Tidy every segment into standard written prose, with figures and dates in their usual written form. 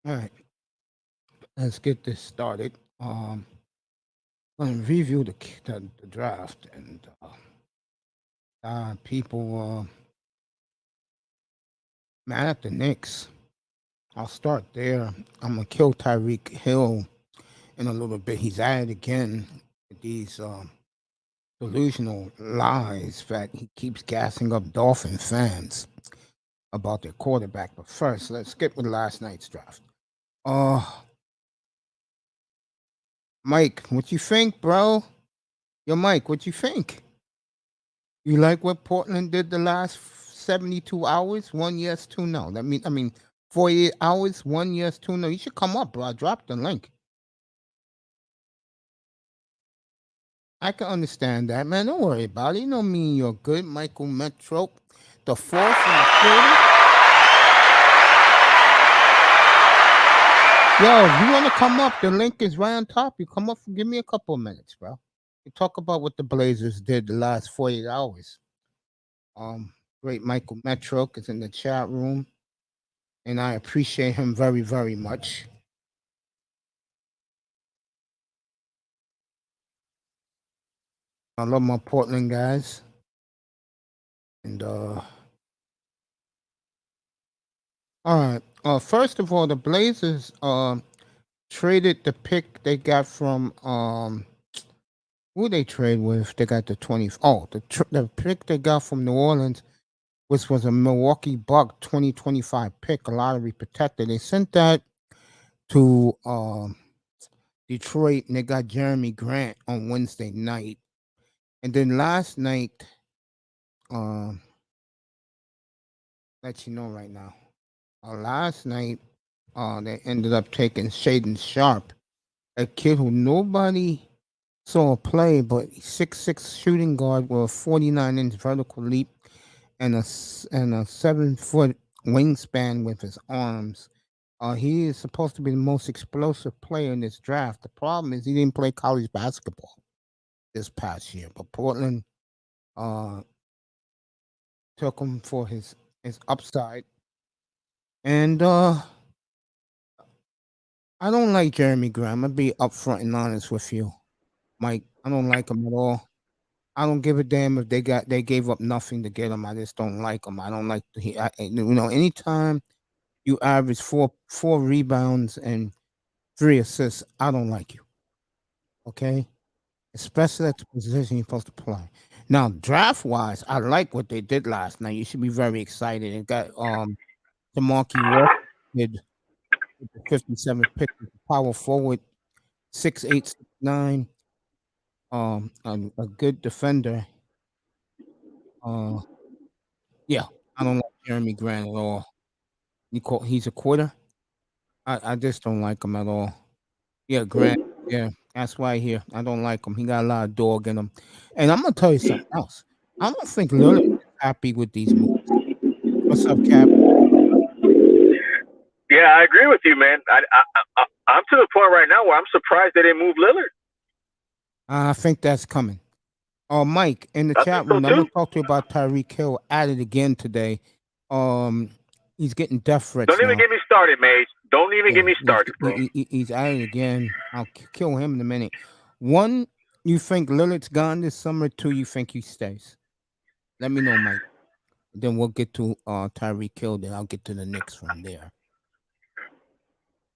All right, let's get this started. Gonna review the draft and people mad at the Knicks. I'll start there. I'm gonna kill Tyreek Hill in a little bit. He's at it again with these delusional lies that he keeps gassing up Dolphin fans about their quarterback. But first, let's get with last night's draft. Uh, Mike, what you think, bro? Yo, Mike, what you think? You like what Portland did the last 72 hours? One yes, two no. I mean, 48 hours, one yes, two no. You should come up, bro. I dropped the link. I can understand that, man. Don't worry about it. You know me, you're good, Michael Metro, the fourth and the 30. Yo, if you want to come up, the link is right on top. You come up, give me a couple of minutes, bro. You talk about what the Blazers did the last 48 hours. Great Michael Metro is in the chat room, and I appreciate him very, very much. I love my Portland guys. And all right. First of all, the Blazers traded the pick they got from who they trade with. They got the 20. Oh, the pick they got from New Orleans, which was a Milwaukee Buck 2025 pick, a lottery protector. They sent that to Detroit, and they got Jeremy Grant on Wednesday night. And then last night, let you know right now. Last night, they ended up taking Shaden Sharp, a kid who nobody saw play, but 6'6" shooting guard with a 49-inch vertical leap and a 7-foot wingspan with his arms. He is supposed to be the most explosive player in this draft. The problem is he didn't play college basketball this past year, but Portland took him for his upside. And I don't like Jeremy Grant. I'm gonna be upfront and honest with you, Mike. I don't like him at all. I don't give a damn if they gave up nothing to get him. I just don't like him. I don't like anytime you average four rebounds and 3 assists, I don't like you. Okay, especially at the position you're supposed to play. Now, draft wise, I like what they did last night. You should be very excited. It got DeMarcus Walker did with the 57th pick, power forward, 6'8", 6'9", a good defender. Yeah, I don't like Jeremy Grant at all. He's a quitter. I just don't like him at all. Yeah, Grant. Yeah, that's why here I don't like him. He got a lot of dog in him. And I'm gonna tell you something else. I don't think Lillard is happy with these moves. What's up, Cap? Yeah, I agree with you, man. I'm to the point right now where I'm surprised they didn't move Lillard. I think that's coming. Mike, in the chat room, I'm gonna talk to you about Tyreek Hill at it again today. He's getting death threats. Don't even get me started, mate. Don't even get me started, bro. He's at it again. I'll kill him in a minute. One, you think Lillard's gone this summer? Two, you think he stays? Let me know, Mike. Then we'll get to Tyreek Hill. Then I'll get to the Knicks from there.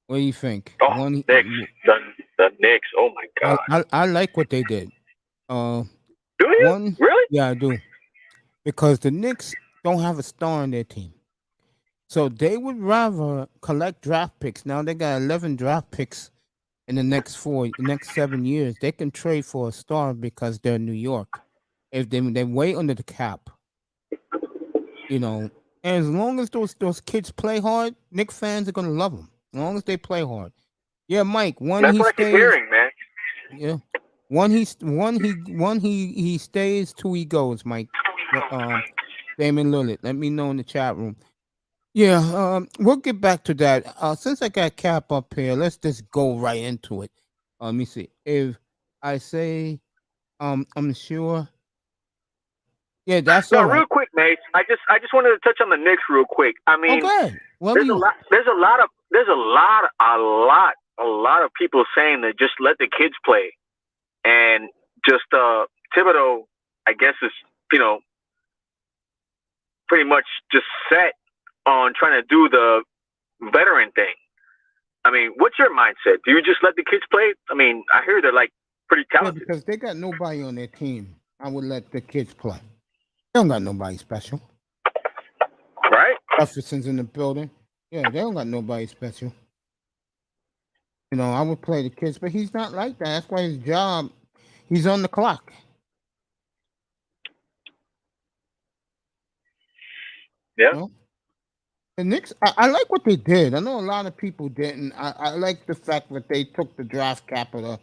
What do you think? Oh, Knicks. The Knicks. Oh my God. I like what they did. Do you? Really? Yeah, I do. Because the Knicks don't have a star on their team. So they would rather collect draft picks. Now they got 11 draft picks in the next 7 years. They can trade for a star because they're New York. If they way under the cap, and as long as those kids play hard, Knicks fans are gonna love them. As long as they play hard. Yeah, Mike. That's what I keep hearing, man. Yeah. He stays, two he goes, Mike. Damon Lillard. Let me know in the chat room. Yeah, we'll get back to that. Since I got Cap up here, let's just go right into it. Let me see. If I say I'm sure. Yeah, that's all right. Real quick, mate. I just wanted to touch on the Knicks real quick. I mean, okay. there's a lot there's a lot of people saying that just let the kids play, and just Thibodeau, I guess, is you know pretty much just set on trying to do the veteran thing. I mean, what's your mindset? Do you just let the kids play? I mean, I hear they're like pretty Yeah, talented, because they got nobody on their team. I would let the kids play. They don't got nobody special. right? Jefferson's in the building. Yeah, they don't got nobody special. I would play the kids, but he's not like that. That's why his job, he's on the clock. Yeah. You know? The Knicks, I like what they did. I know a lot of people didn't. I like the fact that they took the draft capital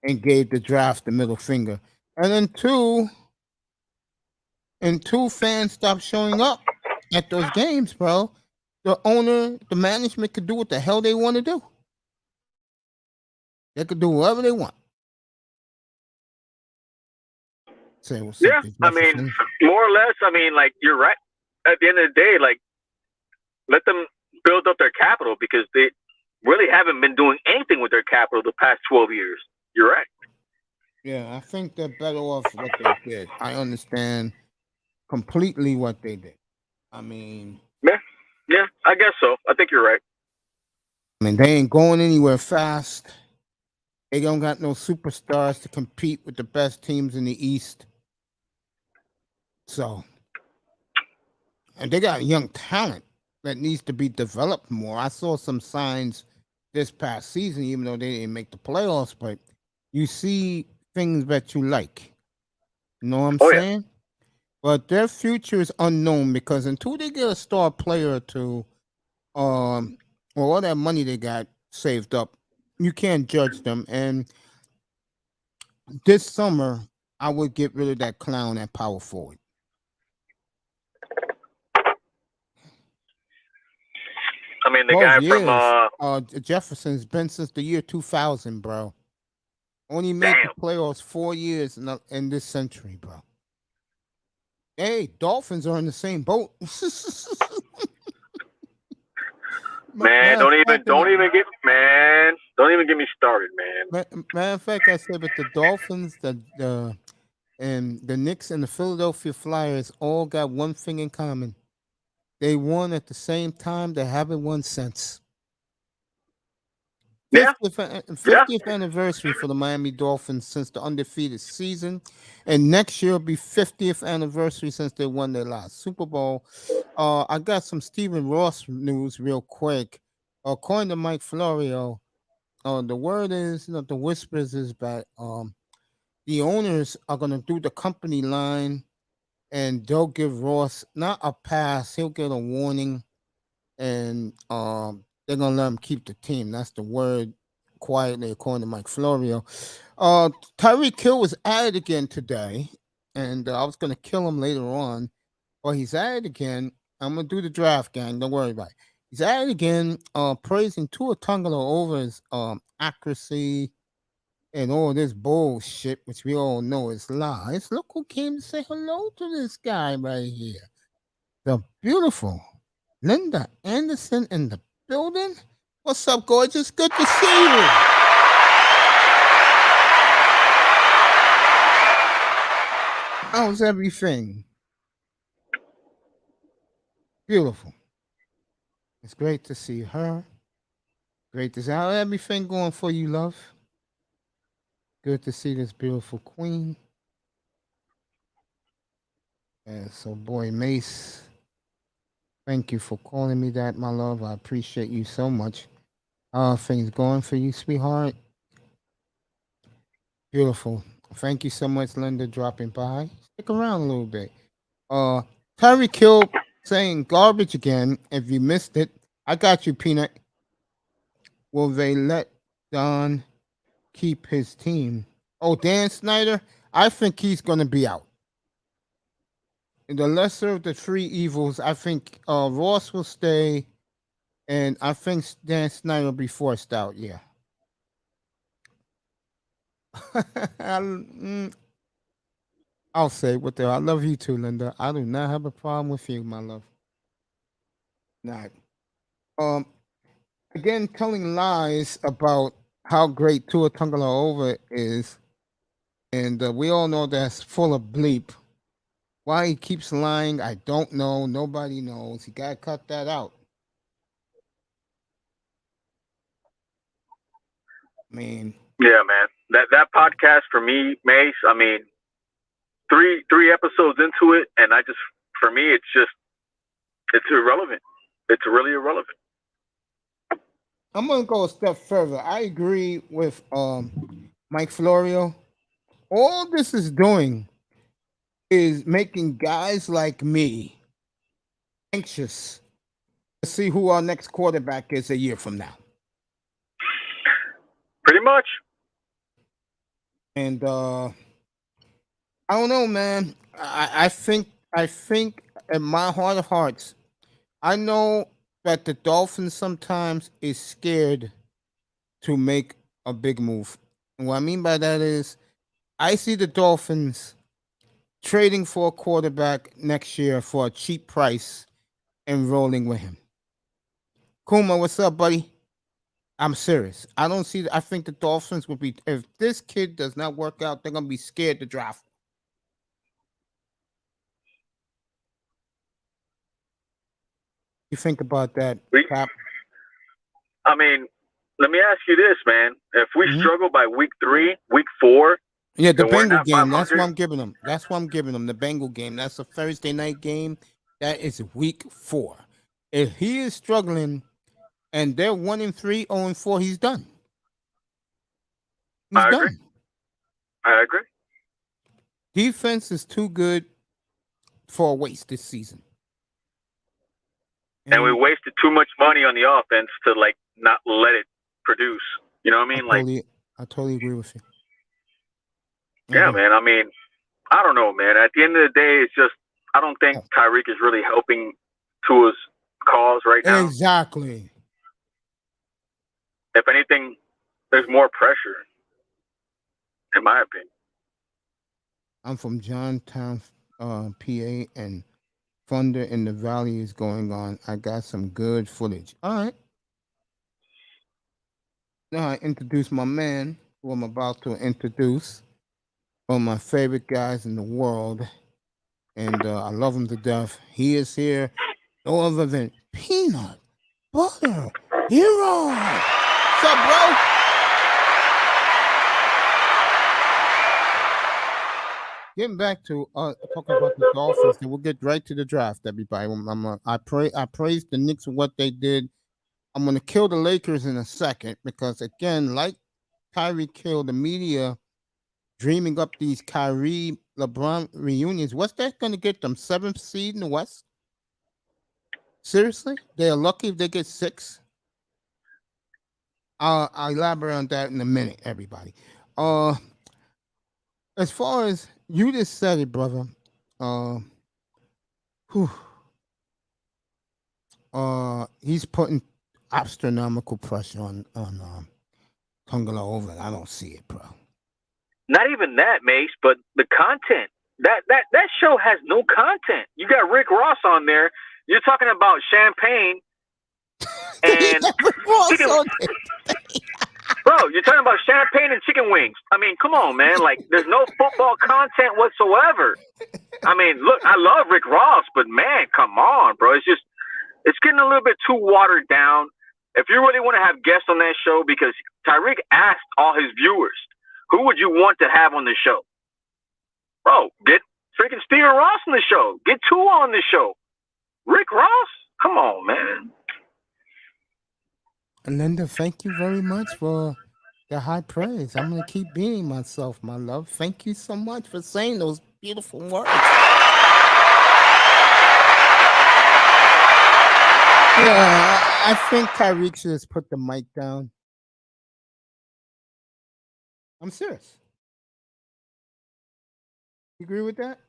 and gave the draft the middle finger. And then two fans stopped showing up at those games, bro. The owner, the management could do what the hell they want to do. They could do whatever they want. Say what's up Yeah. to I mean, Jefferson. more or less. I mean, like you're right. At the end of the day, like let them build up their capital because they really haven't been doing anything with their capital the past 12 years. You're right. Yeah, I think they're better off what they did. I understand completely what they did. I mean, Yeah. Yeah. I guess so. I think you're right. they ain't going anywhere fast. They don't got no superstars to compete with the best teams in the East. So, and they got young talent that needs to be developed more. I saw some signs this past season, even though they didn't make the playoffs, but you see things that you like. You know what I'm Oh yeah. saying? But their future is unknown because until they get a star player to or all that money they got saved up, you can't judge them. And this summer, I would get rid of that clown at power forward. I mean, the 12 guy from years. Jefferson's been since the year 2000, bro. Only made the damn. playoffs 4 years in this century, bro. Hey, Dolphins are in the same boat. Man, Matter of fact, don't even get me started, man. matter of fact, I said, but the Dolphins, and the Knicks and the Philadelphia Flyers all got one thing in common. They won at the same time. They haven't won since. Yeah, 50th, yeah. 50th anniversary for the Miami Dolphins since the undefeated season. And next year will be 50th anniversary since they won their last Super Bowl. I got some Stephen Ross news real quick. According to Mike Florio, the word is, the whispers is that the owners are going to do the company line and they'll give Ross not a pass, he'll get a warning, and they're gonna let him keep the team. That's the word, quietly, according to Mike Florio. Tyreek Hill was at it again today, and I was gonna kill him later on, but he's at it again. I'm gonna do the draft, gang. Don't worry about it. He's at it again, praising Tua Tagovailoa over his accuracy and all this bullshit, which we all know is lies. Look who came to say hello to this guy right here. The beautiful Linda Anderson in the building. What's up, gorgeous? Good to see you. How's everything? Beautiful. It's great to see her. Great to see how everything going for you, love. Good to see this beautiful queen. And so, boy, Mace, thank you for calling me that, my love. I appreciate you so much. How are things going for you, sweetheart? Beautiful. Thank you so much, Linda, dropping by. Stick around a little bit. Uh, Tyreek Hill saying garbage again. If you missed it, I got you, Peanut. Will they let Don keep his team? Oh, Dan Snyder, I think he's going to be out. In the lesser of the three evils, I think Ross will stay, and I think Dan Snyder will be forced out. Yeah. I'll, I'll say what the I love you too, Linda. I do not have a problem with you, my love. Not. Um, again telling lies about how great Tua Tagovailoa is, and we all know that's full of bleep. Why he keeps lying, I don't know. Nobody knows. He gotta cut that out. I mean, Yeah, man. That podcast for me, Mace. I mean, three episodes into it, and I just for me, it's irrelevant. It's really irrelevant. I'm gonna go a step further. I agree with Mike Florio. All this is doing is making guys like me anxious to see who our next quarterback is a year from now. Pretty much. And I don't know, man. I think in my heart of hearts, I know that the Dolphins sometimes is scared to make a big move. And what I mean by that is I see the Dolphins trading for a quarterback next year for a cheap price and rolling with him. Kuma, what's up, buddy? I'm serious. I don't see. I think the Dolphins would be if this kid does not work out, they're gonna be scared to draft. You think about that, We, Cap? I mean, let me ask you this, man. If we Hmm. struggle by week 3, week 4, Yeah, the and we're Bengal not game. That's what 500, I'm giving them. That's what I'm giving them. The Bengal game. That's a Thursday night game. That is week 4. If he is struggling and they're 1-3, 0-4, he's done. He's I agree. done. I agree. Defense is too good for a waste this season. And we And wasted too much money on the offense to like not let it produce. You know what I I mean? Like, totally, I totally agree with you. I yeah, do. man. I mean, I don't know, man. At the end of the day, it's just I don't think Oh, Tyreek is really helping Tua's cause right now. exactly. If anything, there's more pressure, in my opinion. I'm from Johntown, PA, and Thunder in the Valley is going on. I got some good footage. All right. Now I introduce my man, who I'm about to introduce, one of my favorite guys in the world, and I love him to death. He is here, no other than Peanut Butter Hero. What's up, bro? Getting back to talking about the Dolphins, and we'll get right to the draft, everybody. I praise the Knicks for what they did. I'm gonna kill the Lakers in a second because again, like Kyrie killed the media dreaming up these Kyrie LeBron reunions. What's that gonna get them? 7th seed in the West? Seriously? They're lucky if they get 6. I'll elaborate on that in a minute, everybody. Uh as far as you just said it, brother. Uh whew, he's putting astronomical pressure on Tungala over. I don't see it, bro. Not even that, Mace, but the content. That show has no content. You got Rick Ross on there. You're talking about champagne He and never was chicken. on it. Bro, you're talking about champagne and chicken wings. I mean, come on, man. Like, there's no football content whatsoever. I mean, look, I love Rick Ross, but man, come on, bro. It's getting a little bit too watered down. If you really want to have guests on that show, because Tyreek asked all his viewers, who would you want to have on the show? Bro, get freaking Steven Ross on the show. Get Tua on the show. Rick Ross? Come on, man. Linda, thank you very much for the high praise. I'm gonna keep being myself, my love. Thank you so much for saying those beautiful words. Yeah, I think Tyreek should just put the mic down. I'm serious. You agree with that?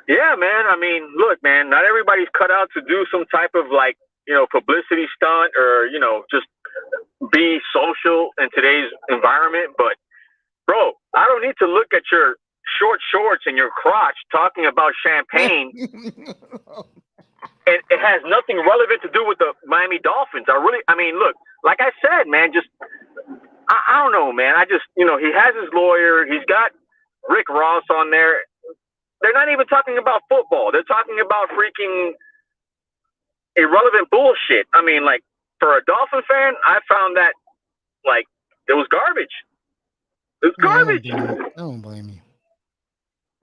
Yeah, man. I mean, look, man, not everybody's cut out to do some type of like, publicity stunt or, just be social in today's environment. But, bro, I don't need to look at your short shorts and your crotch talking about champagne. And it has nothing relevant to do with Miami Dolphins. I mean, look, like I said, man, just I don't know, man. I just, he has his lawyer. He's got Rick Ross on there. They're not even talking about football. They're talking about freaking irrelevant bullshit. I mean, like, for a Dolphin fan, I found that, like, it was garbage. It was garbage. I don't blame you.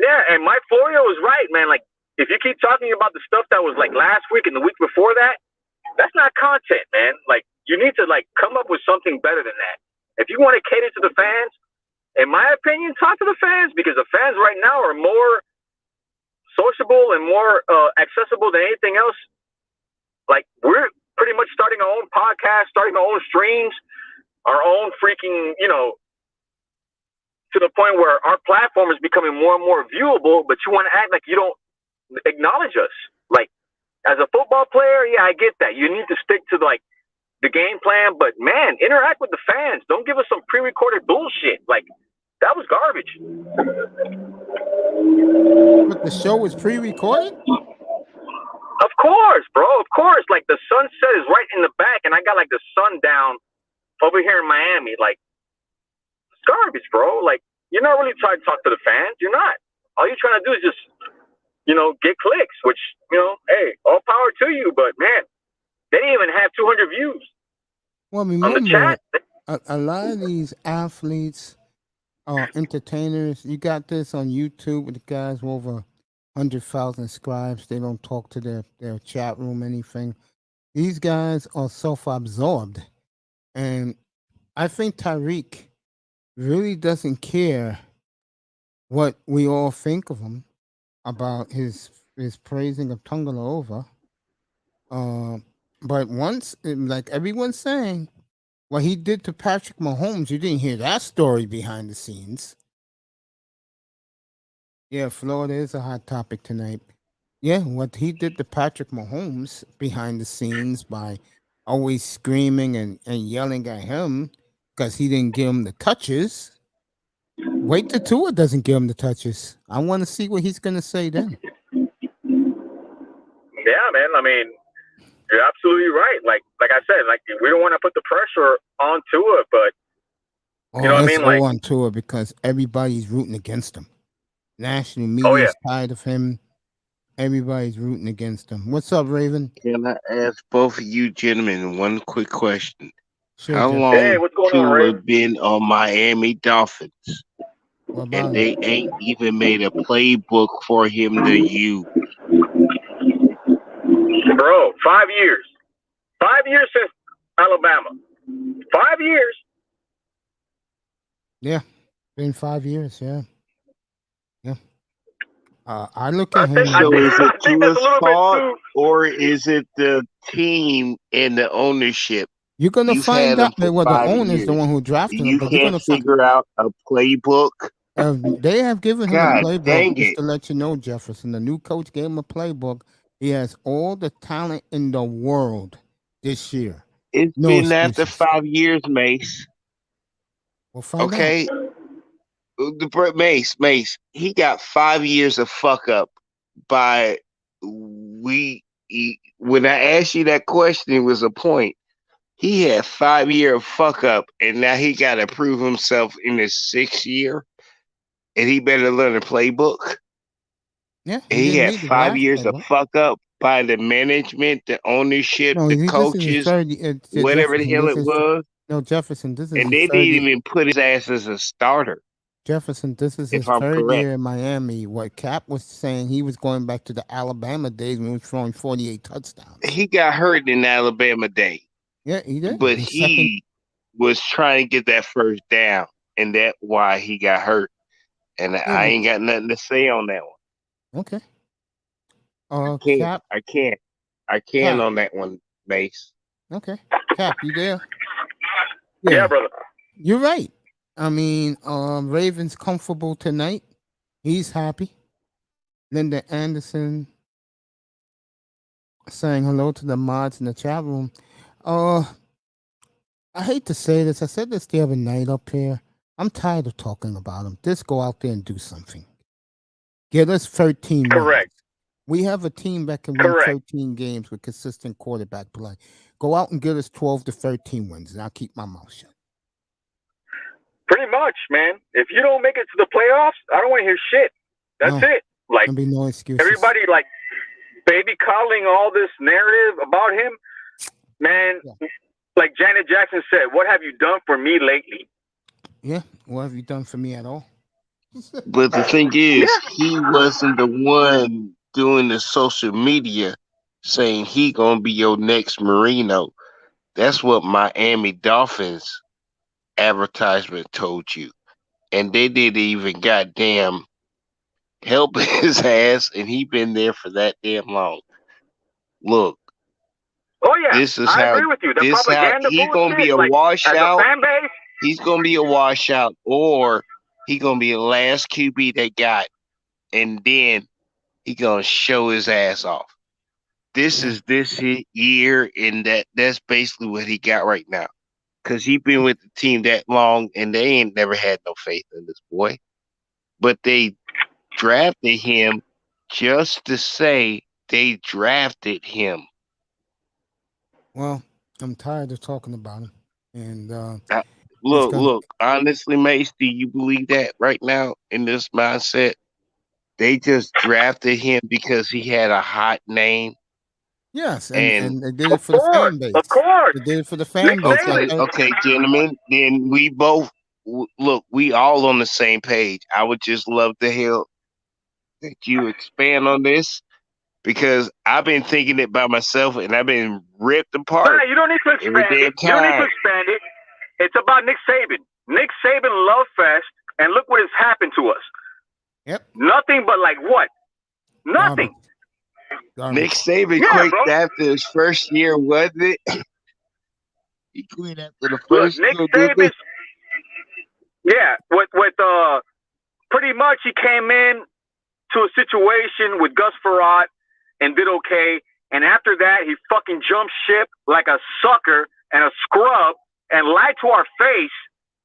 Yeah, and Mike Florio was right, man. Like, if you keep talking about the stuff that was, like, last week and the week before that, that's not content, man. Like, you need to, like, come up with something better than that. If you want to cater to the fans, in my opinion, talk to the fans, because the fans right now are more sociable and more accessible than anything else. Like, we're pretty much starting our own podcast, starting our own streams, our own freaking, to the point where our platform is becoming more and more viewable, but you want to act like you don't acknowledge us. Like, as a football player, yeah, I get that. You need to stick to, like, the game plan, but, man, interact with the fans. Don't give us some pre-recorded bullshit. Like, that was garbage. But the show was pre-recorded? Of course, bro. Of course. Like, the sunset is right in the back, and I got, like, the sun down over here in Miami. Like, it's garbage, bro. Like, you're not really trying to talk to the fans. You're not. All you're trying to do is just, get clicks, which, hey, all power to you. But, man, they didn't even have 200 views. Well, remember, a lot of these athletes, entertainers, you got this on YouTube with the guys with over 100,000 subscribers. They don't talk to their chat room, anything. These guys are self-absorbed. And I think Tyreek really doesn't care what we all think of him about his praising of Tungaloova. But once, like everyone's saying, what he did to Patrick Mahomes, you didn't hear that story behind the scenes. Yeah, Florida is a hot topic tonight. Yeah, what he did to Patrick Mahomes behind the scenes by always screaming and yelling at him because he didn't give him the touches. Wait till Tua doesn't give him the touches. I want to see what he's going to say then. Yeah, man. I mean, you're absolutely right. Like I said, like, we don't want to put the pressure on Tua, but you know what I mean? Like, on Tua because everybody's rooting against him. National media's tired of him. Everybody's rooting against him. What's up, Raven? Can I ask both of you gentlemen one quick question? Sure, how long Tua been on Miami Dolphins? And they ain't even made a playbook for him to use. Bro, 5 years. 5 years since Alabama. 5 years. Yeah, been 5 years, yeah. I look at him. So is it Tua's fault, or is it the team and the ownership? You're gonna find out that the owner is the one who drafted him. But you can't figure out a playbook. They have given him a playbook. Just to let you know, Jefferson, the new coach gave him a playbook. He has all the talent in the world this year. It's been after 5 years, Mace. We'll find out. Mace, he got 5 years of fuck up by when I asked you that question, it was a point. He had 5 year of fuck up, and now he got to prove himself in his 6th year, and he better learn a playbook. Yeah, he had 5 years of fuck up by the management, the ownership, the coaches, whatever the hell it was. No, Jefferson, this is and they didn't even put his ass as a starter. Jefferson, this is his third year in Miami. What Cap was saying, he was going back to the Alabama days when he was throwing 48 touchdowns. He got hurt in Alabama day. Yeah, he did. But he was trying to get that first down, and that's why he got hurt. And I ain't got nothing to say on that one. Okay. I can't on that one, Mace. Okay. Cap, you there? Yeah, brother. You're right. I mean, Raven's comfortable tonight. He's happy. Linda Anderson saying hello to the mods in the chat room. I hate to say this. I said this the other night up here. I'm tired of talking about him. Just go out there and do something. Get us 13 Correct. We have a team that can win Correct. 13 games with consistent quarterback play. Go out and get us 12 to 13 wins, and I'll keep my mouth shut. Pretty much, man. If you don't make it to the playoffs, I don't want to hear shit. That's No, it. Like there'll be no excuses. everybody, like baby calling all this narrative about him, man. Yeah. Like Janet Jackson said, "What have you done for me lately?" Yeah, what have you done for me at all? But the thing is, he wasn't the one doing the social media saying he gonna be your next Marino. That's what Miami Dolphins advertisement told you. And they didn't even goddamn help his ass, and he been there for that damn long. Look, Oh yeah, this is I how agree with you. The this how propaganda he gonna be bullshit, a like as a washout. fan base, He's gonna be a washout, or he gonna be the last QB they got, and then he gonna show his ass off. This Yeah. is this year, and that's basically what he got right now. Cause he been with the team that long, and they ain't never had no faith in this boy. But they drafted him just to say they drafted him. Well, I'm tired of talking about him, and Uh, it's Look, gonna. look. Honestly, Mace, do you believe that right now in this mindset? They just drafted him because he had a hot name. Yes, And and they did of it for the course, fan of base. course, They did it for the Nick fan base. Saban. okay, gentlemen. Then we both look. We all on the same page. I would just love to hear that you expand on this because I've been thinking it by myself and I've been ripped Nah, apart you don't need to every expand damn it. You don't need to time. expand it. It's about Nick Saban. Nick Saban love fest, and look what has happened to us. Yep, Nothing but like what? garbage, Nothing. Nick garbage. Saban Yeah, quit bro. after his first year, wasn't it? He quit after the Look, first Nick year, didn't he? Saban's yeah. With pretty much he came in to a situation with Gus Farad and did okay. And after that, he fucking jumped ship like a sucker and a scrub and lied to our face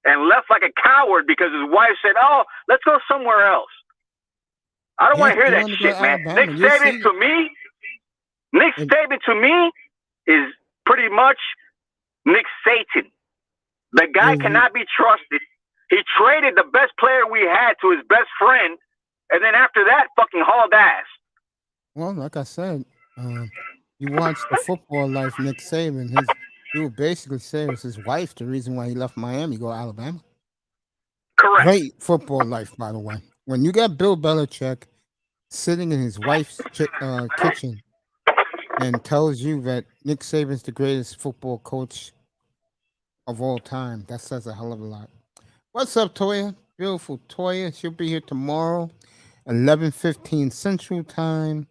and left like a coward because his wife said, "Oh, let's go somewhere else." I don't Yeah, want to hear he that wanted to go to shit, man. Alabama. You'll see. Nick And, Saban to me is pretty much Nick Satan. The guy and cannot be trusted. He traded the best player we had to his best friend, and then after that, fucking hauled ass. well, like I said, you watch the football life. Nick Saban, he would basically say it was his wife the reason why he left Miami to go to Alabama. Correct. Great football life, by the way. When you got Bill Belichick sitting in his wife's kitchen and tells you that Nick Saban's the greatest football coach of all time, that says a hell of a lot. What's up, Toya? Beautiful Toya. She'll be here tomorrow, 11:15 Central Time,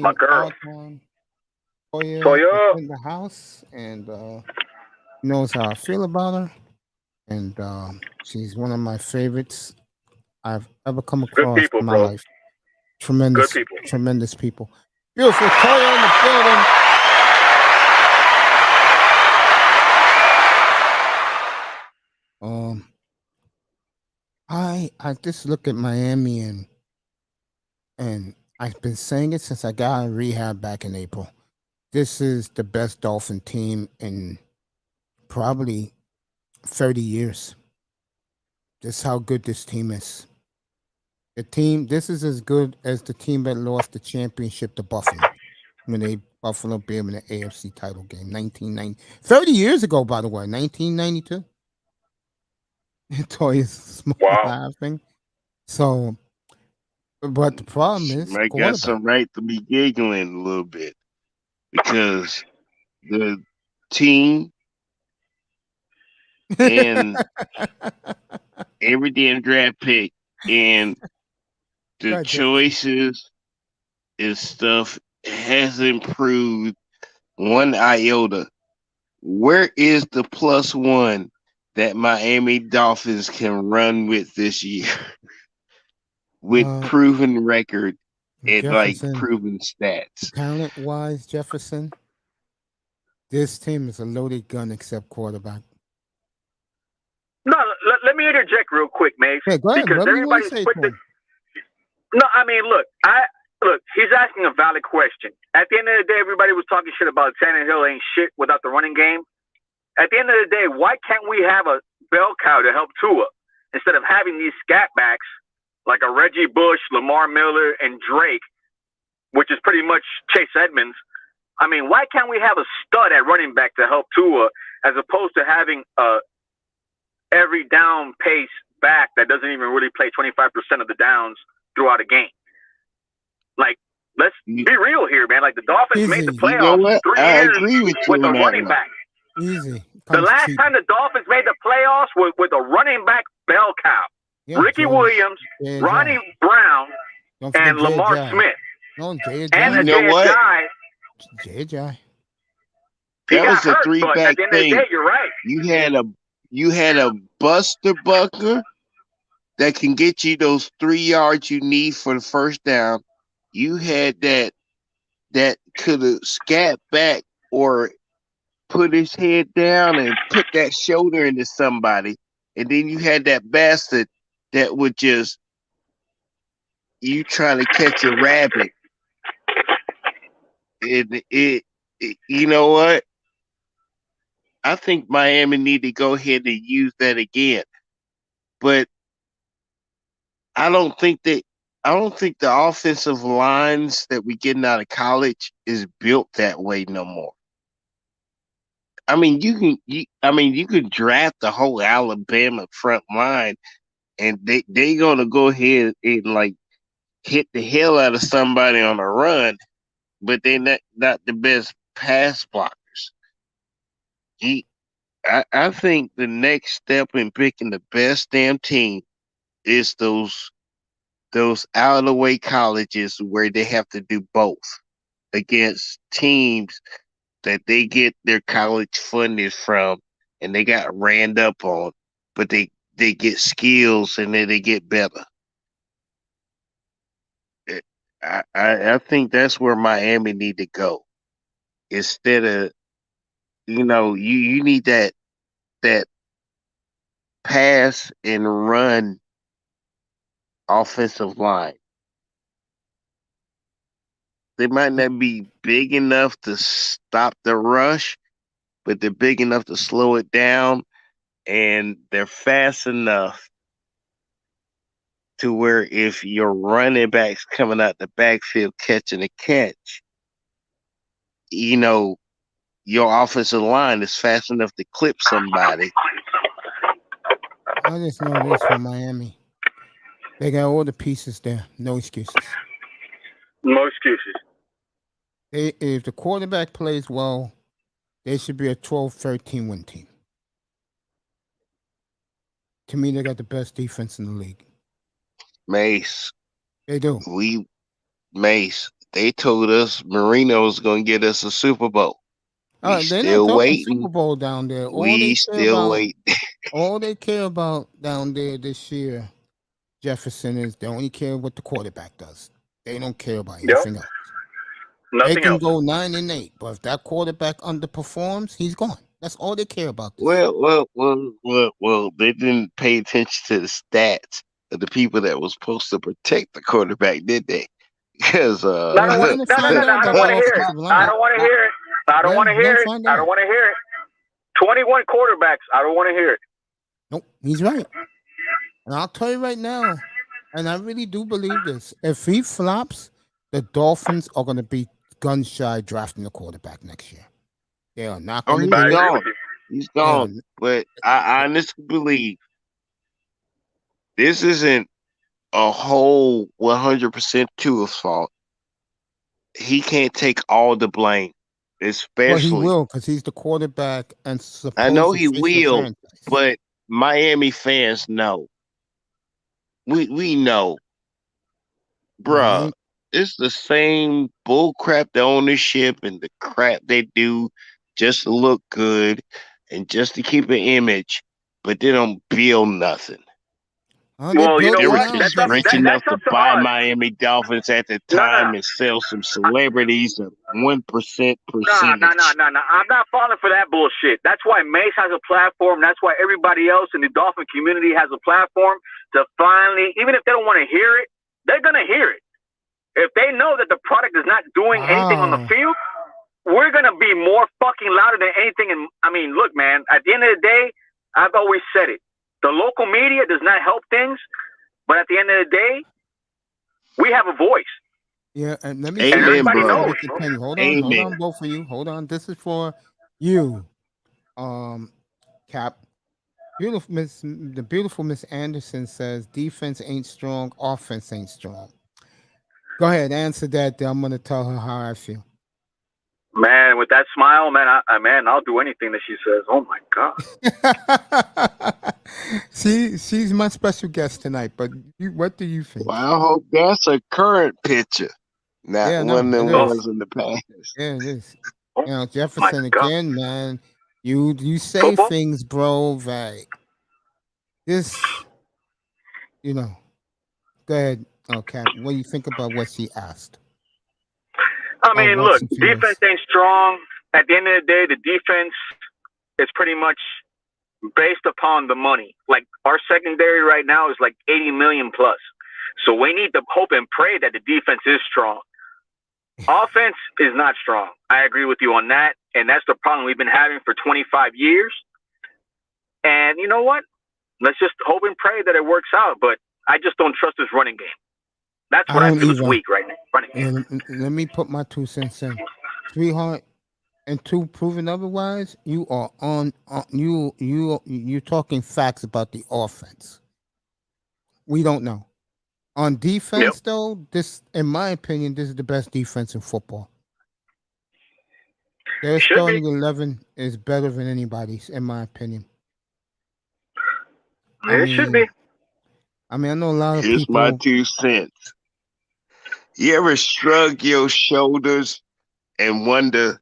My 12:15 girl. our time. Toya is Toya. in the house and knows how I feel about her. And she's one of my favorites I've ever come Good across people, in my bro. life. Good Tremendous, people. tremendous people. Beautiful Toya in the building. Um, I just look at Miami and I've been saying it since I got out of rehab back in April. This is the best Dolphin team in probably 30 years. Just how good this team is. The team, this is as good as the team that lost the championship to Buffalo when they Buffalo beat them in the AFC title game, 1990. 30 years ago, by the way, 1992. Toys small Wow. laughing. So, but the problem She is might got quarterback. some right to be giggling a little bit because the team and every damn draft pick and the Right, Jefferson. choices and stuff has improved one iota. Where is the plus one that Miami Dolphins can run with this year with Uh, proven record and like Jefferson, proven stats? talent wise, Jefferson, this team is a loaded gun except quarterback. No, let me interject real quick, Mace, Hey, go ahead. because Whatever you want to everybody's say quick to to him. No, I mean, look. He's asking a valid question. At the end of the day, everybody was talking shit about Tannehill ain't shit without the running game. At the end of the day, why can't we have a bell cow to help Tua instead of having these scat backs like a Reggie Bush, Lamar Miller, and Drake, which is pretty much Chase Edmonds? I mean, why can't we have a stud at running back to help Tua as opposed to having a every down pace back that doesn't even really play 25% of the downs throughout a game? Like, let's be real here, man. Like, the Dolphins made the Easy. You know playoffs what? 3 I years agree with you with a on that running one. back. Easy. The Comes last cheap. time the Dolphins made the playoffs was with a running back bell cow. Yeah, Ricky George, Williams, Jay Ronnie Ajayi. Brown, Don't forget and Jay Lamar Ajayi. Smith. No, Jay And You Ajayi. know Ajay what? Ajayi, Jay Ajayi. he That got was a hurt, three but at back the end of the day, thing. you're right. You had a Buster Bucker that can get you those 3 yards you need for the first down. You had that could have scat back or put his head down and put that shoulder into somebody. And then you had that bastard that would just you trying to catch a rabbit. You know what? I think Miami need to go ahead and use that again. But I don't think that I don't think the offensive lines that we getting out of college is built that way no more. I mean, you can draft the whole Alabama front line, and they gonna go ahead and like hit the hell out of somebody on a run, but they're not the best pass blockers. He, I think the next step in picking the best damn team is those out of the way colleges where they have to do both against teams that they get their college funding from and they got ran up on, but they get skills and then they get better. Eh, I think that's where Miami need to go instead of you need that pass and run offensive line. They might not be big enough to stop the rush, but they're big enough to slow it down, and they're fast enough to where if your running back's coming out the backfield catching a catch, you know, your offensive line is fast enough to clip somebody. I just know this for Miami. They got all the pieces there. No excuses. No excuses. If the quarterback plays well, they should be a 12-13 win team. To me, they got the best defense in the league. Mace, They do. we Mace, they told us Marino was gonna get us a Super Bowl. We They're not still talking Super waiting. Bowl down there. We still wait. All they care about down there this year, Jefferson, is they only care what the quarterback does. They don't care about Yep. anything else. They Nothing can else. go 9-8, but if that quarterback underperforms, he's gone. That's all they care about. This year. Well. They didn't pay attention to the stats of the people that was supposed to protect the quarterback, did they? Because No, They're no, waiting to no, no, find no, no. out I about don't want that to hear it. offensive I line. don't want to hear it. I don't want to hear they'll it. find I out. don't want to hear it. 21 quarterbacks. I don't want to hear it. Nope, he's right. And I'll tell you right now, and I really do believe this. If he flops, the Dolphins are going to be gun shy drafting the quarterback next year. They are not oh, going to he's I do it. agree with gone. you. He's They are, gone. But I honestly believe this isn't a whole 100% Tua's fault. He can't take all the blame, well, he especially. will because he's the quarterback and I know supposed he face of the will, franchise. but Miami fans know. We know, bruh. Miami, It's the same bull crap, the ownership and the crap they do just to look good and just to keep an image, but they don't build nothing. they Well, you built know They it were what? now, just That's up. rich Jefferson. enough That's to up to buy us. Miami Dolphins at the No, no, time and sell some celebrities at 1% percentage. no. I'm not falling for that bullshit. That's why Mace has a platform. That's why everybody else in the Dolphin community has a platform to finally, even if they don't want to hear it, they're gonna hear it. If they know that the product is not doing anything on the Wow. field, we're gonna be more fucking louder than anything. And I mean, look, man. At the end of the day, I've always said it. The local media does not help things, but at the end of the day, we have a voice, Yeah, and let me and say Amen, this everybody before brother. we knows, bro. continue. Hold Amen. on, both of you. Hold on. This is for you, um, Cap. Beautiful Miss, the beautiful Miss Anderson says defense ain't strong, offense ain't strong. Go ahead, answer that. Then I'm gonna tell her how I feel. Man, with that smile, man, man, I'll do anything that she says. Oh my god. She's my special guest tonight. But what do you Well, think? I hope that's a current picture, not Yeah, one no, of it them Oh, is. ones in the past. Yeah, it is. oh You know, my Jefferson god. again, man. You say Football? things, bro. That this, you know. Go ahead, Cap. What do you think about what she asked? I Or mean, what look, she defense feels? ain't strong. At the end of the day, the defense is pretty much based upon the money. Like our secondary right now is like 80 million plus. So we need to hope and pray that the defense is strong. Offense is not strong. I agree with you on that. And that's the problem we've been having for 25 years. And you know what? Let's just hope and pray that it works out. But I just don't trust this running game. That's I what I don't feel is either. weak right now. Running game. Yeah, let me put my 2 cents in. Sweetheart, and two proven otherwise, you are on you're talking facts about the offense. We don't know. On Yep. defense, though, this, in my opinion, this is the best defense in football. Their It should be. starting 11 is better than anybody's, in my opinion. I It should be. mean, I know a lot of Here's my people. 2 cents. You ever shrug your shoulders and wonder,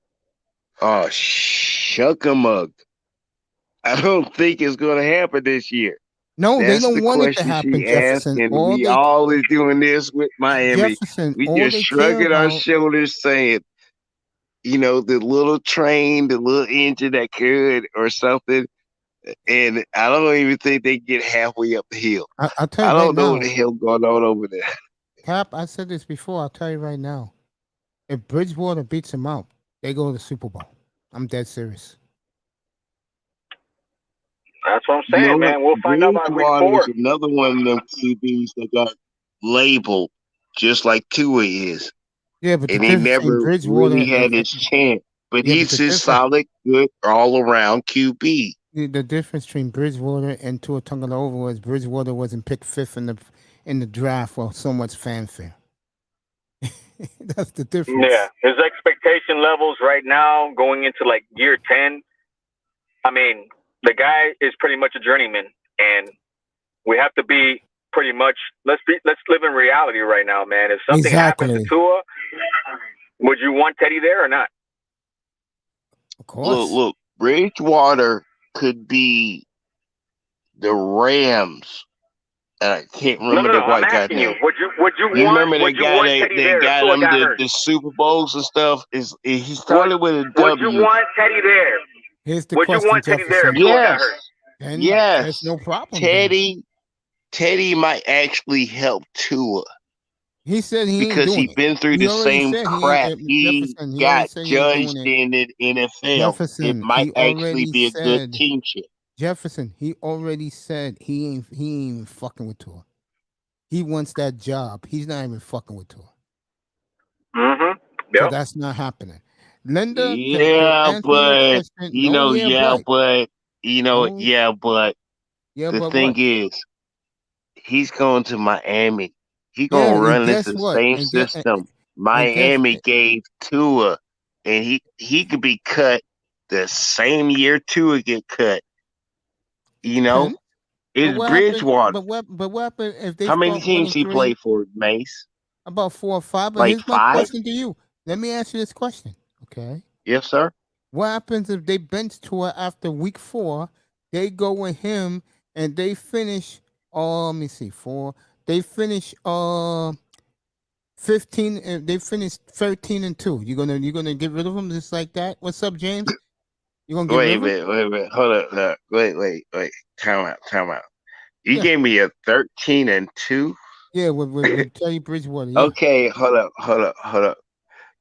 oh, shuck a mug? I don't think it's going to happen this year. No, they That's don't the want it to question happen, she asked, Jefferson. and we always doing this with Miami. We All just they care shrugging our about. shoulders, saying, the little train, the little engine that could, or something. And I don't even think they get halfway up the hill. I'll tell I you right don't know what the now, hell going on over there. Cap. I said this before. I'll tell you right now. If Bridgewater beats him out, they go to the Super Bowl. I'm dead serious. That's what I'm You know saying, what? man. We'll find out by week Bridgewater is 4. another one of them QBs that got labeled just like Tua is, Yeah, but the and he difference between never Bridgewater really had his chance. But yeah, but he's just solid, good, all around QB. the difference between Bridgewater and Tua Tagovailoa was Bridgewater wasn't picked fifth in the draft for so much fanfare. That's the Yeah, difference. his expectation levels right now, going into like year 10. I mean, the guy is pretty much a journeyman, and we have to be pretty much. Let's live in reality right now, man. If something happens to Exactly. Tua, would you want Teddy there or not? Of Look, course. look, Bridgewater could be the Rams. I can't No, remember no, the no. I'm white guy's asking you. name. You Want remember would that you guy want that, Teddy that there if got Tua him got hurt? the Super Bowls and stuff? He Would started with a Would you W. want Teddy there? Here's the Would you question, want Teddy there if Jefferson. Tua got Yes, hurt? Then there's yes. no problem then. Teddy might actually help Tua He said he ain't because doing he it. been through He the already same said he ain't crap he Jefferson, he already got said he ain't doing judged it. in the NFL. It Jefferson, might actually be a good teacher. He already said he ain't even fucking with Tua. He wants that job. He's not even fucking with Tua. Mm-hmm. So Yep. that's not happening. Linda, to Yeah, answer your but question, no, yeah, but no, yeah, but yeah, the but thing what? is, he's going to Miami. He Yeah, gonna and run into guess the what? same And get system and guess Miami gave Tua, and he could be cut the same year Tua get cut. it You know, depends. But it's what happens? Bridgewater. But what happens if they How many start one teams and he three? played for, Mace? About 4 or 5. But Like here's my five? question to you. Let me ask you this question. Okay. Yes, sir. What happens if they bench Tua after week 4? They go with him and they finish. Let me see, 4. They finish 15. They finish 13-2. You gonna get rid of him just like that? What's up, James? You gonna get rid Wait a of him? minute, wait a minute. Hold up, wait. Time out. You Yeah. gave me a 13-2. Yeah, with Teddy Bridgewater. Yeah. Okay, hold up.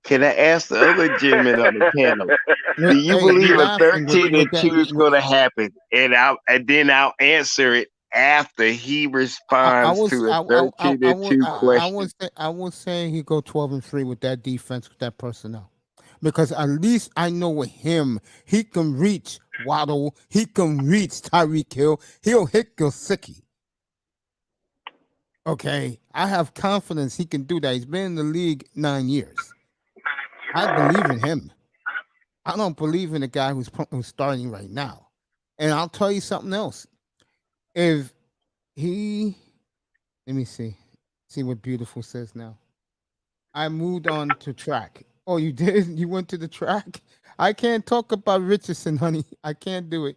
Can I ask the other gentleman on the panel? Do you Hey, you believe a laughing 13-2 is going to happen? And then I'll answer it after he I responds was to a 13-2 question. I was saying he go 12-3 with that defense with that personnel, because at least I know with him he can reach Waddle, he can reach Tyreek Hill, he'll hit Gesicki. Okay, I have confidence he can do that. He's been in the league 9 years. I believe in him. I don't believe in the guy who's starting right now. And I'll tell you something else. If he, let me see what Beautiful says now. I moved on to track. Oh, you did? You went to the track? I can't talk about Richardson, honey. I can't do it.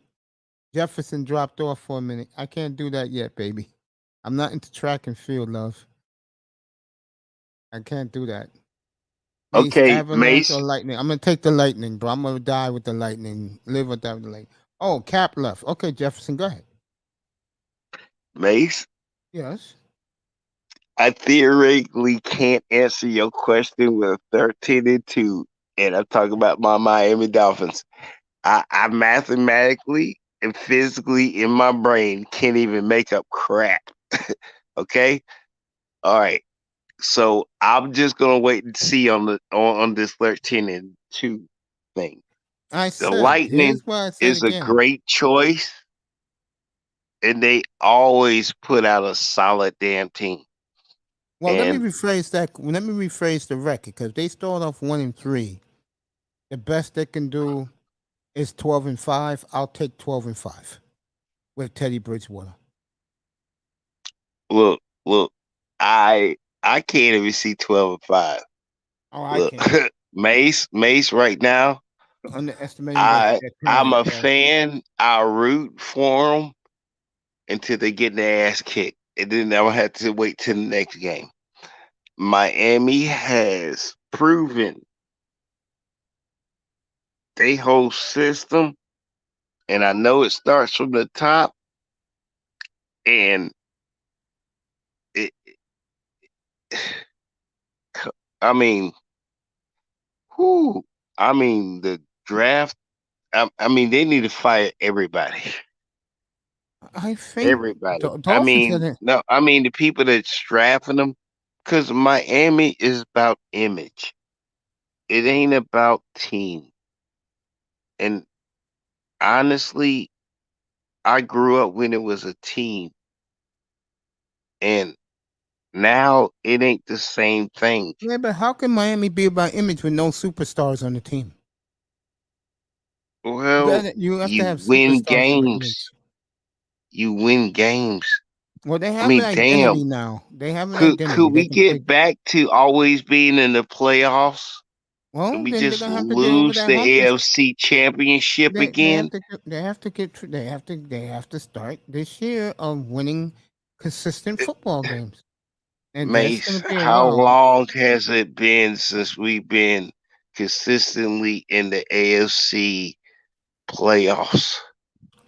Jefferson dropped off for a minute. I can't do that yet, baby. I'm not into track and field, love. I can't do that. Mace, Okay, Avalanche, or Mace, Lightning? I'm gonna take the Lightning, bro. I'm gonna die with the Lightning. Live or die with the Lightning. Oh, Cap left. Okay, Jefferson, go ahead. Mace. Yes. I theoretically can't answer your question with a 13-2, and I'm talking about my Miami Dolphins. I mathematically and physically in my brain can't even make up crap. Okay, all right. So I'm just gonna wait and see on this 13-2 thing. I The said, Lightning here's what I said is a again. great choice, and they always put out a solid damn team. Well, let me And rephrase that. Let me rephrase the record, because they start off 1-3. The best they can do is 12-5. I'll take 12-5 with Teddy Bridgewater. look, I can't even see 12-5. Oh, I Look, can. Mace right now. You're underestimating their I'm talent, a bro. fan. I root for them until they get their ass kicked, and then I'll have to wait till the next game. Miami has proven they whole system, and I know it starts from the top, and it. I mean, who? I mean, the draft. I mean, they need to fire everybody. I think Everybody. I Dolphins mean, had no, I mean the people that's drafting them, because Miami is about image. It ain't about team. And honestly, I grew up when it was a team, and now it ain't the same thing. Yeah, but how can Miami be about image with no superstars on the team? Well, You have to you have win superstars for games. image. You win games. Well, they I have an mean, damn. identity now. They have an Could identity. They we can play. get back to always being in the playoffs? Can Well, we then they're just gonna have to get over lose that the hump. AFC championship They have again? to they have to start this year of winning consistent football games, and that's Mace, gonna be a how while. long has it been since we've been consistently in the AFC playoffs?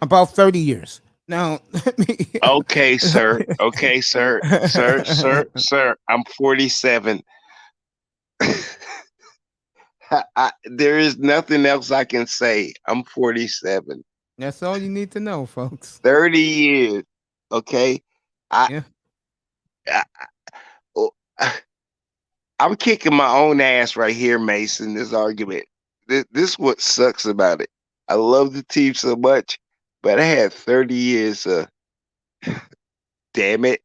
About 30 years now. Let me. Okay, sir. Okay, sir. Sir. I'm 47. There is nothing else I can say. I'm 47. That's all you need to know, folks. 30 years. Okay. I, Yeah. I oh, I'm kicking my own ass right here, Mason, this argument. This is what sucks about it. I love the team so much, but I had 30 years of damn it.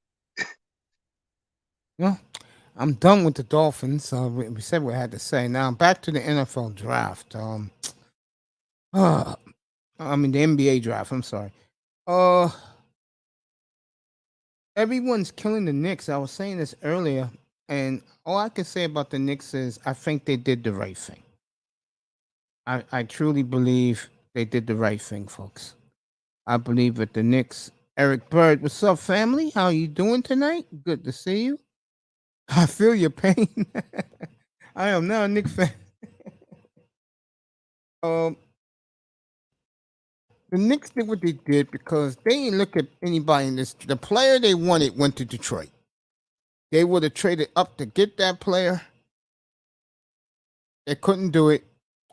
Well, I'm done with the Dolphins. We said what I had to say. Now back to the NFL draft. Uh, I mean the NBA draft. I'm sorry. Uh, Everyone's killing the Knicks. I was saying this earlier, and all I can say about the Knicks is I think they did the right thing. I truly believe they did the right thing, folks. I believe that the Knicks. Eric Bird, what's up, family? How you doing tonight? Good to see you. I feel your pain. I am now a Knicks fan. Um, the Knicks did what they did because they didn't look at anybody in this. The player they wanted went to Detroit. They would have traded up to get that player. They couldn't do it.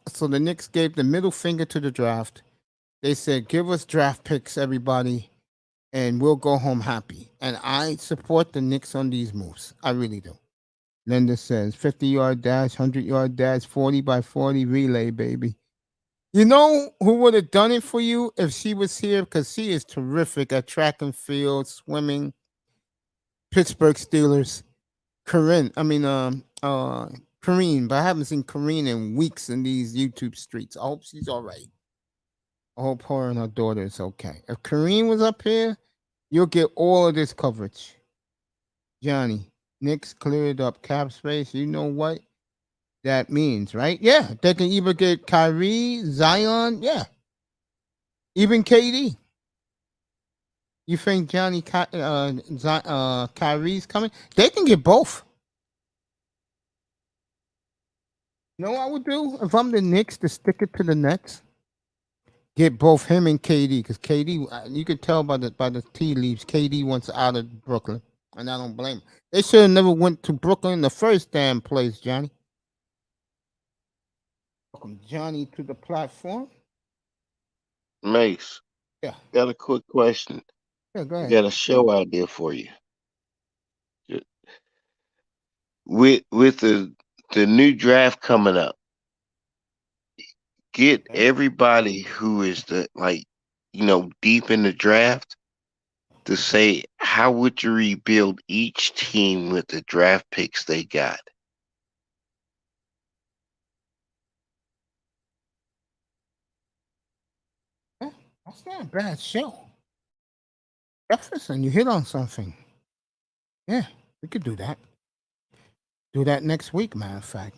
So the Knicks gave the middle finger to the draft. They said, give us draft picks, everybody, and we'll go home happy. And I support the Knicks on these moves. I really do. Linda says 50-yard dash, 100-yard dash, 40 by 40 relay, baby. You know who would have done it for you if she was here? Because she is terrific at track and field, swimming, Pittsburgh Steelers. Kareem, but I haven't seen Kareem in weeks in these YouTube streets. I hope she's all right. I hope her and her daughter is okay. If Kareem was up here, you'll get all of this coverage. Johnny, Knicks cleared up cap space. You know what that means, right? Yeah, they can either get Kyrie, Zion, yeah, even KD. You think Kyrie's coming? They can get both. You know what I would do if I'm the Knicks to stick it to the Nets? Get both him and KD because KD, you can tell by the tea leaves, KD wants out of Brooklyn, and I don't blame him. They should have never went to Brooklyn in the first damn place, Johnny. Welcome Johnny to the platform. Mace, Yeah, got a quick question. yeah, go I ahead. got a show idea for you. With the new draft coming up, get Okay. everybody who is deep in the draft to say how would you rebuild each team with the draft picks they got. Yeah, that's not a bad show. Jefferson, you hit on something. Yeah, we could do that. Do that next week, matter of fact.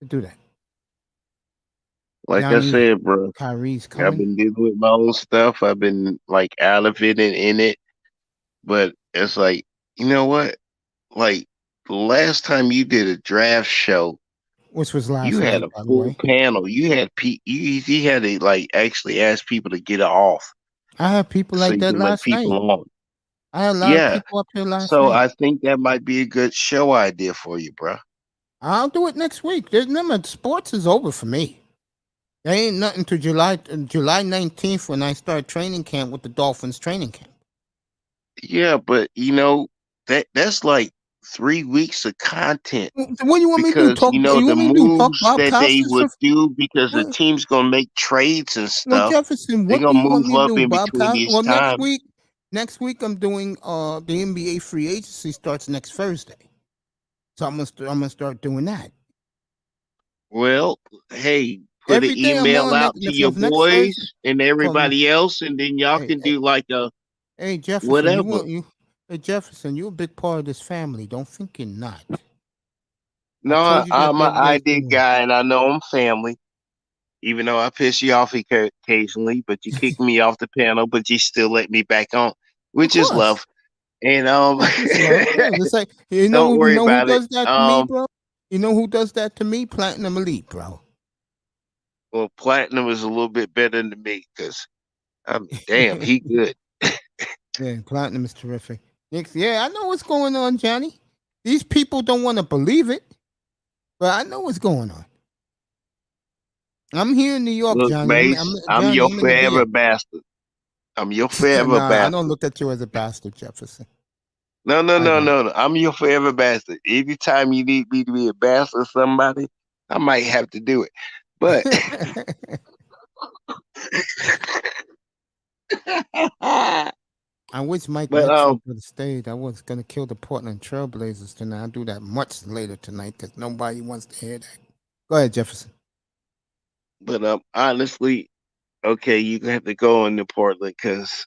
Do that. Like I Johnny, said, bro, Kyrie's I've coming. been dealing with my own stuff. I've been like out of it and in it, but it's like, you know what? Like the last time you did a draft show, Which was you last had night, a by the full way. panel. You had you had to like actually ask people to get off I had people so like you that can let last night. people on. I had a lot of Yeah. people up here last So night. I think that might be a good show idea for you, bro. I'll do it next week. There's remember, sports is over for me. There ain't nothing to July 19th when I start training camp with the Dolphins training camp. Yeah, but that's like 3 weeks of content What do you want me to do? because Talk? You the want me to do? Talk moves Bob that they Costas would for do because the what? team's gonna make trades and No, stuff. Jefferson. They're What do gonna you want move me to up do, in Bob between Costas? these Well, next times. week. Next week I'm doing the NBA free agency starts next Thursday, so I'm gonna start doing that Well, hey, put an every day. I'm email on out next to from your next boys Thursday. and From everybody else, and then y'all hey, can do like a hey Jefferson, you whatever. want you? Hey Jefferson, you're a big part of this family. Don't think you're not. I No, told you that I'm the an other day ID too. guy, and I know I'm family. Even though I piss you off occasionally, but you kick me off the panel, but you still let me back on, Of which is course. love. And Yeah, it's love. Yeah, it's like don't you worry know who about it. does that to me, bro? You know who does that to me? Platinum Elite, bro. Well, Platinum is a little bit better than me because I mean, damn, he good. Yeah, Platinum is terrific. Next, yeah, I know what's going on, Johnny. These people don't want to believe it, but I know what's going on. I'm here in New York, Look, Johnny. Mace, I'm Johnny. your I'm in the BA. forever bastard. I'm your forever Nah, I don't bastard. look at you as a bastard, Jefferson. No, no, I no, don't. no, no. I'm your forever bastard. Anytime you need me to be a bastard of somebody, I might have to do it. But I wish Mike but Mitchell would have stayed. I was gonna kill the Portland Trailblazers tonight. I'll do that much later tonight because nobody wants to hear that. Go ahead, Jefferson. honestly, okay, you have to go into Portland because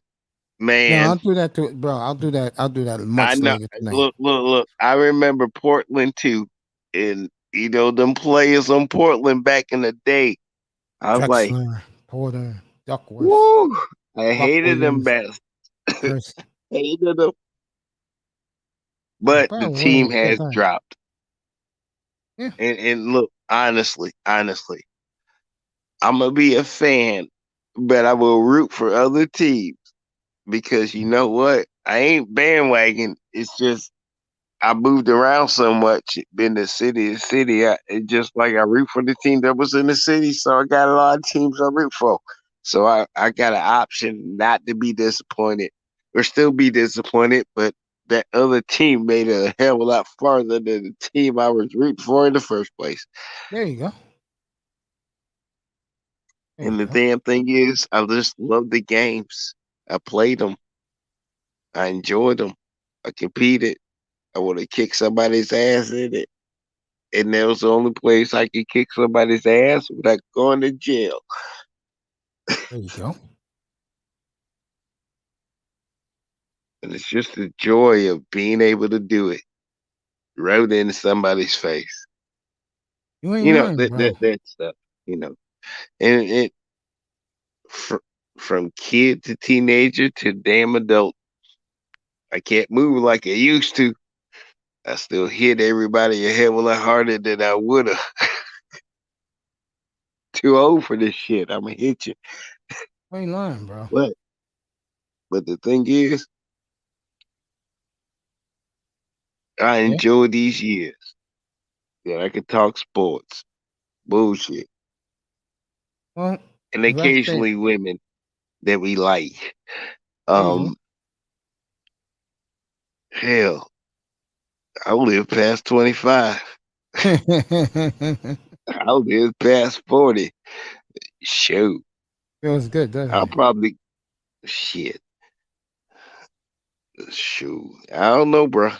No, man, I'll do that to bro. I'll do that. I'll do that I much know. later tonight. Look. I remember Portland too, and them players on Portland back in the day. I was like, Drexler, Porter, Duckworth, woo! I Buck hated them Williams, best. Chris. Hated them, Yeah, but but the well, team yeah, has go ahead. dropped. Yeah, And look, honestly, I'm gonna be a fan, but I will root for other teams because you know what? I ain't bandwagon. It's just I moved around so much, been to city to city. It just like I root for the team that was in the city, so I got a lot of teams I root for. So I got an option not to be disappointed or still be disappointed, but that other team made it a hell of a lot farther than the team I was rooting for in the first place. There you go. There And you the go. damn thing is, I just love the games. I played them. I enjoyed them. I competed. I would have kicked somebody's ass in it. And that was the only place I could kick somebody's ass without going to jail. There you go. And it's just the joy of being able to do it right in somebody's face. You ain't You know, lying, that bro. that stuff, you know. And it fr- from kid to teenager to damn adult, I can't move like I used to. I still hit everybody a hell of a lot harder than I would have. Too old for this shit. I'ma hit you. You ain't lying, bro. But the thing is, I Yeah. enjoy these years that I can talk sports, bullshit, Well, and as I said, occasionally women that we like. there you Um, hell, I live past 25. go. I live past 40. Shoot, Feels good, doesn't I'll it? probably shit. Shoot, I don't know, bro.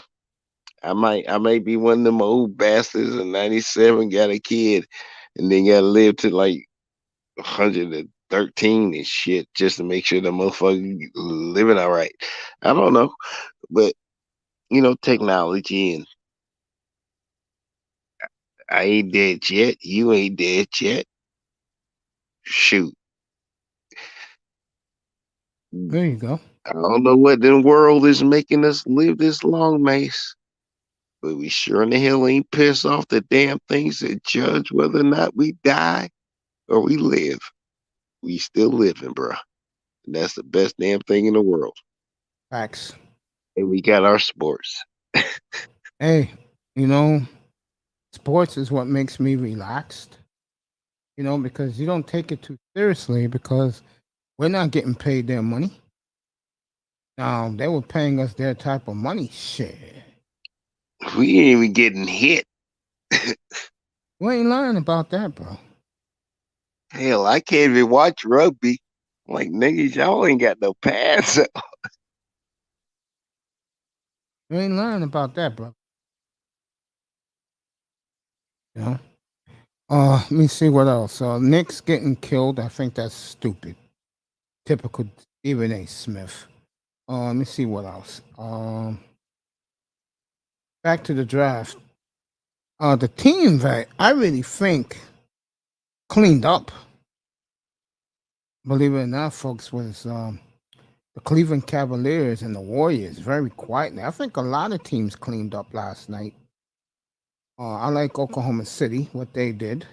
I may be one of them old bastards in '97, got a kid, and then gotta live to like 113 and shit just to make sure the motherfucker living all right. I don't know, but technology and I ain't dead yet. You ain't dead yet. Shoot, There you go. I don't know what the world is making us live this long, Mace. But we sure in the hell ain't pissed off the damn things that judge whether or not we die or we live. We still living, bro. And that's the best damn thing in the world. Facts. And we got our sports. Hey, you know, sports is what makes me relaxed. Because you don't take it too seriously because we're not getting paid their money. Now they were paying us their type of money. Shit. We ain't even getting hit. We ain't lying about that, bro. Hell, I can't even watch rugby. Like, niggas, y'all ain't got no pads. We ain't lying about that, bro. You know? Let me see what else. Nick's getting killed. I think that's stupid. Typical Stephen A. Smith. Let me see what else. Back to the draft. The team that I really think cleaned up, believe it or not, folks, was the Cleveland Cavaliers and the Warriors. Very quietly. I think a lot of teams cleaned up last night. I like Oklahoma City, what they did.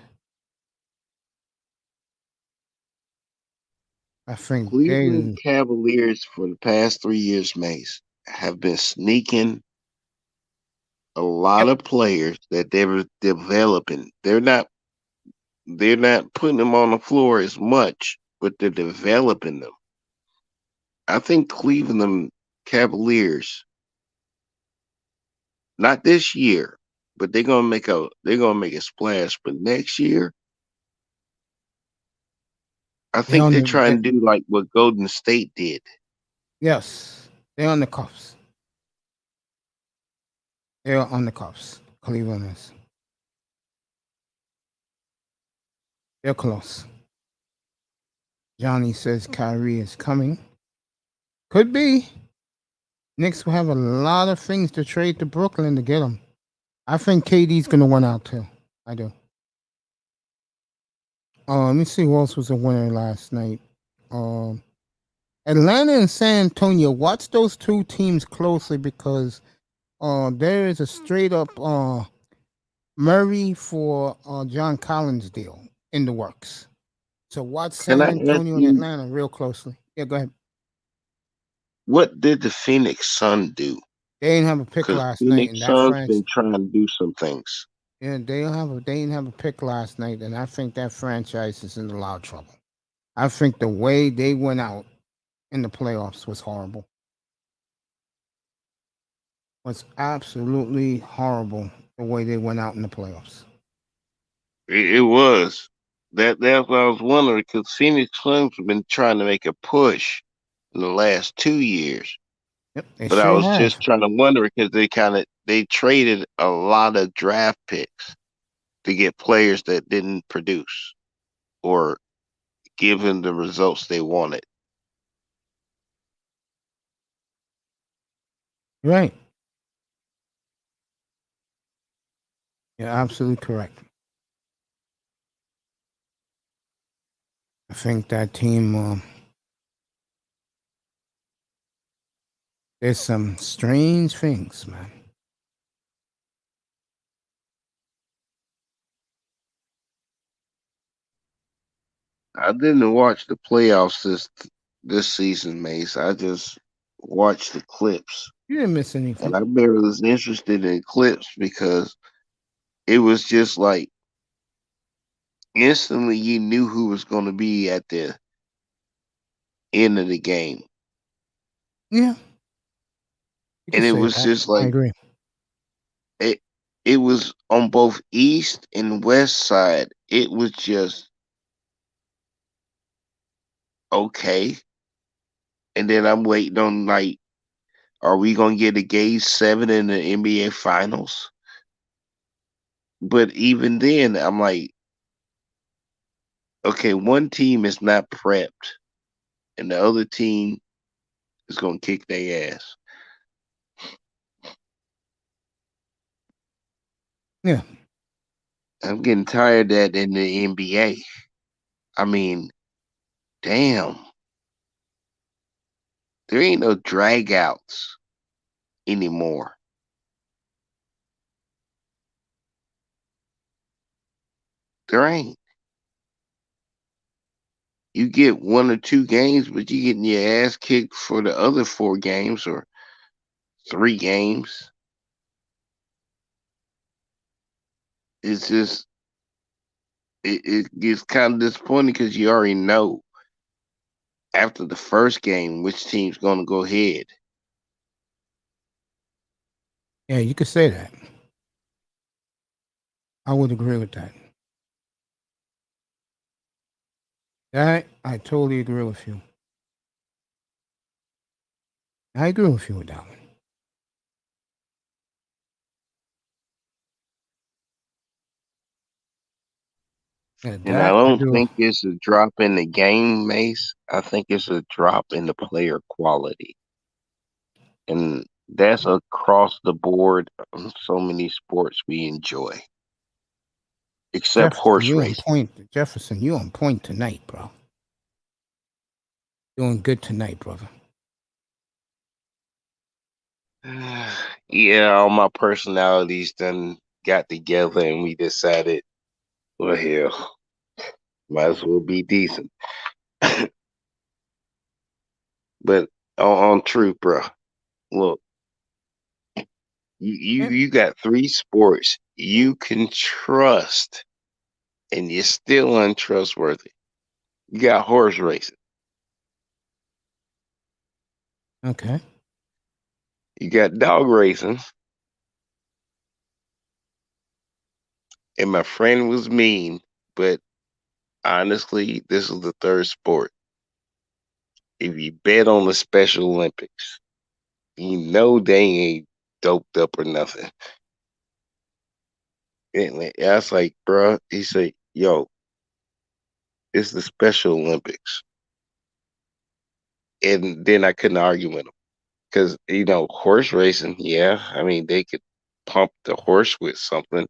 I think Cleveland they, Cavaliers for the past 3 years, Mace, have been sneaking a lot yep, of players that they're developing. They're not putting them on the floor as much, but they're developing them. I think Cleveland Cavaliers, not this year, but they're gonna make a splash. But next year, I they think on they're the, trying to do like what Golden State did. yes, they're on the cuffs. They're on the cuffs. Cleveland is. They're close. Johnny says Kyrie is coming. Could be. Knicks will have a lot of things to trade to Brooklyn to get him. I think KD's gonna win out too. I do. Let me see who else was a winner last night. Um, Atlanta and San Antonio. Watch those two teams closely because there is a straight up Murray for John Collins deal in the works. So watch Can San I ask Antonio and you? Atlanta real closely. Yeah, go ahead. what did the Phoenix Sun do? They didn't have a pick Because last night, and Phoenix that Sun's franchise. been trying to do some things. Yeah, they didn't have a pick last night, and I think that franchise is in a lot of trouble. I think the way they went out in the playoffs was horrible. Was absolutely horrible the way they went out in the playoffs. It was. That's what I was wondering because Phoenix Suns have been trying to make a push in the last 2 years. Yep, they But I sure was have. just trying to wonder because they traded a lot of draft picks to get players that didn't produce or give them the results they wanted. Right. You're absolutely correct. I think that team. There's some strange things, man. I didn't watch the playoffs this season, Mace. I just watched the clips, You didn't miss anything. and I barely was interested in clips because it was just like instantly you knew who was going to be at the end of the game, Yeah, you could and it say was that. just I like agree. it. It was on both east and west side. It was just okay, and then I'm waiting on like, are we gonna get a game seven in the NBA Finals? But even then, I'm like, okay, one team is not prepped, and the other team is gonna kick their ass. Yeah, I'm getting tired of that in the NBA. I mean, damn, there ain't no dragouts anymore. There ain't. You get one or two games, but you getting your ass kicked for the other four games or three games. It's just it gets kind of disappointing because you already know after the first game which team's gonna go ahead. yeah, you could say that. I would agree with that. That I totally agree with you. I agree with you with that one. Yeah, And I that I don't do. think it's a drop in the game, Mace. I think it's a drop in the player quality. And that's across the board on so many sports we enjoy, except Jefferson, horse you on racing. point. Jefferson, you on point tonight, bro. Doing good tonight, brother. Yeah, all my personalities done got together and we decided, well, hell, might as well be decent. But on truth, bro, look, Yeah. you got three sports you can trust, and you're still untrustworthy. You got horse racing, Okay. you got dog racing, and my friend was mean, but honestly, this is the third sport. If you bet on the Special Olympics, you know they ain't doped up or nothing. And I was like, bro, he said, yo, it's the Special Olympics. And then I couldn't argue with him because, horse racing, yeah, I mean, they could pump the horse with something,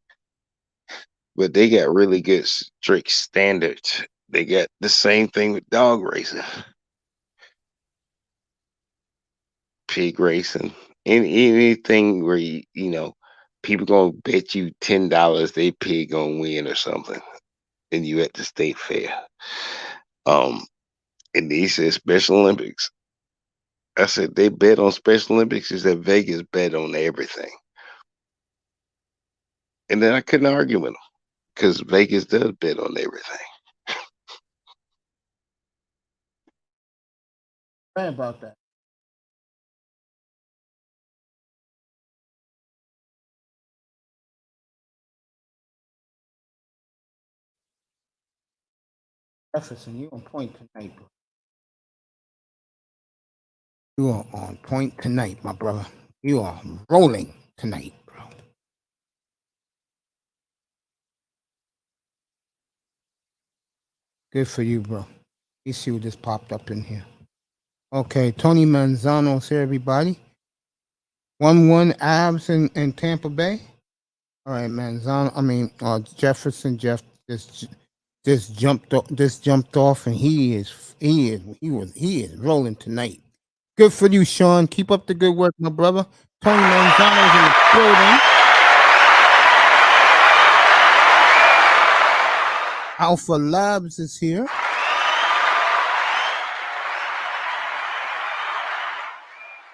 but they got really good strict standards. They got the same thing with dog racing, pig racing, anything where people gonna bet you $10 they pig gonna win or something, and you at the state fair. Um, and he said Special Olympics. I said they bet on Special Olympics. He said Vegas bet on everything, and then I couldn't argue with him because Vegas does bet on everything. Sorry about that. Jefferson, you on point tonight, bro. You are on point tonight, my brother. You are rolling tonight, bro. Good for you, bro. You see what just popped up in here. Okay, Tony Manzano's here, everybody. 1-1 Abs in Tampa Bay. All right, Manzano. I mean, Jefferson. Jeff just jumped off, and he is rolling tonight. Good for you, Shawn. Keep up the good work, my brother. Tony Manzano's in the building. Alpha Labs is here.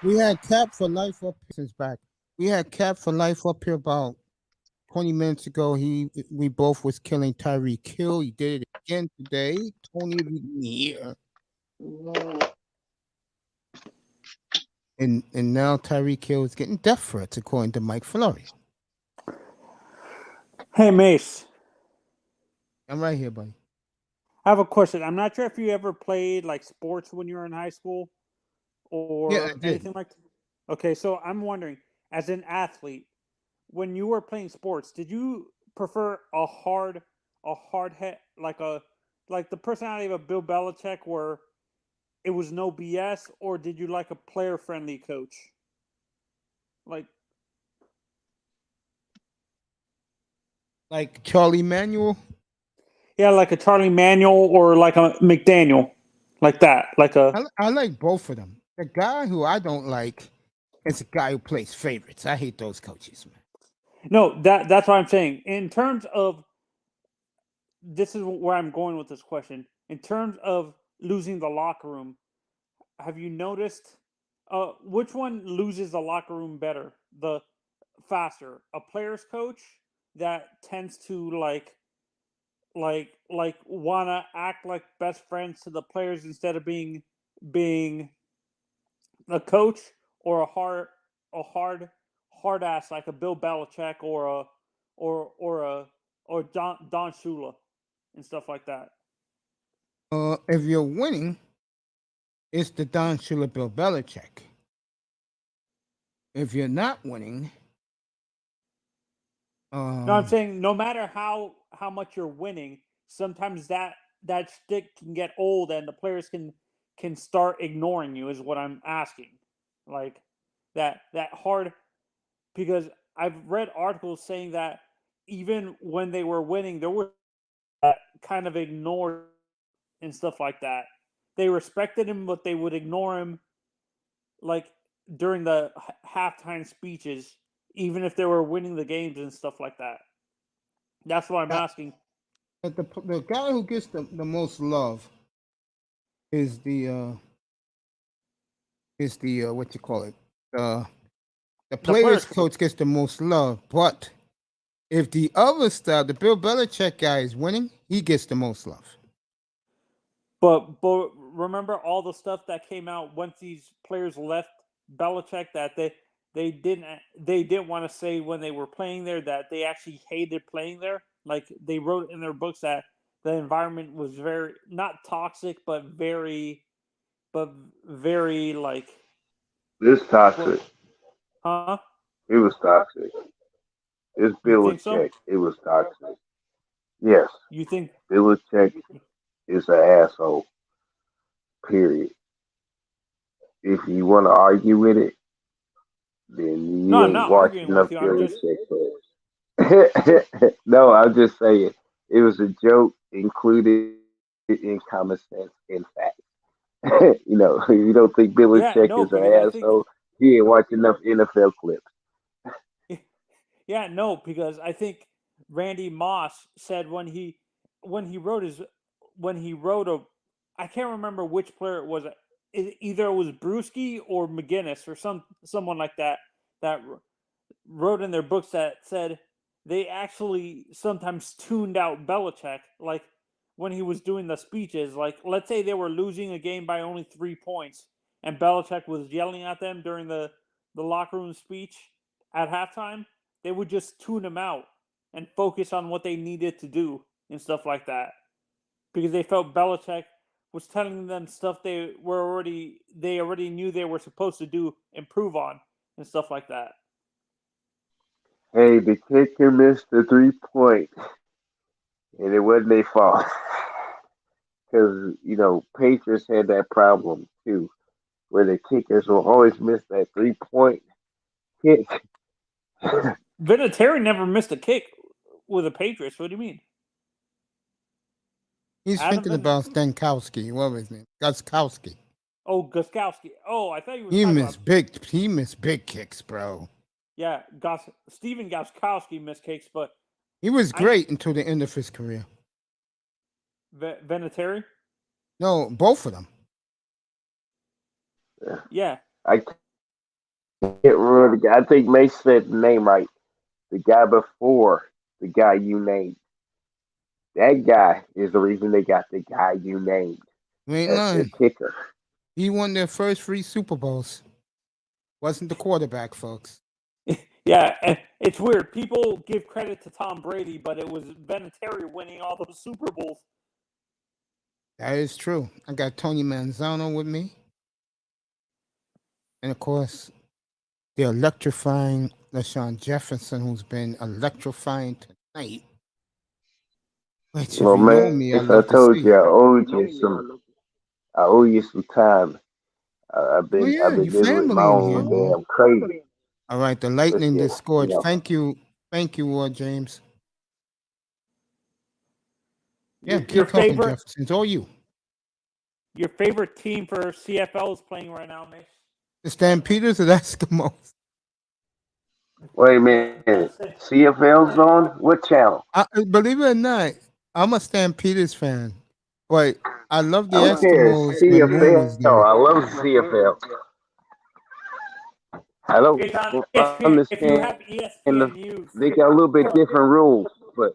We had Cap for Life up since back. We had Cap for Life up here about 20 minutes ago. We both was killing Tyreek Hill. He did it again today. Tony here. And now Tyreek Hill is getting death threats according to Mike Florio. Hey, Mace. I'm right here, buddy. I have a question. I'm not sure if you ever played like sports when you were in high school or Yeah, I did. anything like that. Okay, so I'm wondering, as an athlete, when you were playing sports, did you prefer a hard head like the personality of a Bill Belichick where it was no BS, or did you like a player friendly coach? Like Like Charlie Manuel. yeah, like a Charlie Manuel or like a McDaniel. Like that. Like a I like both of them. The guy who I don't like is the guy who plays favorites. I hate those coaches, man. no, that's what I'm saying. In terms of this is where I'm going with this question. In terms of losing the locker room, have you noticed which one loses the locker room better? The faster, a player's coach that tends to like wanna act like best friends to the players instead of being a coach, or a hard ass like a Bill Belichick or Don Shula and stuff like that. If you're winning, it's the Don Shula Bill Belichick. If you're not winning, No, I'm uh, saying no matter how much you're winning, sometimes that stick can get old and the players can start ignoring you. Is what I'm asking. Like that hard, because I've read articles saying that even when they were winning, there were that kind of ignored and stuff like that. They respected him, but they would ignore him like during the halftime speeches, even if they were winning the games and stuff like that. That's what I'm uh, asking. the guy who gets the most love is the what you call it, uh, the The players players, coach gets the most love. But if the other stuff, the Bill Belichick guy is winning, he gets the most love. but remember all the stuff that came out once these players left Belichick that they didn't want to say when they were playing there that they actually hated playing there. Like they wrote in their books that the environment was very not toxic, but very like It's what? toxic. Huh? It was toxic. It's You think so? Belichick. It was toxic. Yes, You think? Belichick is an asshole. Period. If you want to argue with it, then No, you I'm ain't not watched arguing enough with you. I'm just Belichick clips. No, I'm just saying it was a joke included in common sense and fact. If you don't think yeah, Belichick no, is an because I think asshole, you ain't watched enough NFL clips. yeah, no, because I think Randy Moss said when he wrote a I can't remember which player it was. either it was Brewski or McGinnis or someone like that wrote in their books that said they actually sometimes tuned out Belichick, like when he was doing the speeches. Like, let's say they were losing a game by only 3 points, and Belichick was yelling at them during the locker room speech at halftime. They would just tune him out and focus on what they needed to do and stuff like that, because they felt Belichick was telling them stuff they already knew they were supposed to do, improve on, and stuff like that. Hey, the kicker missed the 3-point, and it wasn't their fault. Because, Patriots had that problem, too, where the kickers will always miss that 3-point kick. Vinatieri never missed a kick with the Patriots. What do you mean? He's thinking about Stankowski. What was his name? Gostkowski. Oh, Gostkowski. Oh, I thought you were He talking missed about... big. He missed big kicks, bro. Yeah, Steven Gostkowski missed kicks, but he was great until the end of his career. Vinatieri? No, both of them. Yeah. I can't remember the guy. I think Mace said the name right. The guy before the guy you named. That guy is the reason they got the guy you named. Ain't as lying. the kicker. He won their first 3 Super Bowls. Wasn't the quarterback, folks. Yeah, and it's weird. People give credit to Tom Brady, but it was Vinatieri winning all those Super Bowls. That is true. I got Tony Manzano with me. And, of course, the electrifying LaShawn Jefferson, who's been electrifying tonight. Which, well, if you man, know me, I told you I owe you some time. I've been you dealing with my family in here, own man. damn crazy. All right, the lightning But, disgorged. Thank you, James. Yeah, Your keep talking, favorite Jefferson. It's all you. Your favorite team for CFL is playing right now, Mace? The Stampeders or the Eskimos? Wait a minute. CFL's on? What channel? Believe it or not, I'm a Stampeders fan, but I love the I don't care. Eskimos when Moon was CFL. there. I love CFL. I don't If you understand. have ESPN News, They got a little bit different rules, but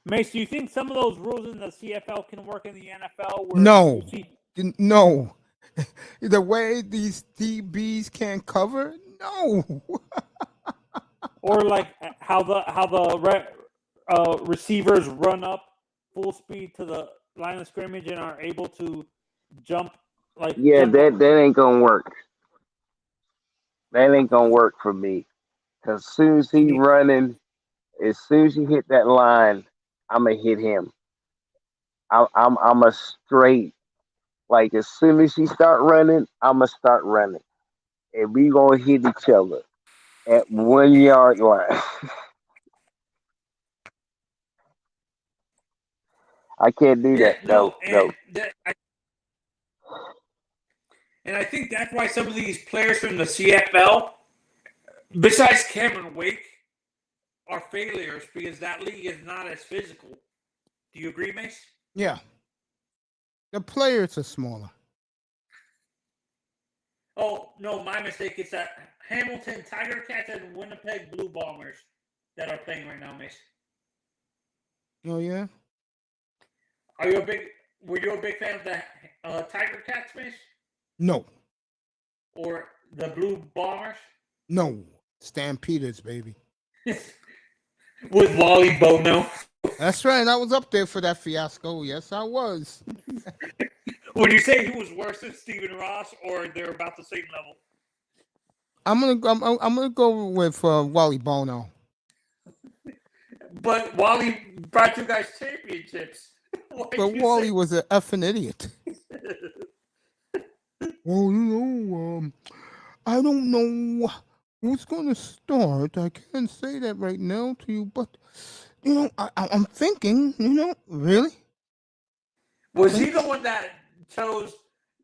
Mace, do you think some of those rules in the CFL can work in the NFL? No. The way these DBs can't cover, no. Or like how the receivers run up full speed to the line of scrimmage and are able to jump that ain't gonna work. That ain't gonna work for me. Cause as soon as he running, as soon as you hit that line, I'ma hit him. I'm a straight. Like as soon as he start running, I'ma start running, and we gonna hit each other at 1 yard line. I can't do that. No. And I think that's why some of these players from the CFL, besides Cameron Wake, are failures, because that league is not as physical. Do you agree, Mace? Yeah. The players are smaller. Oh, no, my mistake. It's that Hamilton Tiger Cats and Winnipeg Blue Bombers that are playing right now, Mace. Oh, yeah? Were you a big fan of the Tiger Cats, Mace? No. Or the Blue Bombers? No. Stampeders, baby. With Wally Bono. That's right. I was up there for that fiasco. Yes, I was. Would you say he was worse than Stephen Ross, or they're about the same level? I'm gonna go with Wally Bono. But Wally brought you guys championships. But Wally was an effing idiot. Oh, I don't know who's gonna start. I can't say that right now to you, but I'm thinking. Really. Was he the one that chose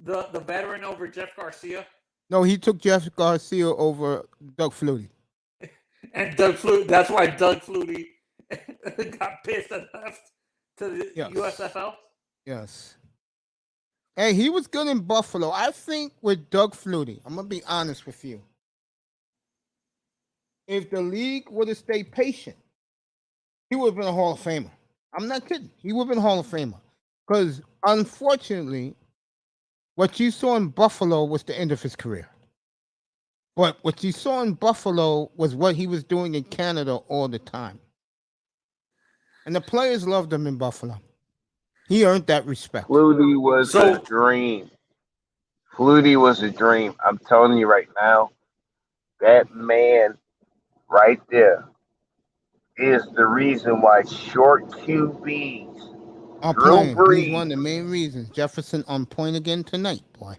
the veteran over Jeff Garcia? No, he took Jeff Garcia over Doug Flutie. And that's why Doug Flutie got pissed and left to the USFL? Yes. Hey, he was good in Buffalo. I think with Doug Flutie, I'm gonna be honest with you. If the league would have stayed patient, he would have been a Hall of Famer. I'm not kidding. He would have been a Hall of Famer. Because unfortunately, what you saw in Buffalo was the end of his career. But what you saw in Buffalo was what he was doing in Canada all the time. And the players loved him in Buffalo. He earned that respect. Flutie was a dream. Flutie was a dream. I'm telling you right now, that man right there is the reason why short QBs, I'm Drew playing. He's one Brees, of the main reasons. Jefferson on point again tonight, boy.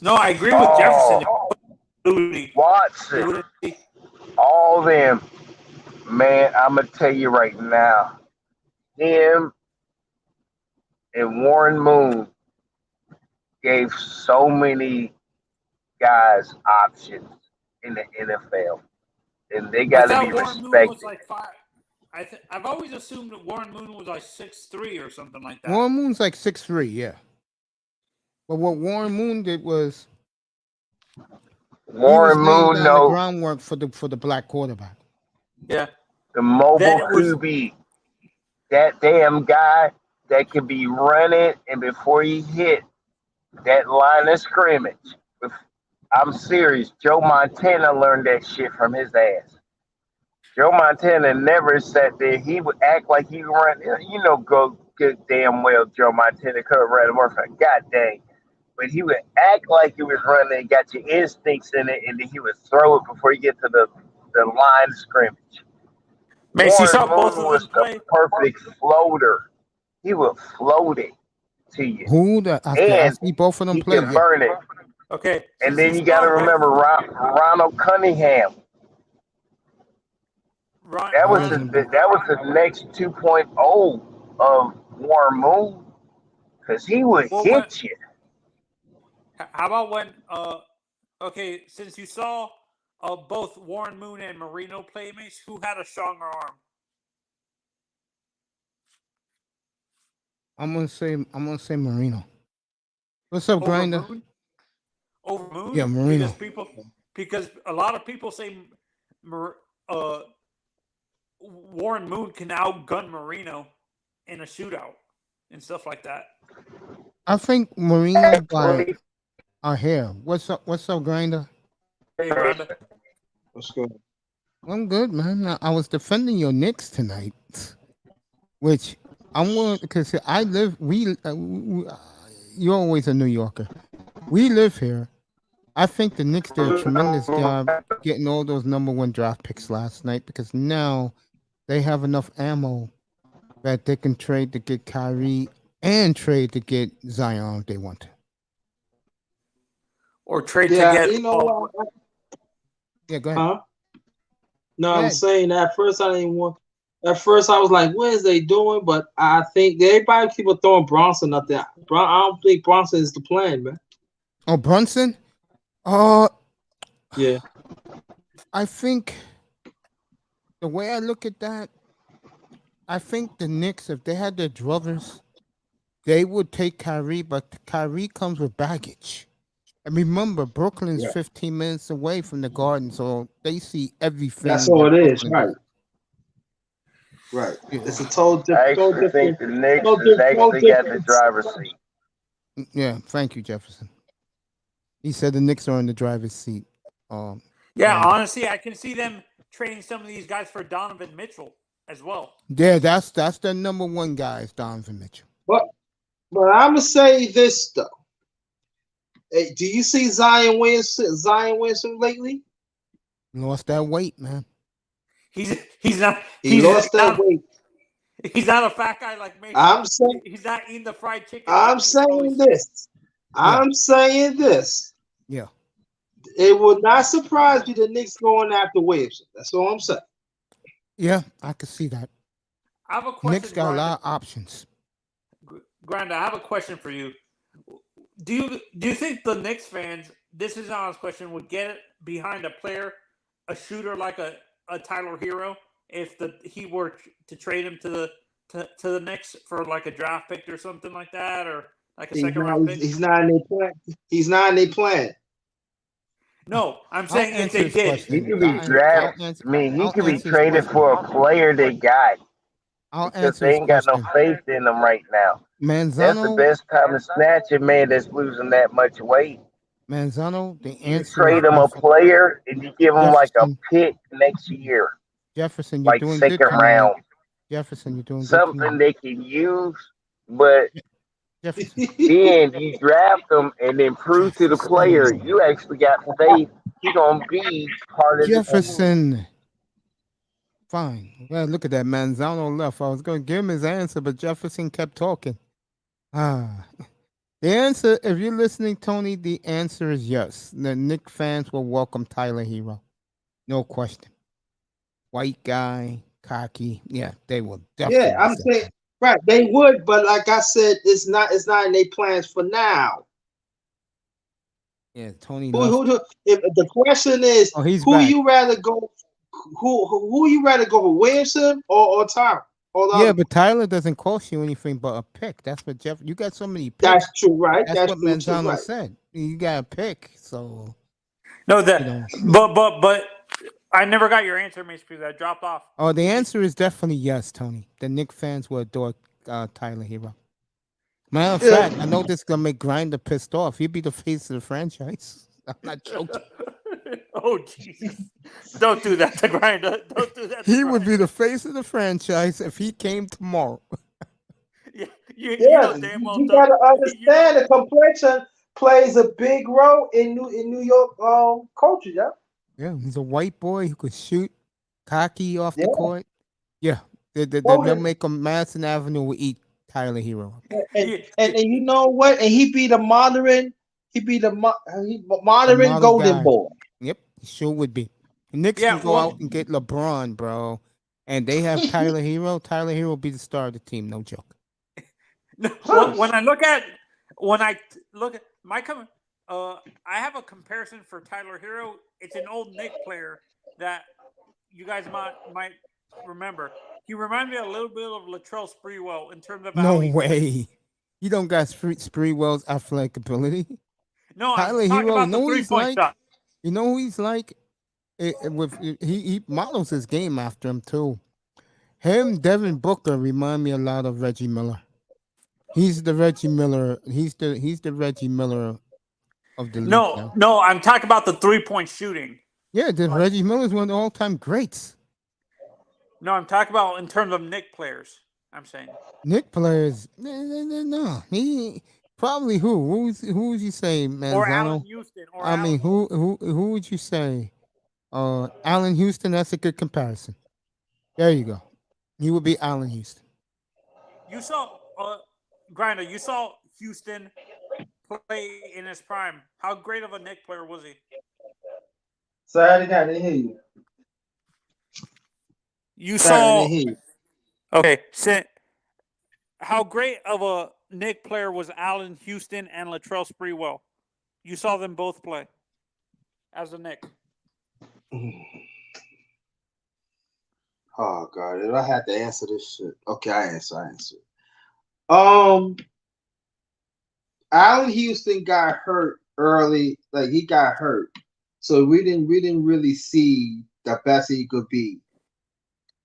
No, I agree with Jefferson. Watson, all them. Man, I'm going to tell you right now, him and Warren Moon gave so many guys options in the NFL. And they got to be respected. I've always assumed that Warren Moon was like 6'3" or something like that. Warren Moon's like 6'3", yeah. But what Warren Moon did was Warren Moon, the groundwork for the black quarterback. Yeah. The mobile QB, that damn guy that could be running, and before he hit that line of scrimmage, I'm serious. Joe Montana learned that shit from his ass. Joe Montana never sat there. He would act like he run. You know, go good damn well. Joe Montana could have ran more for God dang. But he would act like he was running and got your instincts in it, and then he would throw it before you get to the line of scrimmage. Warren Moon was the perfect floater. He would float it to you. I see both of them play. He can burn it. Okay. And then you got to remember Ronald Cunningham. That was the next 2.0 of Warren Moon, because he would hit you. How about when? Okay, since you saw both Warren Moon and Marino playmates, who had a stronger arm? I'm gonna say Marino. What's up, Grinder? Over Moon? Yeah, Marino. Because a lot of people say Warren Moon can outgun Marino in a shootout and stuff like that. I think Marino by our hair. What's up, Grinder? Hey, Grinder. What's good? I'm good, man. I was defending your Knicks tonight, which I'm willing, because I live. You're always a New Yorker. We live here. I think the Knicks did a tremendous job getting all those #1 draft picks last night, because now they have enough ammo that they can trade to get Kyrie and trade to get Zion if they want to. Or trade to get. You know what? Yeah, go ahead. No, I'm saying that at first I didn't want. At first I was like, "What is they doing?" But I think everybody keep throwing Bronson up there. I don't think Bronson is the plan, man. Oh, Brunson? Yeah. I think the way I look at that, I think the Knicks, if they had their druthers, they would take Kyrie, but Kyrie comes with baggage. And remember, Brooklyn's 15 minutes away from the Garden, so they see everything. That's all it is, right? Right. Yeah. It's a total different. I actually think the Knicks has actually got the driver's seat. Yeah, thank you, Jefferson. He said the Knicks are in the driver's seat. Honestly, I can see them trading some of these guys for Donovan Mitchell as well. Yeah, that's their #1 guy is Donovan Mitchell. But I'm gonna say this though. Hey, do you see Zion Williamson lately? Lost that weight, man. He lost that weight. He's not a fat guy like me. I'm saying he's not eating the fried chicken. I'm saying this. Yeah. It would not surprise me the Knicks going after Williamson. That's all I'm saying. Yeah, I could see that. I have a question. Knicks got a lot of options. Grinder, I have a question for you. Do you think the Knicks fans, this is an honest question, would get behind a player, a shooter like a Tyler Hero, if he were to trade him to the Knicks for like a draft pick or something like that, or like a He's second not. round pick? He's not in their plan. He's not in their plan. No, I'm I'll saying if answer they this did. He question. could be drafted. I'll answer. I mean, he I'll could be answer this traded question. for a player they got I'll because answer they this ain't got no question. faith in them right now. That's the Manzano, best time to snatch a man that's losing that much weight. Manzano. The You answer is trade him a definitely player and you give him like a Jefferson. pick next year, Jefferson, you're like doing good second tonight. round, Jefferson, you're doing good something tonight. they can use. But Jefferson, then you draft them and then prove to the player Jefferson, you actually got faith he gonna be part of the team. Jefferson. Fine. Well, look at that. Manzano left. I was going to give him his answer, but Jefferson kept talking. Ah. The answer, if you're listening, Tony, the answer is yes. The Knicks fans will welcome Tyler Hero. No question. White guy, cocky. Yeah, they will Yeah, definitely I'm accept saying him. right. They would, but like I said, it's not. It's not in their plans for now. Yeah, Tony Who? left. If the question is, Oh, he's who back. you rather go? Who you rather go with, Williamson or Tyler or the Yeah, other? but Tyler doesn't cost you anything but a pick. That's what Jeff. You got so many That's picks. true, right? That's That's what true too, Manzano right? said. You got a pick, so No, you know. but I never got your answer, Mace, because I dropped off. Oh, the answer is definitely yes, Tony. The Knicks fans will adore Tyler Hero. Matter of Yeah. fact, I know this is gonna make Grinder pissed off. He'd be the face of the franchise. I'm not joking. Oh Jesus! Don't do that to Grinder. Don't do that to He would be the Grinder. face of the franchise if he came tomorrow. Yeah, you Yeah, know damn well, you gotta you know. understand the complexion plays a big role in New York culture. Yeah, Yeah, he's a white boy who could shoot, cocky off the yeah. court. Yeah, they'll Well, make a Madison Avenue will eat Tyler Hero. and, You, and and you know what? And he be the modern, The modern model golden guy. boy. Yep, he sure would be. The Knicks can yeah. go out and get LeBron, bro, and they have Tyler Hero. Tyler Hero will be the star of the team. No joke. No, Huh. when I look at when I look at my I have a comparison for Tyler Hero. It's an old Nick player that you guys might remember. He reminds me a little bit of Latrell Sprewell in terms of No how he plays. way. You don't got Spreewell's athletic ability. No, I'm Tyler talking Hero, you about the know who he's 3-point like? shot. You know who he's like? He models his game after him too. Him, Devin Booker remind me a lot of Reggie Miller. He's the Reggie Miller. He's the Reggie Miller of the league No, now. no, I'm talking about the 3-point shooting. Yeah, the Like, Reggie Miller is one of the all-time greats. no, I'm talking about in terms of Nick players. I'm saying. Nick players, no, he probably who would you say, Or Allen Manzano? Houston. Or I Allen mean, Houston. who would you say? Allen Houston. That's a good comparison. There you go. He would be Allen Houston. You saw Grinder. You saw Houston play in his prime. How great of a Nick player was he? Saturday night, I didn't hear you. You Saturday, I saw didn't hear you. okay. How great of a Nick player was Allen Houston and Latrell Sprewell? You saw them both play as a Nick. Oh God, if I had to answer this shit, okay, I answer. Um, Allen Houston got hurt early, like he got hurt, so we didn't really see the best he could be.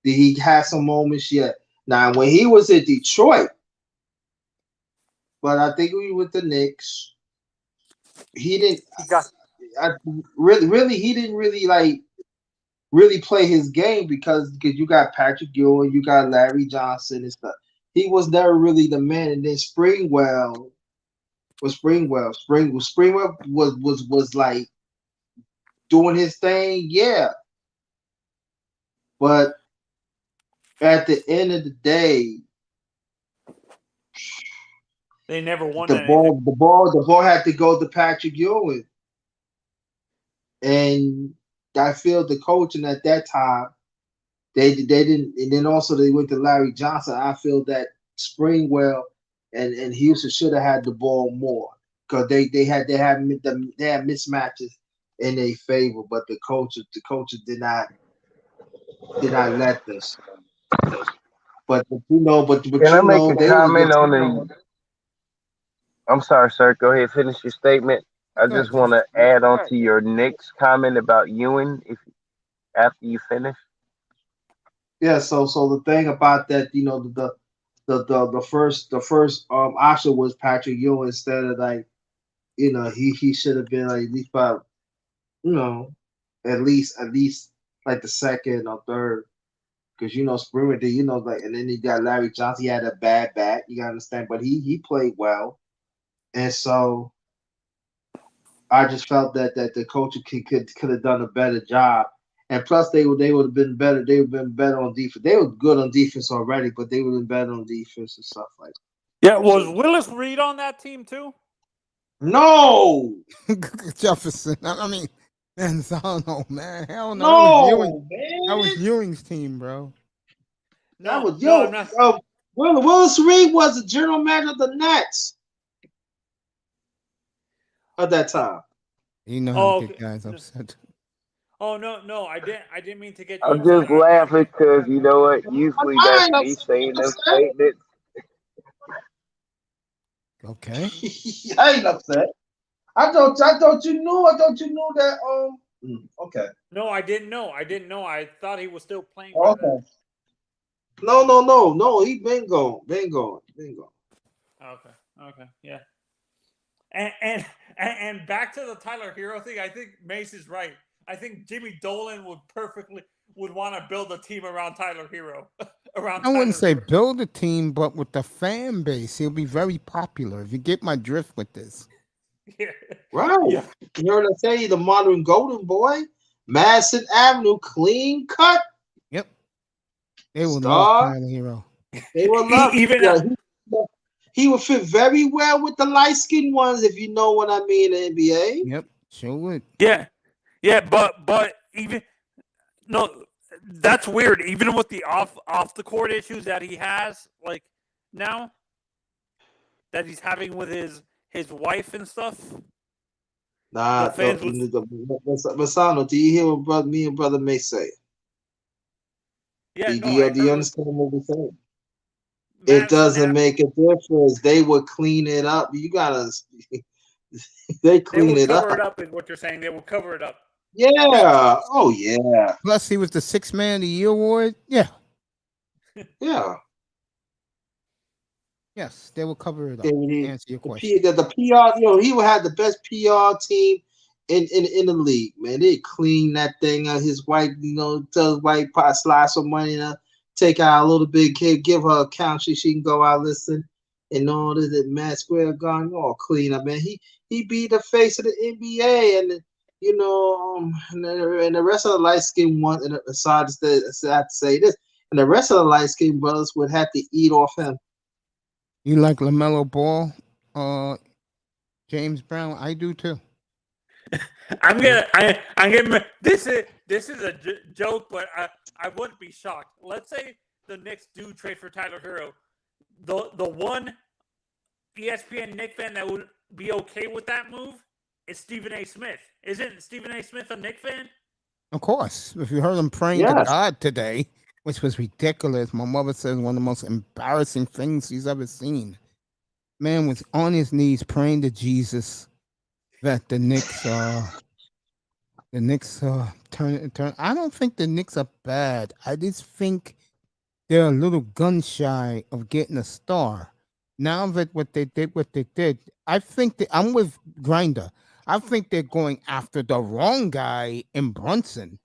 Did he have some moments yet? Now when he was in Detroit, but I think we with the Knicks, he didn't. He got I really he didn't really like really play his game because you got Patrick Ewing, you got Larry Johnson and stuff. He was never really the man. And then Springwell was like doing his thing, yeah. But at the end of the day, they never won the anything. ball had to go to Patrick Ewing, and I feel the coaching at that time they didn't, and then also they went to Larry Johnson. I feel that Springwell and Houston should have had the ball more because they had mismatches in their favor, but the coaches did not let this. But Can I make a they was comment the on team. the I'm sorry, sir. Go ahead, finish your statement. I Go ahead, just want to add on to your Knicks comment about Ewing. If after you finish, Yeah. So the thing about that, the first option was Patrick Ewing instead of like he should have been like at least about you know at least like the second or third because Springer did like and then you got Larry Johnson. He had a bad back. You gotta understand, but he played well, and so I just felt that the coach could have done a better job. And plus, they would have been better. They would have been better on defense. They were good on defense already, but they would have been better on defense and stuff like that. Yeah, was Willis Reed on that team too? No, Jefferson. I mean, man, I don't know, man. Hell no, that was Ewing. no, That was man. Ewing's team, bro. That was No, I'm not. Willis Reed was the general manager of the Nets at that time. You know how Oh, to get okay. guys upset. Oh no, I didn't mean to get you I'm upset. just laughing because you know what? Usually I that's ain't me upset. saying them statements. Okay. I ain't upset. I thought you knew. I thought you knew that. Okay. No, I didn't know. I thought he was still playing by then. Okay. No. He been gone. Been gone. Okay, yeah. And back to the Tyler Hero thing. I think Mace is right. I think Jimmy Dolan would want to build a team around Tyler Hero. I wouldn't say build a team, but with the fan base, he'll be very popular. If you get my drift with this. Yeah. Right. Yeah. You heard I say the modern golden boy, Madison Avenue, clean cut. Yep. They will Star. love Tyler Hero. They will love. Even he would fit very well with the light skinned ones, if you know what I mean. In the NBA. Yep. Sure would. yeah, but even no, that's weird. Even with the off the court issues that he has, like now that he's having with his wife and stuff. Nah, Masano, do you hear what me and brother May say? Yeah, Do you understand what we're saying? Madison It doesn't make a difference. They would clean it up. You gotta. They clean would it cover up. it up. Is what you're saying? They will cover it up. Yeah. Oh yeah. Plus, he was the 6th Man of the Year award. Yeah. Yeah. Yes, they will cover it up. Answer your The question. PR, he would have the best PR team in the league, man. They clean that thing out. His wife, tell his wife slide some money in, take out a little bit, give her account so she can go out listen and all this that Matt Square gone all clean up, man. He be the face of the NBA and and the rest of the light skinned one and aside I have to say this, and the rest of the light skinned brothers would have to eat off him. You like LaMelo Ball, James Brown? I do too. I'm gonna. This is a joke, but I wouldn't be shocked. Let's say the Knicks do trade for Tyler Hero. The one ESPN Knicks fan that would be okay with that move is Stephen A. Smith. Isn't Stephen A. Smith a Knicks fan? Of course. If you heard him praying to God today, which was ridiculous, my mother says one of the most embarrassing things she's ever seen. Man was on his knees praying to Jesus that the Knicks turn. I don't think the Knicks are bad. I just think they're a little gun shy of getting a star. Now that what they did, I think that I'm with Grinder. I think they're going after the wrong guy in Brunson.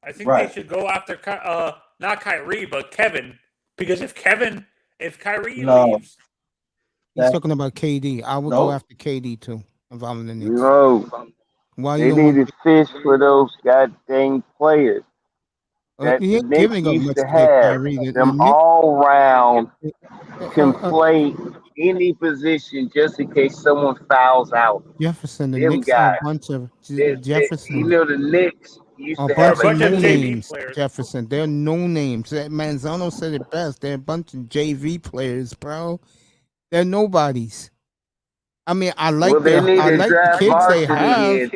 I think they should go after not Kyrie but Kevin, because if Kyrie leaves, he's talking about KD. I would go after KD too if I'm in the Knicks. No, Why they you don't need want to fish for those goddamn players that he the ain't Knicks giving up used much to to get have. Kyrie. The Them Knicks, all round can play any position just in case someone fouls out. Jefferson. The Them Knicks are a guys. bunch of You Jefferson. know the Knicks used A to have bunch a of no of JV names, players. Jefferson. They're no names. Manzano said it best. They're a bunch of JV players, bro. They're nobodies. I mean, I like the draft kids they varsity have,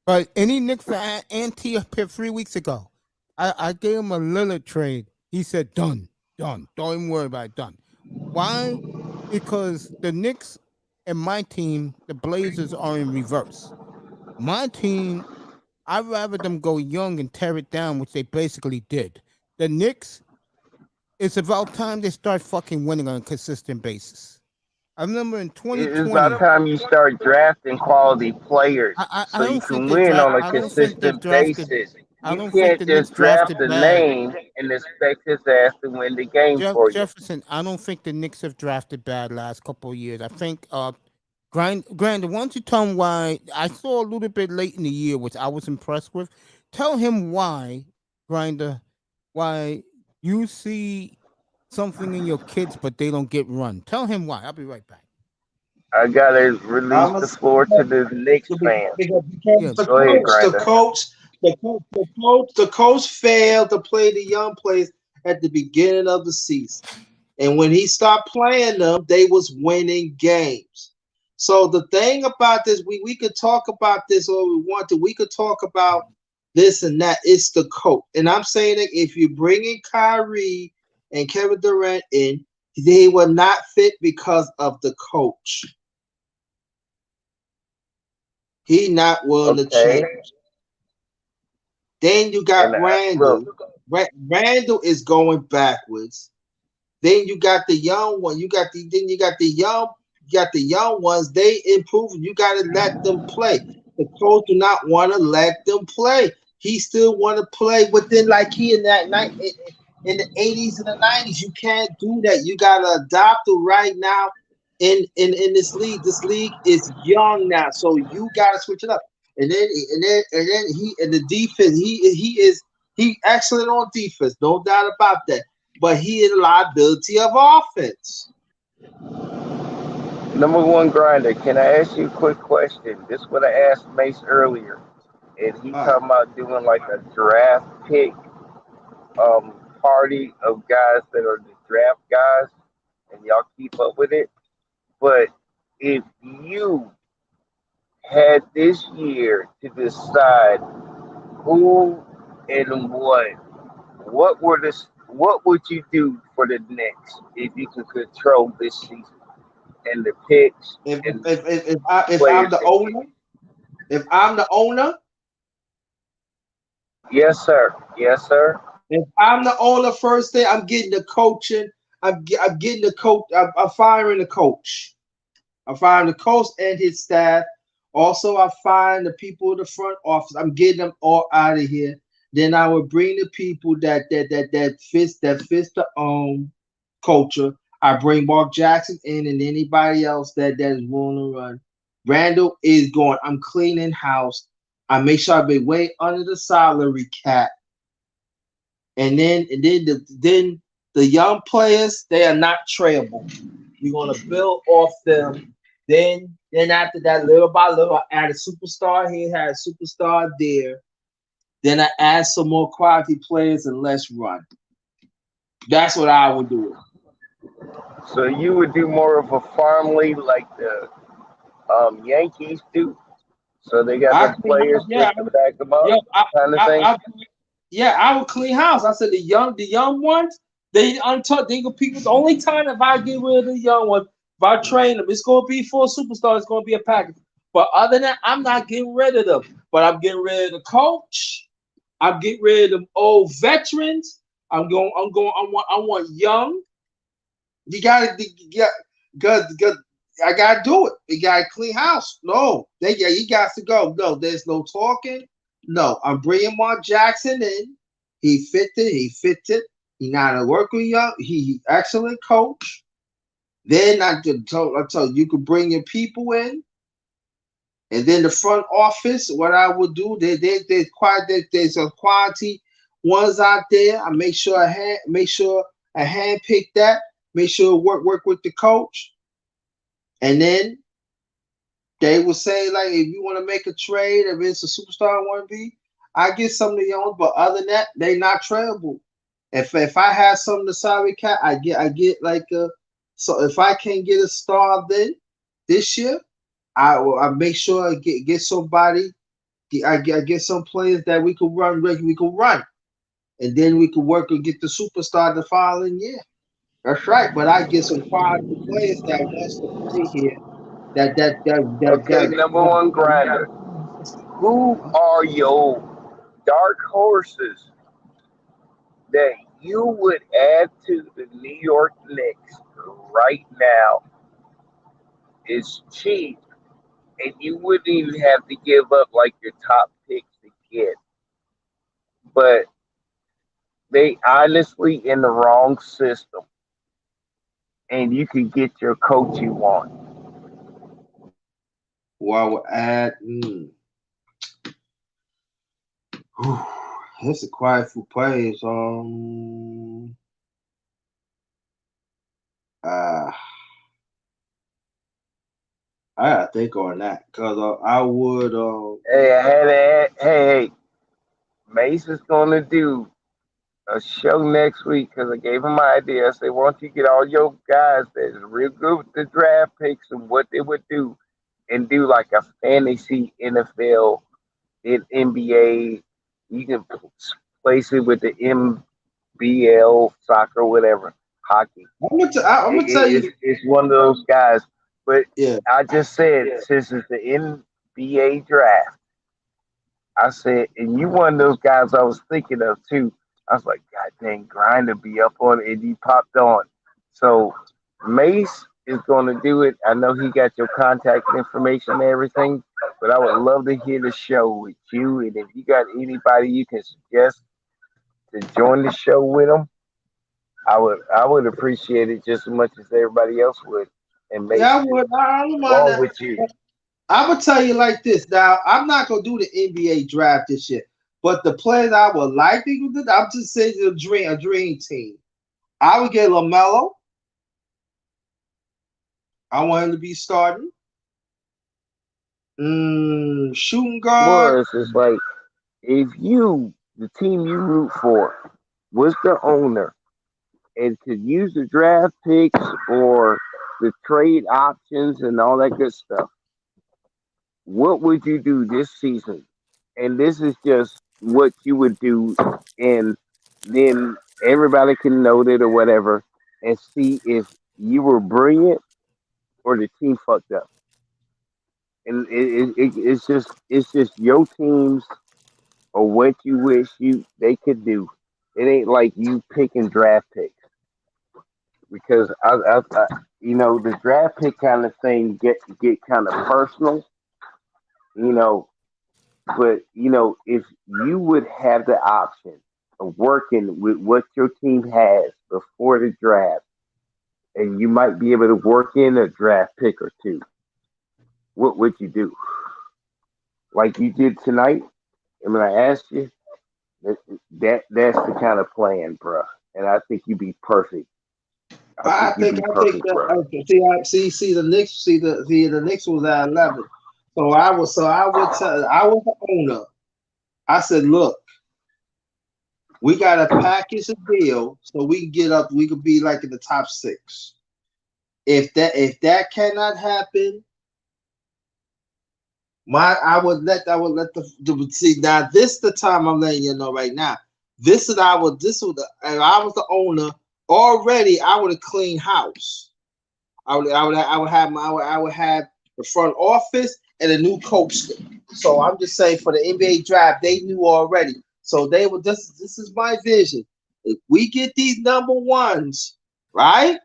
but any Knicks fan, Auntie up here 3 weeks ago, I gave him a Lillard trade. He said, done. Don't even worry about it, done. Why? because the Knicks and my team, the Blazers, are in reverse. My team, I'd rather them go young and tear it down, which they basically did. The Knicks, it's about time they start fucking winning on a consistent basis. I remember in It's about 2020, time you start drafting quality players I so you don't think can they win draft. on a I don't think they consistent drafted. basis. I You don't think can't the Knicks just draft drafted the bad. name and expect his ass to win the game for you. Jefferson, I don't think the Knicks have drafted bad last couple of years. I think Grinder, why don't you tell him why I saw a little bit late in the year, which I was impressed with. Tell him why, Grinder, why you see something in your kids but they don't get run. Tell him why. I'll be right back. I gotta release I'm gonna the say floor to that the Knicks fans. Yeah. because Go ahead, Grinder. the coach failed to play the young players at the beginning of the season. And when he stopped playing them, they was winning games. So the thing about this, we could talk about this or we want to. We could talk about this and that. It's the coach. And I'm saying that if you bring in Kyrie and Kevin Durant in, they will not fit because of the coach. He not willing to Okay. change. Then you got And look, Randall. Randall is going backwards. Then you got the young one. You got the young. You got the young ones. They improve. You got to let them play. The coach do not want to let them play. He still want to play within like he in that night in the 80s and the 90s. You can't do that. You got to adopt it right now in this league. This league is young now, so you got to switch it up. And then he and the defense. He excellent on defense, no doubt about that, but he is a liability of offense. number one Grinder, can I ask you a quick question? This is what I asked Mace earlier. And he All right. talking about doing like a draft pick party of guys that are the draft guys and y'all keep up with it. But if you had this year to decide who and what would you do for the Knicks if you could control this season and the picks If and if if, if, I, if I'm players the that you owner, if I'm the owner, yes sir, yes sir. if I'm the owner, first thing I'm getting the coaching. I'm getting the coach. I'm firing the coach. I'm firing the coach and his staff. Also, I find the people in the front office. I'm getting them all out of here. Then I will bring the people that fits the culture. I bring Mark Jackson in and anybody else that is willing to run. Randall is going. I'm cleaning house. I make sure I be way under the salary cap. And then the young players, they are not tradable. We're gonna build off them. Then after that, little by little, I add a superstar here, had a superstar there. Then I add some more quality players and let's run. That's what I would do. So you would do more of a farm league like the Yankees do. So they got I them clean house, players yeah, just to back them up, yeah, kind of thing. I, yeah, I would clean house. I said the young ones, they untouched. They go people. The only time if I get rid of the young ones, if I train them, it's gonna be for a superstar. It's gonna be a package. But other than that, I'm not getting rid of them. But I'm getting rid of the coach. I'm getting rid of them old veterans. I'm going. I'm going. I want young. You gotta get good. I gotta do it. You gotta clean house. No, he got to go. No, there's no talking. No, I'm bringing Mark Jackson in. He fit it. He fit it. He not a worker young. He excellent coach. Then I told you could bring your people in, and then the front office. What I would do, there's a quality ones out there. I make sure I hand pick that. Make sure work with the coach, and then they will say like if you want to make a trade, if it's a superstar I want to be, I get some of the young, but other than that, they not tradable. If I have some of the salary cap, I get like a so if I can get a star then this year, I make sure I get somebody. I get some players that we could run, and then we could work and get the superstar the following year. That's right. But I get some quality players that wants to play here. Okay, number one grinder. Who are your dark horses that you would add to the New York Knicks right now? Is cheap, and you wouldn't even have to give up like your top picks to get. But they honestly in the wrong system, and you can get your coach you want. who I would add. That's a quite few players. Uh, I gotta think on that because I would. Hey, I had to hey, Mace is gonna do a show next week because I gave him my idea. I said, why don't you get all your guys that's real good with the draft picks and what they would do, and do like a fantasy NFL in NBA. You can place it with the NBL soccer, whatever, hockey. I'm gonna tell you. It's one of those guys. But Yeah, I just said, since it's the NBA draft, I said, and you one of those guys I was thinking of too. I was like, God dang, Grinder be up on it, and he popped on. So Mace is going to do it. I know he got your contact information and everything, but I would love to hear the show with you. And if you got anybody you can suggest to join the show with them, I would appreciate it just as much as everybody else would. And Mace yeah, I too, would. I don't mind along that. with you. I would tell you like this. Now, I'm not gonna do the NBA draft this year, but the players I would like to do, I'm just saying a dream team. I would get Lamelo. I want him to be starting. Shooting guard. Plus, it's like if you, the team you root for, was the owner and could use the draft picks or the trade options and all that good stuff, what would you do this season? And this is just what you would do, and then everybody can note it or whatever, and see if you were brilliant or the team fucked up. And it's just your teams or what you wish they could do. It ain't like you picking draft picks because the draft pick kind of thing get kind of personal, you know. But if you would have the option of working with what your team has before the draft, and you might be able to work in a draft pick or two, what would you do? Like you did tonight? And when I asked you, that's the kind of plan, bro. And I think you'd be perfect. I think you'd be I think perfect, that bro. see the Knicks the Knicks was at 11. I was the owner. I said, look, we got to package a deal so we can get up. We could be like in the top six. If that cannot happen, I would let the see now. This the time I'm letting you know right now. If I was the owner already. I would have cleaned house. I would have the front office and a new coach. So I'm just saying for the NBA draft, they knew already. So they were this is my vision. If we get these number ones, right?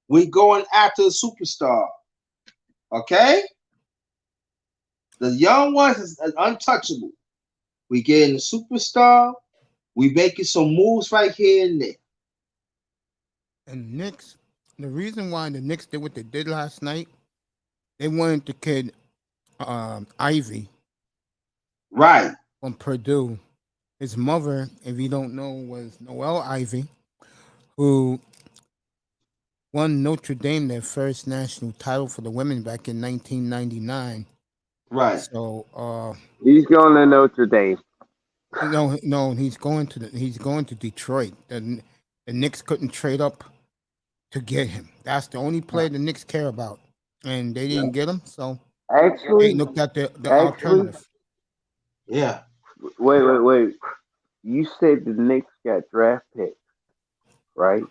We going after the superstar. Okay? The young ones is untouchable. We getting the superstar. We making some moves right here and there. And Knicks, the reason why the Knicks did what they did last night, they wanted the kid Ivy Right. from Purdue. His mother, if you don't know, was Noelle Ivy, who won Notre Dame their first national title for the women back in 1999. Right. So, He's going to Notre Dame. no, no, he's going to Detroit. The Knicks couldn't trade up to get him. That's the only player the Knicks care about, and they didn't get him. So they Actually, looked at the actually, alternative. Yeah. wait. You said the Knicks got draft picks, right?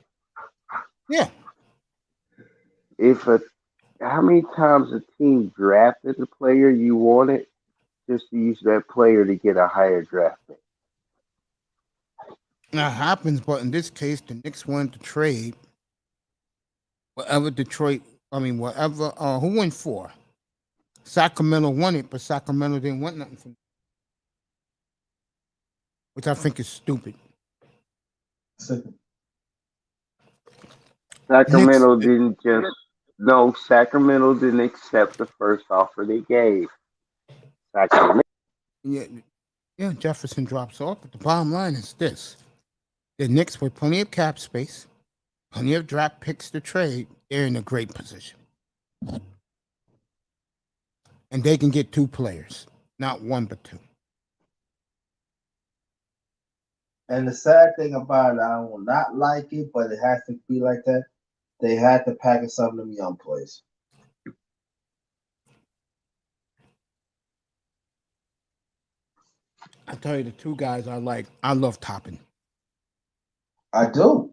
Yeah. If a How many times a team drafted the player you wanted just to use that player to get a higher draft pick? That happens, but in this case, the Knicks wanted to trade whatever Detroit. I mean, whatever. Who went for? Sacramento won it, but Sacramento didn't want nothing from it, which I think is stupid. Knicks, Sacramento didn't just No, Sacramento didn't accept the first offer they gave. Sacramento. yeah, yeah, Jefferson drops off, but the bottom line is this: the Knicks with plenty of cap space, plenty of draft picks to trade, they're in a great position, and they can get two players, not one but two. And the sad thing about it, I will not like it, but it has to be like that. They had to package some of them young players. I tell you, the two guys I like, I love Toppin. I do.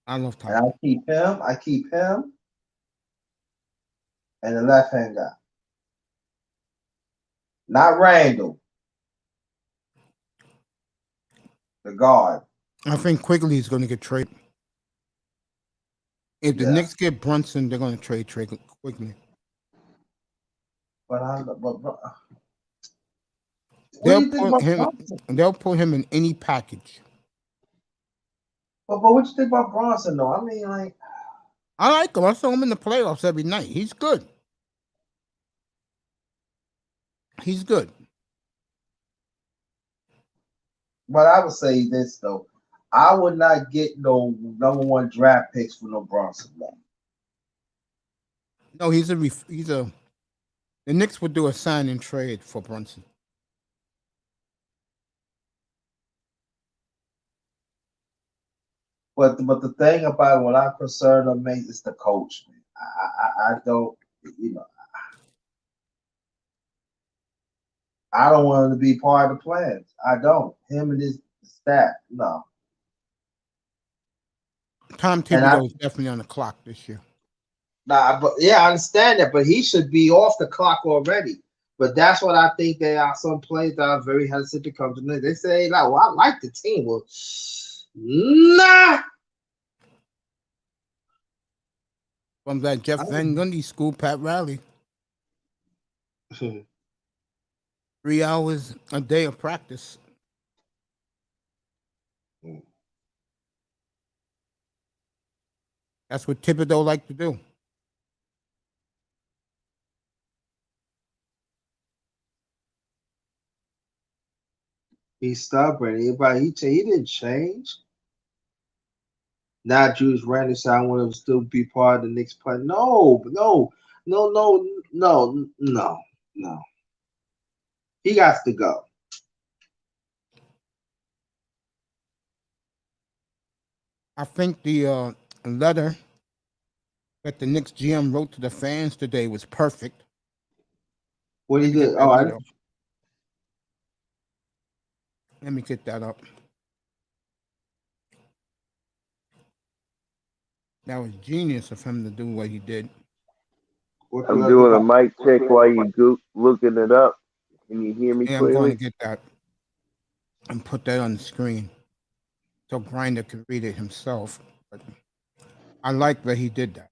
I love And I Toppin. keep him. I keep him and the left hand guy. Not Randall, the guard. I think Quigley is going to get traded. If the Yeah. Knicks get Brunson, they're going to trade Quigley. But what do They'll you think put about him. Bronson? They'll put him in any package. But what you think about Bronson though? I mean, like, I like him. I saw him in the playoffs every night. He's good. He's good. but I would say this though. I would not get no number one draft picks for no Bronson. No. No, he's a. The Knicks would do a sign and trade for Brunson. But the thing about what I'm concerned of, mate, is the coach. Man. I don't, you know, I don't want him to be part of the plans. I don't. Him and his staff, no. Tom And I Thibodeau is definitely on the clock this year. Nah, but yeah, I understand that, but he should be off the clock already. But that's what I think there are some players that are very hesitant to come to me. They say, like, well, I like the team. Well, nah. From that Jeff Van Gundy school, Pat Riley, 3 hours a day of practice. That's what Thibodeau like to do. He's stubborn. He didn't change. Now Julius Randle said I want to still be part of the Knicks play. No. He got to go. I think the letter that the Knicks GM wrote to the fans today was perfect. What Let he me get did? that Oh, letter. Let me get that up. That was genius of him to do what he did. what the I'm letter doing a about? mic check while you looking it up. Can you hear me Yeah, I'm going to clearly? get that and put that on the screen so Grinder can read it himself. But I like that he did that.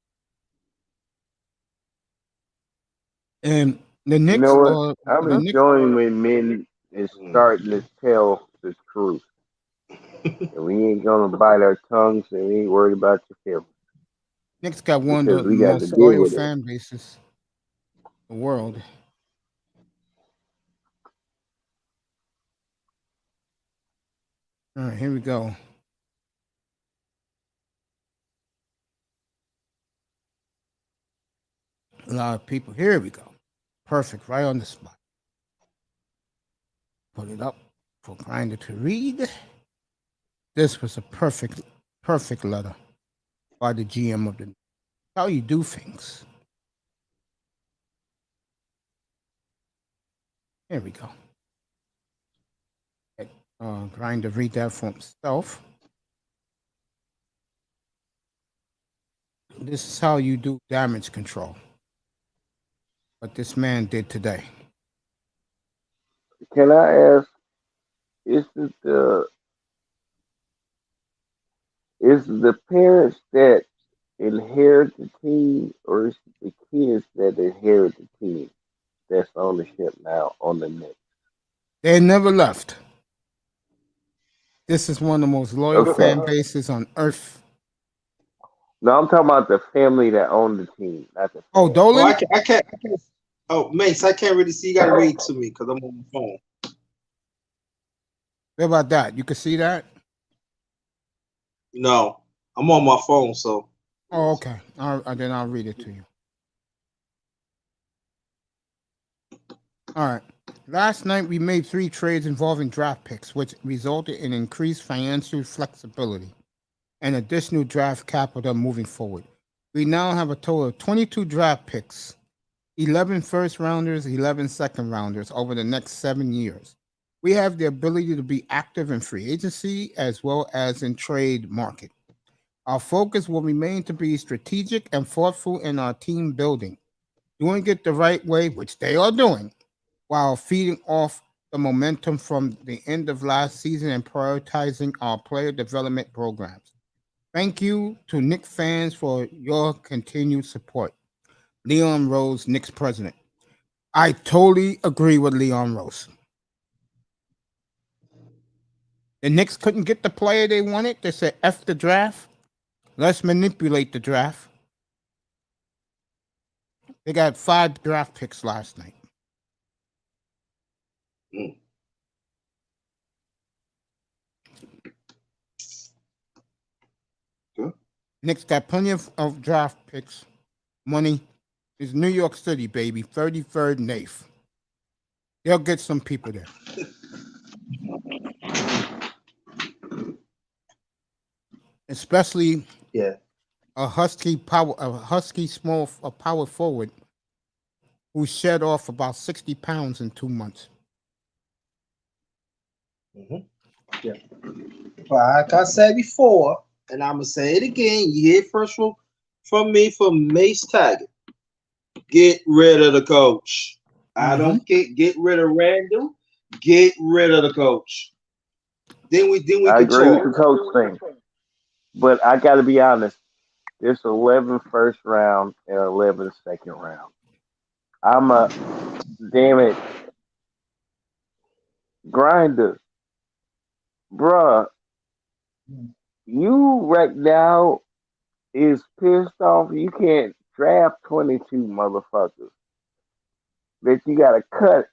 And the You Knicks, know what? I'm the Knicks, enjoying when men is starting to tell the truth. And we ain't gonna bite our tongues and we ain't worried about your feelings Knicks got one because of the we got to most deal loyal with it. fan bases in the world. All right, here we go. A lot of people. Here we go. Perfect, right on the spot. Put it up for Grinder to read. This was a perfect letter by the GM of the. How you do things. Here we go. Let Grinder read that for himself. This is how you do damage control. What this man did today. Can I ask? Is it the parents that inherit the team, or is it the kids that inherit the team? That's ownership now on the Knicks. They never left. This is one of the most loyal Okay. fan bases on earth. No, I'm talking about the family that owned the team, not the Oh, fans. Oh, Dolan? I can't. Oh, Mace, I can't really see. You got to read to me because I'm on the phone. What about that? You can see that? No, I'm on my phone, so. Oh, okay. Then I'll read it to you. All right. Last night we made 3 trades involving draft picks, which resulted in increased financial flexibility and additional draft capital moving forward. We now have a total of 22 draft picks, 11 first rounders, 11 second rounders over the next 7 years. We have the ability to be active in free agency as well as in trade market. Our focus will remain to be strategic and thoughtful in our team building, doing it the right way, which they are doing, while feeding off the momentum from the end of last season and prioritizing our player development programs. Thank you to Knicks fans for your continued support. Leon Rose, Knicks president. I totally agree with Leon Rose. The Knicks couldn't get the player they wanted. They said, F the draft. Let's manipulate the draft. They got 5 draft picks last night. Mm. Good. Knicks got plenty of draft picks. Money is New York City, baby. 33rd and 8th. They'll get some people there. Especially Yeah. a husky small power forward who shed off about 60 pounds in 2 months. Mm-hmm. Yeah. But like I said before, and I'm gonna say it again. You hear it first from me, from Mace Taggart. Get rid of the coach. I don't get rid of Randall. Get rid of the coach. Then we I can agree with talk. the coach thing, but I got to be honest. There's 11 first round and 11 second round. I'm a damn it grinder, bruh. You right now is pissed off. You can't draft 22 motherfuckers that you got to cut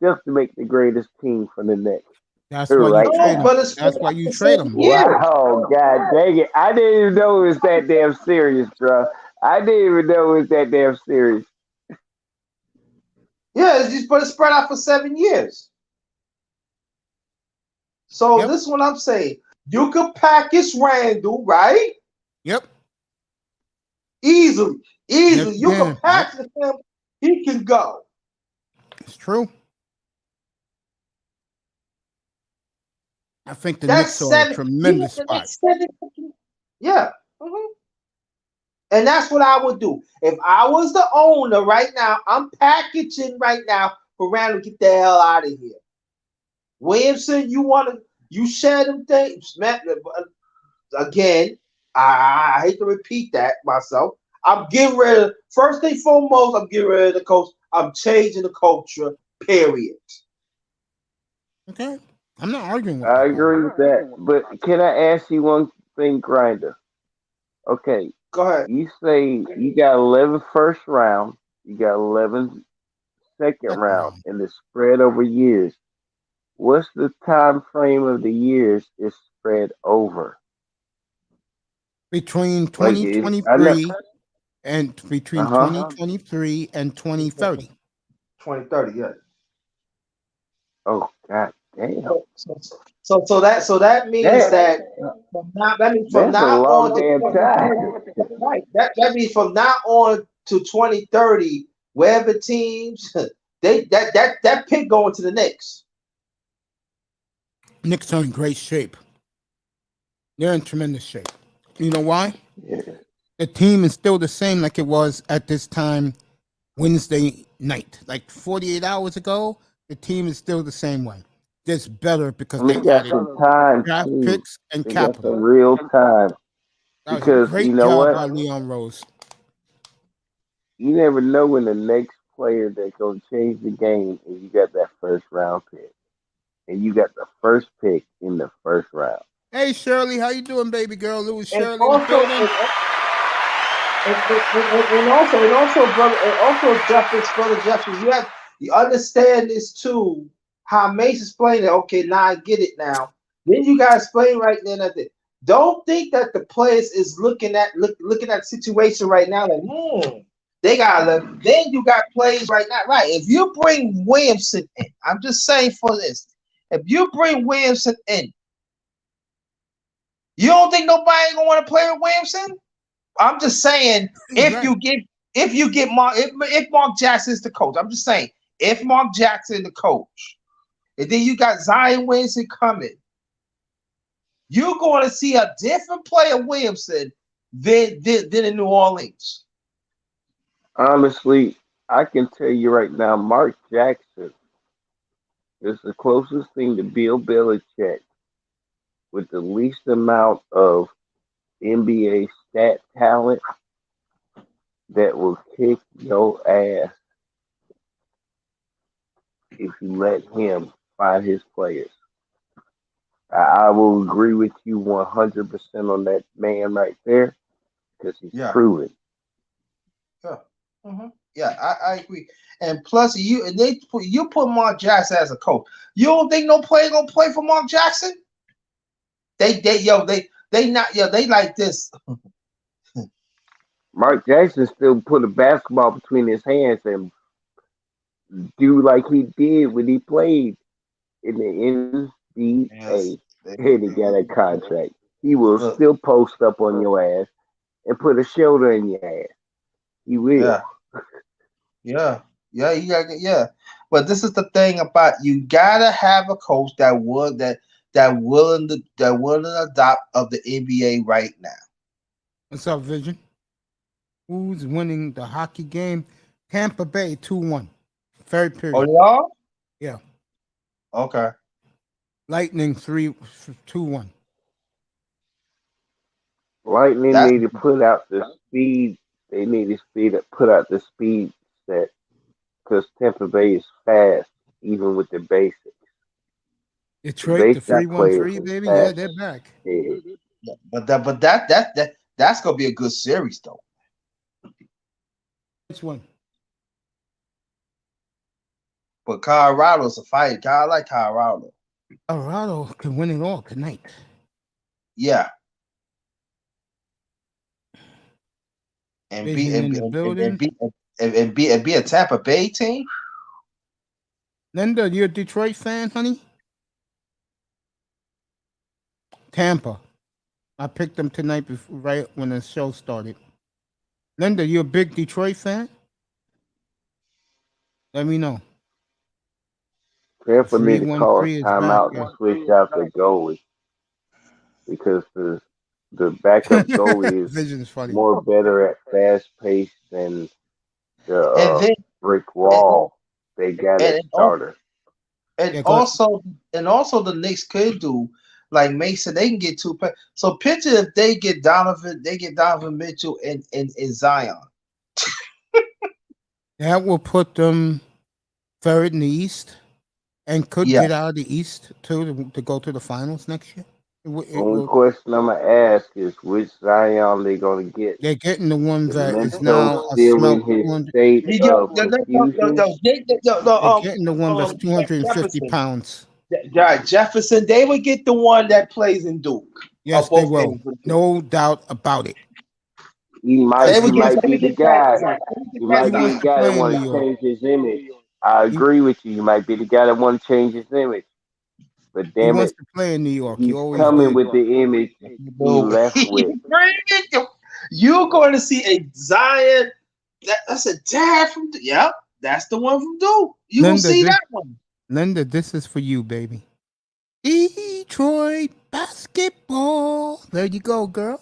just to make the greatest team for the next. That's why you Right trade No, them. now. but it's spread That's why out you for trade 7 them. years. Wow, god dang it. I didn't even know it was that damn serious, bro. I didn't even know it was that damn serious. Yeah, but it's spread out for 7 years. So Yep. this is what I'm saying. You could package Randall, right? Yep. Easily. Yes, Easily. you You could can. Yep. package him. He can go. It's true. I think the That's Knicks are a 7. You know tremendous the spot. next 7. Yeah. Mhm. And that's what I would do. If I was the owner right now, I'm packaging right now for Randall to get the hell out of here. Williamson, you share them things. Again, I hate to repeat that myself. I'm getting rid of, first thing foremost, I'm getting rid of the coach. I'm changing the culture, period. Okay. I'm not arguing with I that. agree with that. But can I ask you one thing, Grinder? Okay, Go ahead. you say you got 11 first round, you got 11 second Second round, round. and it's spread over years. What's the time frame of the years it's spread over? Between Like, I know. 2023 and Uh between huh. 2023 and 2030. 2030, yeah. Oh, god damn. So that means That, that from that's a now long on to damn 2030, time. right? That means from now on to 2030, wherever teams that pick going to the Knicks. Knicks are in great shape. They're in tremendous shape. You know why? Yeah. The team is still the same like it was at this time Wednesday night. Like 48 hours ago, the team is still the same way. Just better because And they they got added some time draft too. picks and They got capital. some real time That was a because you great know job what? by Leon Rose. You never know when the next player that's gonna change the game, and you got that first round pick, and you got the first pick in the first round. Hey Shirley, how you doing, baby girl? It was And Shirley in the also, building. and also, brother Jeffrey, you understand this too. How Mace explained it. Okay, now I get it now. Then you guys explain right then that don't think that the players is looking at the situation right now like they got look. Then you got plays right now. Right. If you bring Williamson in, I'm just saying for this. If you bring Williamson in, you don't think nobody gonna want to play with Williamson? I'm just saying if Right. you get Mark if Mark Jackson is the coach, I'm just saying if Mark Jackson the coach, and then you got Zion Williamson coming, you're going to see a different player Williamson than in New Orleans. Honestly, I can tell you right now, Mark Jackson is the closest thing to Bill Belichick with the least amount of NBA stat talent that will kick your ass if you let him find his players. I will agree with you 100% on that man right there because he's Yeah, proven. yeah, yeah. I agree. And plus, you put Mark Jackson as a coach. You don't think no player gonna play for Mark Jackson? They not they like this. Mark Jackson still put a basketball between his hands and do like he did when he played in the NBA Yes. and he got a contract. He will Look, still post up on your ass and put a shoulder in your ass. He will. yeah. Yeah. But this is the thing about you gotta have a coach that willing to adopt of the NBA right now. What's up, Vision? Who's winning the hockey game? Tampa Bay 2-1. Third Oh period. y'all? Yeah. Okay. Lightning 2-1. Lightning That's need to put out the speed. They need to put out the speed set because Tampa Bay is fast, even with the basics. The Detroit, the basic players 3-1-3, is baby. Yeah, fast. they're back. Yeah. that's gonna be a good series though. Which one? But Colorado's a fight. I like Colorado. Colorado can win it all tonight. Yeah. And be Vision and in be the and building. be and be a Tampa Bay team. Linda, you a Detroit fan, honey? Tampa. I picked them tonight before, right when the show started. Linda, you a big Detroit fan? Let me know. The Tampa need to call 3-1-3 a is back. timeout and Yeah. switch out the goalie because the backup goalie is Vision is funny. more better at fast pace than the And then brick and wall they got and, at starter. and Yeah, go ahead. also and also the Knicks could do like Mason. They can get two. So picture if they get Donovan Mitchell and Zion. That will put them third in the East and could Yeah. get out of the East too to go to the finals next year. It Only will. question I'm gonna ask is which Zion they gonna get. They're getting the one that is Memento now a still smelt in his 200. state You get of confusion. They're getting the one that's 250 Jefferson. pounds. Yeah, Jefferson. They would get the one that plays in Duke. Yes, they Both will. games with Duke. No doubt about it. He They might he would get. might Let be me the get that. guy. Let me He get that. He might be wants the to guy that play in want New to York. change his image. I He, agree with you. He might be the guy that want to change his image. But he damn wants it, to play in New York. He he's always coming did. with the image he No. left with. You're going to see a Zion. That's a dad from. Yep, that's the one from Duke. You will Linda, see that one. This is for you, baby. Detroit basketball. There you go, girl.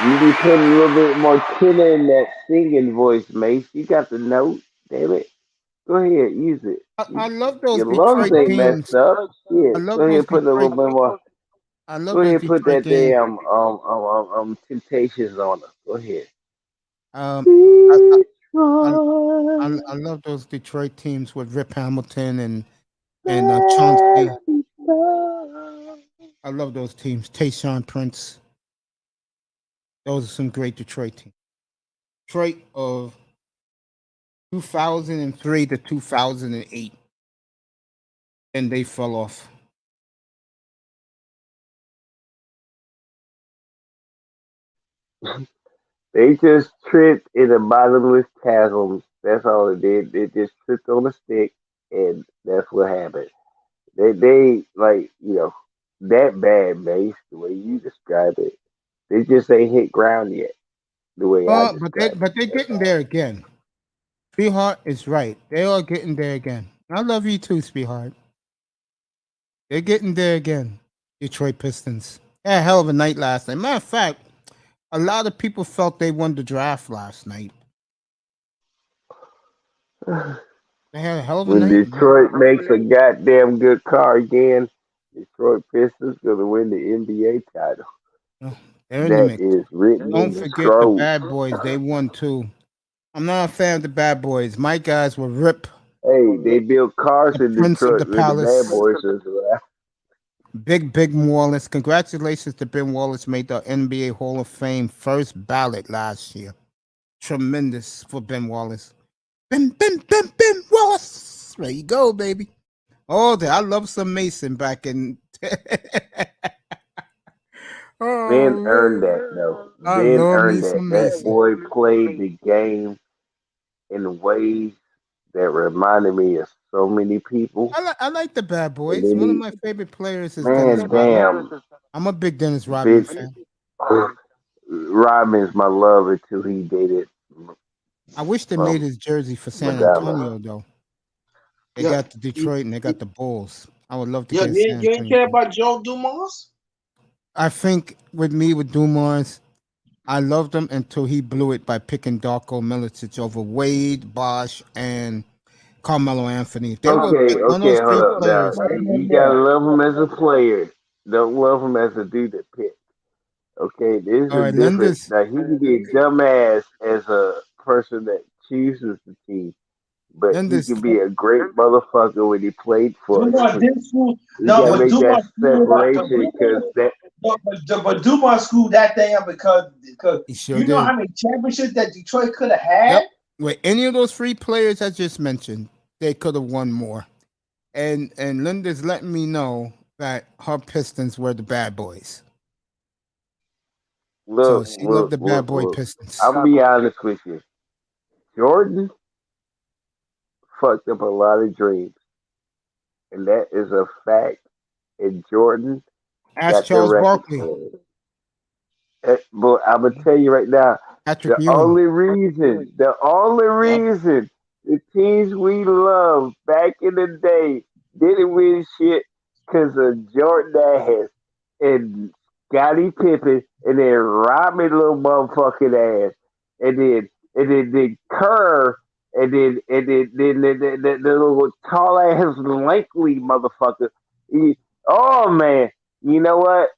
You be putting a little bit more tenor in that singing voice, Mace. You got the note. Damn it. Go ahead, use it. I love those Your lungs Detroit ain't messed teams. up. I Shit. Go love those ahead, put a little Detroit. bit more. I Go love those ahead, put Detroit that games. damn Temptations on us. Go ahead. Um, I, I, Detroit. I love those Detroit teams with Rip Hamilton and Chauncey. Master. I love those teams. Tayshaun Prince. Those are some great Detroit teams. Detroit of 2003 to 2008, and they fell off. They just tripped in a bottomless chasm. That's all it did. They just tripped on a stick, and that's what happened. They like that bad base the way you describe it. They just ain't hit ground yet the way I describe it. But they're That's getting all. there again. Sweetheart is right. They are getting there again. I love you too, sweetheart. They're getting there again. Detroit Pistons. Had a hell of a night last night. Matter of fact, a lot of people felt they won the draft last night. They had a hell of a When night, man. Detroit makes a goddamn good car again, Detroit Pistons gonna win the NBA title. Oh, they're in the That mix. is written Don't in the forget the scroll. Bad Boys. They won too. I'm not a fan of the Bad Boys. My guys were Rip, Hey, they built cars the in Prince of the Detroit with the bad Palace, boys as well. Big Wallace. Congratulations to Ben Wallace, made the NBA Hall of Fame first ballot last year. Tremendous for Ben Wallace. Ben Wallace. There you go, baby. Oh, I love some Mason back in. Ben Oh earned man, that though. I Ben love me earned that. some That Mason. boy played the game in ways that reminded me of so many people. I like the Bad And Boys. then One of he, my favorite players is Dennis man, Rodman. damn, I'm a big Dennis Rodman bit. fan. Rodman's my lover till he dated I wish they made um his jersey for San Madonna. Antonio though. They Yeah, got the Detroit and they got the Bulls. I would love to yeah. get a San You ain't Antonio care jersey. about Joe Dumas? I think with me with Dumars, I loved him until he blew it by picking Darko Milicic over Wade, Bosch, and Carmelo Anthony. If they would Okay, pick one of okay, those hold three up now. players, You gotta love him as a player. Don't love him as a dude that picked. Okay, there's all a right, difference. Lenders, Now he can be a dumbass as a person that chooses the team, but he Lenders, can be a great motherfucker when he played for a Dumas team. did school. You No, gotta but make that Dumas screwed up. separation because that But Dumas screwed that thing up because he sure you know did. how many championships that Detroit could have had. Yep. With any of those three players I just mentioned, they could have won more. And Linda's letting me know that her Pistons were the bad boys. So look, she loved look, the bad look, boy look. Pistons. I'm gonna be honest with you. Jordan fucked up a lot of dreams, and that is a fact. And Jordan Ask got the Charles record Barkley, for it. But I'm gonna tell you right now, Patrick Ewing. the only reason the teams we love back in the day didn't win shit because of Jordan ass and Scottie Pippen and then Rodman little motherfucking ass and then Kerr and then the little tall ass Lankley motherfucker. Oh man, you know what?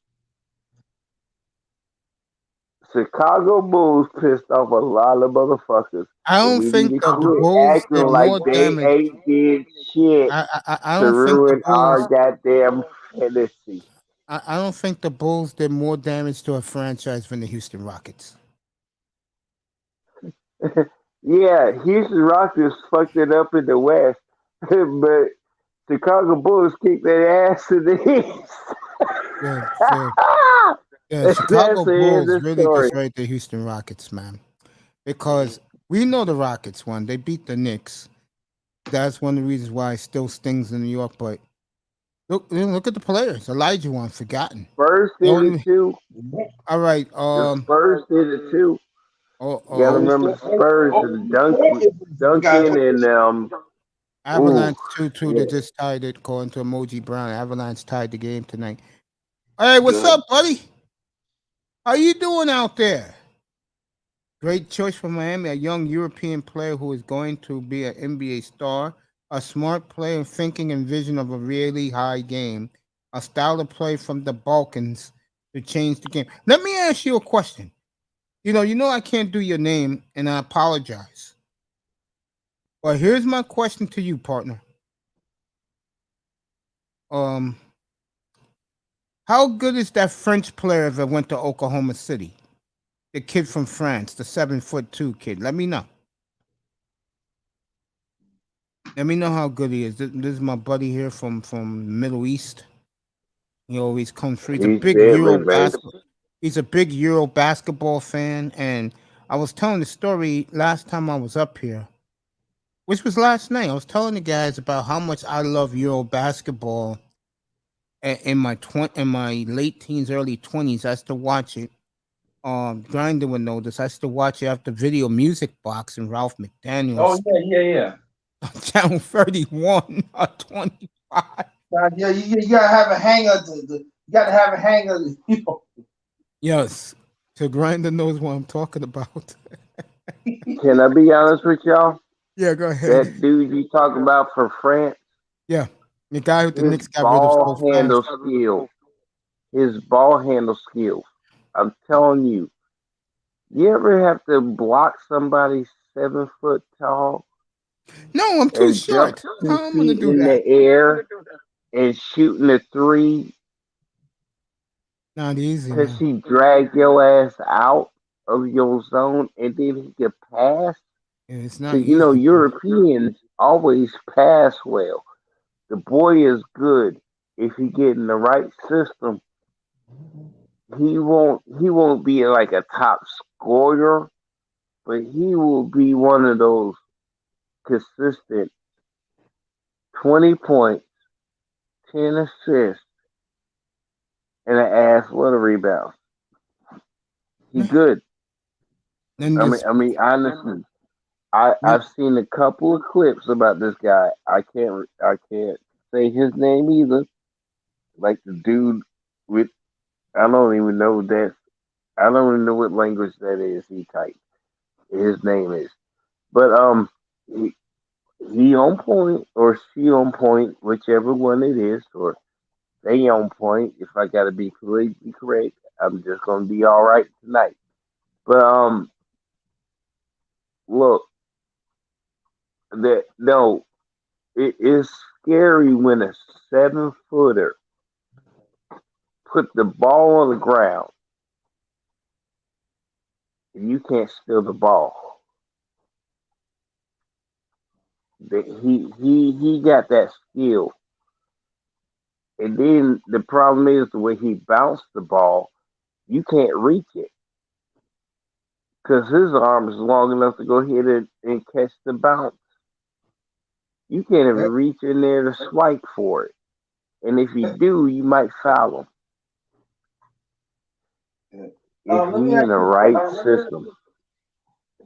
Chicago Bulls pissed off a lot of motherfuckers, I and don't we need think to the quit Bulls acting did like more they damage. ain't did shit I to don't think the ruin our Bulls. goddamn fantasy. I don't think the Bulls did more damage to a franchise than the Houston Rockets. Yeah, Houston Rockets fucked it up in the West, but Chicago Bulls kicked their ass in the East. Good, good. Yeah, That's Chicago the end Bulls of the really story. destroyed the Houston Rockets, man. Because we know the Rockets won. They beat the Knicks. That's one of the reasons why it still stings in New York. But look at the players. Elijah one forgotten. Spurs The did it only, too. all right. The Spurs did it too. Oh, You gotta oh, remember the Spurs and Guys, Duncan and ooh, Avalanche 2-2. They yeah. just tied it. According to Emoji Brown, Avalanche tied the game tonight. Hey, what's Good. up, buddy? How you doing out there? Great choice for Miami, a young European player who is going to be an NBA star, a smart player thinking and vision of a really high game, a style of play from the Balkans to change the game. Let me ask you a question. You know I can't do your name, and I apologize. But here's my question to you, partner. Um, how good is that French player that went to Oklahoma City? The kid from France, the 7'2" kid. Let me know. Let me know how good he is. This is my buddy here from Middle East. He always comes through. He's deadly, baby. He's a big Euro basketball fan, and I was telling the story last time I was up here, which was last night. I was telling the guys about how much I love Euro basketball in my late teens, early 20s. I used to watch it. Grinder would know this. I used to watch it after Video Music Box and Ralph Oh McDaniels yeah. on Channel 31 or 25. Yeah, you gotta have a hanger. You gotta have a hanger. Yes. So Grinder knows what I'm talking about. Can I be honest with y'all? Yeah, go ahead. That dude you talk about from France, Yeah. The guy with the his Knicks got rid of so ball fast. handle skill, his ball handle skills. I'm telling you, you ever have to block somebody 7 foot tall No, I'm too and jump short. two How am I gonna feet do in that? the air and shooting a three Not easy, because man. he dragged your ass out of your zone and then he could pass? Yeah, it's not Because you know easy. Europeans always pass well. The boy is good. If he get in the right system, he won't be like a top scorer, but he will be one of those consistent 20 points, 10 assists, and an ass load of rebounds. He Yeah. good. Then I mean, this I mean, honestly, I yeah, I've seen a couple of clips about this guy. I can't say his name either. Like the dude with I don't even know that I don't even know what language that is. He typed his name is, but he, he on point or she on point, whichever one it is, or they on point. If I gotta be politically correct, I'm just gonna be all right tonight. But look, that no, it is scary when a 7 footer put the ball on the ground and you can't steal the ball. That he got that skill, and then the problem is the way he bounced the ball, you can't reach it because his arm is long enough to go ahead and catch the bounce. You can't even reach in there to swipe for it, and if you do, you might foul him if Let me he ask in the you. right system.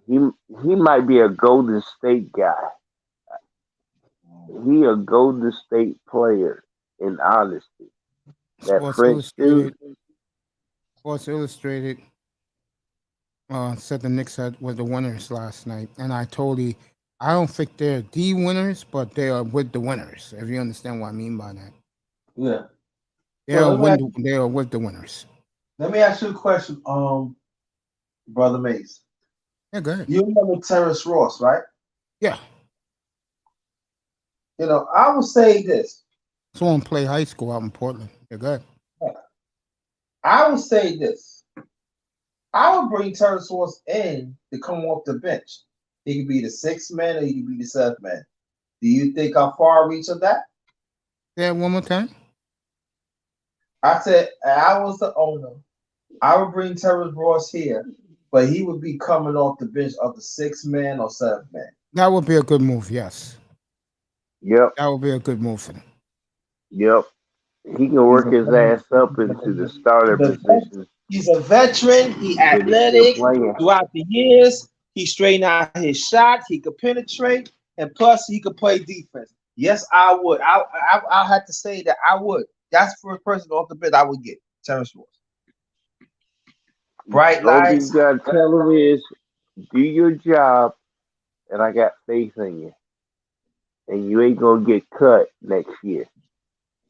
He he might be a Golden State guy. He a Golden State player in honesty. That Sports French dude, Illustrated. Sports Illustrated said the Knicks were the winners last night, and I don't think they're the winners, but they are with the winners. If you understand what I mean by that, Yeah. they So are win. They are with the winners. let me ask you a question, brother Mace. Yeah, go ahead. You remember Terrence Ross, right? Yeah, I would say this. someone play high school out in Portland. Yeah, go ahead. I would say this. I would bring Terrence Ross in to come off the bench. He could be the sixth man or he could be the seventh man. Do you think how far reach of that? Yeah, one more time. I said I was the owner. I would bring Terrence Ross here, but he would be coming off the bench of the sixth man or seventh man. That would be a good move. Yes, yep, that would be a good move for them. yep. He can He's work a his ass up into the starter position he's a veteran. He if he's still athletic playing. throughout the years. He straightened out his shot. He could penetrate, and plus he could play defense. Yes, I would. I had to say that I would. That's the first person off the bench I would get. Terrence Ross. Bright Only thing you lights. gotta tell them is do your job, and I got faith in you, and you ain't gonna get cut next year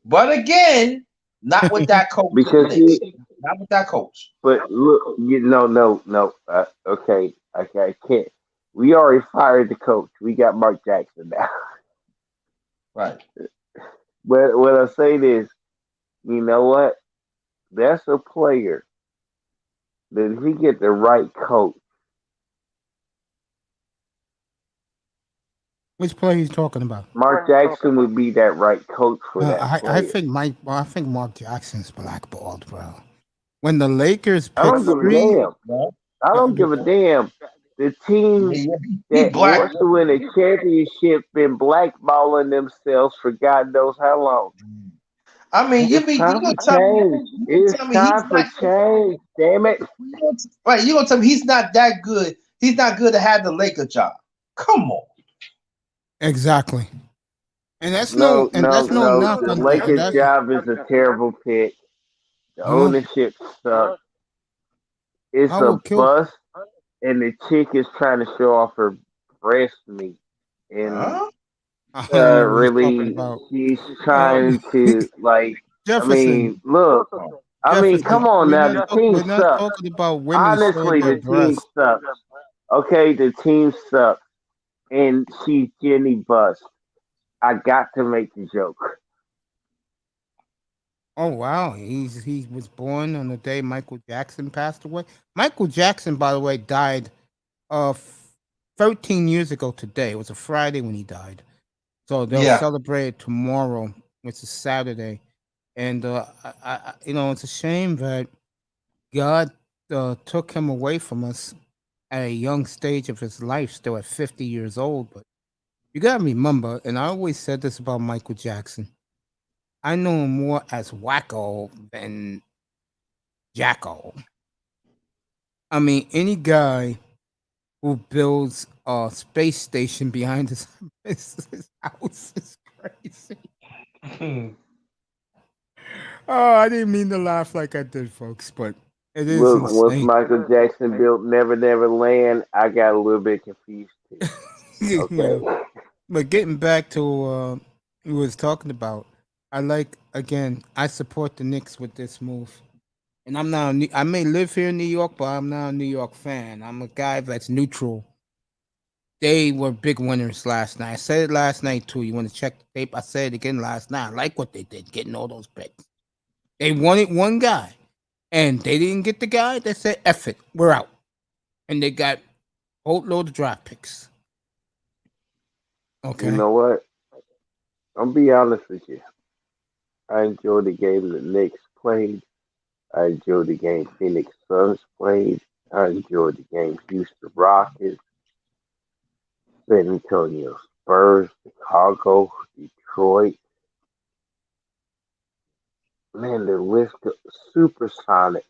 But again, not with that coach in the because Knicks. he. Not with that coach. But look, no. Okay, I can't. We already fired the coach. We got Mark Jackson now. Right. But when I say this, you know what? That's a player that if he get the right coach, Which player he's talking about? Mark Jackson would be that right coach for that I player. think I think Mark Jackson's blackballed, bro. When the Lakers I picked don't give a three, damn. No. I don't give a damn. The team He that black. wants to win a championship been blackballing themselves for God knows how long. I mean, It's you time gonna for tell me change. It's he's time for not change. Damn it. right? You gonna tell me he's not that good? He's not good to have the Laker job. Come on. exactly. No, And no, that's no no. knock The on and Lakers' that's job is a terrible pick. The huh. ownership sucks. It's I a will kill. bust, and the chick is trying to show off her breast meat. And Huh? I don't know what he's talking really, about. she's Uh, trying to, like, I Jefferson, mean, look, Oh. I mean, come Jefferson. on now. The team We're not sucks. talking about women showing Honestly, their the team breasts. sucks. Okay, the team sucks. And she's Jenny Bust. I got to make the joke. Oh wow, he was born on the day Michael Jackson passed away. Michael Jackson, by the way, died 13 years ago today. It was a Friday when he died. So they'll Yeah. celebrate it tomorrow, which is Saturday. And it's a shame that God took him away from us at a young stage of his life, still at 50 years old. But you gotta remember, and I always said this about Michael Jackson. I know him more as Wacko than Jacko. I mean, any guy who builds a space station behind his house is crazy. Oh, I didn't mean to laugh like I did, folks, but it is Look, once insane. Michael Jackson built Never Never Land, I got a little bit confused too. Yeah. Okay. But getting back to we was talking about, I like again. I support the Knicks with this move, and I'm not. I may live here in New York, but I'm not a New York fan. I'm a guy that's neutral. They were big winners last night. I said it last night too. You want to check the tape? I said it again last night. I like what they did, getting all those picks. They wanted one guy, and they didn't get the guy. They said, "F it, we're out," and they got a whole load of draft picks. You Okay. know what? I'm be honest with you. I enjoyed the game the Knicks played. I enjoyed the game Phoenix Suns played. I enjoyed the game Houston Rockets, San Antonio Spurs, Chicago, Detroit. Man, the list of Supersonics.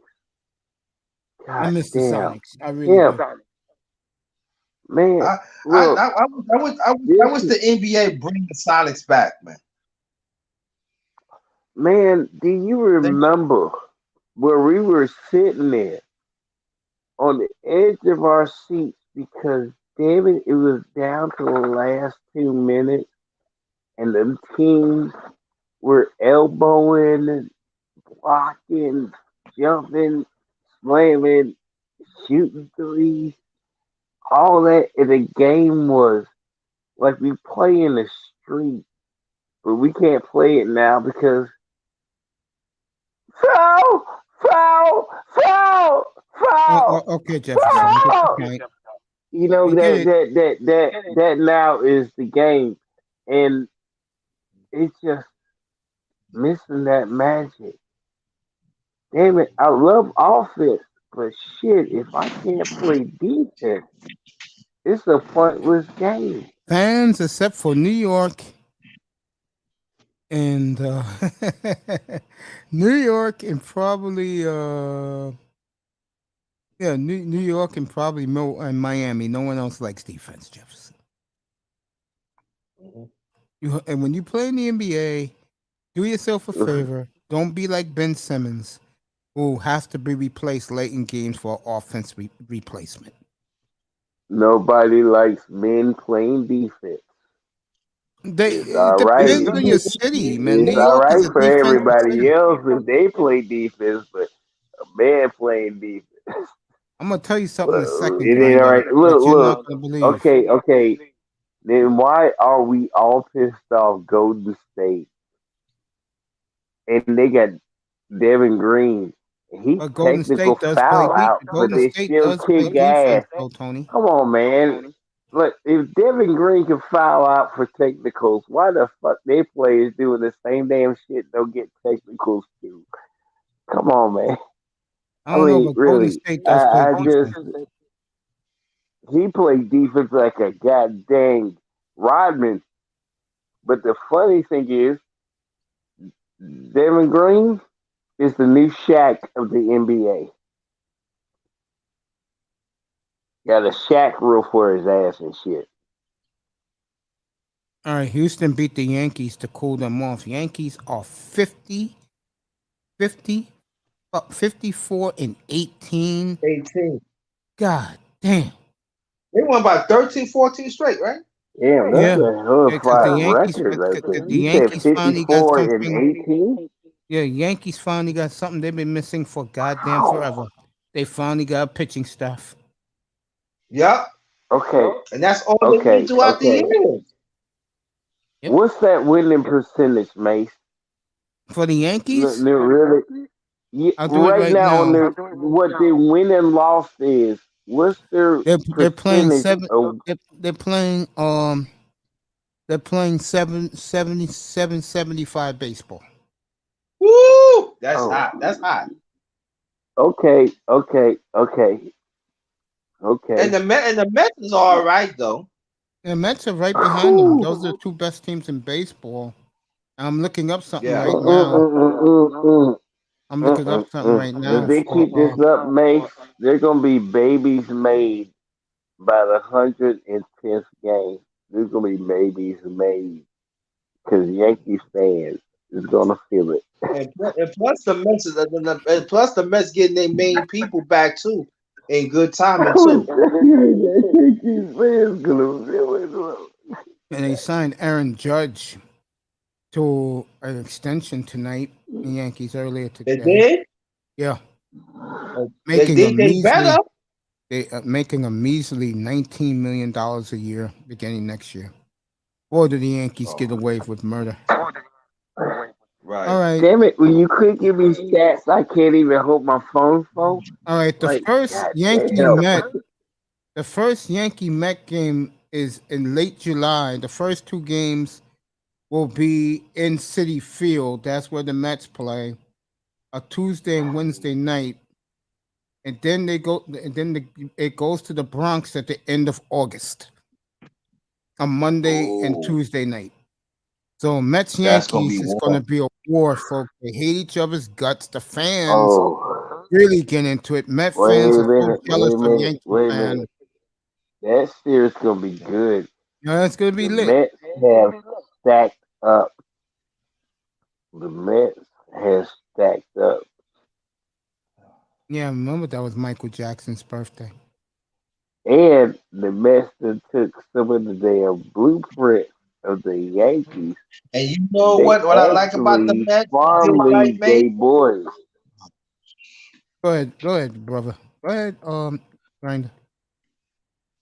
I God miss the damn. Sonics. I really Yeah, do. man. I, Look, I this wish the NBA bring the Sonics back, man. man, do you They, remember where we were sitting there on the edge of our seats because damn it was down to the last 2 minutes and the teams were elbowing, blocking, jumping, slamming, shooting threes, all that, and the game was like we play in the street, but we can't play it now because foul, foul, foul, foul, Okay, Jefferson. I get the foul. point. You know I get that it. that now is the game, and it's just missing that magic. Damn it, I love offense, but shit, if I can't play defense, it's a pointless game. Fans, except for New York and New York and probably New York and probably and Miami. No one else likes defense, Jefferson. And when you play in the NBA, do yourself a favor. Don't be like Ben Simmons. who has to be replaced late in games for offense replacement. Nobody likes men playing defense. It's It all right. depends on your city, man. New It's all York is right a for defensive everybody city. else if they play defense, but a man playing defense. I'm gonna tell you something in a Well, second, it ain't all Grinder, right. that Look, you're not look. gonna believe. Okay, okay. Then why are we all pissed off Golden State and they got Devin Green? He But technical foul out, but Golden they State still does play kick defense, ass. though, Tony. Come on, man. Look, if Devin Green can foul out for technicals, why the fuck they players doing the same damn shit don't get technicals too? Come on, man. I I don't know, mean, but Golden really, State does play I just defense. he played defense like a goddamn Rodman. But the funny thing is, Devin Green is the new Shaq of the NBA. Got a Shaq rule for his ass and shit. All right, Houston beat the Yankees to cool them off. Yankees are 50, 54 and 18. 18. God damn. They won by 13, 14 straight, right? Damn, that's Yeah, a hell of because a record right there. the You said Yankees finally got 54 and something. 18? Yeah, Yankees finally got something they've been missing for goddamn forever. They finally got pitching staff. Yep. Okay, And that's all they need okay, throughout the okay. year. Yep. What's that winning percentage, Mace? For the Yankees, Really? Yeah, I'll do it right right now, on now. what the win and loss is, what's their They're playing percentage of? they're playing they're playing 75 baseball. Woo! That's Oh, hot. That's hot. okay, okay, okay, And okay. the Mets is all right though. The Mets are right behind them. Those are the two best teams in baseball. I'm looking up something Yeah. right now. I'm looking up something right If now they for keep this up, Mace, they're gonna be babies made by the 110th game. There's gonna be babies made because Yankees fans is gonna feel it. And plus the Mets and plus the Mets getting their main people back too. In good timing too. Yankees fans gonna feel it. and they signed Aaron Judge to an extension tonight in Yankees earlier They today. did. Yeah, They making a did they better. measly making a measly $19 million a year beginning next year. Or do the Yankees get away with murder? Right. All right, Damn it! When you quit giving me stats, I can't even hold my phone. all right. Like, god damn. The first Yankee Met game is in late July. The first two games will be in City Field. That's where the Mets play. A Tuesday and Wednesday night, and then they go. And then it goes to the Bronx at the end of August, a Monday and Oh, Tuesday night. So Mets that's gonna be Yankees is going to warm. be a war, folks. They hate each other's guts. The fans Oh, really get into it. Met wait fans a are so minute, wait jealous a of minute, Yankee wait a fans. minute. That series gonna be good. You know, it's going to be The lit. Mets have stacked up. The Mets has stacked up. Yeah, remember that was Michael Jackson's birthday. And the Mets that took some of the damn blueprint of the Yankees And you and know they what? What I like about the actually Mets, they farm did right, league mate. they boys. Go ahead, brother. Go ahead, Grinder.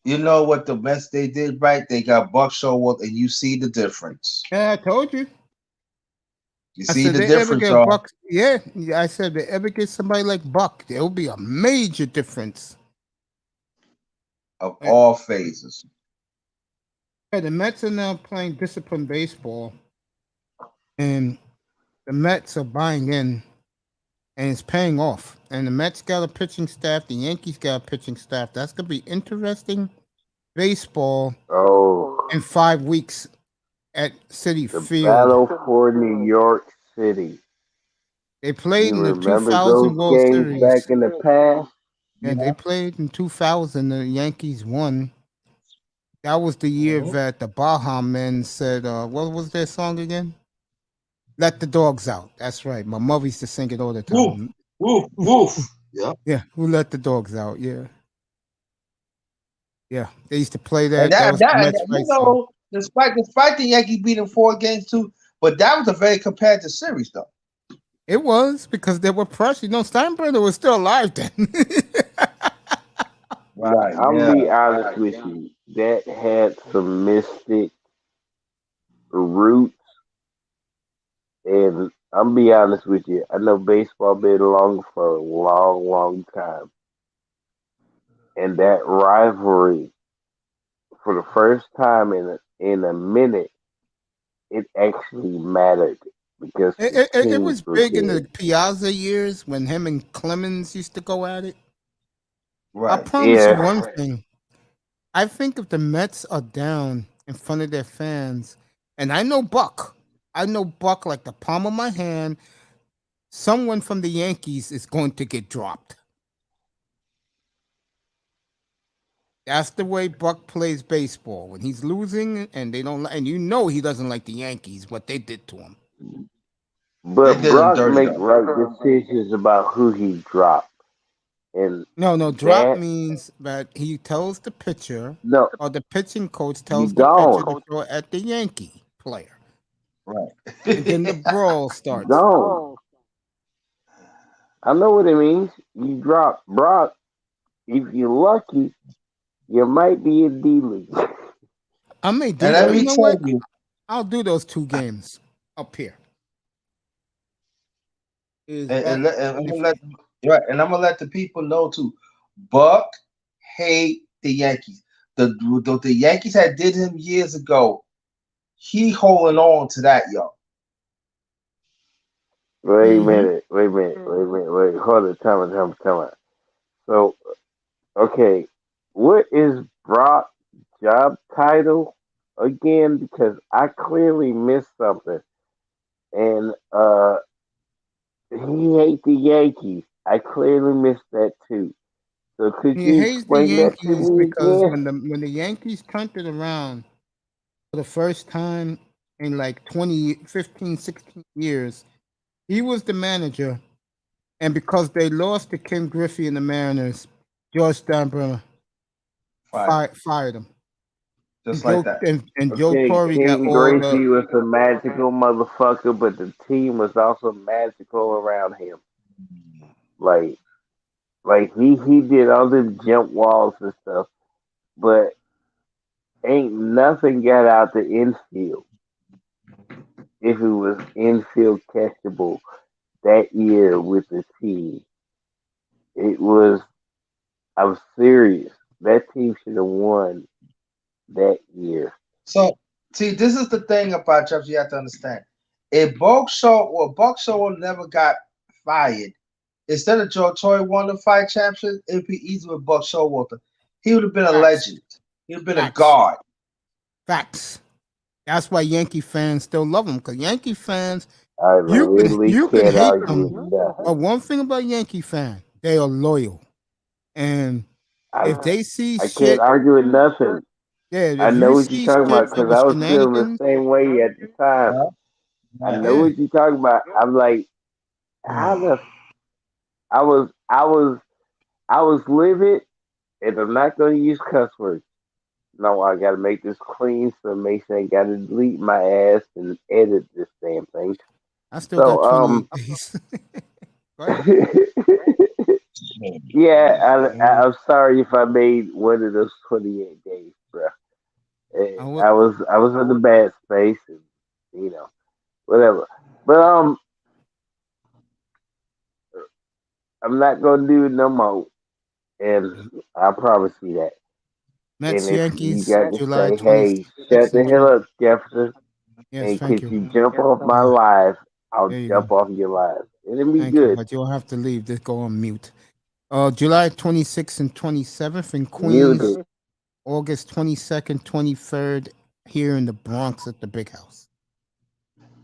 You know what the Mets they did right? They got Buck Showalter, and you see the difference. Yeah, I told you. You I see said the they ever difference, get y'all, Buck. Yeah, I said they ever get somebody like Buck, there'll be a major difference. of Yeah, all phases. the Mets are now playing disciplined baseball, and the Mets are buying in, and it's paying off. And the Mets got a pitching staff. The Yankees got a pitching staff. That's gonna be interesting baseball in Oh, 5 weeks at City the Field. battle for New York City. They played You in the remember 2000 those World games back Series. in the past? Yeah, they Yeah. played in 2000. The Yankees won. That was the year Mhm. that the Baja Men said, what was their song again? Let the dogs out. That's right. My mother used to sing it all the Woo. time. Woof, woof. Yeah. Yeah, who let the dogs out? Yeah, yeah. They used to play And that. That that, was the that, and Mets that, fight song. despite the Yankees beating 4 games too, but that was a very competitive series though. It was because they were pressure. Steinbrenner was still alive then. Now, Right. I'm Yeah. be honest with you. That had some mystic roots, and I'm be honest with you. I know baseball been along for a long, long time, and that rivalry for the first time in a minute, it actually mattered because the It teams was were big in good. the Piazza years when him and Clemens used to go at it. I Right. promise you Yeah, one thing. I think if the Mets are down in front of their fans, and I know Buck like the palm of my hand, someone from the Yankees is going to get dropped. That's the way Buck plays baseball. When he's losing and they don't, and he doesn't like the Yankees, what they did to him. They but did him Brock dirty make though. right decisions about who he dropped, and No, no, drop that means that he tells the pitcher no, or the pitching coach you tells the pitcher don't, to throw it at the Yankee player. Right. And then the brawl you starts. don't. I know what it means. You drop Brock. If you're lucky, you might be in D League. I may And do let that. You me know tell what? you, I'll do those 2 games up here. Is and, that let- and I'm if gonna let right, and I'm gonna let the people know too. Buck hate the Yankees. The Yankees had did him years ago. He holding on to that, yo. Wait a hmm minute. Wait a minute. Wait a minute. Wait. Hold it. Time. So, okay, what is Brock's job title again? Because I clearly missed something, and he hates the Yankees. I clearly missed that too. So could he you hates the explain that to Yankees me because again? when the Yankees turned it around for the first time in like 20, 15, 16 years, he was the manager. And because they lost to Ken Griffey and the Mariners, George Steinbrenner Fire. fired him. Just like that. And Joe Okay, Torre got King all the. Gracie was a magical motherfucker, but the team was also magical around him. Like, like he did all them jump walls and stuff, but ain't nothing got out the infield if it was infield catchable that year with the team. It was, I'm serious. That team should have won that year. So see, this is the thing about Jeff. You have to understand. If Buck Show never got fired, instead of Joe Torre won the fight championship, it'd be easy with Buck Showalter. He would have been a Facts. legend. He'd have been a Facts. god. Facts. That's why Yankee fans still love him. Because Yankee fans, I really you can can't hate argue them, with but nothing. one thing about Yankee fan, they are loyal. And I if they see I can't shit, argue with nothing. yeah, I if know you what you're see talking shit about that because was I was feeling the shenanigans, same way at the time. Huh? I Right. know yeah, what you're talking about. I'm like, how the I was I was I was livid, and I'm not going to use cuss words. No, I got to make this clean, so Mason ain't got to delete my ass and edit this damn thing. I still got So 28 days. Go ahead. yeah, I'm sorry if I made one of those 28 days, bro. I Eh, will, I was in the bad space, and you know whatever. But I'm not gonna do it no more, and I promise you that. And Mets if you Yankees, got to July say, hey, shut 26th the and hell 20. up, Jefferson, Yes, and thank could you. you jump off my Yeah, live, I'll there you go. jump off your live. It'll be Thank you. good. But you'll have to leave. Just go on mute. July 26th and 27th in Queens, Muted. August 22nd, 23rd here in the Bronx at the Big House.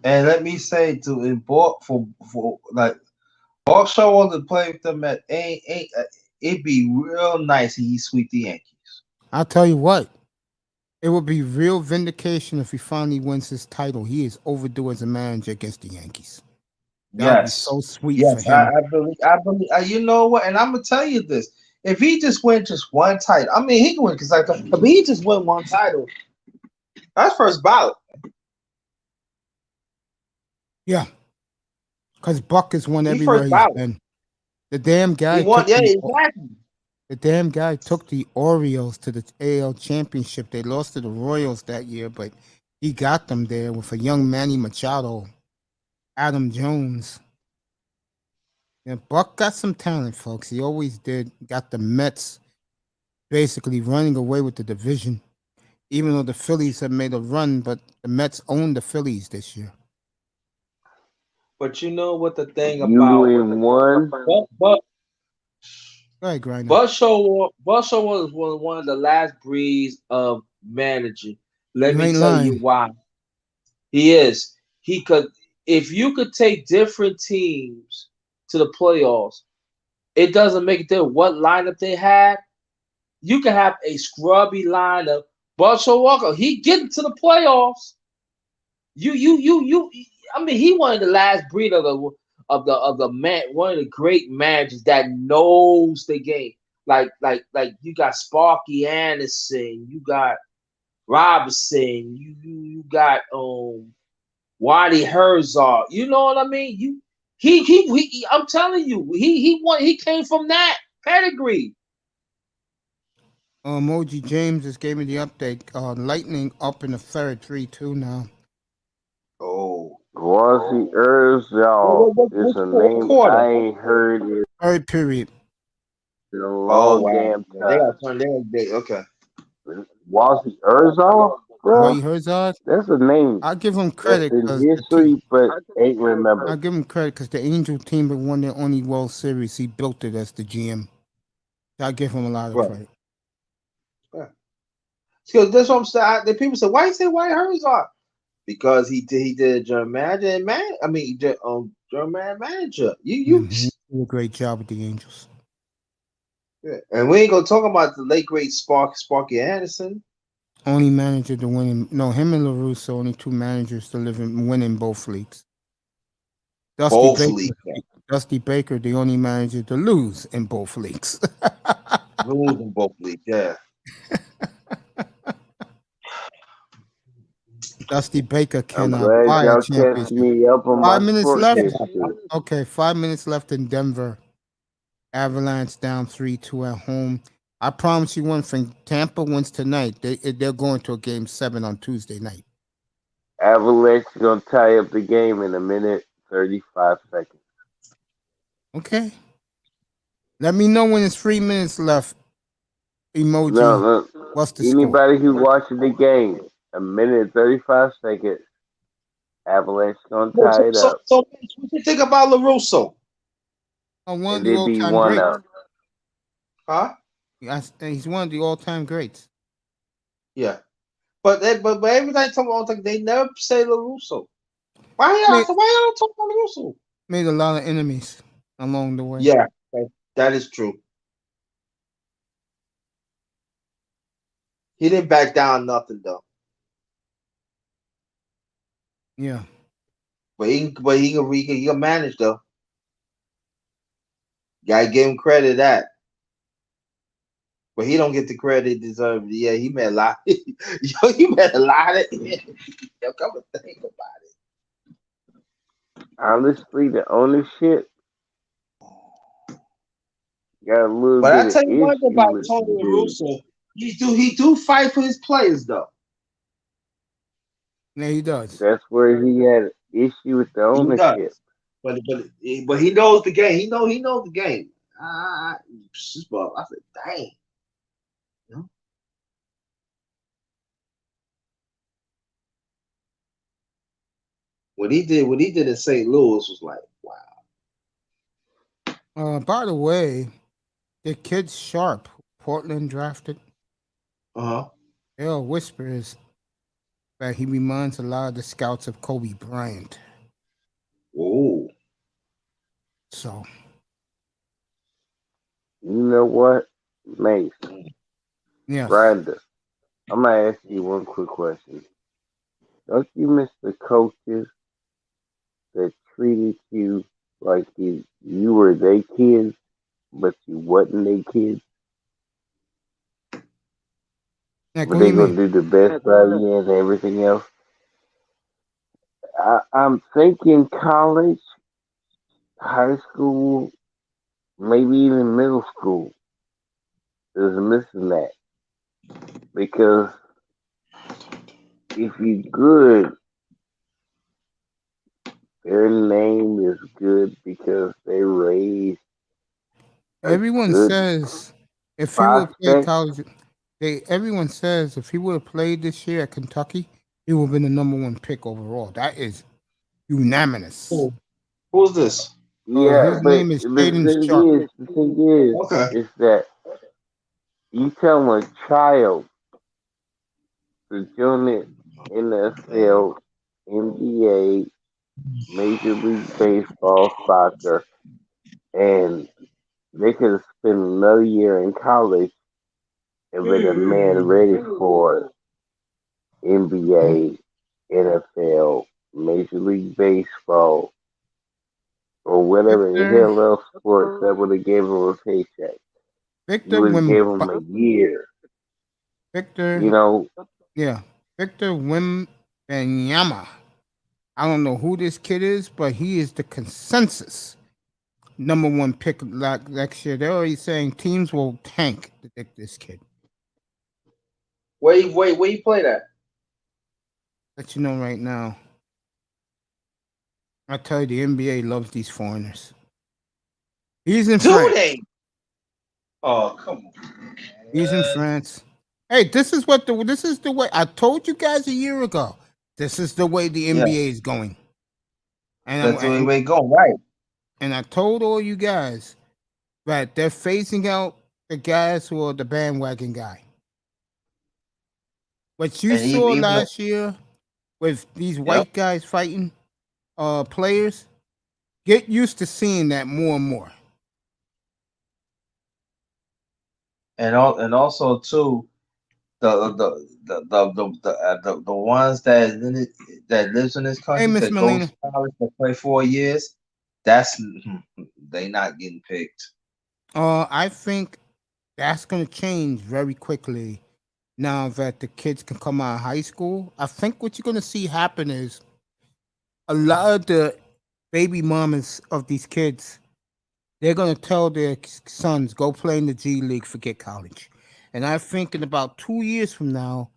And let me say to in Buck for like Buck Showalter to play with them at ain't it'd be real nice if he sweep the Yankees. I'll tell you what, it would be real vindication if he finally wins his title. He is overdue as a manager against the Yankees. That would be Yes, so sweet for yes, him. I believe. I believe. You know what? And I'm gonna tell you this: if he just win just one title, I mean, he can win because like if he just win one title, that's first ballot. Yeah, because Buck has won He everywhere first he's ballot. been. The damn He guy won. took Yeah, exactly. the Orioles to the AL championship. They lost to the Royals that year, but he got them there with a young Manny Machado, Adam Jones. Yeah, Buck got some talent, folks. He always did. Got the Mets basically running away with the division, even though the Phillies have made a run, but the Mets own the Phillies this year. But you know what the thing You about win one. but Go ahead, Griner. Butcher was one of the last breeds of managing. Let You me ain't tell you lying. why. He is. He could if you could take different teams to the playoffs, it doesn't make it different what lineup they had. You can have a scrubby lineup. Butcher Walker, he getting to the playoffs. You. I mean, he one of the last breed of the man, one of the great managers that knows the game. Like you got Sparky Anderson, you got Robinson, you got Waddy Herzog. You know what I mean? I'm telling you, he came from that pedigree. Emoji James just gave me the update. Lightning up in the third, 3-2 now. Oh, Rosie Erzal is a what name quarter? I ain't heard Third period. in a Oh long wow, damn they time. got turned. Okay. Rosie Erzal, bro, White Herzog. that's a name I give him that's credit in because history, but ain't I remembered. give him credit because the Angel team that won their only World Series, he built it as the GM. I give him a lot of Right. credit. Right. So that's what I'm saying. The people say, why you say White Herzog? Because he did a general manager and man. I mean, he did general manager. You He did a great job with the Angels. yeah. And we ain't gonna talk about the late great Sparky Anderson. Only manager to win in, no, him and LaRusso, only two managers to win in both leagues. Dusty Both Baker, leagues. Dusty Baker, the only manager to lose in both leagues. Losing both leagues. Yeah. Dusty Baker I'm cannot glad buy a y'all catch championship. me up on my 5 minutes sports left. history. Okay, 5 minutes left in Denver. Avalanche down 3-2 at home. I promise you one thing. Tampa wins tonight. They're going to a game 7 on Tuesday night. Avalanche gonna tie up the game in a minute 35 seconds. Okay. Let me know when it's 3 minutes left. No, Emoji. no. What's the score? Anybody who watching the game, a minute and 35 seconds, Avalanche gonna tie it up, So what you think about LaRusso? One of and the they be all-time one greats. up. Huh? He's one of the all-time greats. Yeah. But every time talk about they never say LaRusso. Why Made, y'all don't talk about LaRusso? made a lot of enemies along the way. Yeah, that is true. He didn't back down nothing though. Yeah. But he can manage though. Gotta give him credit that. But he don't get the credit he deserves. Yeah, he made a lot. Yo, he made a lot of Yo, come and think about Honestly, the ownership got a little But bit I of tell you one thing issue about with Tony the dude. Russo, he do fight for his players though. Yeah, he does. That's where he had an issue with the He does. ownership. But he knows the game. He knows the game. I said, dang. You know? What he did in St. Louis was like, wow. By the way, the kid Sharp, Portland drafted. Uh-huh. There are whispers that he reminds a lot of the scouts of Kobe Bryant. Oh. So, You know what, Mace, yes. Brandon? I'm gonna ask you one quick question. Don't you miss the coaches that treated you like you were their kids, but you wasn't their kids, Like, but what do they you gonna mean? do the best by you and everything else. I'm thinking college, high school, maybe even middle school is missing that because if you good, their name is good because they raised a Everyone good says if he would have played prospect. college, everyone says if he would have played this year at Kentucky, he would have been the number one pick overall. That is unanimous. Who- Who's this? Yeah, His name is but Shaden Sharp. the thing is, Okay. is that you tell a child to join the NFL, NBA, Major League Baseball, soccer, and they could spend another year in college and be a man ready for NBA, NFL, Major League Baseball, or whatever the Victor hell else sports that would have gave him a paycheck. You Victor would have Wim gave him a year, you Victor know. yeah Victor Wembanyama. I don't know who this kid is, but he is the consensus number one pick next year. They're already saying teams will tank to pick this kid. Where you play that? Let you know right now. I tell you, the NBA loves these foreigners. He's in Do France. they? Oh, come on, He's in man. France. Hey, this is the way I told you guys a year ago. This is the way the Yeah, NBA is going, and that's the I, way it go, right? and I told all you guys that they're phasing out the guys who are the bandwagon guy. What you And saw even last year with these yep, white guys fighting players, get used to seeing that more and more. and also too the ones that lives in this Hey, country Miss that goes Melina. to college that play 4 years, that's they not getting picked. I think that's gonna change very quickly now that the kids can come out of high school. I think what you're gonna see happen is a lot of the baby mamas of these kids, they're gonna tell their sons, go play in the G League, forget college. And I think in about 2 years from now,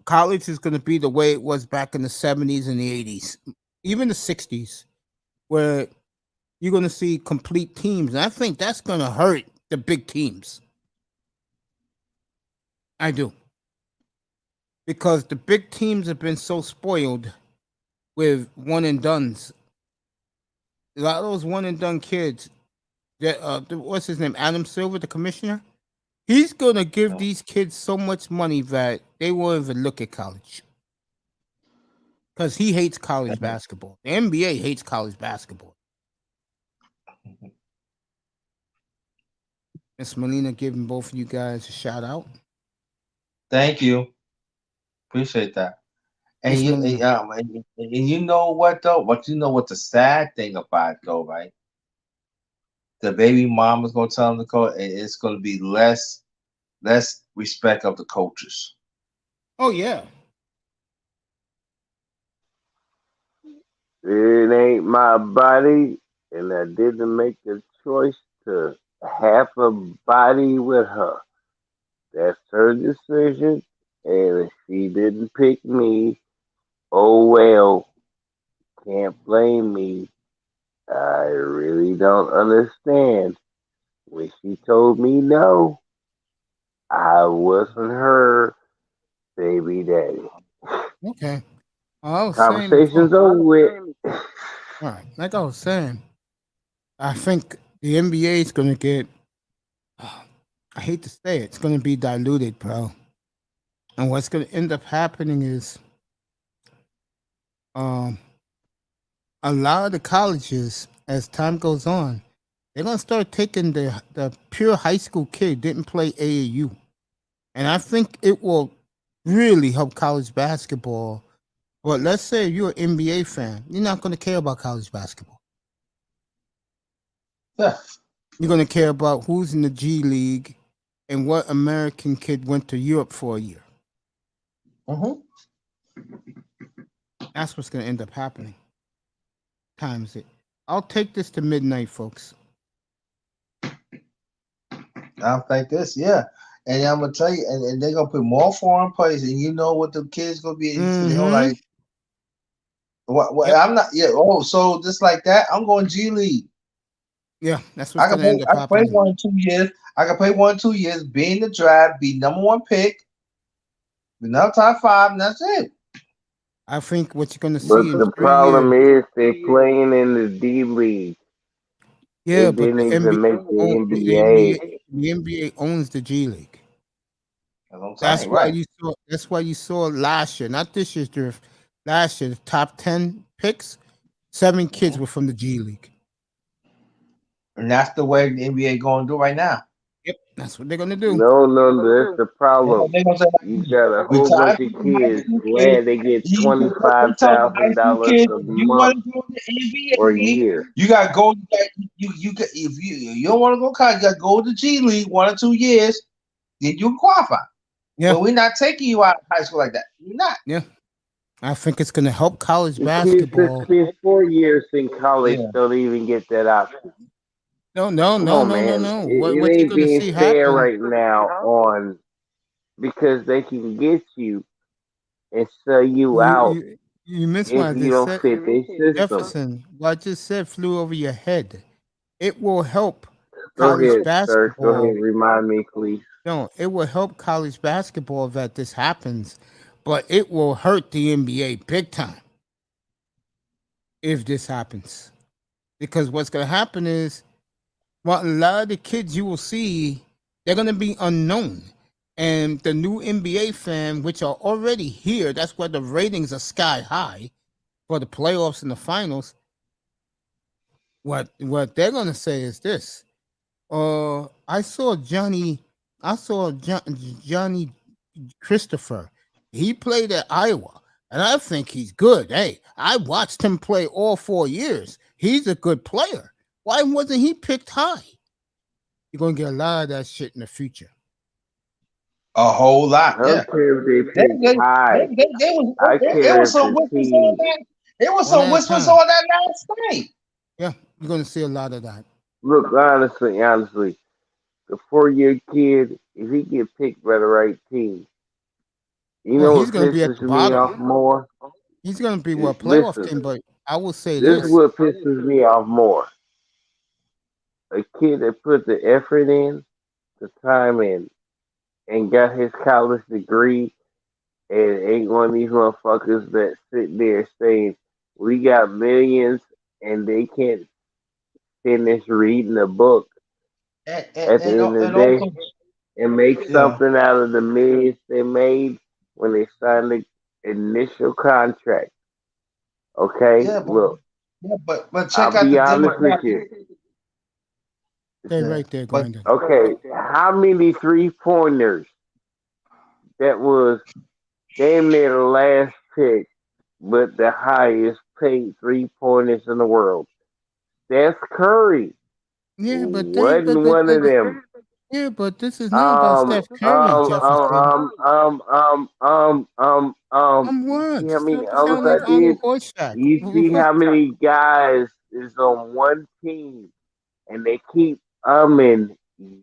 college is gonna be the way it was back in the 70s and the 80s, even the 60s, where you're gonna see complete teams. And I think that's gonna hurt the big teams. I do. Because the big teams have been so spoiled with one and dones. A lot of those one and done kids. That what's his name? Adam Silver, the commissioner. He's gonna give No. these kids so much money that they won't even look at college because he hates college basketball. The NBA hates college basketball. Miss Melina giving both of you guys a shout out. Thank you, appreciate that. And Miss Melina. and you know what though? But you know what the sad thing about it though, right? The baby mom is gonna tell them to go, and it's gonna be less respect of the coaches. Oh yeah. It ain't my body, and I didn't make the choice to have a body with her. That's her decision, and if she didn't pick me, oh well, can't blame me. I really don't understand. When she told me no, I wasn't her baby daddy. Okay. I was saying before. Conversation's over with. All right. Like I was saying, I think the NBA is gonna get. I hate to say it, it's gonna be diluted, bro. And what's gonna end up happening is, um, a lot of the colleges, as time goes on, they're gonna start taking the pure high school kid didn't play AAU, and I think it will really help college basketball But let's say you're an NBA fan, you're not going to care about college basketball. Yeah. You're going to care about who's in the G League and what American kid went to Europe for a year. Mm-hmm. That's what's going to end up happening. Times it. I'll take this to midnight, folks. I think this, yeah. And I'm gonna tell you, and they're gonna put more foreign players, and you know what the kids gonna be into. They gonna Mm-hmm. like, what Yep. I'm not, yeah. Oh, so just like that, I'm going G League. Yeah, that's what's going to end up I can play happening. 1 2 years. I can play 1 2 years, be in the draft, be number one pick, be number top five, and that's it. I think what you're going to But see in the 3 years. problem is they playing in the D League. They Yeah, but didn't even make the The NBA, NBA. the NBA owns the G League. That's what I'm That's saying, why right? you saw. That's why you saw last year, not this year's draft. Last year, the top 10 picks, 7 kids Mhm. were from the G League. And that's the way the NBA going to do right now. Yep, that's what they're gonna do. No, that's the problem. They're gonna say, You got a we whole tired bunch of of the high kids school kids. glad they get They tell the high school $25,000 kids, a if you want month to go to the or a NBA, year. you got to go. You got, if you don't want to go college, you got to go to the G League 1 or 2 years, then you qualify. Yeah, But we're not taking you out of high school like that. We're not. yeah. I think it's gonna help college The kids that basketball. spend 4 years in college Yeah. don't even get that option. No, no, Come no, on, no, no, man. no. It What you're ain't gonna being see fair happen? right now on because they can get you and sell you You out you you missed what if I you just don't said, fit their system. Jefferson. What I just said flew over your head. It will help Go college ahead, sir. Go basketball. ahead. Remind me, please. No, it will help college basketball that this happens, but it will hurt the NBA big time if this happens. Because what's going to happen is, well, a lot of the kids you will see, they're going to be unknown. And the new NBA fan, which are already here, that's why the ratings are sky high for the playoffs and the finals. What they're going to say is this: I saw Johnny Christopher. He played at Iowa, and I think he's good. Hey, I watched him play all 4 years. He's a good player. Why wasn't he picked high? You're gonna get a lot of that shit in the future. A whole lot. I Yeah. don't care if they They, pick they, high. I it care was if some the whispers on team. that. It was One some at a whispers time. on that last night. Yeah, you're gonna see a lot of that. Look, honestly, the 4 year kid, if he get picked by the right team, you Well, know he's what gonna be at pisses the me off bottom. more? He's gonna be what playoff Listen, team, but I will say this is this. what pisses me off more. A kid that put the effort in, the time in, and got his college degree, and ain't one of these motherfuckers that sit there saying, we got millions, and they can't finish reading a book at the end of And the day also, and make yeah, something out of the millions they made when they signed the initial contract. Okay, yeah, look, but check I'll out be the honest with demographic. you. Stay Yeah, right there, but Grinding. Okay, how many 3 pointers that was damn near the last pick, but the highest paid 3 pointers in the world? Steph Curry Yeah, wasn't one of them. yeah, but this is not about Steph Curry, Jefferson. I'm You see what? how many Stop others sound I like did? Arnold Horshack. You see how many guys is on one team and they keep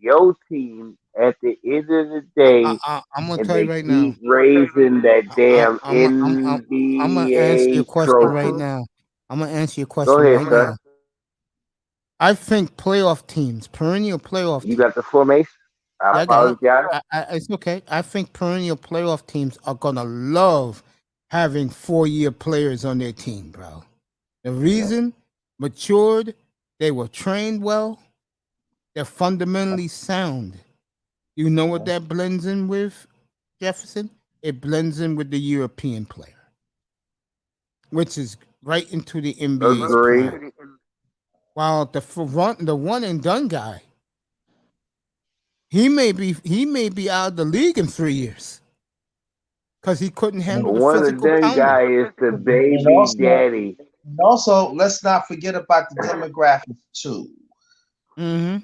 your team at the end of the day I'm gonna and tell you they right now. keep raising that damn I'm gonna answer your NBA question right trophy. now. I'm gonna answer your Go question ahead, right sir. now. I think playoff teams, perennial playoff You teams. got the formation. I Yeah, I got it. apologize. It's okay. I think perennial playoff teams are gonna love having 4 year players on their team, bro. The Yeah. reason matured, they were trained well, they're fundamentally sound. You know what that blends in with, Jefferson? It blends in with the European player, which is right into the NBA's Agree. prime. While the one and done guy, he may be out of the league in 3 years. because he couldn't handle the One of physical them pounding. guy is the And baby daddy. also, let's not forget about the demographics too. Mm-hmm.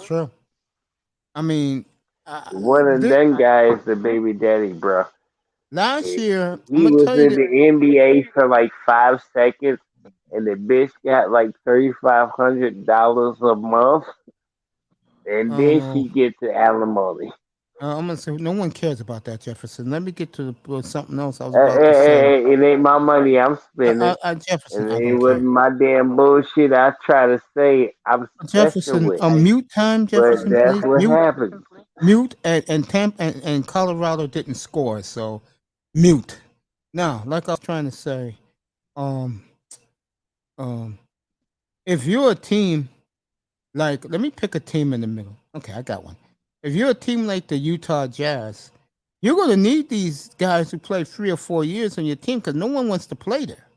True. I mean, One of them guys is the baby daddy, bro. last year, I'm He gonna was tell you in that. the NBA for like 5 seconds, and the bitch got like $3,500 a month, and then Oh, she gets the alimony. I'm gonna say no one cares about that, Jefferson. Let me get to something else I was about to say. It ain't my money I'm spending, Jefferson, and I it don't wasn't care. my damn bullshit. I try to say I'm special Jefferson, with, mute time, but Jefferson, that's please. what happens. Mute, and Tampa and Colorado didn't score, so mute. Now, like I was trying to say, um, um, if you're a team like, let me pick a team in the middle. Okay, I got one. If you're a team like the Utah Jazz, you're going to need these guys who play 3 or 4 years on your team because no one wants to play there.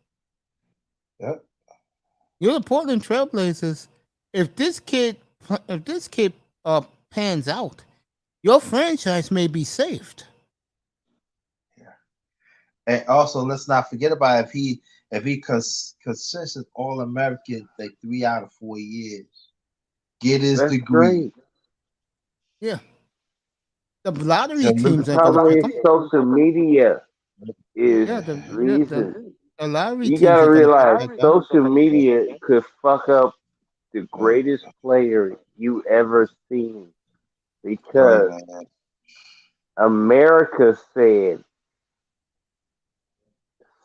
Yep. You're the Portland Trailblazers. If this kid, if this kid pans out, your franchise may be saved. Yeah. And also, let's not forget about if he consistent All American like 3 out of 4 years, get his That's degree. great. Yeah, the lottery So look, teams The ain't going to problem pick is him. social media is Yeah, yeah, the the, reason. the, the lottery You teams gotta are going to pick realize that guy. social media could fuck up the right, greatest player you ever seen right, because man. America said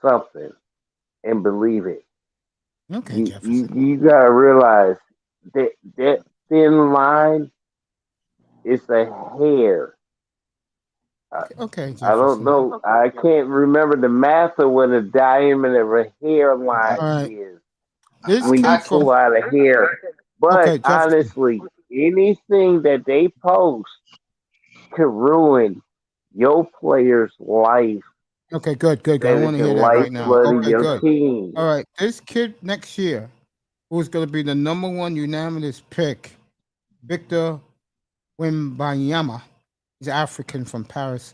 something and believe it. Okay, You Jefferson. you gotta realize that thin line is a hair. I, Okay, I don't Jefferson. know. I can't remember the math of what a diamond of a I, hairline All right, is this when you I kid can't. from pull out a hair. But okay, Jefferson. honestly, anything that they post could ruin your player's life. Okay, good, good, good. I That don't is want to the hear that right now. lifeblood of Okay, your good. team. All right, this kid next year, who's going to be the number one unanimous pick, Victor Wembanyama. He's African from Paris.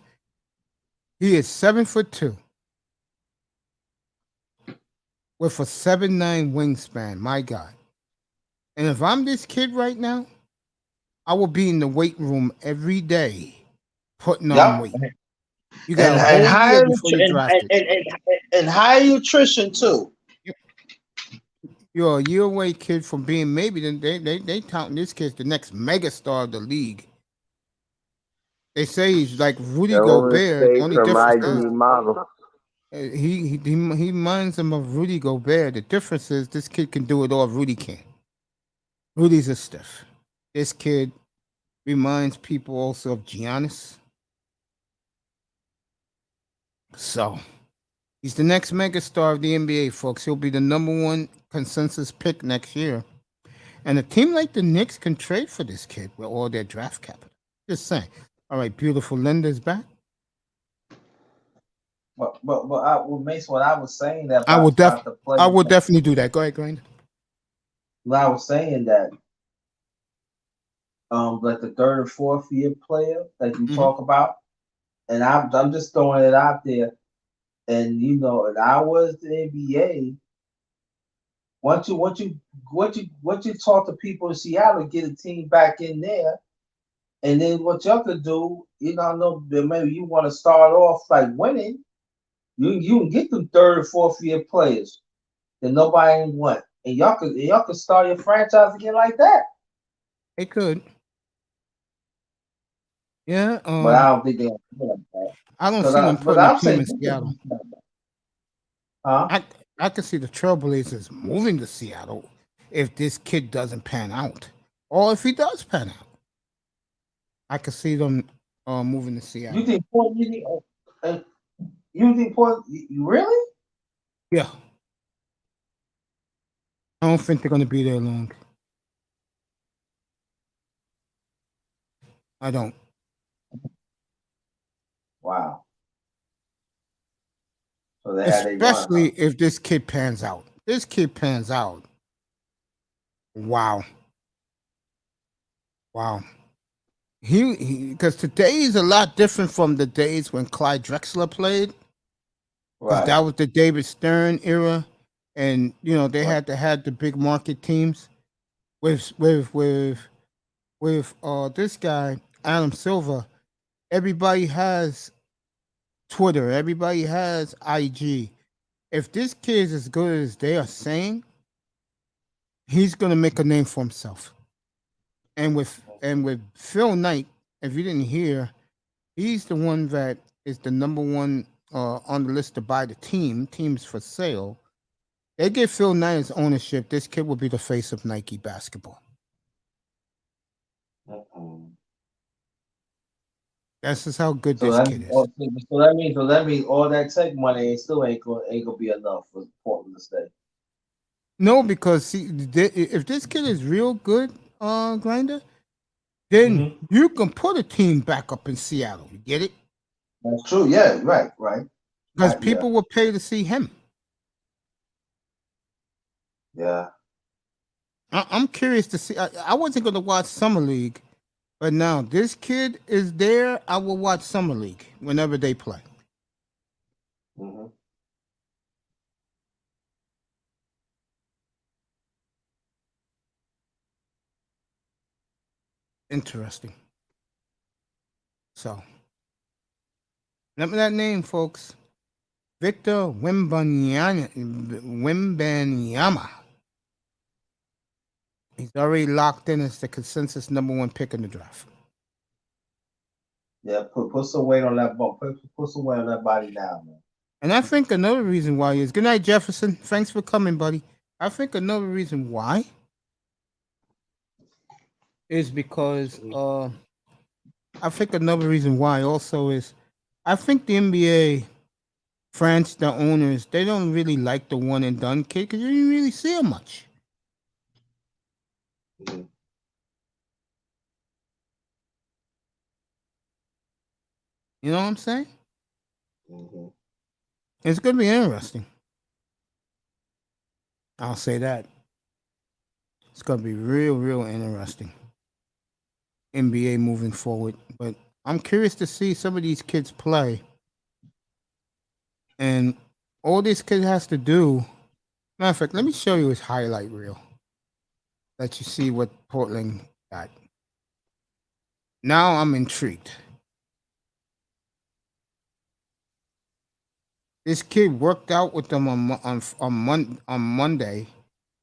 He is 7'2" with a 7'9" wingspan. My God! And if I'm this kid right now, I will be in the weight room every day, putting on Yep. weight. You got a And whole year higher before you draft it. and higher nutrition too. You're a year away, kid, from being maybe they counting this kid as the next megastar of the league. They say he's like Rudy Don't Gobert. The mistake only from difference IG is model. he reminds him of Rudy Gobert. The difference is this kid can do it all. Rudy can't. Rudy's a stiff. This kid reminds people also of Giannis. So he's the next megastar of the NBA, folks. He'll be the number one consensus pick next year. And a team like the Knicks can trade for this kid with all their draft capital. Just saying. All right, beautiful Linda's back. What makes what I was saying that I will about the I players. will definitely do that. Go ahead, Grind. When I was saying that like the third or fourth year player that you Mm-hmm. talk about, and I'm just throwing it out there. And and I was the NBA. Once you talk to people in Seattle, get a team back in there, and then what y'all could do, I know that maybe you want to start off like winning. You can get them third or fourth year players that nobody ain't want, and y'all could start your franchise again like that. It could. Yeah. But I don't think they're gonna do it like that. I don't But see them but putting a I'm team saying, in Seattle. huh? I can see the Trailblazers moving to Seattle if this kid doesn't pan out, or if he does pan out. I could see them moving to You Seattle. think Portland? Uh, you think Portland? You really? Yeah. I don't think they're going to be there long. I don't. Wow. So they had they run, Especially huh? if this kid pans out. This kid pans out. Wow. Wow. he because today is a lot different from the days when Clyde Drexler played, because that Right. was the David Stern era, and they Right. had the big market teams with this guy Adam Silver. Everybody has Twitter. Everybody has IG. If this kid is as good as they are saying, he's gonna make a name for himself. And with Phil Knight, if you didn't hear, he's the one that is the number one on the list to buy the teams for sale. They give Phil Knight his ownership. This kid will be the face of Nike basketball. Mm-mm. That's just how good So this that kid is. so that means all that tech money still ain't gonna be enough for Portland to stay. No, because see, if this kid is real good, Grinder, then Hmm. you can put a team back up in Seattle. You get it? That's true. Yeah. Right. Right. Because Yeah. people will pay to see him. Yeah. I'm curious to see. I wasn't going to watch Summer League, but now this kid is there. I will watch Summer League whenever they play. Hmm. Interesting. So, remember that name, folks. Victor Wimbanyama. He's already locked in as the consensus number one pick in the draft. Yeah. Put some weight on that bump. Put some weight on that body now, man. And I think another reason why is good night, Jefferson. Thanks for coming, buddy. I think another reason why is because I think another reason why also is I think the NBA, France, the owners, they don't really like the one and done kid because you didn't really see him much. Hmm. You know what I'm saying? Hmm. It's gonna be interesting. I'll say that. It's gonna be real, real interesting. NBA moving forward. But I'm curious to see some of these kids play. And all this kid has to do, matter of fact, let me show you his highlight reel. Let you see what Portland got. Now I'm intrigued. This kid worked out with them on Monday,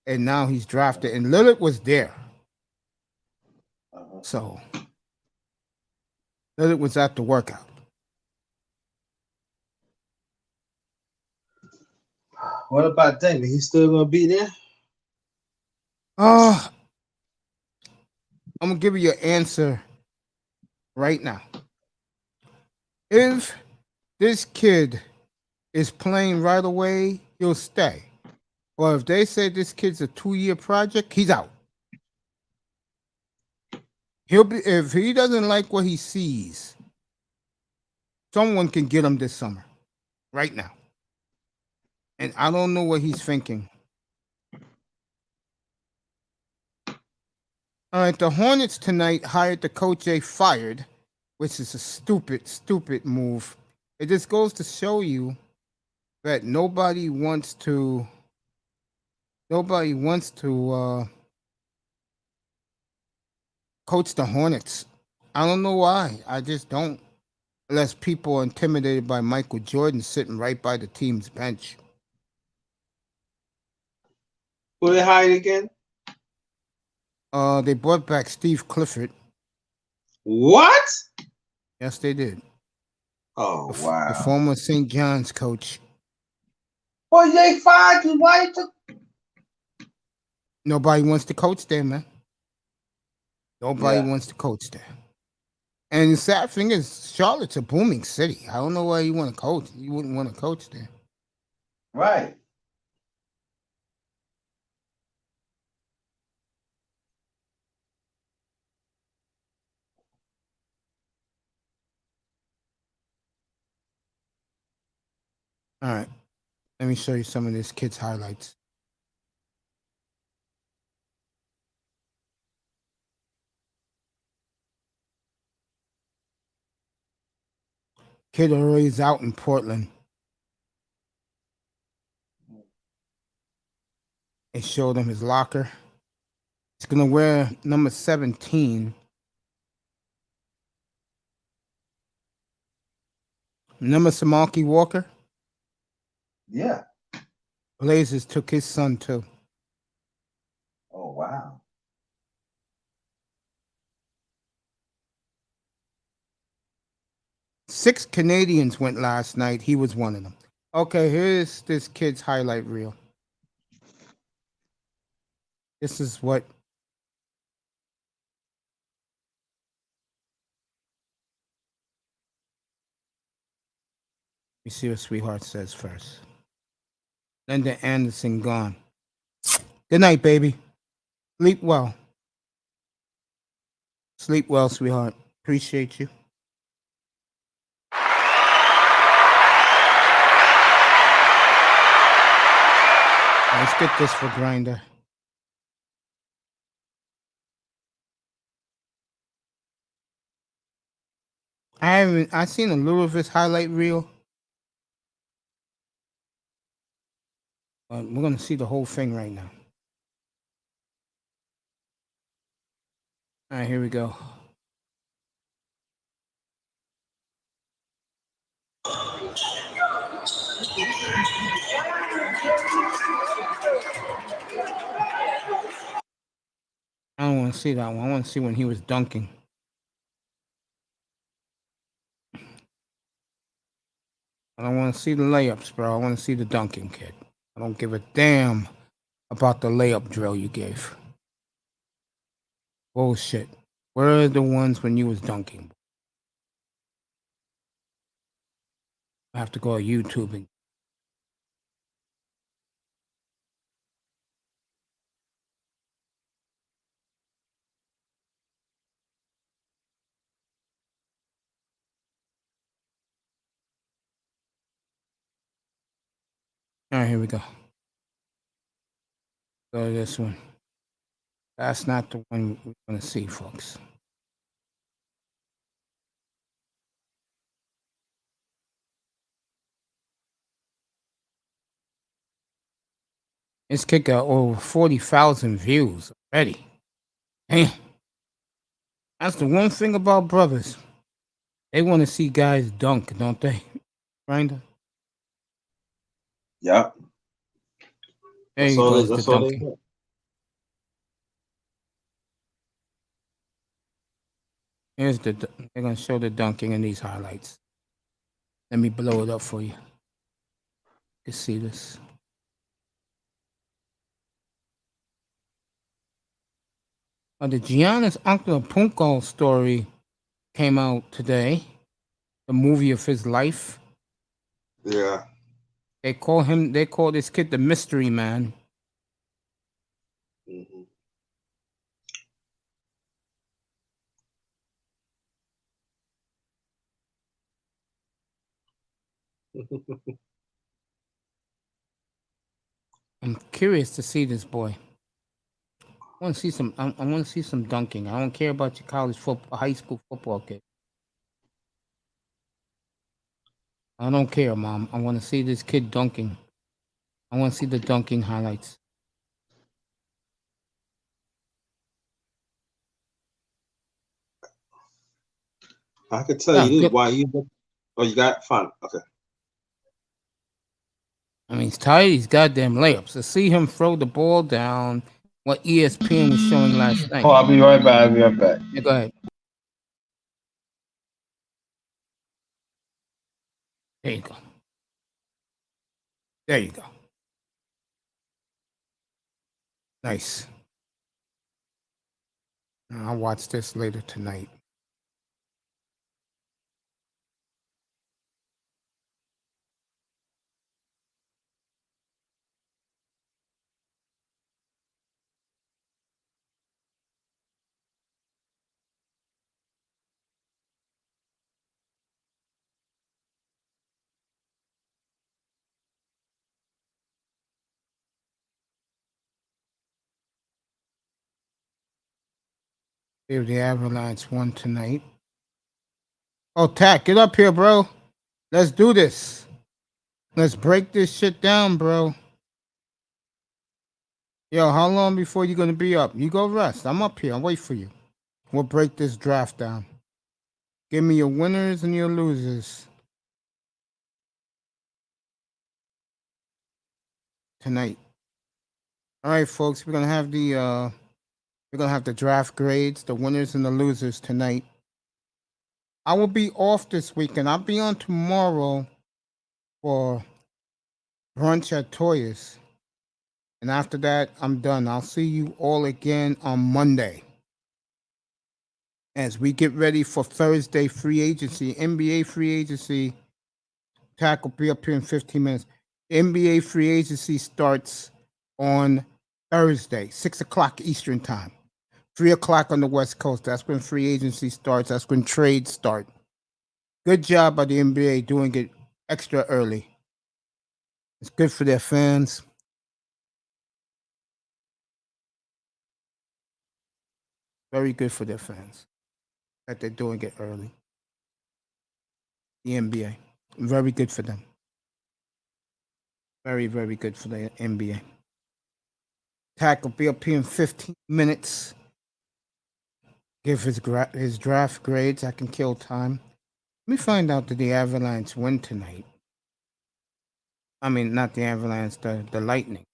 and now he's drafted. And Lillard was there, Uh-huh. so Lillard was at the workout. What about David? He's still gonna be there? Uh, I'm gonna give you an answer right now. If this kid is playing right away, he'll stay. Or if they say this kid's a 2-year project, he's out. He'll be if he doesn't like what he sees, someone can get him this summer, right now. And I don't know what he's thinking. All right, the Hornets tonight hired the coach they fired, which is a stupid, stupid move. It just goes to show you that nobody wants to coach the Hornets. I don't know why. I just don't. Unless people are intimidated by Michael Jordan sitting right by the team's bench. Who they hired again? They brought back Steve Clifford. What? Yes, they did. Oh The wow. former St. John's coach. Well, they fired you. Why you took? Nobody wants to coach there, man. Nobody Yeah. wants to coach there. And the sad thing is, Charlotte's a booming city. I don't know why you want to coach. You wouldn't want to coach there. Right. All right. Let me show you some of this kid's highlights. Kid already is out in Portland. They showed him his locker. He's gonna wear number 17. Remember Samaki Walker? Yeah. Blazers took his son too. Oh wow. 6 Canadians went last night. He was one of them. Okay, here's this kid's highlight reel. This is what you see what Sweetheart says first. Linda Anderson gone. Good night, baby. Sleep well. Sleep well, sweetheart. Appreciate you. Let's get this for Grinder. I seen a little of his highlight reel. But we're gonna see the whole thing right now. All right, here we go. I don't want to see that one. I want to see when he was dunking. I don't want to see the layups, bro. I want to see the dunking, kid. I don't give a damn about the layup drill you gave. Bullshit. Where are the ones when you was dunking? I have to go YouTubing. All right, here we go. Go to this one. That's not the one we're going to see, folks. This kid got over 40,000 views already. Damn. That's the one thing about brothers. They want to see guys dunk, don't they? Grinder? Yeah. There he goes, the That's all they dunking. want. Here's they're going to show the dunking in these highlights. Let me blow it up for you. You can see this. The Giannis Antetokounmpo story came out today. The movie of his life. Yeah. They call this kid the mystery man. Mm-hmm. I'm curious to see this boy. I want to see some. I want to see some dunking. I don't care about your college football, high school football kid. I don't care, Mom. I want to see this kid dunking. I want to see the dunking highlights. I could tell Yeah, you this good. why you. Oh, you got fun. Okay. I mean, he's tired. He's goddamn layups. To see him throw the ball down, what ESPN was showing last night. Oh, I'll be right back. I'll be right back. Yeah, go ahead. There you go. There you go. Nice. I'll watch this later tonight. If the Avalanche won tonight. Oh, Tack, get up here, bro. Let's do this. Let's break this shit down, bro. Yo, how long before you gonna be up? You go rest. I'm up here. I'll wait for you. We'll break this draft down. Give me your winners and your losers tonight. All right, folks. We're gonna have the draft grades, the winners and the losers tonight. I will be off this weekend. I'll be on tomorrow for brunch at Toya's. And after that, I'm done. I'll see you all again on Monday as we get ready for Thursday free agency, NBA free agency. Tack will be up here in 15 minutes. NBA free agency starts on Thursday, 6 o'clock Eastern Time, 3 o'clock on the West Coast. That's when free agency starts. That's when trades start. Good job by the NBA doing it extra early. It's good for their fans. Very good for their fans that they're doing it early. The NBA. Very good for them. Very, very good for the NBA. Tack will be up here in 15 minutes. Give his draft grades. I can kill time. Let me find out that the Avalanche win tonight. I mean, not the Avalanche, the Lightning.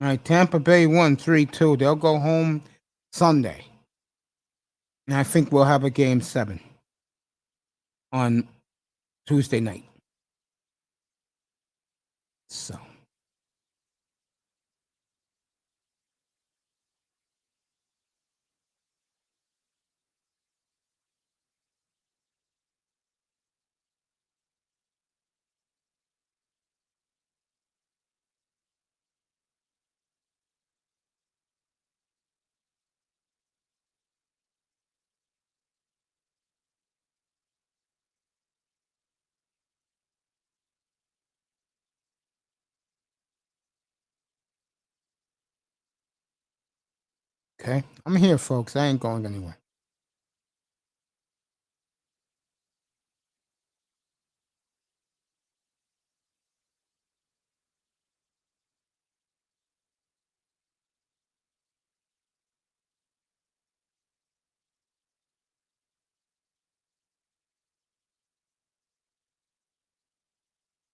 All right, Tampa Bay won 3-2. They'll go home Sunday. And I think we'll have a game 7 on Tuesday night. So. Okay, I'm here, folks. I ain't going anywhere.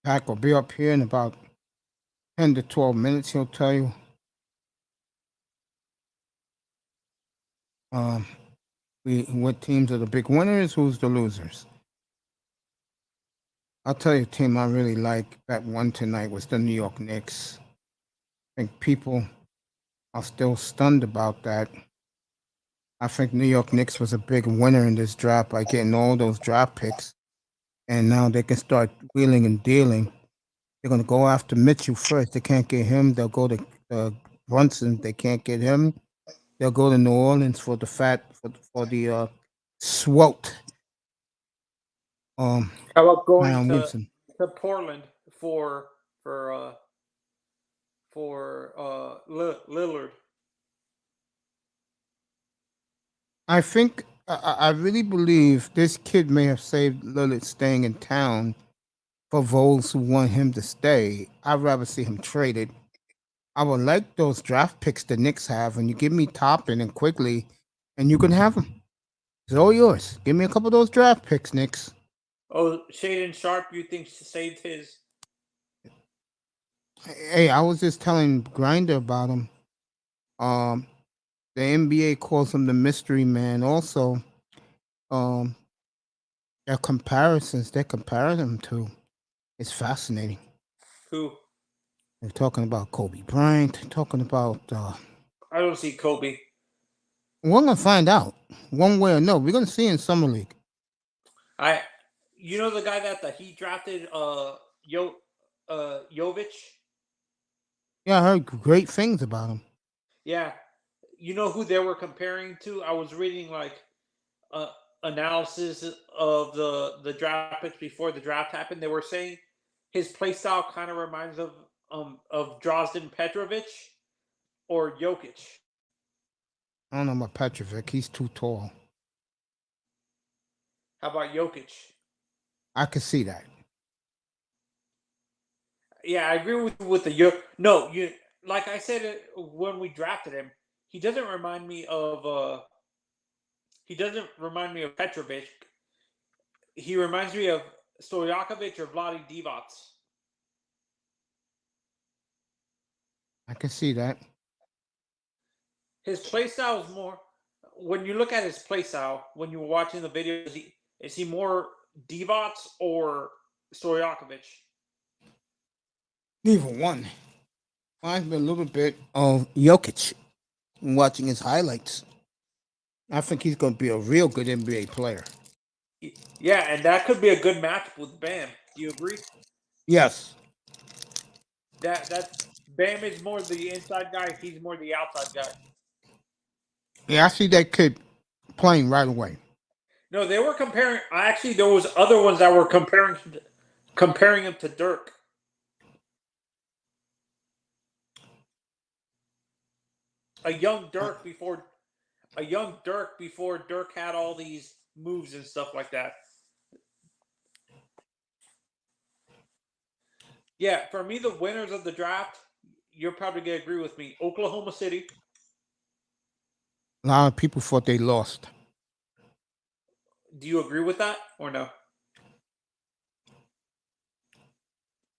Pack will be up here in about 10 to 12 minutes. He'll tell you um, what teams are the big winners, who's the losers. I'll tell you a team I really like that won tonight was the New York Knicks. I think people are still stunned about that. I think New York Knicks was a big winner in this draft by getting all those draft picks. And now they can start wheeling and dealing. They're going to go after Mitchell first. They can't get him. They'll go to Brunson. They can't get him. They'll go to New Orleans for the SWOT. How about going Zion Wilson. to Portland for Lillard? I think I really believe this kid may have saved Lillard staying in town for those who want him to stay. I'd rather see him traded. I would like those draft picks the Knicks have, and you give me Toppin and Quigley, and you can have them. It's all yours. Give me a couple of those draft picks, Knicks. Oh, Shaden Sharp, you think saved his? Hey, I was just telling Grinder about him. The NBA calls him the mystery man. Also, um, they're comparing him to. It's fascinating. Who? They're talking about Kobe Bryant. Talking about. I don't see Kobe. We're gonna find out one way or no. We're gonna see in summer league. You know the guy that he drafted, Jovic. Yeah, I heard great things about him. Yeah, you know who they were comparing to? I was reading like analysis of the draft picks before the draft happened. They were saying his play style kind of reminds of Drozdan Petrovic or Jokic. I don't know about Petrovic. He's too tall. How about Jokic? I could see that. Yeah, I agree with the no. You like I said when we drafted him, he doesn't remind me of Petrovic. He reminds me of Stojakovic or Vlade Divac. I can see that. His play style is more. When you look at his play style, when you're watching the video, is he more Divac or Stojakovic? Neither one. Reminds me a little bit of Jokic. Watching his highlights, I think he's going to be a real good NBA player. Yeah, and that could be a good matchup with Bam. Do you agree? Yes. That's Bam is more the inside guy. He's more the outside guy. Yeah, I see that kid playing right away. No, they were comparing. Actually, there was other ones that were comparing him to Dirk. A young Dirk before Dirk had all these moves and stuff like that. Yeah, for me, the winners of the draft, you're probably gonna agree with me. Oklahoma City. A lot of people thought they lost. Do you agree with that or no?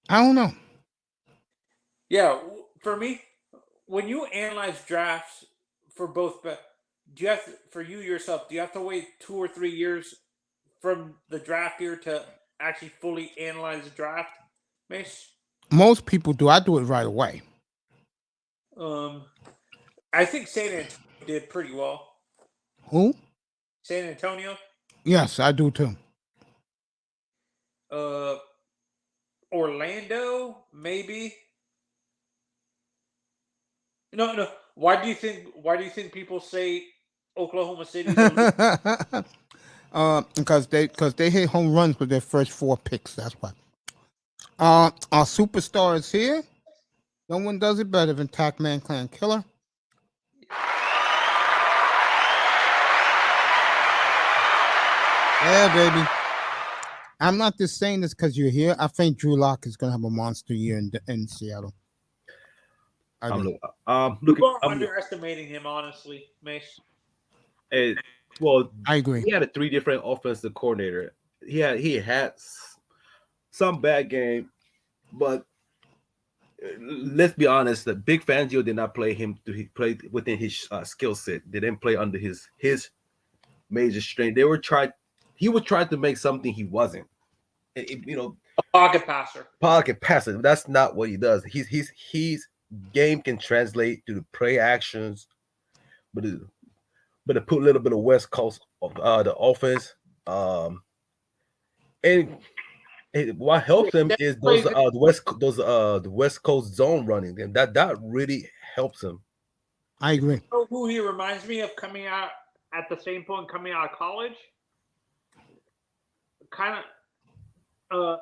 I don't know. Yeah, for me, when you analyze drafts for both, do you have to, for you yourself? Do you have to wait 2 or 3 years from the draft year to actually fully analyze the draft, Mace? Most people do. I do it right away. I think San Antonio did pretty well. Who? San Antonio. Yes, I do too. Orlando, maybe. No. Why do you think people say Oklahoma City? Because they hit home runs with their first 4 picks. That's why. Our superstar is here. No one does it better than Tac-Man Clan Killer. Yeah, baby. I'm not just saying this because you're here. I think Drew Lock is going to have a monster year in Seattle. People are underestimating him, honestly, Mace. Well, I agree. he had a 3 different offensive coordinator. He had some bad game, but let's be honest. The Big Fangio did not play him to play within his skill set. They didn't play under his major strength. He was trying to make something he wasn't. A pocket passer. That's not what he does. His game can translate to the play actions, but to put a little bit of West Coast of the offense. And what helps him is the West Coast zone running, and that really helps him. I agree. You know who he reminds me of coming out at the same point coming out of college? Kind of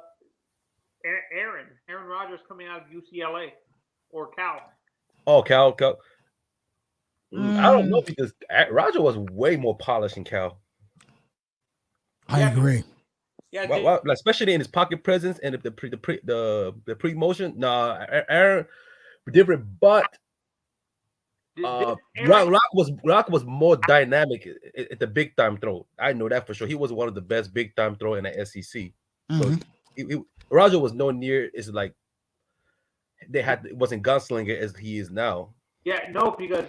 Aaron Rodgers coming out of UCLA or Cal. Oh, Cal. I don't know because Roger was way more polished than Cal. I agree. Yeah, especially in his pocket presence and the pre-motion. Nah, Aaron different, but Rock was more dynamic at the big time throw. I know that for sure. He was one of the best big time throw in the SEC. So Roger was no near. It's like it wasn't gunslinger as he is now. Yeah, no, because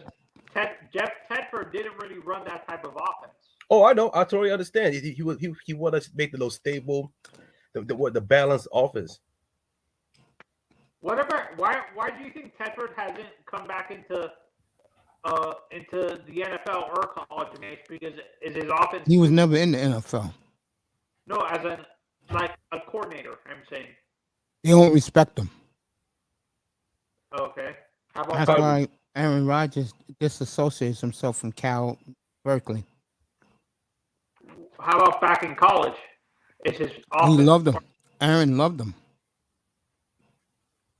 Jeff Tedford didn't really run that type of offense. Oh, I know. I totally understand. He wanted to make the most stable, the balanced offense. Why do you think Tedford hasn't come back into the NFL or college? Because is his offense? He was never in the NFL. No, as a coordinator. I'm saying they don't respect him. Okay. How about that's why Aaron Rodgers disassociates himself from Cal Berkeley. How about back in college? It's his He offense. loved him. Aaron loved him.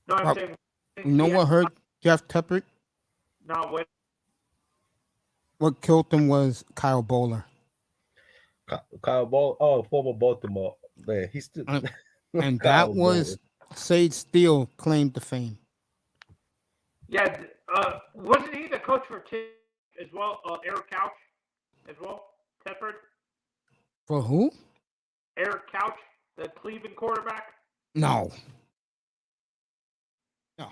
No, I'm Uh, saying You know he had what hurt Jeff Tepper? not win. What killed him was Kyle Bowler. Kyle Ball, oh, former Baltimore man, he's still Uh, And that Kyle was Ball. Sage Steele claimed the fame. Yeah, wasn't he the coach for Tim as well? Eric Couch as well. Tedford. For who? Eric Couch, the Cleveland quarterback. No. No.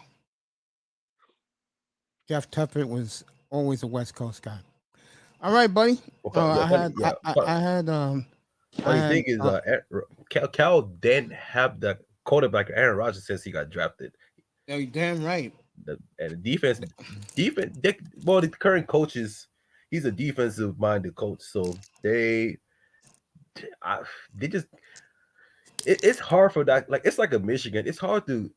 Jeff Tepper was always a West Coast guy. All right, buddy. Yeah, I had yeah. I had I Funny thing had is, Cal didn't have the quarterback Aaron Rodgers since he got drafted. no, you're damn right. And the defense. Well, the current coaches, he's a defensive minded coach, so I, they just it's hard for that. Like it's like a Michigan. It's hard to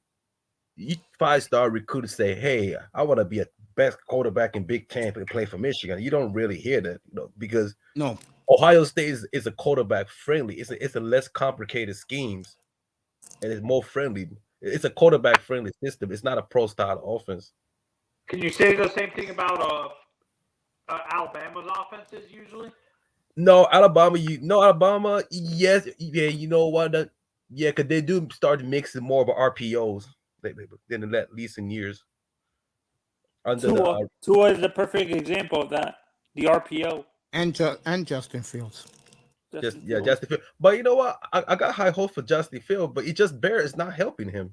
you 5-star recruiter say, "Hey, I want to be a best quarterback in Big Ten and play for Michigan." You don't really hear that, because No. Ohio State is a quarterback friendly. It's a less complicated schemes, and it's more friendly. It's a quarterback friendly system. It's not a pro style offense. Can you say the same thing about Alabama's offenses usually? No, Alabama. Alabama. Yes, yeah. You know what? Yeah, because they do start mixing more of RPOs than in that recent years. Under the Tua is the perfect example of that. The RPO. And Justin Fields. Justin Field. But you know what? I got high hopes for Justin Field, but it's not helping him.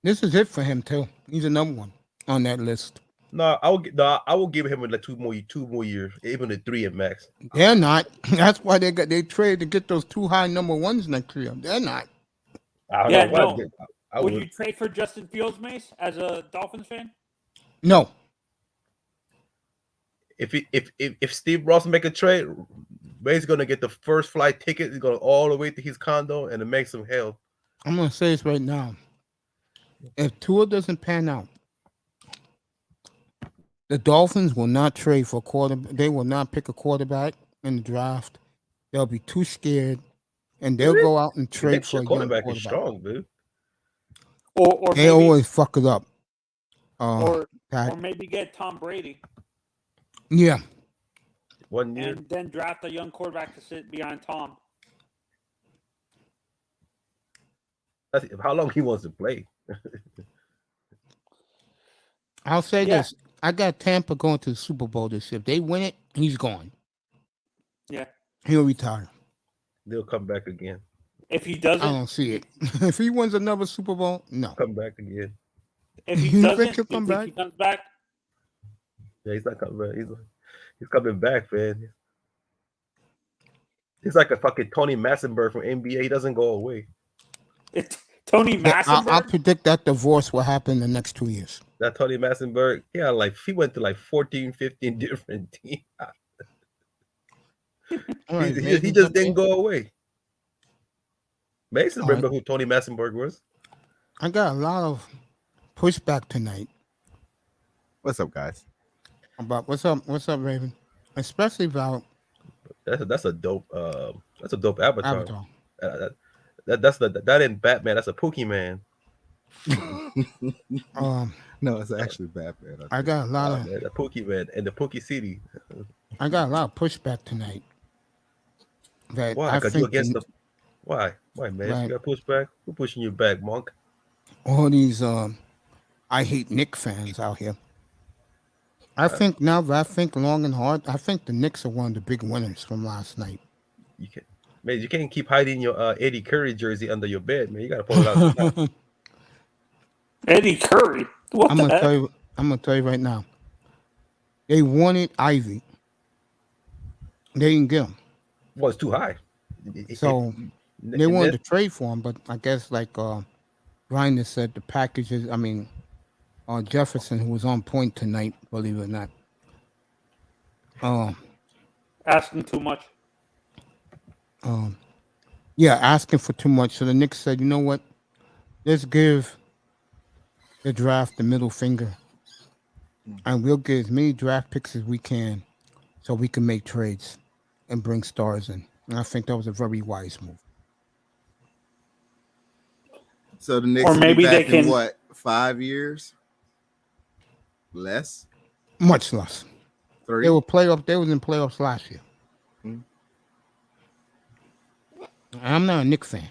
This is it for him too. He's a number one on that list. No, I will give him like two more years, even a 3 at max. They're not. That's why they traded to get those 2 high number ones next year. They're not. I don't Yeah, know no. I Would you trade for Justin Fields, Mace, as a Dolphins fan? No. If Steve Ross make a trade, Ray's gonna get the first flight ticket. He's going all the way to his condo and it makes him hell. I'm gonna say this right now. If Tua doesn't pan out, the Dolphins will not trade for a quarterback. They will not pick a quarterback in the draft. They'll be too scared, and they'll go out and trade for a young quarterback. Is strong, dude. Or they always fuck it up. Or maybe get Tom Brady. Yeah. 1 year. And then draft a young quarterback to sit behind Tom. That's how long he wants to play. I'll say this. I got Tampa going to the Super Bowl this year. If they win it, he's gone. Yeah. He'll retire. They'll come back again. If he doesn't, I don't see it. If he wins another Super Bowl, no. Come back again. If he doesn't, think he'll come back? he comes back? Yeah, he's not coming back. He's coming back, man. He's like a fucking Tony Massenberg from NBA. He doesn't go away. Tony Massenberg? I predict that divorce will happen in the next 2 years. That Tony Massenberg, yeah, like he went to like 14, 15 different teams. Right, he just didn't go away. Mason, remember who Tony Massenberg was? I got a lot of pushback tonight. What's up, guys? What's up, Raven? Especially about that's a dope avatar. Avatar. That ain't Batman. That's a Pookie Man. No, it's actually Batman. I got a lot of the Pookie Man and the Pookie City. I got a lot of pushback tonight. That Why? Because you against the why? Why, man? Right. You got pushback? Who pushing you back, Monk? All these I hate Knicks fans out here. I think now that I think long and hard, I think the Knicks are one of the big winners from last night. You can't keep hiding your Eddie Curry jersey under your bed, man. You gotta pull it out. Eddie Curry. What I'm gonna tell you right now. They wanted Ivy. They didn't get him. Well, it's too high. So they wanted to trade for him, but I guess like Reiner said, the packages. I mean, Jefferson, who was on point tonight, believe it or not. Asking too much. Yeah, asking for too much. So the Knicks said, you know what? Let's give the draft the middle finger. and we'll get as many draft picks as we can, so we can make trades and bring stars in. And I think that was a very wise move. So the Or Knicks will be maybe they back in can. what, 5 years? Less? Much less. They 3? were playoff. They was in playoffs last year. Mm. I'm not a Knicks fan,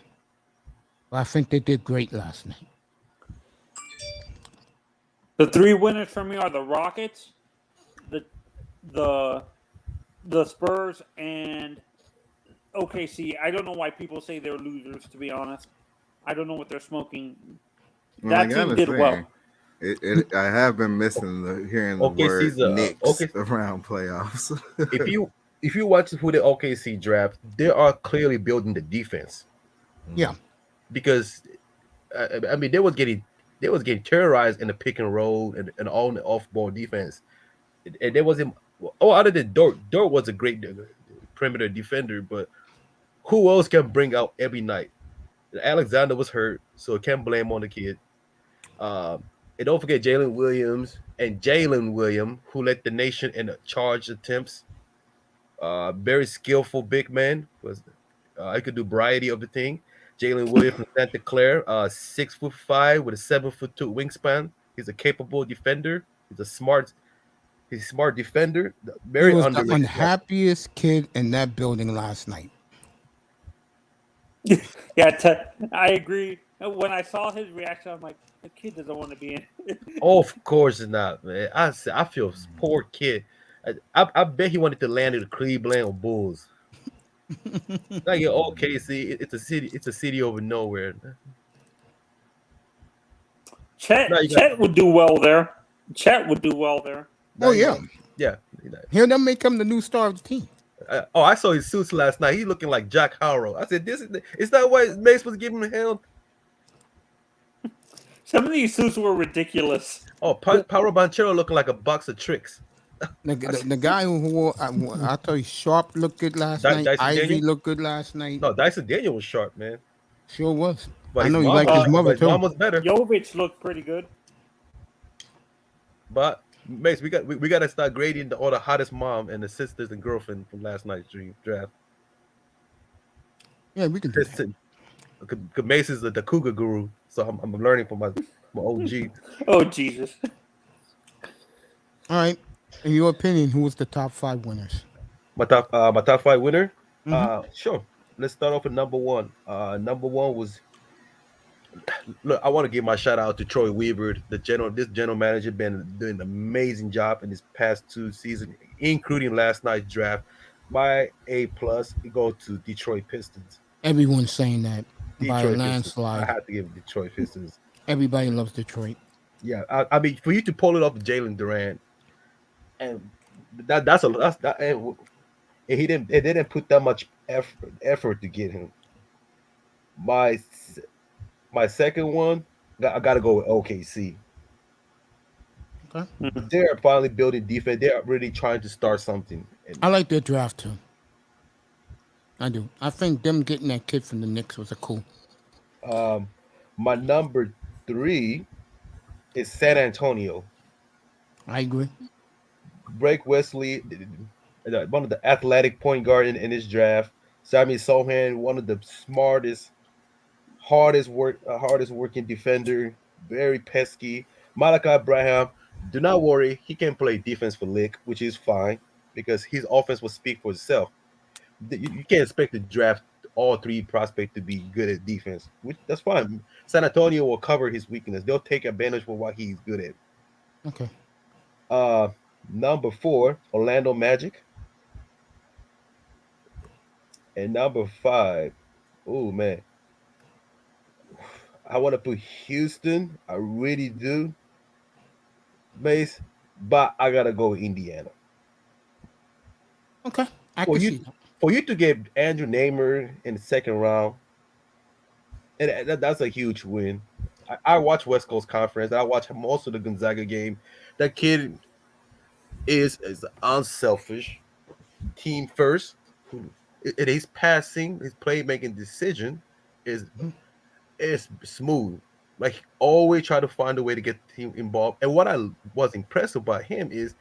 but I think they did great last night. The three winners for me are the Rockets, the the the Spurs, and OKC. I don't know why people say they're losers. To be honest, I don't know what they're smoking. Well, I That team did understand. well. I have been missing hearing the word OKC's Knicks OK. around playoffs. If you if you watch who the OKC draft, they are clearly building the defense Yeah, because I mean they was getting terrorized in the pick and roll and all the off ball defense, and there wasn't. Oh, other than Dort was a great perimeter defender, but who else can bring out every night? Alexander was hurt, so can't blame on the kid. Um, and don't forget Jalen Williams and Jalen William, who led the nation in the charge attempts. Very skillful big man. Was I could do variety of the thing. Jalen Williams from Santa Clara, 6'5" with a 7'2" wingspan. He's a capable defender. He's a smart defender. he Very was the underrated. unhappiest kid in that building last night. Yeah, I agree. When I saw his reaction, I'm like, the kid doesn't want to be in. Of course not, man. I feel poor kid. I bet he wanted to land in the Cleveland or Bulls. Like your OKC, it's a city. It's a city over nowhere. Now you got Chet would do well there. Chet would do well there. now Oh you yeah, got yeah. You know. he'll them make him the new star of the team. Oh, I saw his suits last night. He looking like Jack Harrow. I said, is that why Mace was giving him hell? Some of these suits were ridiculous. Oh, Paolo Banchero looking like a box of tricks. The guy who wore, I tell you, Sharp looked good last night. Dyson Ivy Daniel? looked good last night. No, Dyson Daniel was sharp, man. Sure was. But I his know you mom, like his but mother his mom too. was better. Jovic looked pretty good. But Mace, we got to start grading all the hottest mom and the sisters and girlfriend from last night's draft. Yeah, we can do that. Listen, Mace is the cougar guru, so I'm learning from my OG. Oh Jesus! All right. In your opinion, who was the top 5 winners? My top 5 winner. Mhm. Sure. Let's start off with number one. Number one was, look. I want to give my shout out to Troy Weaver, this general manager, been doing an amazing job in this past 2 seasons, including last night's draft. My A+ it goes to Detroit Pistons. Everyone's saying that by a Detroit Pistons. I landslide. have to give Detroit Pistons. Everybody loves Detroit. Yeah, I mean, for you to pull it off Jalen Durant, and and they didn't put that much effort to get him. My my second one, I got to go with OKC. Okay. They're finally building defense. They're really trying to start something. And I like their draft too. I do. I think them getting that kid from the Knicks was a cool. um, my number three is San Antonio. I agree. Blake Wesley, one of the athletic point guard in this draft. Sami Sohan, one of the smartest, hardest working defender. Very pesky. Malachi Abraham, do not worry, he can play defense for Lick, which is fine because his offense will speak for itself. You can't expect to draft all three prospects to be good at defense, which that's fine. San Antonio will cover his weakness. They'll take advantage of what he's good at. Okay. Uh, Number four, Orlando Magic, and number five, oh man, I want to put Houston. I really do, base, but I gotta go with Indiana. Okay. I For can you, see that. for you to get Andrew Namer in the second round, and that's a huge win. I watch West Coast Conference. I watch most of the Gonzaga game. That kid is unselfish, team first. It is passing, his playmaking decision is Mhm. is smooth. Like always try to find a way to get the team involved. And what I was impressed about him is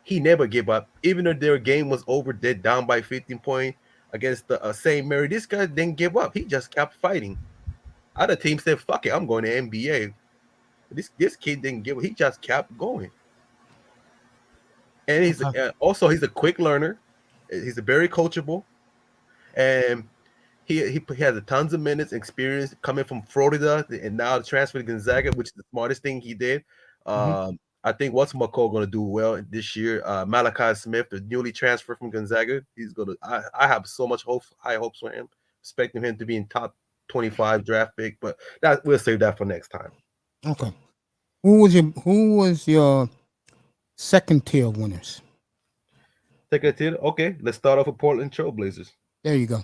he never gave up, even though their game was over, they're down by 15 points against the St. Mary. This guy didn't give up. He just kept fighting. Other teams said, "Fuck it, I'm going to NBA." This kid didn't give up. He just kept going. And he's Okay. also he's a quick learner. He's a very coachable, and he has a tons of minutes experience coming from Florida and now transfer to Gonzaga, which is the smartest thing he did. Hmm. I think what's McCall going to do well this year. Malachi Smith, the newly transferred from Gonzaga, he's going to. I have so much high hopes for him, expecting him to be in top 25 draft pick, but that we'll save that for next time. Okay. Who was your second tier winners? Take a tier. Okay, let's start off with Portland Trailblazers. There you go.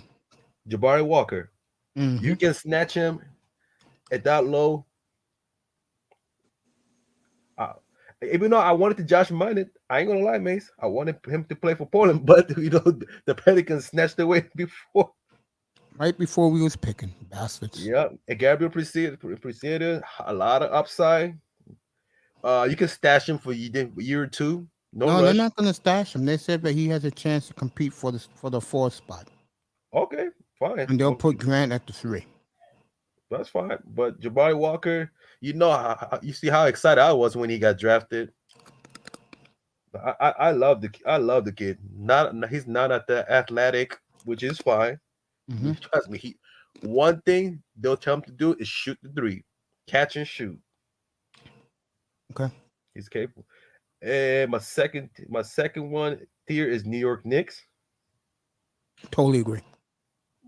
Jabari Walker. Hmm. You can snatch him at that low. Uh, Even though I wanted to Josh Minot, I ain't gonna lie, Mace. I wanted him to play for Portland, but the Pelicans snatched away before. Right before we was picking, bastards. Yeah, and Gabriel Preciado, a lot of upside. You can stash him for year or two. No No, they're rush. not gonna stash him. They said that he has a chance to compete for the fourth spot, Okay, fine. and they'll put Grant at the 3. That's fine. But Jabari Walker, you see how excited I was when he got drafted. I love the kid. He's not at the athletic, which is fine. Hmm. Trust me. One thing they'll tell him to do is shoot the 3, catch and shoot. Okay. He's capable. And my second one tier is New York Knicks. Totally agree.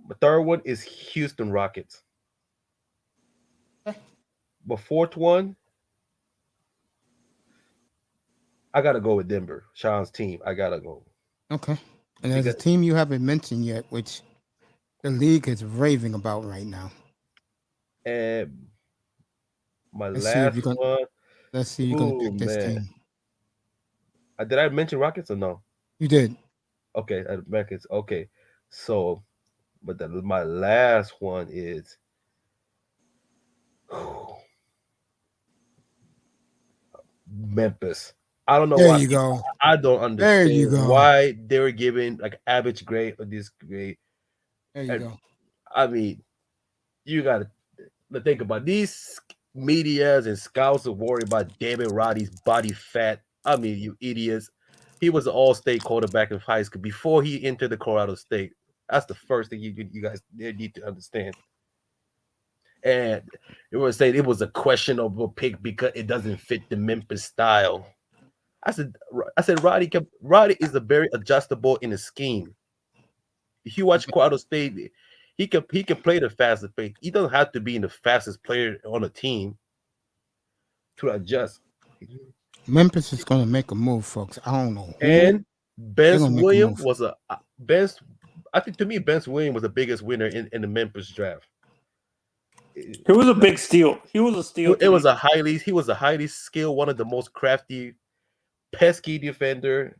My third one is Houston Rockets. Okay. My fourth one, I gotta go with Denver. Shawn's team. I gotta go. Okay. And there's a Because team you haven't mentioned yet, which the league is raving about right now. and my Let's see if last you're gonna one. let's see if you're gonna Oh pick this man, team. did I mention Rockets or no? You did. Okay, Rockets. Okay, so but my last one is Memphis. I don't know There why you go. I don't There understand you go. why they were giving like average grade or this grade. There you And go. I mean, you gotta think about these medias and scouts are worried about David Roddy's body fat. I mean, you idiots. He was an all-state quarterback in high school before he entered the Colorado State. That's the first thing you guys need to understand. And they were saying it was a questionable pick because it doesn't fit the Memphis style. I said Roddy is a very adjustable in a scheme. If you watch Colorado State, he can play the fastest pace. He doesn't have to be in the fastest player on a team to adjust. Memphis is gonna make a move, folks. I don't know who. And They're Ben's gonna make a Williams move. was a Ben's. I think to me, Ben's Williams was the biggest winner in the Memphis draft. He was a big steal. He was a steal. He was a highly skilled, one of the most crafty, pesky defender.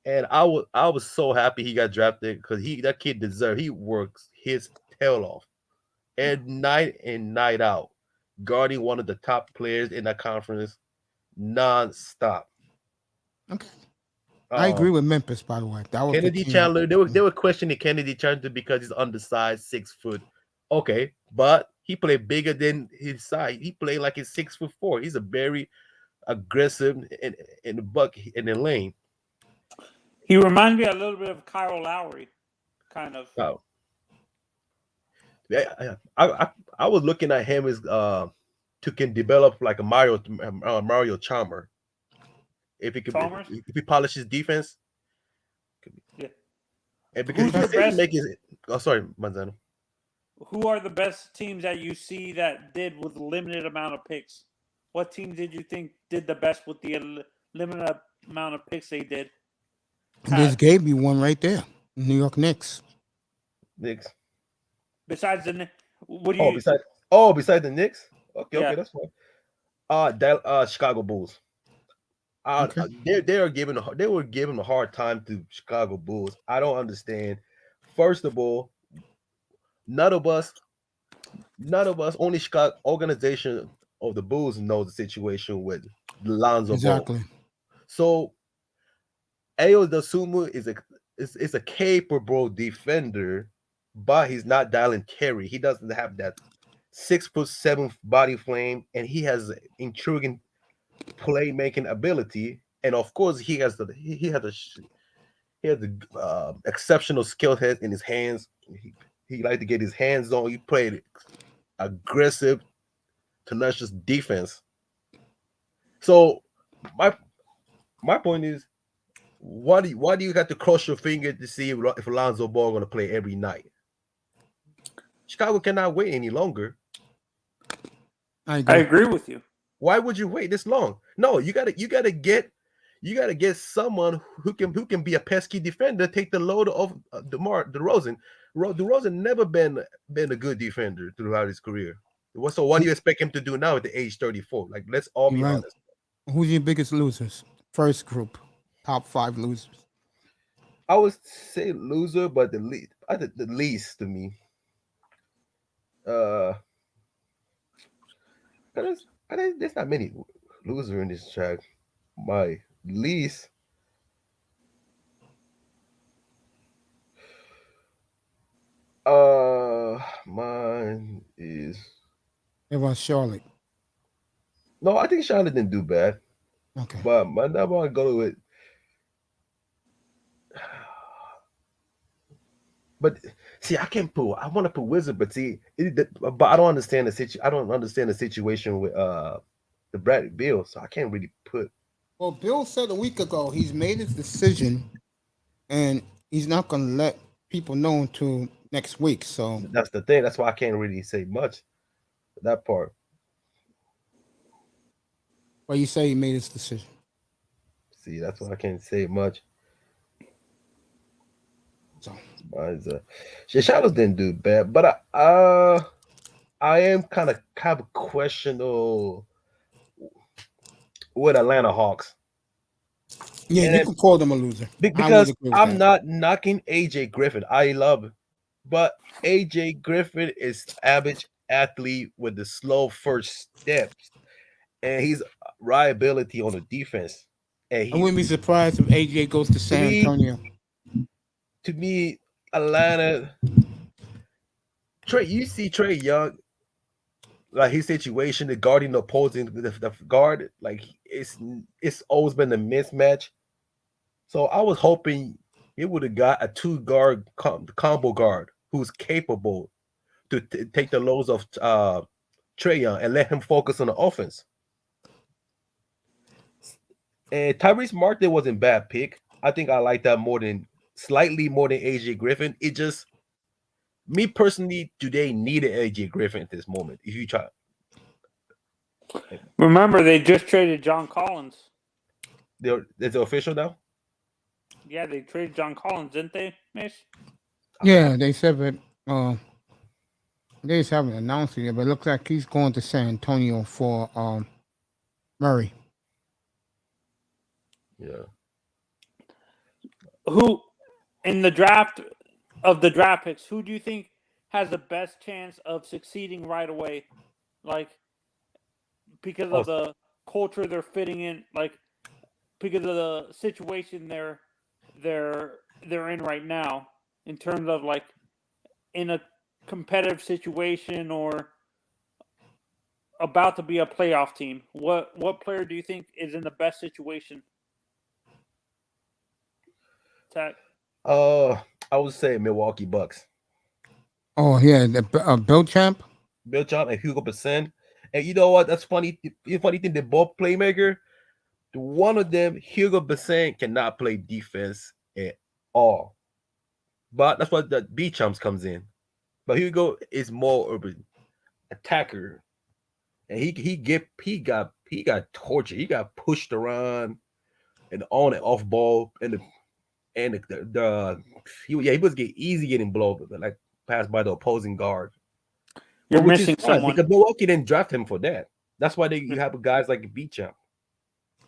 And I was so happy he got drafted because that kid deserved. He works his tail off, and night out, guarding one of the top players in that conference, nonstop. Okay. I agree Um, with Memphis, by the way. That was the Kennedy team. Chandler, they were questioning Kennedy Chandler because he's undersized, 6 foot. Okay, but he played bigger than his size. He played like he's 6'4". He's a very aggressive in the buck in the lane. He reminds me a little bit of Kyle Lowry, kind of. Oh. Yeah, I was looking at him as to can develop like a Mario Chalmer if he could Chalmers? if he polishes defense. Yeah. And because Who's your he's best? making sorry, Manzano. Who are the best teams that you see that did with limited amount of picks? What team did you think did the best with the limited amount of picks they did? And this gave me one right there. New York Knicks. Knicks. Besides the what do you? Besides the Knicks. Okay, Yeah. that's fine. Chicago Bulls. Okay. They were giving a hard time to Chicago Bulls. I don't understand. First of all, none of us none of us, only Chicago organization of the Bulls knows the situation with Lonzo Ball. Exactly. So Ayo Dosunmu is a capable defender, but he's not Dylan Carey. He doesn't have that 6'7" body frame, and he has intriguing playmaking ability. And of course, he has the exceptional skill set in his hands. He liked to get his hands on. He played aggressive, tenacious defense. So my my point is, why do you have to cross your finger to see if Alonzo Ball going to play every night? Chicago cannot wait any longer. I I agree. agree with you. Why would you wait this long? No, you gotta get someone who can be a pesky defender, take the load of DeMar DeRozan. DeRozan never been a good defender throughout his career. So what do you expect him to do now at the age 34? Like, let's all You're be right. honest. Who's your biggest losers? First group, top 5 losers. I would say loser, but the least to me. Uh, there's not many loser in this track. My least, mine is It was Charlotte. no. I think Charlotte didn't do bad, Okay. but my number one go with. But see, I can't put. I want to put Wizard, but see, but I don't understand the situation. I don't understand the situation with the Bradley Bill, so I can't really put. Well, Bill said a week ago he's made his decision and he's not going to let people know until next week. So, That's the thing. That's why I can't really say much. That part. well, you say he made his decision. See, that's why I can't say much. So, Mine's Shadows didn't do bad, but I am kind of questionable with Atlanta Hawks. yeah, And you then, can call them a loser. I would because agree with I'm that. not knocking AJ Griffin. I love it. But AJ Griffin is average athlete with the slow first steps. And he's reliability on the defense. And I he wouldn't be surprised if AJ goes to to San me, Antonio. Atlanta Trey, you see Trey Young, like his situation, the guarding the opposing the guard, like it's always been a mismatch. So I was hoping he would have got a two guard combo guard who's capable to take the loads of Trey Young and let him focus on the offense. And Tyrese Martin wasn't bad pick. I think I like that slightly more than AJ Griffin. It just me personally, do they need an AJ Griffin at this moment? If you try, Remember, they just traded John Collins. it's official now. Yeah, they traded John Collins, didn't they, Mish? Yeah, they said that they just haven't announced it yet, but it looks like he's going to San Antonio for Murray. Yeah. Who in the draft picks? Who do you think has the best chance of succeeding right away? Like because Oh, of the culture they're fitting in, like because of the situation they're in right now, in terms of like in a competitive situation or about to be a playoff team. What player do you think is in the best situation? Tech. I would say Milwaukee Bucks. Oh yeah, the Bill Champ. Bill John and Hugo Bassin. And you know what? That's funny. The funny thing, they're both playmaker. One of them, Hugo Bassin, cannot play defense at all. But that's what the B Chumps comes in. But Hugo is more of an attacker. And he got tortured. He got pushed around and on and off ball he was getting blown like passed by the opposing guard. You're But which is missing fine someone. because Milwaukee didn't draft him for that. That's why you have guys like Beacham.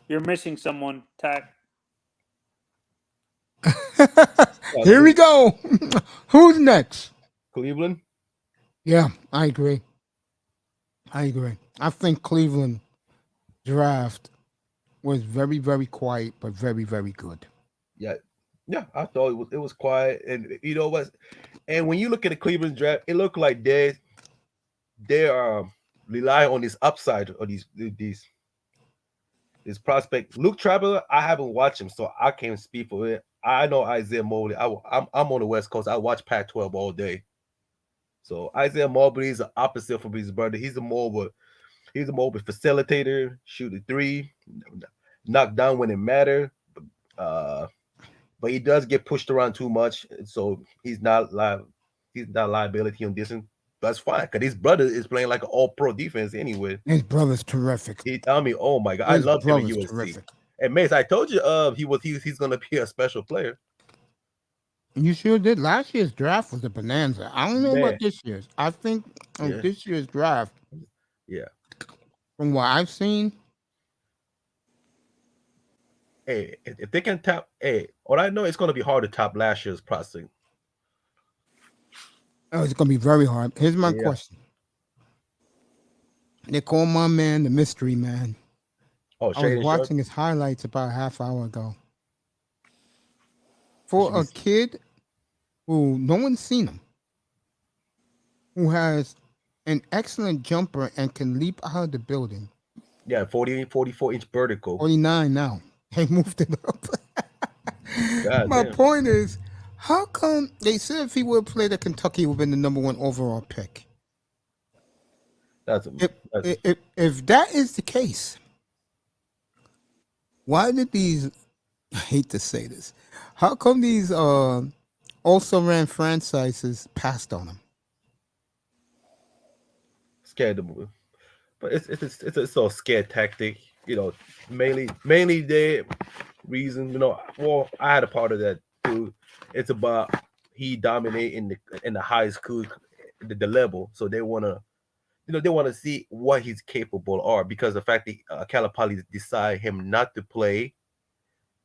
You're missing someone, Tech. Here we go. Who's next? Cleveland. Yeah, I agree. I agree. I think Cleveland draft was very, very quiet, but very, very good. Yeah, yeah. I thought it was quiet, and you know what? And when you look at the Cleveland draft, it looked like they rely on this upside or these this prospect. Luke Traveler, I haven't watched him, so I can't speak for it. I know Isaiah Mobley. I'm on the West Coast. I watch Pac-12 all day. So Isaiah Mobley is the opposite from his brother. He's a mobile facilitator, shoot a three, knock down when it matter. Uh, but he does get pushed around too much, so he's not liability on this. That's fine because his brother is playing like an all-pro defense anyway. His brother's terrific. I mean, oh my god, I His loved him at brother's USC. terrific. And Mace, I told you, he's gonna be a special player. You sure did. Last year's draft was a bonanza. I don't know Man, about this year's. I think yeah, this year's draft, yeah. from what I've seen, Hey, if they can top, hey, what I know it's gonna be hard to top last year's prospect. oh, it's gonna be very hard. Here's my Yeah. question. They call my man the mystery man. Oh, I was Shaden Sharp. watching his highlights about a half hour ago. He should For be. a kid who no one's seen him, who has an excellent jumper and can leap out of the building. Yeah, 44-inch vertical. 49 now. They moved it up. God My damn. point is, how come they said if he would have played at Kentucky, he would have been the number one overall pick? That's If, that's if that is the case, why did these, I hate to say this, how come these also ran franchises passed on him? scared to move. But it's a scare tactic, mainly their reason. Well, I had a part of that too. It's about he dominate in the high school, the level. So they want to see what he's capable of because the fact that Calipari decide him not to play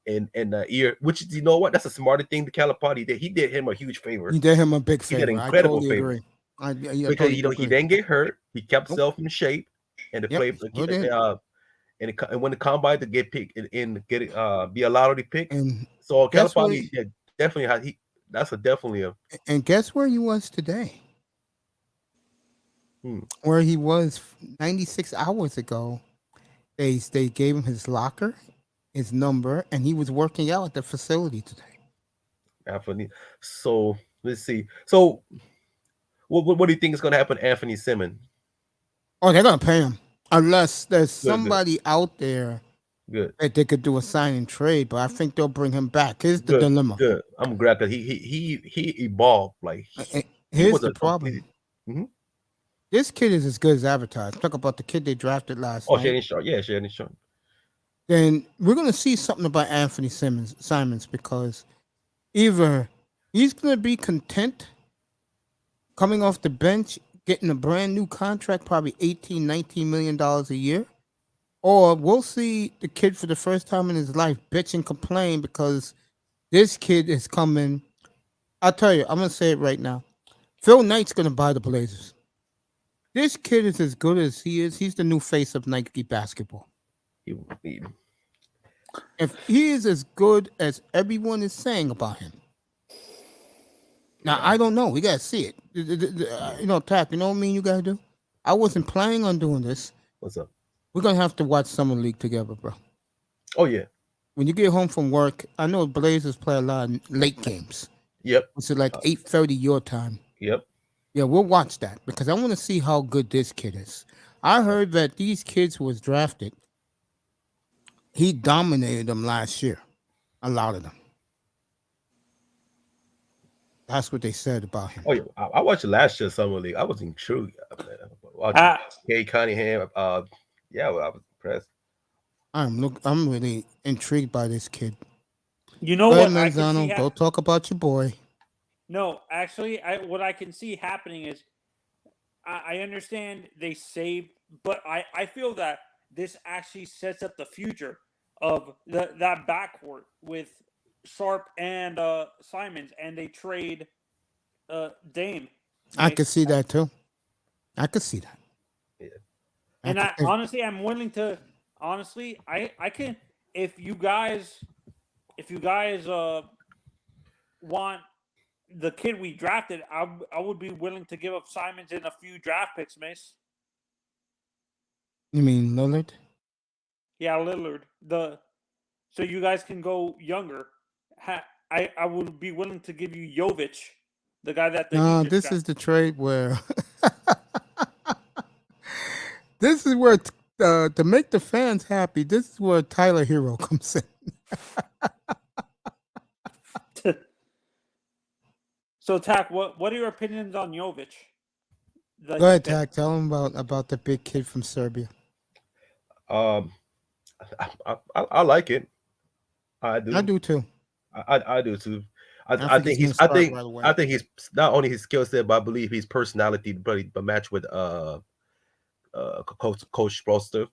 in the year, which you know what, that's a smarter thing. The Calipari did, he did him a huge favor. You did him a big He did an favor. I incredible totally favor agree. I because totally he agree. didn't get hurt. He kept Nope. himself in shape and to Yep. play. Sure did. And when the combine to get picked and get it, be a lottery pick. And So guess where? Calipari, yeah, definitely that's a definitely a And guess where he was today? hmm. Where he was 96 hours ago. They gave him his locker, his number, and he was working out at the facility today. Anthony. So let's see. So what do you think is going to happen, to Anthony Simmons? Oh, they're gonna pay him unless there's Good, somebody out there good, that they could do a sign and trade. But I think they'll bring him back. Here's the good, dilemma. good. I'm glad because he evolved like he Here's was the a problem. complete. This kid is as good as advertised. Talk about the kid they drafted last Oh, night. Shaden Sharp. Yeah, Shaden Sharp. Then we're gonna see something about Anthony Simons because either he's gonna be content coming off the bench, getting a brand new contract, probably 18, $19 million a year, or we'll see the kid for the first time in his life bitch and complain because this kid is coming. I'll tell you, I'm gonna say it right now. Phil Knight's gonna buy the Blazers. This kid is as good as he is. He's the new face of Nike basketball. He- If he is as good as everyone is saying about him. Now, I don't know. We got to see it. Tap, you know what I mean? You got to do? I wasn't planning on doing this. What's up? We're going to have to watch Summer League together, bro. Oh yeah. When you get home from work, I know Blazers play a lot of late games. Yep. It's like 8:30 your time. Yep. Yeah, we'll watch that because I want to see how good this kid is. I heard that these kids who was drafted, he dominated them last year. A lot of them. That's what they said about him. Oh yeah. I watched last year's summer league. I was intrigued. Watching Ah, Kay Cunningham. Yeah, well, I was impressed. I'm really intrigued by this kid. you know Go ahead, what I can see? Manzano. Go talk about your boy. No, actually, what I can see happening is I understand they saved, but I feel that this actually sets up the future of that backcourt with Sharp and Simons, and they trade Dame. I could see that too. I could see that. Yeah. And I'm willing to. Honestly, I can. If you guys want the kid we drafted, I would be willing to give up Simons and a few draft picks, Mace. You mean Lillard? Yeah, Lillard. So you guys can go younger. I would be willing to give you Jovic, the guy that the Heat just This got. is the trade where this is where to make the fans happy. This is where Tyler Hero comes in. So Tack, what are your opinions on Jovic? Go ahead, Tack. Tell him about the big kid from Serbia. I like it. I do. I do too. I do too. I think he's not only his skill set, but I believe his personality probably match with Coach Sproster.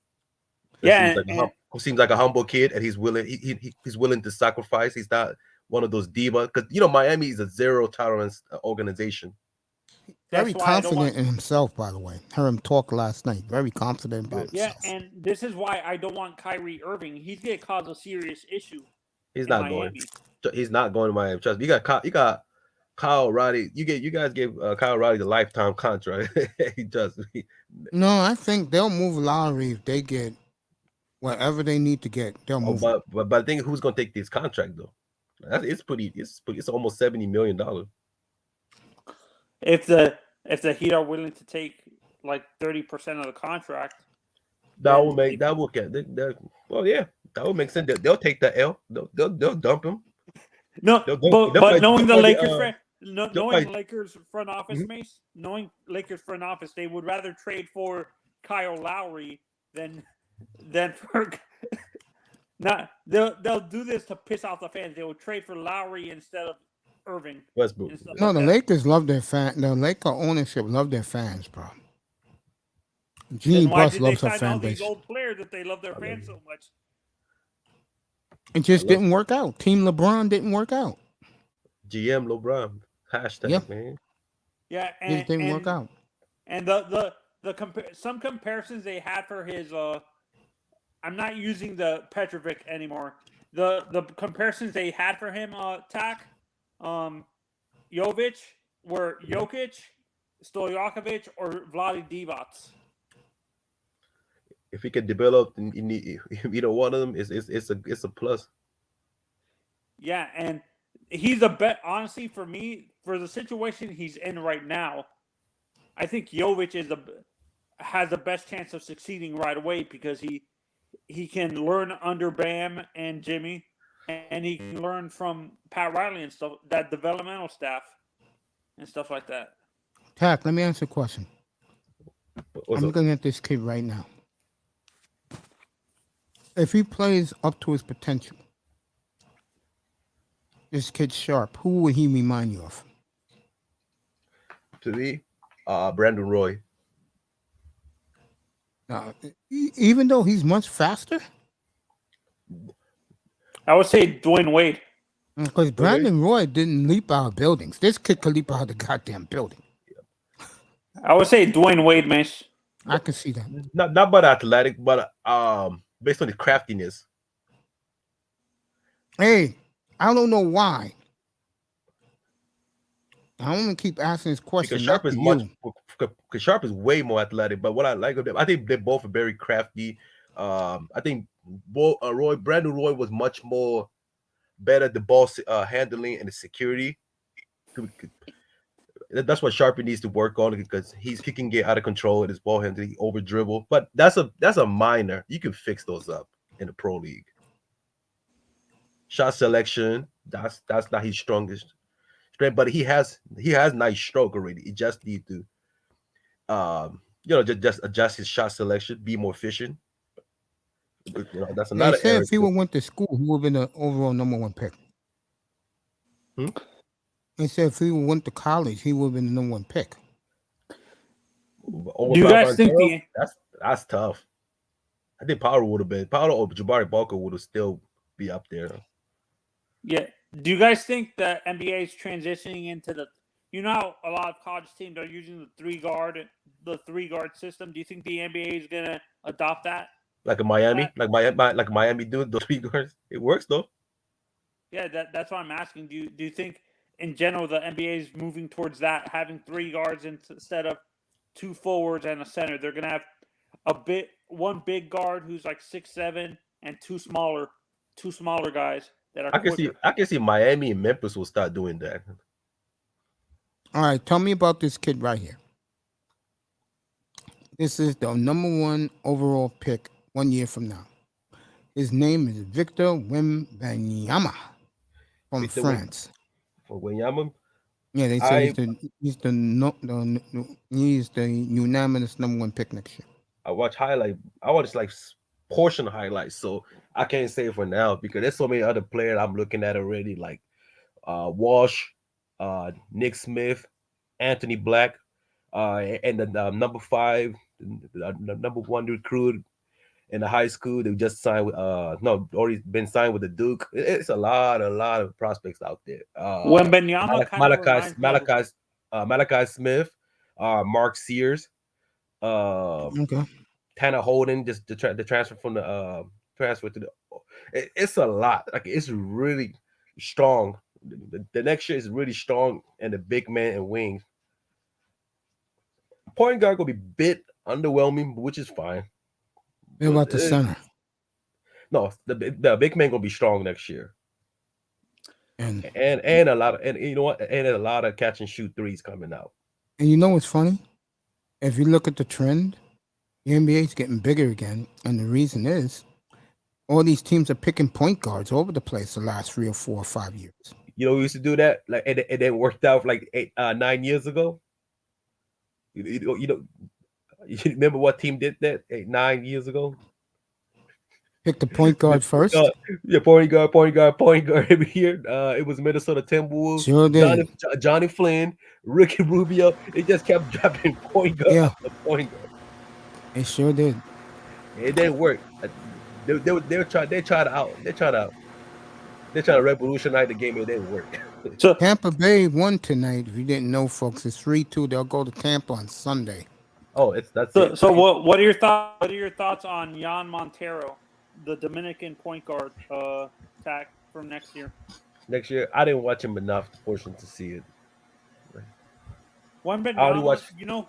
Seems like a humble kid, and he's willing to sacrifice. He's not one of those diva, because Miami is a zero tolerance organization. Very confident in himself, by the way. Heard him talk last night. Very confident about himself. Yeah, and this is why I don't want Kyrie Irving. He's gonna cause a serious issue. He's not going. He's not going to Miami. Trust me. You got Kyle Riley. You guys gave Kyle Riley the lifetime contract. He does. No, I think they'll move Lowry if they get whatever they need to get. They'll move. But I think who's going to take this contract though? It's almost $70 million. If the Heat are willing to take like 30% of the contract, that will make sense. They'll take the L. They'll dump him. No, but knowing the Lakers, knowing Lakers front office, Mace, knowing Lakers front office, they would rather trade for Kyle Lowry than for. Not they'll do this to piss off the fans. They will trade for Lowry instead of Irving. Westbrook. No, the Lakers love their fans. The Laker ownership love their fans, bro. Gene Buss loves her fan base. These old players that they love their fans so much. It just didn't work out. Team LeBron didn't work out. GM LeBron hashtag man. Yeah, and it didn't work out. And some comparisons they had for his I'm not using the Petrovic anymore. The comparisons they had for him, Tack, Jovic were Jokic, Stojakovic, or Vlade Divac. If he can develop in either one of them, it's a plus. Yeah, and he's a bet. Honestly, for me, for the situation he's in right now, I think Jovic has the best chance of succeeding right away because he can learn under Bam and Jimmy, and he can learn from Pat Riley and stuff, that developmental staff and stuff like that. Tack, let me answer a question. I'm looking at this kid right now. If he plays up to his potential, this kid's sharp. Who would he remind you of? To me, Brandon Roy. Even though he's much faster? I would say Dwayne Wade. Because Brandon Roy didn't leap out of buildings. This kid could leap out of the goddamn building. I would say Dwayne Wade, Mace. I can see that. Not but athletic, but based on the craftiness. Hey, I don't know why. I want to keep asking this question. Because Sharp is way more athletic. But what I like of them, I think they both are very crafty. I think Brandon Roy was much more better at the ball handling and the security. That's what Sharpie needs to work on because he can get out of control with his ball handling, he over dribble. But that's a minor. You can fix those up in the pro league. Shot selection, that's not his strongest strength, but he has nice stroke already. He just needs to just adjust his shot selection, be more efficient. That's another. They said if he went to school, he would have been the overall #1 pick. They said if he went to college, he would have been the #1 pick. Do you guys think that's tough? I think Powell would have been or Jabari Parker would have still be up there. Yeah. Do you guys think the NBA is transitioning into you know how a lot of college teams are using the three guard system. Do you think the NBA is gonna adopt that? Like a Miami, like Miami do those 3 guards. It works though. Yeah, that's what I'm asking. Do you think in general the NBA is moving towards that, having three guards instead of two forwards and a center? They're gonna have one big guard who's like 6'7" and two smaller guys that are quicker. I can see Miami and Memphis will start doing that. All right, tell me about this kid right here. This is the #1 overall pick 1 year from now. His name is Victor Wembanyama from Victor Win France. for Wanyama. Yeah, they say I he's the no, he's the unanimous #1 pick next year. I watch highlight. I watch like portion highlights, so I can't say for now because there's so many other players I'm looking at already, like Walsh, Nick Smith, Anthony Black, and the number 5, the #1 recruit in the high school. They just signed with no, already been signed with the Duke. It's a lot of prospects out there. Wembanyama kind of reminds me of Malachi Smith, Mark Sears, um, Okay. Tanner Holden, just the transfer from the transfer to the. It's a lot. Like it's really strong. The next year is really strong, and the big man and wings. Point guard gonna be a bit underwhelming, which is fine. What about the center? No, the big man gonna be strong next year, And and a lot of and you know what, and a lot of catch and shoot threes coming out. you know what's funny? If you look at the trend, the NBA is getting bigger again, and the reason is all these teams are picking point guards all over the place the last 3 or 4 or 5 years. You know, we used to do that, like, and it worked out like 9 years ago. You remember what team did that 9 years ago? Pick the point guard first. Yeah, point guard every year. It was Minnesota Timberwolves. Sure did. Johnny Flynn, Ricky Rubio. They just kept dropping point guard Yeah. after point guard. It sure did. It didn't work. They tried to revolutionize the game. It didn't work. So Tampa Bay won tonight. If you didn't know, folks, it's 3-2. They'll go to Tampa on Sunday. Oh, that's so, it. so what are your thoughts? What are your thoughts on Jan Montero, the Dominican point guard tack from next year? Next year, I didn't watch him enough portion to see it. Wembanyama,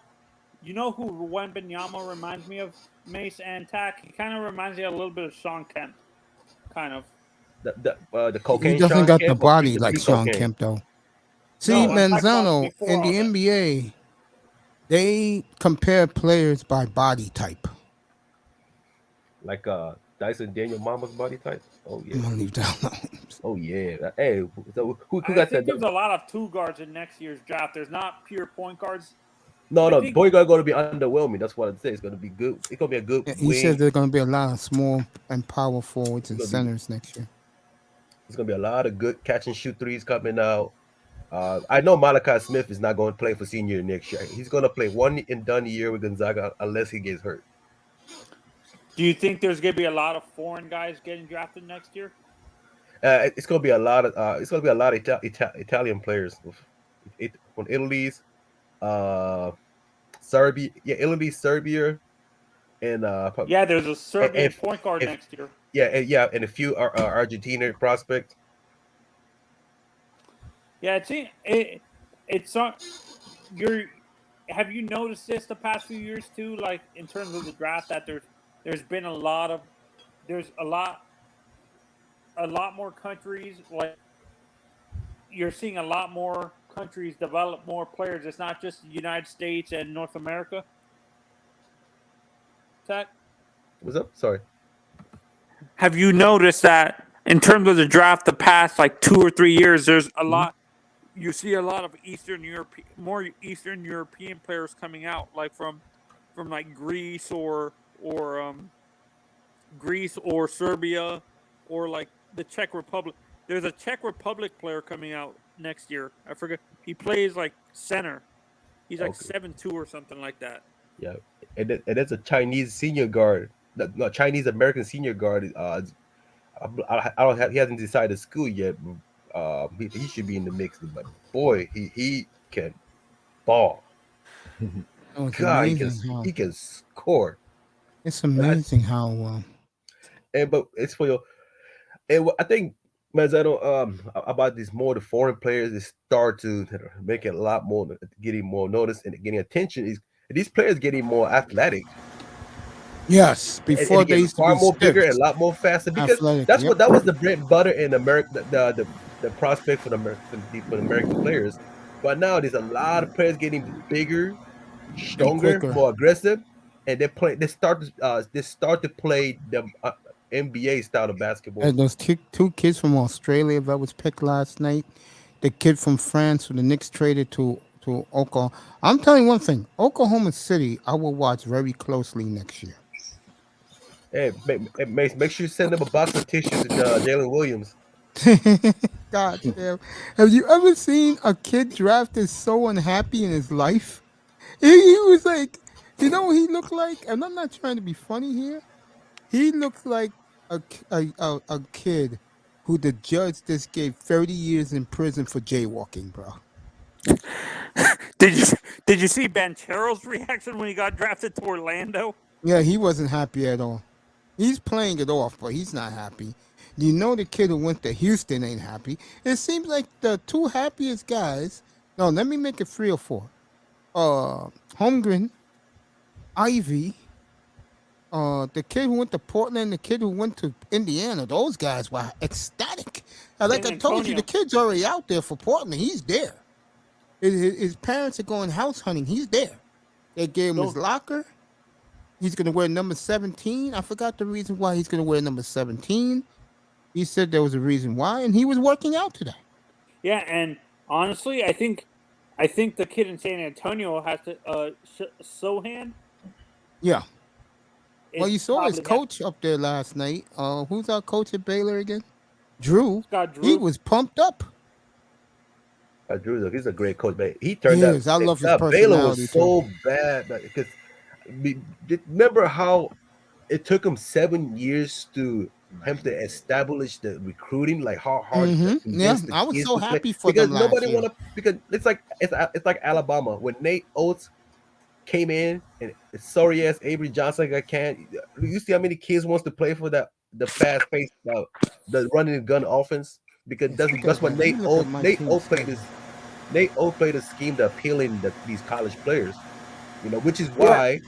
you know who Wembanyama reminds me of, Mace and Tack? He kind of reminds me a little bit of Shawn Kemp, kind of. The cocaine. He doesn't Shawn got Kemp, the body like Shawn cocaine? Kemp, though. See, No, I'm talking about Manzano before in all the that. NBA, they compare players by body type. Like Dyson Daniel Mama's body type. Oh I'm yeah. gonna leave that alone. Oh yeah. Hey, so who I got think that? there's a lot of two guards in next year's draft. There's not pure point guards. No, I the think- boy guard going to be underwhelming. That's what I'd say. It's going to be good. It's going to be a good He wing. said there's gonna be a lot of small and power forwards and It's gonna be- centers next year. There's going to be a lot of good catch and shoot threes coming out. I know Malachi Smith is not going to play for senior next year. He's going to play one and done year with Gonzaga unless he gets hurt. Do you think there's going to be a lot of foreign guys getting drafted next year? It's going to be a lot of Italian players from Italy's, Serbia, Italy, Serbia, and Yeah, there's a Serbian if- point guard if- next year. and a few Argentina prospects. Yeah, it's on. Have you noticed this the past few years too? Like in terms of the draft, that there's been a lot more countries. Like you're seeing a lot more countries develop more players. It's not just the United States and North America. Tech, What's up? Sorry. have you noticed that in terms of the draft, the past like 2 or 3 years, there's a lot. You see a lot of more Eastern European players coming out, like from like Greece or Serbia, or like the Czech Republic. There's a Czech Republic player coming out next year. I forget. He plays like center. He's like Okay. 7'2" or something like that. Yeah, and that's a Chinese senior guard. No, Chinese American senior guard. I don't have. He hasn't decided school yet. He should be in the mix. But boy, he can ball. Oh, it's God, amazing how he can score. it's And amazing how but it's for your. I think Mazzano, about these more the foreign players, they start to make it a lot more, getting more notice and getting attention. Is these players getting more athletic yes, and before they're they getting used to far be more stiff, bigger and a lot more faster because athletic. that's Yep. what that was the bread and butter in America, the prospect for the American players. But now there's a lot of players getting bigger, And stronger, quicker. more aggressive, and they start to play the NBA style of basketball. And those two kids from Australia that was picked last night, the kid from France who the Knicks traded to Oklahoma. I'm telling you one thing, Oklahoma City, I will watch very closely next year. Hey, make sure you send them a box of tissues to Jalen Williams. God damn. Have you ever seen a kid drafted so unhappy in his life? He was like, you know what he looked like? And I'm not trying to be funny here. He looks like a kid who the judge just gave 30 years in prison for jaywalking, bro. Did you did you see Banchero's reaction when he got drafted to Orlando? Yeah, he wasn't happy at all. He's playing it off, but he's not happy. You know the kid who went to Houston ain't happy. It seems like the two happiest guys. No, let me make it 3 or 4. Holmgren, Ivy, the kid who went to Portland, the kid who went to Indiana, those guys were ecstatic. Like San I told you, the Antonio. kid's already out there for Portland. He's there. His parents are going house hunting. He's there. They gave him his Those locker. He's going to wear number 17. I forgot the reason why he's going to wear number 17. He said there was a reason why, and he was working out today. Yeah, and honestly, I think the kid in San Antonio has to Sohan Yeah. Well, is you saw his probably got coach up there last night. Who's our coach at Baylor again? Drew. Scott He Drew. was pumped up. Drew, he's a great coach, but he He turned out is. I love his Baylor was personality too. so bad because remember how it took him 7 years to him to establish the recruiting, like how hard to Yeah, convince the I was kids so to play happy for because them last nobody year. want to because it's like Alabama when Nate Oates came in and sorry ass Avery Johnson got canned. You see how many kids wants to play for the fast paced the running the gun offense because Yes, look that's at what that. Let me look at my team schedule. Nate Oates played a scheme to appealing these college players, which is Yeah,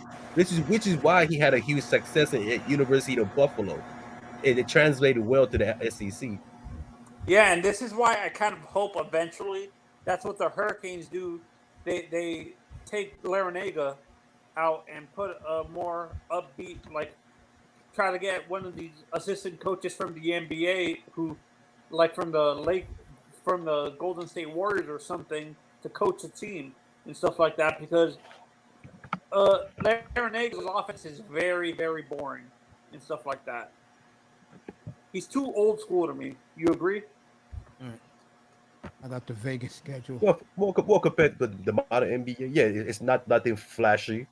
why he had a huge success at University of Buffalo. It translated well to the SEC. yeah, and this is why I kind of hope eventually that's what the Hurricanes do. They take Larinaga out and put a more upbeat, like try to get one of these assistant coaches from the NBA who, like from the Golden State Warriors or something, to coach a team and stuff like that because Larinaga's offense is very very boring and stuff like that. He's too old school to me. You agree? All right. I got the Vegas schedule. Well, more compared to the modern NBA, yeah, it's not nothing flashy,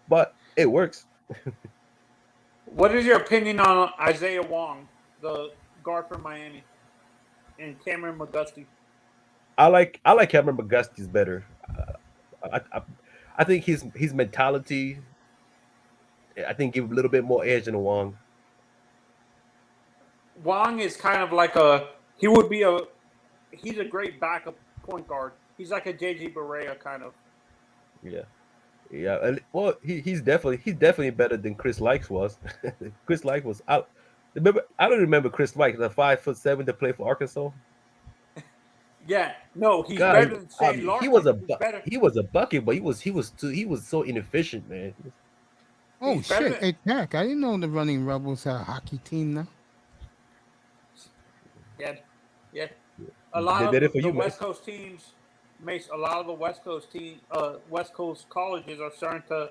but it works. What is your opinion on Isaiah Wong, the guard from Miami, and Cameron McGusty? I like Cameron McGusty's better. I think his mentality, I think, give a little bit more edge than Wong. Wong is kind of like a he would be a he's a great backup point guard. He's like a JJ Barea kind of. Yeah, yeah. Well, he's definitely better than Chris Likes was. Chris Likes was out. Remember, I don't remember Chris Likes, the 5'7" to play for Arkansas. Yeah, no, he's God, better than Shane he was Larkin. He's better. he was a bucket, but he was so inefficient, man. Oh He's better shit! than Hey Jack, I didn't know the Running Rebels had a hockey team now. yeah, yeah. A lot They did it of for the you, man. West Coast teams makes a lot of the West Coast colleges are starting to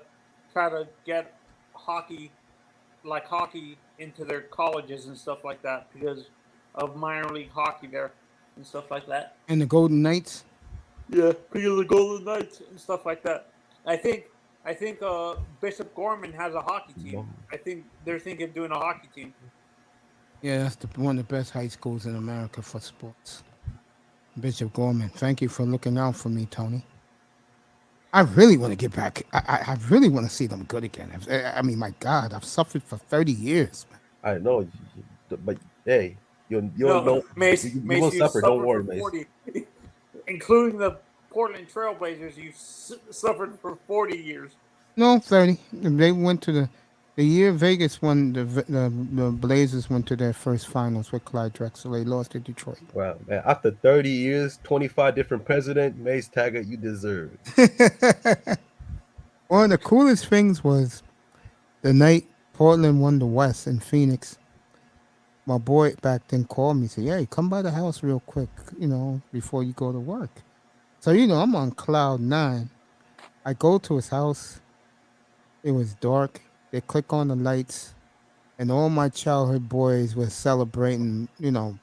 try to get hockey hockey into their colleges and stuff like that because of minor league hockey there and stuff like that. And the Golden Knights. Yeah, because of the Golden Knights and stuff like that. I think Bishop Gorman has a hockey team. I think they're thinking of doing a hockey team. Yeah, that's one of the best high schools in America for sports. Bishop Gorman, thank you for looking out for me, Tony. I really want to get back. I really want to see them good again. I mean, my God, I've suffered for 30 years, man. I know, but hey, you'll No, know you Mace, won't you suffer. Don't suffered worry, for Mace. 40, including the Portland Trailblazers. You suffered for 40 years. No, 30. They went to the year Vegas won, the Blazers went to their first finals with Clyde Drexler. They lost to Detroit. Wow, man! After 30 years, 25 different president, Mace Taggart, you deserve it. One of the coolest things was the night Portland won the West in Phoenix. My boy back then called me and said, "Hey, come by the house real quick, before you go to work." So, I'm on cloud nine. I go to his house. It was dark. They click on the lights, and all my childhood boys were celebrating,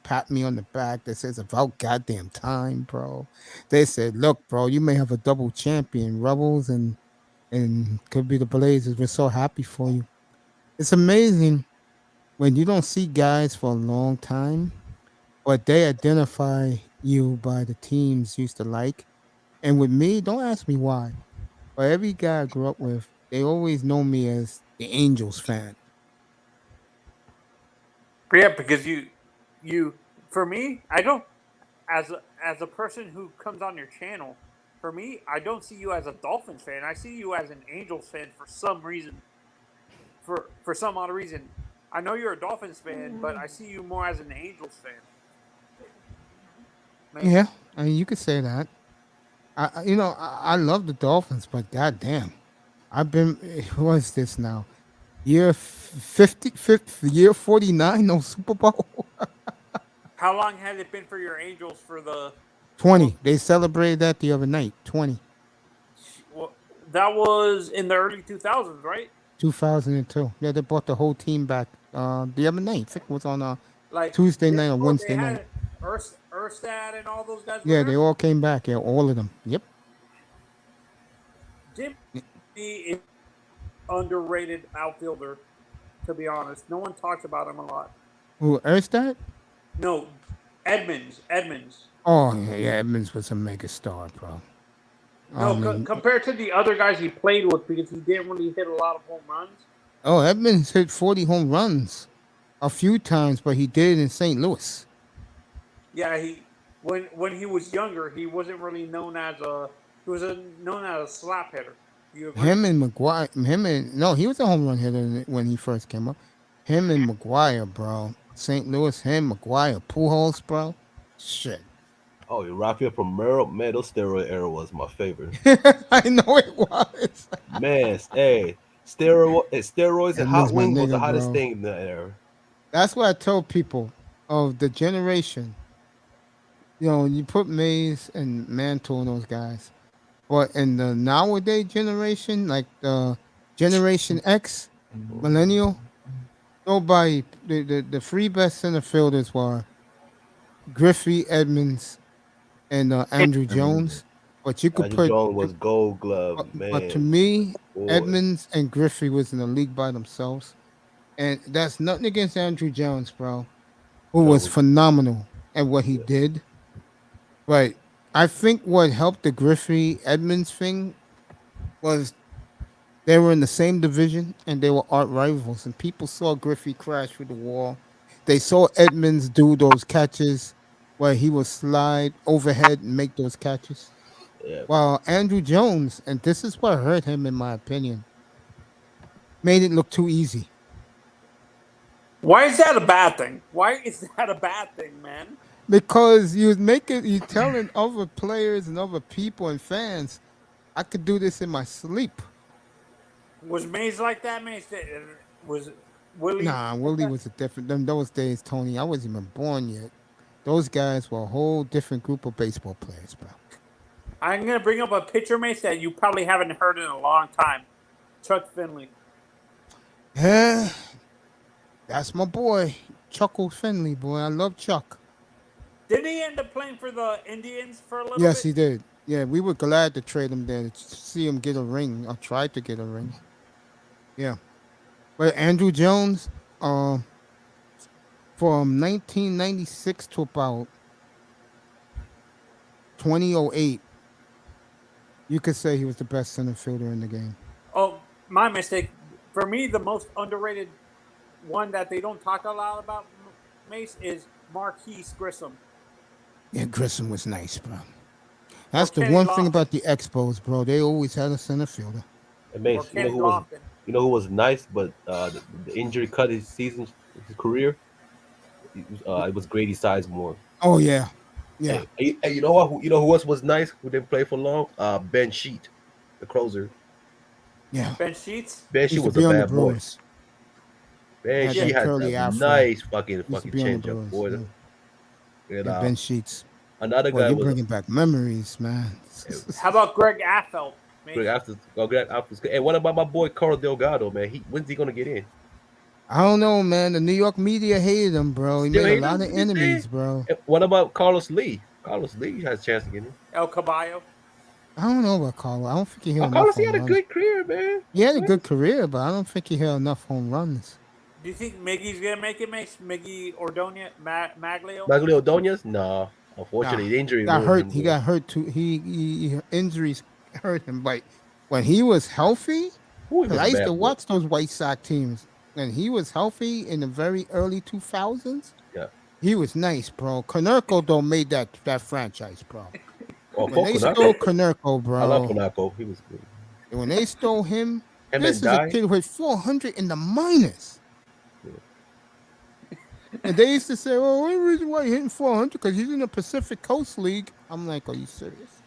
pat me on the back. They says, about goddamn time, bro. They said, look, bro, you may have a double champion, Rebels and could be the Blazers. We're so happy for you. It's amazing when you don't see guys for a long time, but they identify you by the teams you used to like. And with me, don't ask me why, but every guy I grew up with, they always know me as the Angels fan. Yeah, because you, for me, I don't, as a person who comes on your channel, for me, I don't see you as a Dolphins fan. I see you as an Angels fan for some reason. For some odd reason, I know you're a Dolphins fan, but I see you more as an Angels fan. Yeah, Mace. I mean, you could say that. I love the Dolphins, but goddamn, I've been. What is this now? Year 50, year 49, no Super Bowl. How long has it been for your Angels for the? Well, 20. They celebrated that the other night. 20, well, that was in the early 2000s, right? 2002. Yeah, they brought the whole team back the other night. I think it was on Like Tuesday night or they Wednesday night. had Erstad and all those guys were Yeah, they there. all came back. Yeah, all of them. Yep. Jimmy is underrated outfielder. To be honest, no one talks about him a lot. Who, Erstad? No, Edmonds. Oh, yeah, yeah, Edmonds was a mega star, bro. I No, mean, compared to the other guys he played with, because he didn't really hit a lot of home runs. oh, Edmonds hit 40 home runs a few times, but he did it in St. Louis. Yeah, he when he was younger, he wasn't really known as a known as a slap hitter. You agree? Him and McGuire, no, he was a home run hitter when he first came up. Him and McGuire, bro. St. Louis, him, McGuire, Pujols, bro. Shit. Oh, Rafael from Merrill, man, those steroid era was my favorite. I know it was. Man, hey, steroids and hot Edmonds, my wings was the nigga, hottest bro. thing in that era. That's what I tell people of the generation. You put Mays and Mantle and those guys. But in the nowadays generation, like the Generation X, millennial, nobody, the three best center fielders were Griffey, Edmonds, and Andrew Jones. But you could Andrew put, Jones was Gold Glove, but to man, me, boy. Edmonds and Griffey was in the league by themselves. And that's nothing against Andrew Jones, bro, who No, was phenomenal at what he yeah, did. But I think what helped the Griffey Edmonds thing was they were in the same division and they were art rivals. And people saw Griffey crash through the wall. They saw Edmonds do those catches where he would slide overhead and make those catches. yeah. While Andrew Jones, and this is what hurt him in my opinion, made it look too easy. Why is that a bad thing? Why is that a bad thing, man? Because you telling other players and other people and fans, I could do this in my sleep. Was Mays like that? Mays was Willie Nah, like Willie that? was a different. Them those days, Tony. I wasn't even born yet. Those guys were a whole different group of baseball players, bro. I'm gonna bring up a pitcher, Mace, that you probably haven't heard in a long time. Chuck Finley. Yeah, that's my boy, Chuckle Finley, boy. I love Chuck. Didn't he end up playing for the Indians for a little Yes, bit? he did. Yeah, we were glad to trade him there to see him get a ring. I tried to get a ring. Yeah, but Andrew Jones, um, from 1996 to about 2008, you could say he was the best center fielder in the game. Oh, my mistake. For me, the most underrated one that they don't talk a lot about, Mace, is Marquise Grissom. Yeah, Grissom was nice, bro. Or That's the Kenny one thing Lofton. about the Expos, bro. They always had a center fielder. And Or Mace, Kenny Lofton. you know who was nice, but the injury cut his season, his career. It was Grady Sizemore. Oh yeah, yeah, Hey, you know what? You know who else was nice? Who didn't play for long? Ben Sheet, the closer. yeah. Ben Sheets. Ben He Sheet used to was a be on the bad boy. Brewers. Ben Had Sheet that had curly a afro. nice fucking Used to be on the changeup, Brewers. boy. Yeah, And yeah, Ben Sheets. another Boy, guy you was bringing back memories, man. How about Greg Affelt? Greg after. Hey, what about my boy Carl Delgado, man? When's he gonna get in? I don't know, man. The New York media hated him, bro. He Still made a hate lot him of to this day? enemies, bro. What about Carlos Lee? Carlos Lee has a chance to get in. El Caballo. I don't know about Carlo. I don't think he hit enough Carlos, he home had a runs. good career, man. He had a good career, but I don't think he hit enough home runs. Do you think Miggy's gonna make it, Mace? Miggy Ordonez, Maglio? Maglio Ordonez? No. Nah, Unfortunately, the injury got ruined hurt. him. He Though. got hurt too. Injuries hurt him. But when he was healthy, He because was I a used to bad boy. watch those White Sox teams, when he was healthy in the very early 2000s, Yeah. he was nice, bro. Konerko though made that franchise, bro. Oh, When they Poconaco? stole Konerko, I love bro. Poconaco. He was good. When they stole him, Him this and is a Die. kid with 400 in the minors. And they used to say, "Oh, one reason why you're hitting 400 because he's in the Pacific Coast League." I'm like, "Are you serious?"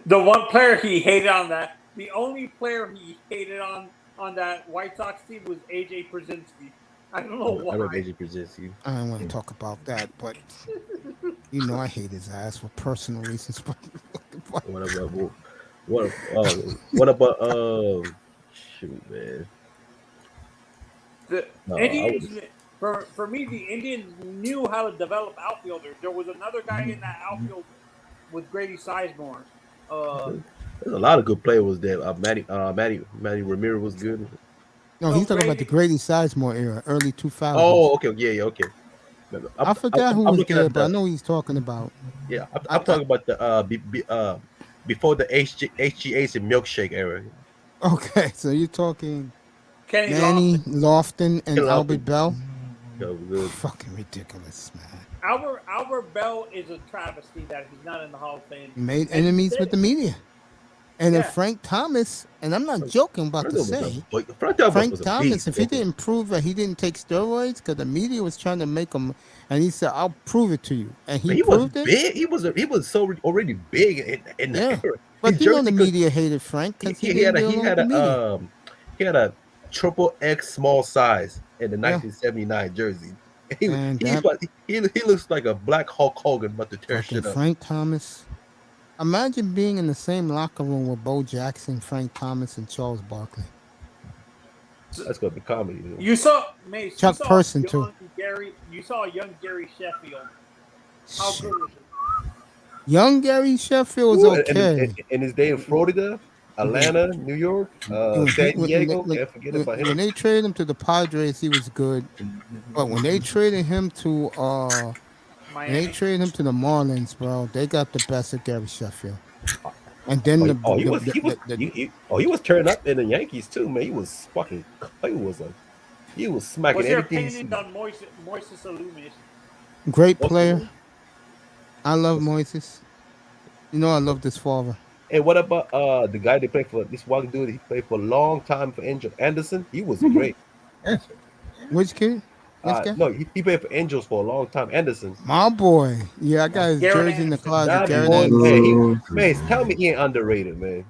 The one player he hated on that, the only player he hated on that White Sox team was AJ Przinsky. I don't know why. I remember AJ Przinsky. I don't want to talk about that, but you know I hate his ass for personal reasons. But What about shoot, man? The No, Indians, for me, the Indians knew how to develop outfielders. There was another guy in that outfield with Grady Sizemore. There's a lot of good players there. Manny Ramirez was good. no, he's talking about the Grady Sizemore era, early 2000s. Oh, okay, yeah, okay. I forgot who I'm was looking there, at but I know he's talking about. Yeah, I'm talking about the before the HGH and milkshake era. Okay, so you're talking Kenny Manny Lofton. Lofton and Kenny Lofton. Albert Bell. That was good. Fucking ridiculous, man. Albert Bell is a travesty that he's not in the Hall of Fame. He made enemies with the media. And then Frank Thomas, and I'm not joking about to say, Frank Thomas, if he didn't prove that he didn't take steroids, because the media was trying to make him, and he said, "I'll prove it to you," and he proved it. Big. He was so already big in the era. But you know the media hated Frank because he had a triple X small size in the 1979 jersey. He looks like a black Hulk Hogan, but to tear shit up. Frank Thomas. Imagine being in the same locker room with Bo Jackson, Frank Thomas, and Charles Barkley. That's gonna be comedy. You saw Mace. Chuck Person too. You saw young Gary Sheffield. How good was it? Young Gary Sheffield was okay. In his day in Florida, Atlanta, New York, San Diego. Can't forget about him. When they traded him to the Padres, he was good. But when they traded him to Miami. they traded him to the Marlins, bro, they got the best of Gary Sheffield. And then he was turning up in the Yankees too, man. He was fucking. He was smacking What's your everything. opinion on Moises Alou? Great player. I love Moises. You know I love this father. Hey, what about the guy they played for? This one dude, he played for a long time for Angels. Anderson, he was great. Which kid? No, he played for Angels for a long time. Anderson, my boy. Yeah, I got his jersey in the closet. Man, tell me he ain't underrated, man.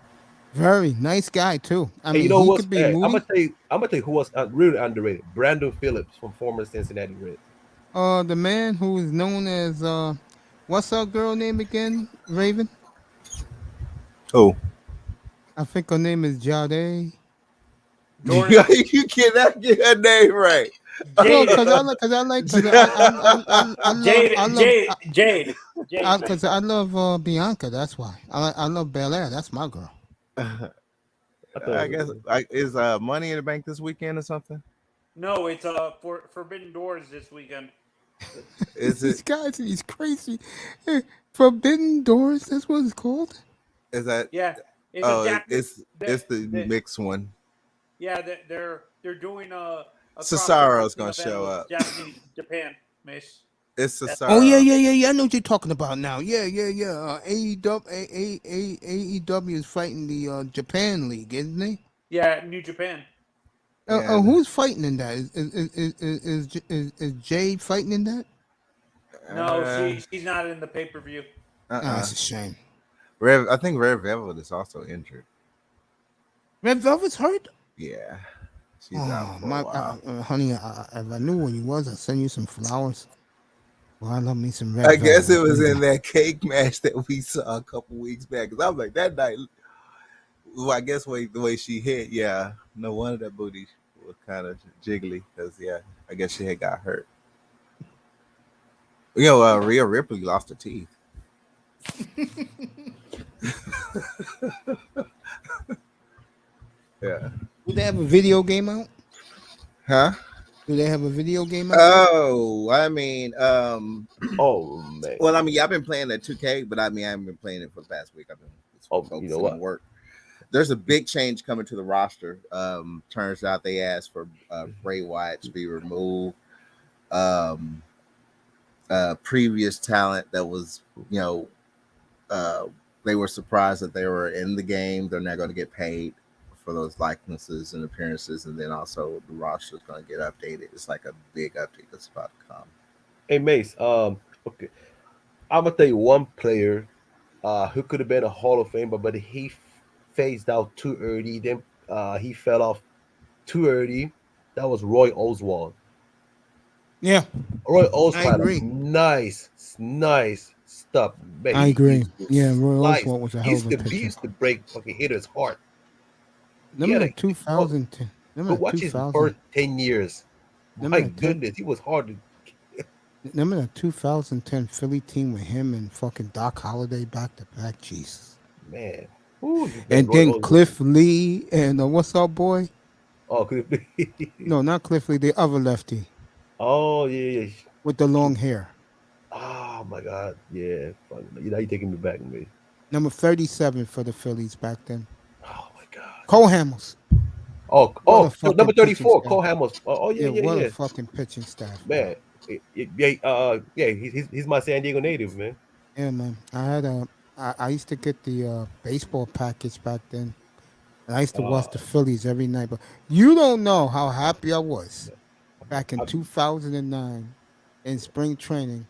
Very nice guy too. I mean, you know he what? could be I'm gonna tell you who was really underrated. Brandon Phillips from former Cincinnati Reds. The man who is known as what's our girl name again? Raven. Oh, I think her name is Jade. You cannot get her name right. No, because I love Bianca. That's why I love Bel Air. That's my girl. I guess is Money in the Bank this weekend or something? No, it's for Forbidden Doors this weekend. Is These it? guys, these crazy Forbidden Doors. That's what it's called. Is that? Yeah, it's a Oh, Japanese. it's the mixed one. Yeah, they're doing a crossover Cesaro's between gonna show Novellus, up. Japanese, Japan, Miss. It's That's Oh yeah, Cesaro. yeah, yeah, yeah. I know what you're talking about now. Yeah, yeah, yeah. AEW is fighting the Japan League, isn't he? yeah, New Japan. Yeah. Who's fighting in that? Is Jade fighting in that? No, Uh. she's not in the pay per view. Ah, Uh. it's a shame. I think Red Velvet is also injured. Red Velvet's hurt. Yeah. She's out Oh for a my, while. honey, if I knew where you was, I'd send you some flowers. Well, I love me some Red I guess Velvet. it was in that cake match that we saw a couple weeks back. Cause I was like that night. Well, I guess the way she hit, yeah. No wonder that booty was kind of jiggly. Cause yeah, I guess she had got hurt. Rhea Ripley lost her teeth. Yeah. Do they have a video game out? Huh? Do they have a video game out? Oh, I mean, Oh man. well, I mean, yeah, I've been playing that 2K, but I mean, I haven't been playing it for the past week. I've been focusing on work. There's a big change coming to the roster. Turns out they asked for Bray Wyatt to be removed. Previous talent that was, they were surprised that they were in the game. They're not going to get paid for those likenesses and appearances, and then also the roster is going to get updated. It's like a big update that's about to come. Hey Mace, okay, I'm gonna tell you one player, who could have been a Hall of Famer, but he phased out too early. Then he fell off too early. That was Roy Oswald. Yeah, Roy I Oswald, agree. nice stuff. Man, I he agree. used to Yeah, Roy slice. Oswald was a He hell used of a to, he pitcher. used to break fucking hitters' heart. He Remember had the 2010? But Remember the watch his 2000? first 10 years. Remember My the goodness, he was hard to. Remember the 2010 Philly team with him and fucking Doc Holliday back to back? Jesus. Man. Ooh, And Roy then Oswald. Cliff Lee and what's up, boy? Oh, Cliff. No, not Cliff Lee, the other lefty Oh, yeah. with the long hair. Oh, my God. Yeah. Fuck. You know, you're taking me back, man. Number 37 for the Phillies back then. Oh, my God. Cole Hamels. Oh, What a so number fucking pitching 34, staff. Cole Hamels. Oh, Yeah, what yeah. a fucking pitching staff, Man. He's my San Diego native, man. Yeah, man. I used to get the baseball package back then. And I used to watch the Phillies every night. But you don't know how happy I was back in 2009 in spring training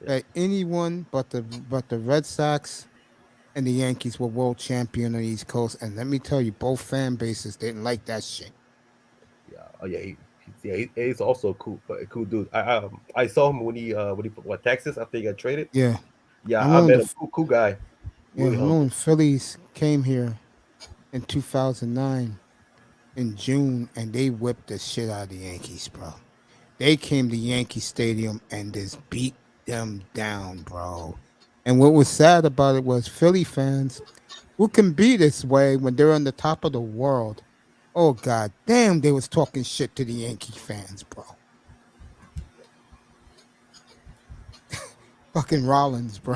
that anyone but the Red Sox and the Yankees were world champion on the East Coast. And let me tell you, both fan bases didn't like that shit. Yeah. Oh, yeah. He's also a cool dude. I saw him when he Texas after he got traded. Yeah. Yeah, I I remember met him. Cool guy. Yeah, Really I remember humble. when Phillies came here in 2009 in June and they whipped the shit out of the Yankees, bro. They came to Yankee Stadium and just beat them down, bro. And what was sad about it was Philly fans who can be this way when they're on the top of the world. Oh god damn, they was talking shit to the Yankee fans, bro. Fucking Rollins, bro.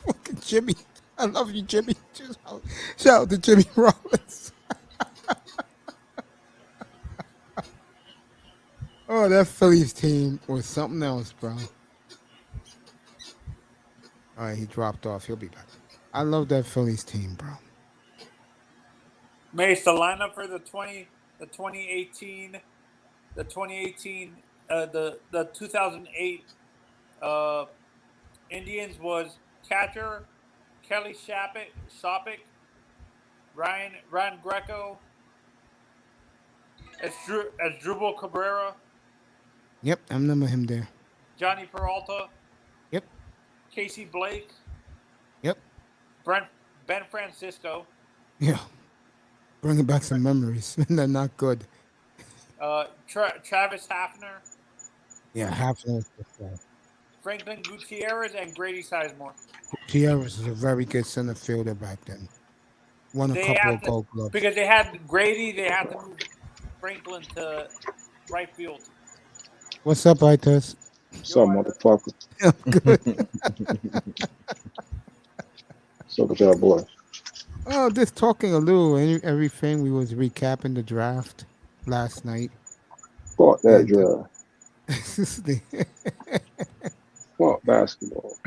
Fucking Jimmy. I love you, Jimmy. Shout out to Jimmy Rollins. Oh, that Phillies team was something else, bro. All right, he dropped off. He'll be back. I love that Phillies team, bro. Mace, the lineup for the 2018, the 2008 Indians was catcher Kelly Shoppick, Ryan Greco, as Drupal Cabrera, Yep, I remember him there. Johnny Peralta, Yep, Casey Blake, yep, Ben Francisco, yeah. Bringing back some memories. They're not good. Travis Hafner, Yeah, half of Franklin Gutierrez, and Grady Sizemore. Gutierrez was a very good center fielder back then. Won a couple of Gold Gloves. Because they had Grady, they had to move Franklin to right field. What's up, Itis? Some motherfucker. I'm good. So with y'all boy. Oh, just talking a little everything. We was recapping the draft last night, Fuck that and drive. Fuck basketball.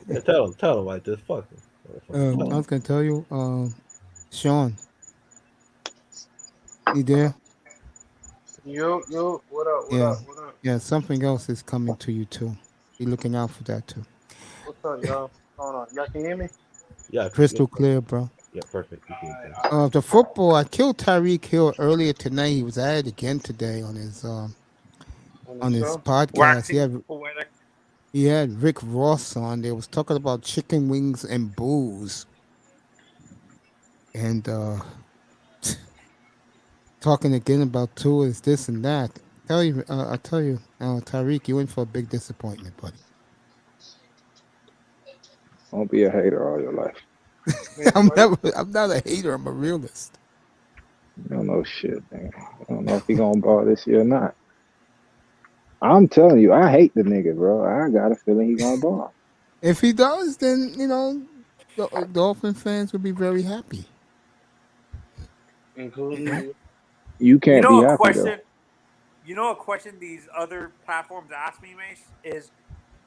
Yeah, tell him like this. Fuck him. I was gonna tell you, Shawn, you there? Yo, what up, what Yeah, up, what up? yeah. Something else is coming to you too. Be looking out for that too. What's up, y'all? Hold on, y'all can hear me? Yeah, Crystal clear, bro. yeah, perfect. You good, Alright, bro. alright. The football. I killed Tyreek Hill earlier tonight. He was at it again today On the on his show? podcast. Waxing poetic. He had Rick Ross on. They was talking about chicken wings and booze, and talking again about tours, this and that. I tell you, Tyreek, you in for a big disappointment, buddy. Don't be a hater all your life. I'm not a hater. I'm a realist. You don't know shit, man. I don't know if he gonna ball this year or not. I'm telling you, I hate the nigga, bro. I got a feeling he gonna ball. If he does, then the Dolphin fans will be very happy. Including Right? you. You You can't be know a happy though. question. You know a question these other platforms ask me, Mace, is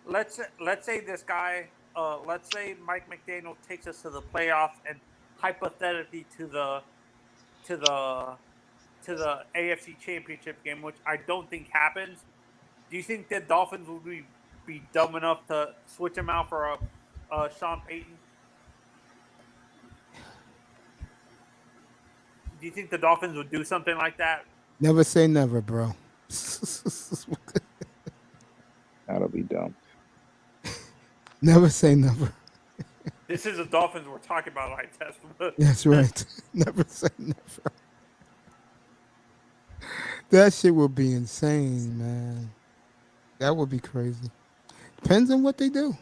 let's say this guy, let's say Mike McDaniel takes us to the playoffs and hypothetically to the to the AFC Championship game, which I don't think happens. Do you think the Dolphins would be dumb enough to switch him out for a Sean Payton? Do you think the Dolphins would do something like that? Never say never, bro. That'll be dumb. Never say never. This is the Dolphins we're talking about, I test. That's right. Never say never. That shit would be insane, man. That would be crazy. Depends on what they do.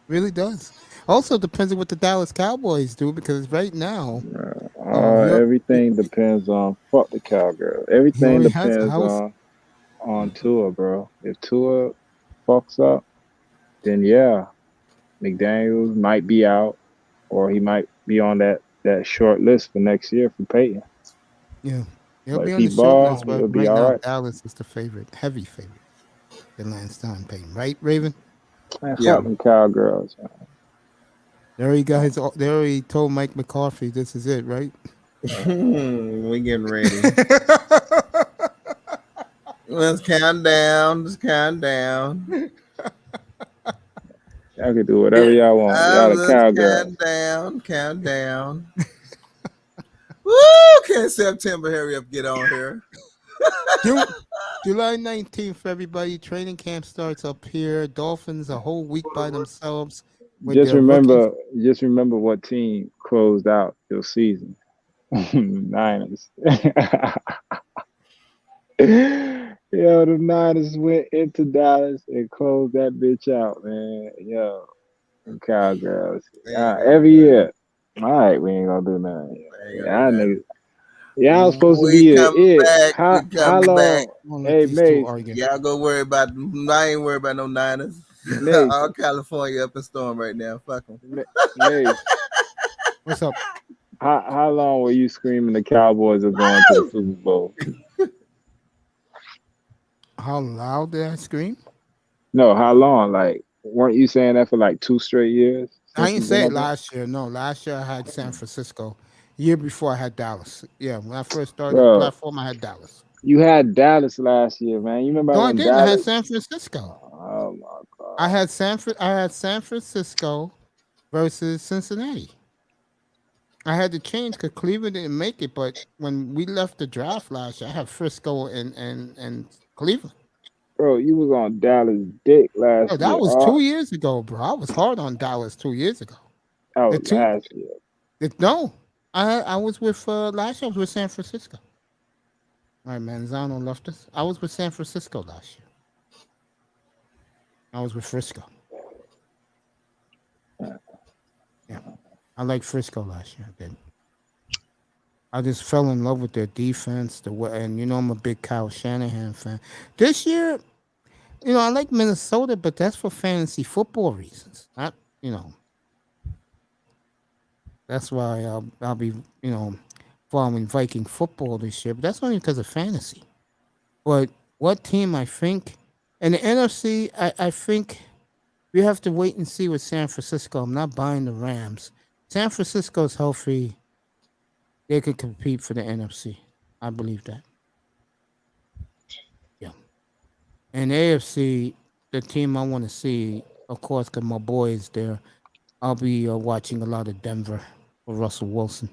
Really does. Also depends on what the Dallas Cowboys do because right now, Everything depends on fuck the cowgirl. he Everything already has a depends house. on Tua, bro. If Tua fucks up, then yeah, McDaniels might be out, or he might be on that short list for next year for Peyton. Yeah. He'll But be if on he the short ball, list, but he'll be right all now right. Dallas is the favorite, heavy favorite. Than Lance Don Payton, right, Raven? Man, Yeah. fuck them cowgirls. Man. There he got his. They already told Mike McCarthy this is it, right? We getting ready. Let's count down. Let's count down. Y'all can do whatever y'all want. Y'all the Let's cowgirls. count down. Count down. Woo! Can September hurry up? Get on here. July 19th, everybody. Training camp starts up here. Dolphins a whole week by themselves with Just their rookie. remember, just remember what team closed out your season. Niners. Yo, the Niners went into Dallas and closed that bitch out, man. Yo, them cowgirls. They ain't gonna Every do year. All right, we ain't gonna do nothing. that. They ain't gonna do Y'all that. niggas. Y'all supposed to We be coming it. back. We How coming back. long? I'm gonna let Hey, these two Mace, argue. Y'all go worry about. I ain't worried about no Niners. Mace, All California up in storm right now. Fuck them. Mace. What's up? How long were you screaming the Cowboys are going to the Super Bowl? How loud did I scream? No, how long? Like, weren't you saying that for like 2 straight years I since didn't you've been say it up there? last year. No, last year I had San Francisco. Year before I had Dallas. Yeah, when I first started the Bro, platform, I had Dallas. you had Dallas last year, man. You remember No, I when didn't. I had Dallas? San Francisco. Oh my I God, had I had San Francisco versus Cincinnati. I had to change because Cleveland didn't make it. But when we left the draft last year, I had Frisco and Cleveland. bro, you was on Dallas dick Oh, last that year. was Oh, 2 years ago, bro. I was hard on Dallas 2 years ago. that The was two, last year. no, I was with last year. I was with San Francisco. All right, Manzano left us. I was with San Francisco last year. I was with Frisco. Yeah, I like Frisco last year. I did. I just fell in love with their defense. The way, and I'm a big Kyle Shanahan fan. This year, I like Minnesota, but that's for fantasy football reasons. Not, you know, that's why I'll be, following Viking football this year. But that's only because of fantasy. But what team I think, in the NFC, I think we have to wait and see with San Francisco. I'm not buying the Rams. San Francisco's healthy. They could compete for the NFC. I believe that. Yeah. And AFC, the team I want to see, of course, because my boy is there. I'll be watching a lot of Denver for Russell Wilson.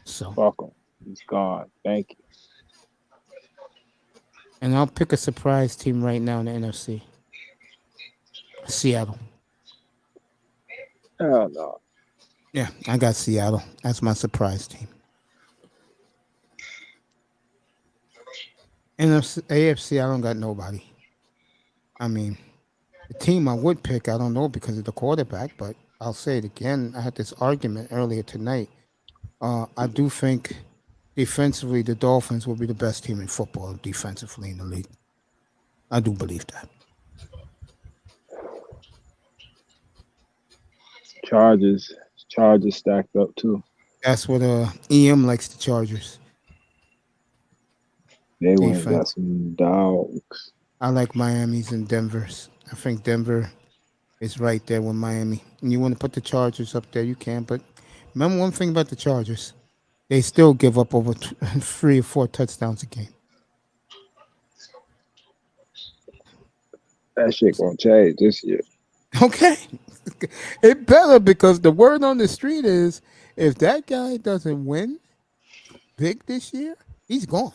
So, Fuck him. He's gone. Thank you. and I'll pick a surprise team right now in the NFC. Seattle. Hell no. Yeah, I got Seattle. That's my surprise team. NFC, AFC, I don't got nobody. I mean, the team I would pick, I don't know because of the quarterback, but I'll say it again. I had this argument earlier tonight. I do think defensively, the Dolphins will be the best team in football defensively in the league. I do believe that. Chargers. Chargers stacked up too. That's what EM likes the Chargers They went and got defense. some dogs. I like Miami's and Denver's. I think Denver is right there with Miami. And you want to put the Chargers up there, you can. But remember one thing about the Chargers, they still give up over 3 or 4 touchdowns a game. That shit gonna change this year. Okay. It better because the word on the street is if that guy doesn't win big this year, he's gone.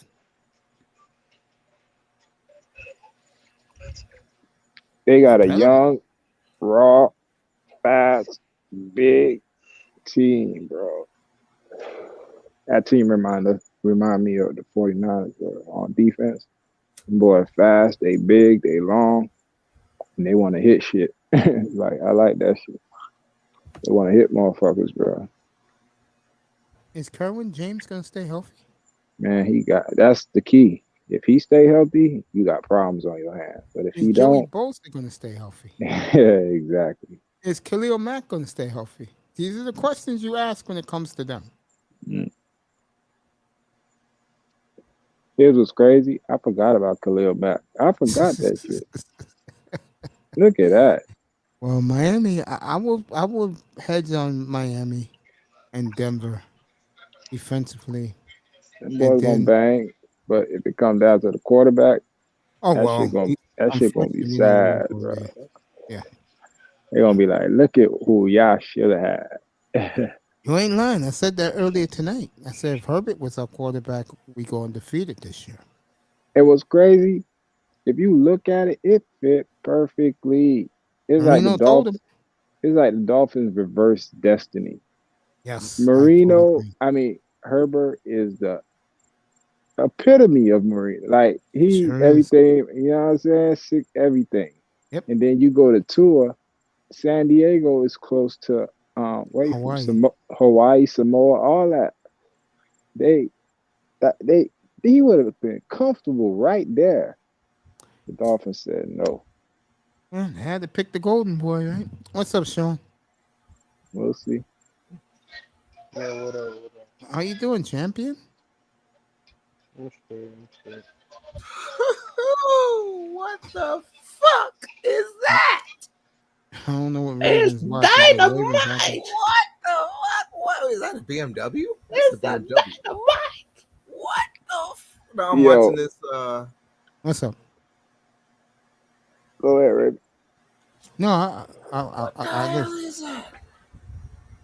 They It got a better. young, raw, fast, big team, bro. That team remind me of the 49ers, bro, on defense. Them boys fast, they big, they long, and they want to hit shit. Like I like that shit. They want to hit motherfuckers, bro. Is Kerwin James gonna stay healthy? Man, that's the key. If he stay healthy, you got problems on your hands. But if Is he Joey don't, Bosa gonna stay healthy? yeah, exactly. Is Khalil Mack gonna stay healthy? These are the questions you ask when it comes to them. Mm. Here's what's crazy. I forgot about Khalil Mack. I forgot that shit. Look at that. Well, Miami, I will hedge on Miami and Denver defensively, That and boy gonna then bang. But if it comes down to the quarterback, oh that shit well, gonna that shit gonna be unfortunately that won't sad, go bro. there. Yeah, They're gonna be like, look at who y'all should have had. you ain't lying. I said that earlier tonight. I said if Herbert was our quarterback, we go undefeated this year. It was crazy. If you look at it, it fit perfectly. It's like the Marino told him. Dolphins. It's like the Dolphins' reverse destiny. Yes, I totally Marino, agree. I mean Herbert is the epitome of Marino. Like he Sure is. everything, you know what I'm saying? Sick everything. Yep. And then you go to Tua, San Diego is close to where you from? Hawaii. Hawaii, Samoa, all that. They they he would have been comfortable right there. The Dolphins said no. Yeah, they had to pick the golden boy, right? What's up, Shawn? We'll see. Yeah, what up? What up? How you doing, champion? I'm straight. I'm straight. What the fuck is that? I don't know what It's Ravens watching, but dynamite. Ravens watching. What the fuck? What is that? A BMW? That's It's a a BMW. dynamite. What the? No, I'm Yo, watching this. What's up? go ahead, Ray. No, What the I hell listen. is that?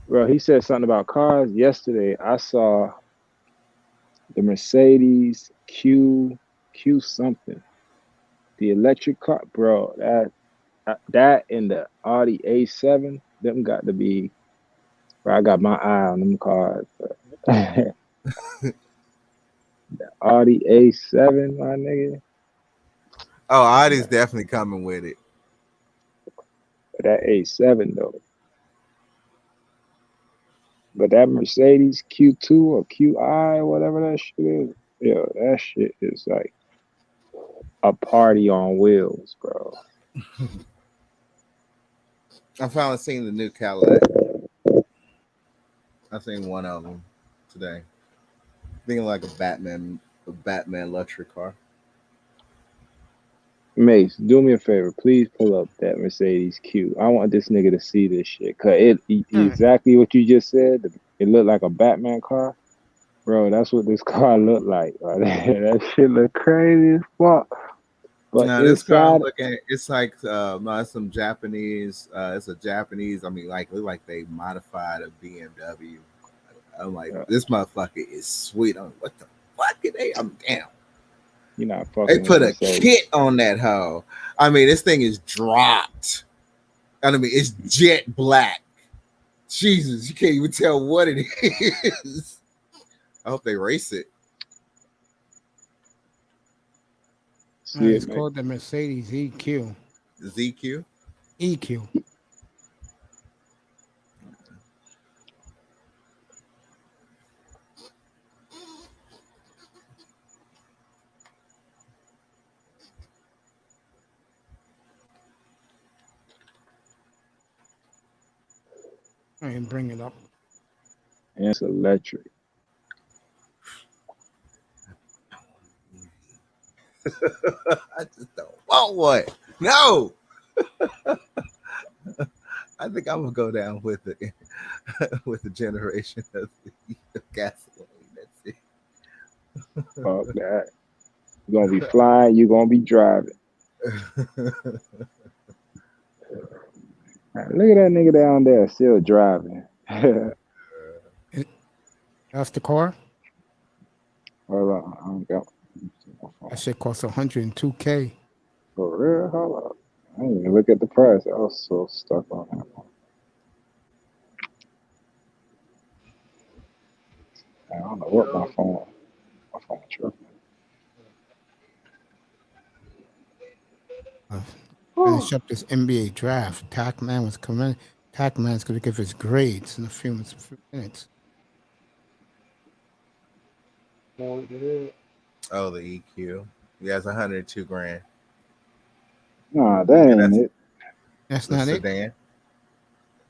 Bro, he said something about cars yesterday. I saw the Mercedes Q something, the electric car, bro. That and the Audi A7, them got to be. Bro, I got my eye on them cars. Bro. Audi A7, my nigga. Oh, Audie's definitely coming with it. That A7 though. But that Mercedes Q2 or QI, whatever that shit is, yo, that shit is like a party on wheels, bro. I finally seen the new Cadillac. I seen one of them today. Thinking like a Batman luxury car. Mace, do me a favor. Please pull up that Mercedes Q. I want this nigga to see this shit. Cause All right. exactly what you just said. It looked like a Batman car. Bro, that's what this car looked like. Right? That shit look crazy as fuck. But No, this car I'm inside, looking at, it's like no, it's some Japanese. It's a Japanese. I mean, like look like they modified a BMW. I'm like, uh, this motherfucker is sweet. I'm like, what the fuck are they? I'm damn. you're not They fucking with put a Mercedes. kit on that hoe. I mean, this thing is dropped. I mean, it's jet black. Jesus, you can't even tell what it is. I hope they race it. See It's it, Mace? called the Mercedes EQ. ZQ. EQ. I didn't bring it up. And it's electric. I just don't want one. No. I think I'm gonna go down with the with the generation of gasoline. That's it. Fuck that. You're gonna be flying, you're gonna be driving. Man, look at that nigga down there still driving. Hold That's the car. on, I don't got my That phone. shit costs 102K. For real? Hold up. I didn't even look at the price. I was so stuck on that one. I don't know what my phone tripping. Uh, Oh, Finish up this NBA draft. Tac Man was coming. Tac Man's gonna give his grades in a few minutes. Know what it is? Oh, the EQ. Yeah, it's 102 grand. nah, that Yeah, ain't that's it. That's the not it. sedan.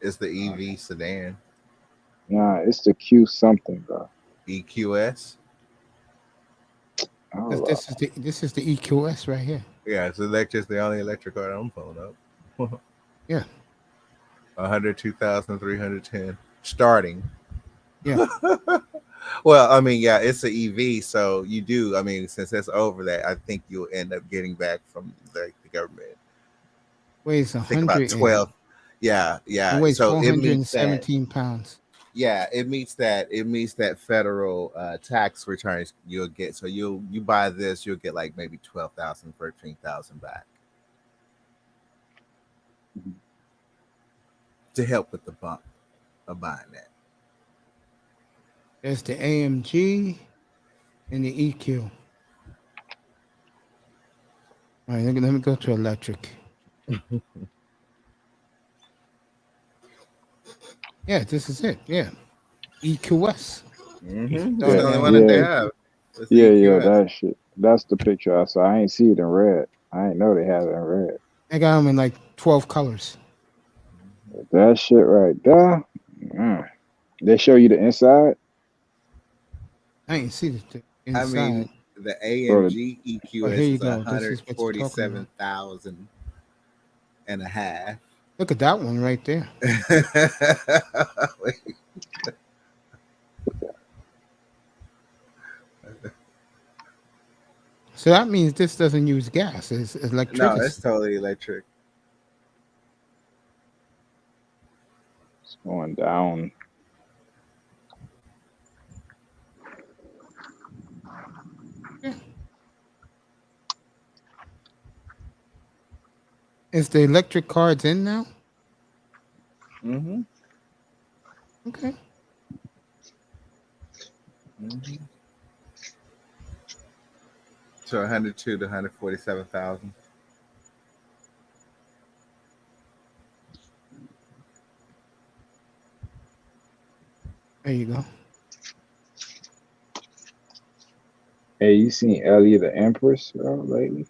It's the EV sedan. Nah, it's the Q something, bro. EQS. Because Hold up. this is the EQS right here. Yeah, it's electric. The only electric car I'm pulling up. Yeah, 102,310 starting. yeah. Well, I mean, yeah, it's an EV, so you do. I mean, since that's over that, I think you'll end up getting back from the government. Weighs I think about 100 and 12. Yeah, it yeah. weighs So it meets that. 417 pounds. Yeah, it meets that. It meets that federal tax returns you'll get. So you buy this, you'll get like maybe 12,000, 13,000 back to help with the bump of buying that. There's the AMG and the EQ. All right, let me go to electric. Yeah, this is it. Yeah, EQS. It's Yeah, the Starting only at one that they 100. yeah, have. It's the yeah, EQS. that shit. That's the picture I saw. I ain't see it in red. I ain't know they had it in red. I got them in like 12 colors. That shit right there. Mm. They show you the inside, I ain't see the I inside, mean, the bro. AMG but here EQS you is go. This is what you're talking about. 147,000 and a half. Look at that one right there. So that means this doesn't use gas. It's No, it's electricity. totally electric. It's going down. Yeah. Is the electric cards in now? Mm-hmm. Okay. Mm-hmm. So 102 to 147,000. There you go. Hey, you seen Elliot the Empress, bro, lately?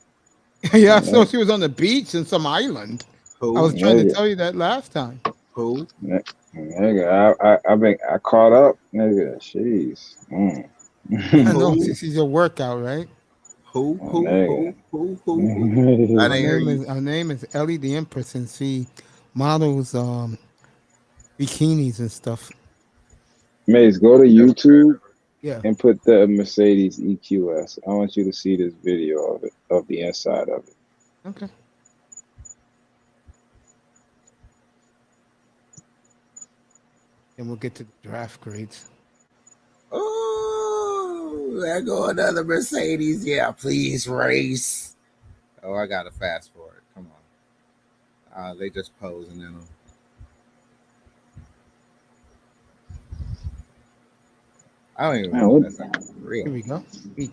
Yeah, I saw Nigga, she was on the beach in some island. I Who? was trying to nigga, tell you that last time. Who? I been I caught up, nigga. Jeez. I Mm. know Who? this is your workout, right? Who? Who? Nigga. Who? Who? Who? Who? I didn't hear you. Her name is Ellie the Empress, and she models bikinis and stuff. Maze, go to Never heard YouTube of her. Yeah. and put the Mercedes EQS. I want you to see this video of it, of the inside of it. Okay. And we'll get to the draft grades. Oh, there go another Mercedes. Yeah, please race. Oh, I gotta fast forward. Come on. They just posing in them. I don't even Man, know if what that's actually Here real. we go. Each.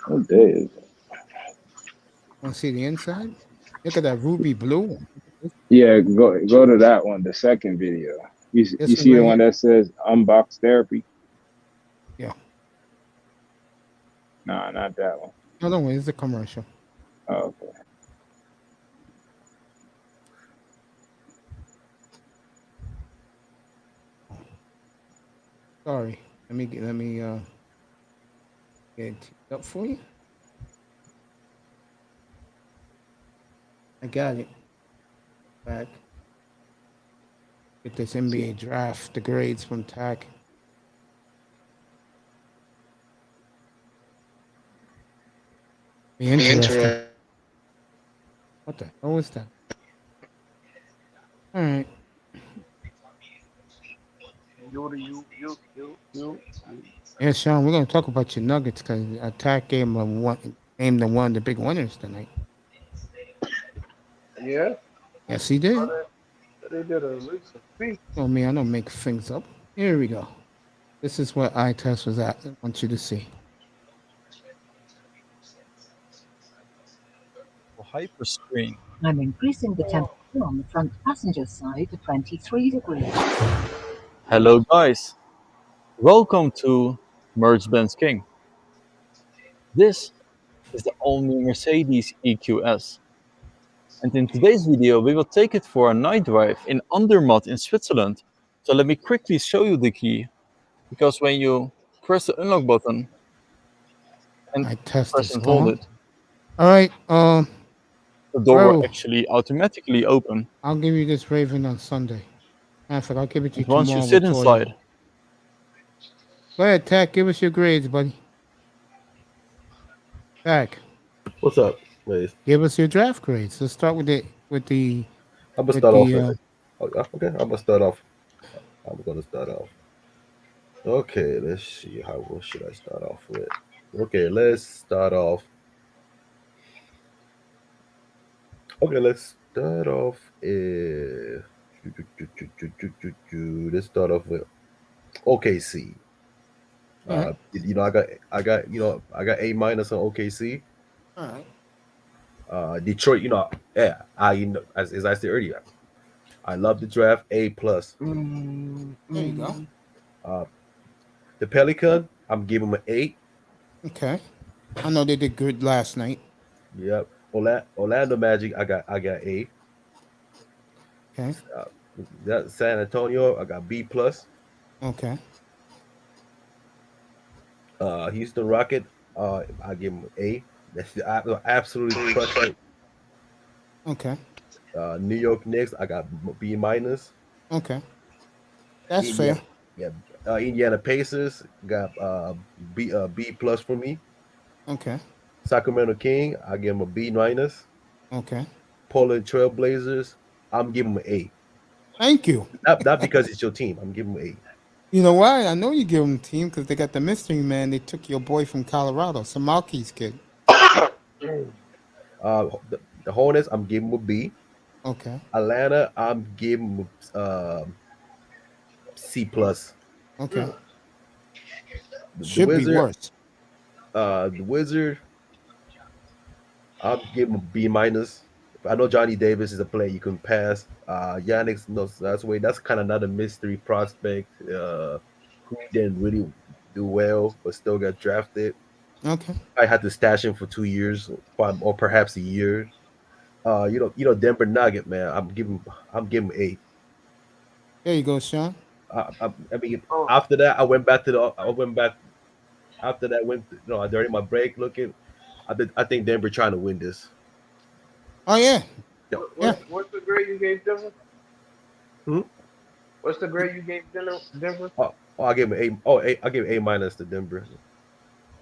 what day is it? Want to see the inside? Look at that ruby blue. Yeah, go to that one, the second video. You This one see the right one here. that says unbox therapy? Yeah. Nah, not that one. No, don't worry. It's a commercial. Oh, okay. Sorry. Let me get it teed up for you. I got it. Back. Get this NBA draft, the grades from TAC. Be interesting. What the hell was that? All right. Yeah, Sean, we're gonna talk about your Nuggets because Attack game named them one of the big winners tonight. Yeah, Yes, he did. they did a recent feat. Oh me, I don't make things up. Here we go. This is what eye test was at. I want you to see. Hyperscreen. I'm increasing the temperature on the front passenger side to 23 degrees. Hello, guys. Welcome to Merge-Benz King. This is the all-new Mercedes EQS. And in today's video, we will take it for a night drive in Andermatt in Switzerland. So let me quickly show you the key. Because when you press the unlock button and Eye test press is and hold gone. it, All right. the door will Bro, actually automatically open. I'll give you this Raven on Sunday. Matter of fact, I'll give it to And you once you tomorrow with sit Toya. inside, Go ahead, Tack. Give us your grades, buddy. Tack, What's up, Maze? give us your draft grades. Let's start with the I'm gonna with start off. the Okay, I'm gonna start off. I'm gonna start off. Okay, let's see. What should I start off with? Okay, let's start off. Okay, let's start off. Let's start off with OKC. all right. I got A minus on OKC. All right. Detroit, yeah, as I said earlier, I love the draft. A plus. There you go. Uh, the Pelican, I'm giving them an 8. Okay. I know they did good last night. Yep. Orlando Magic, I got A. Okay. Uh, that San Antonio, I got B plus. Okay. Houston Rocket, I give them A. Absolutely crushed it. Okay. New York Knicks, I got B minus. Okay. That's fair. Indiana, yeah. Indiana Pacers got B plus for me. Okay. Sacramento King, I give them a B minus. Okay. Portland Trailblazers, I'm giving them an A. Thank you. Not because it's your team. I'm giving them an You know why? I know you give them team because they got the mystery man. They took your boy from Colorado, Samalki's kid. A. The Hornets, I'm giving them a B. Okay. Atlanta, I'm giving them C plus. Okay. The Should be Wizard, worse. the Wizard, I'm giving them a B minus. I know Johnny Davis is a player you can pass. Yannick, no, that's kind of not a mystery prospect who didn't really do well, but still got drafted. Okay. I had to stash him for 2 years, or perhaps a year. Denver Nugget, man. I'm giving him eight. There you go, Sean. I mean, Oh, after that, I went back after that. During my break, looking, I think Denver trying to win this. Oh yeah, Yep. yeah. what's the grade you gave Denver? Hmm? What's the grade you gave Denver? I gave him a. Oh, A, I gave A minus to Denver.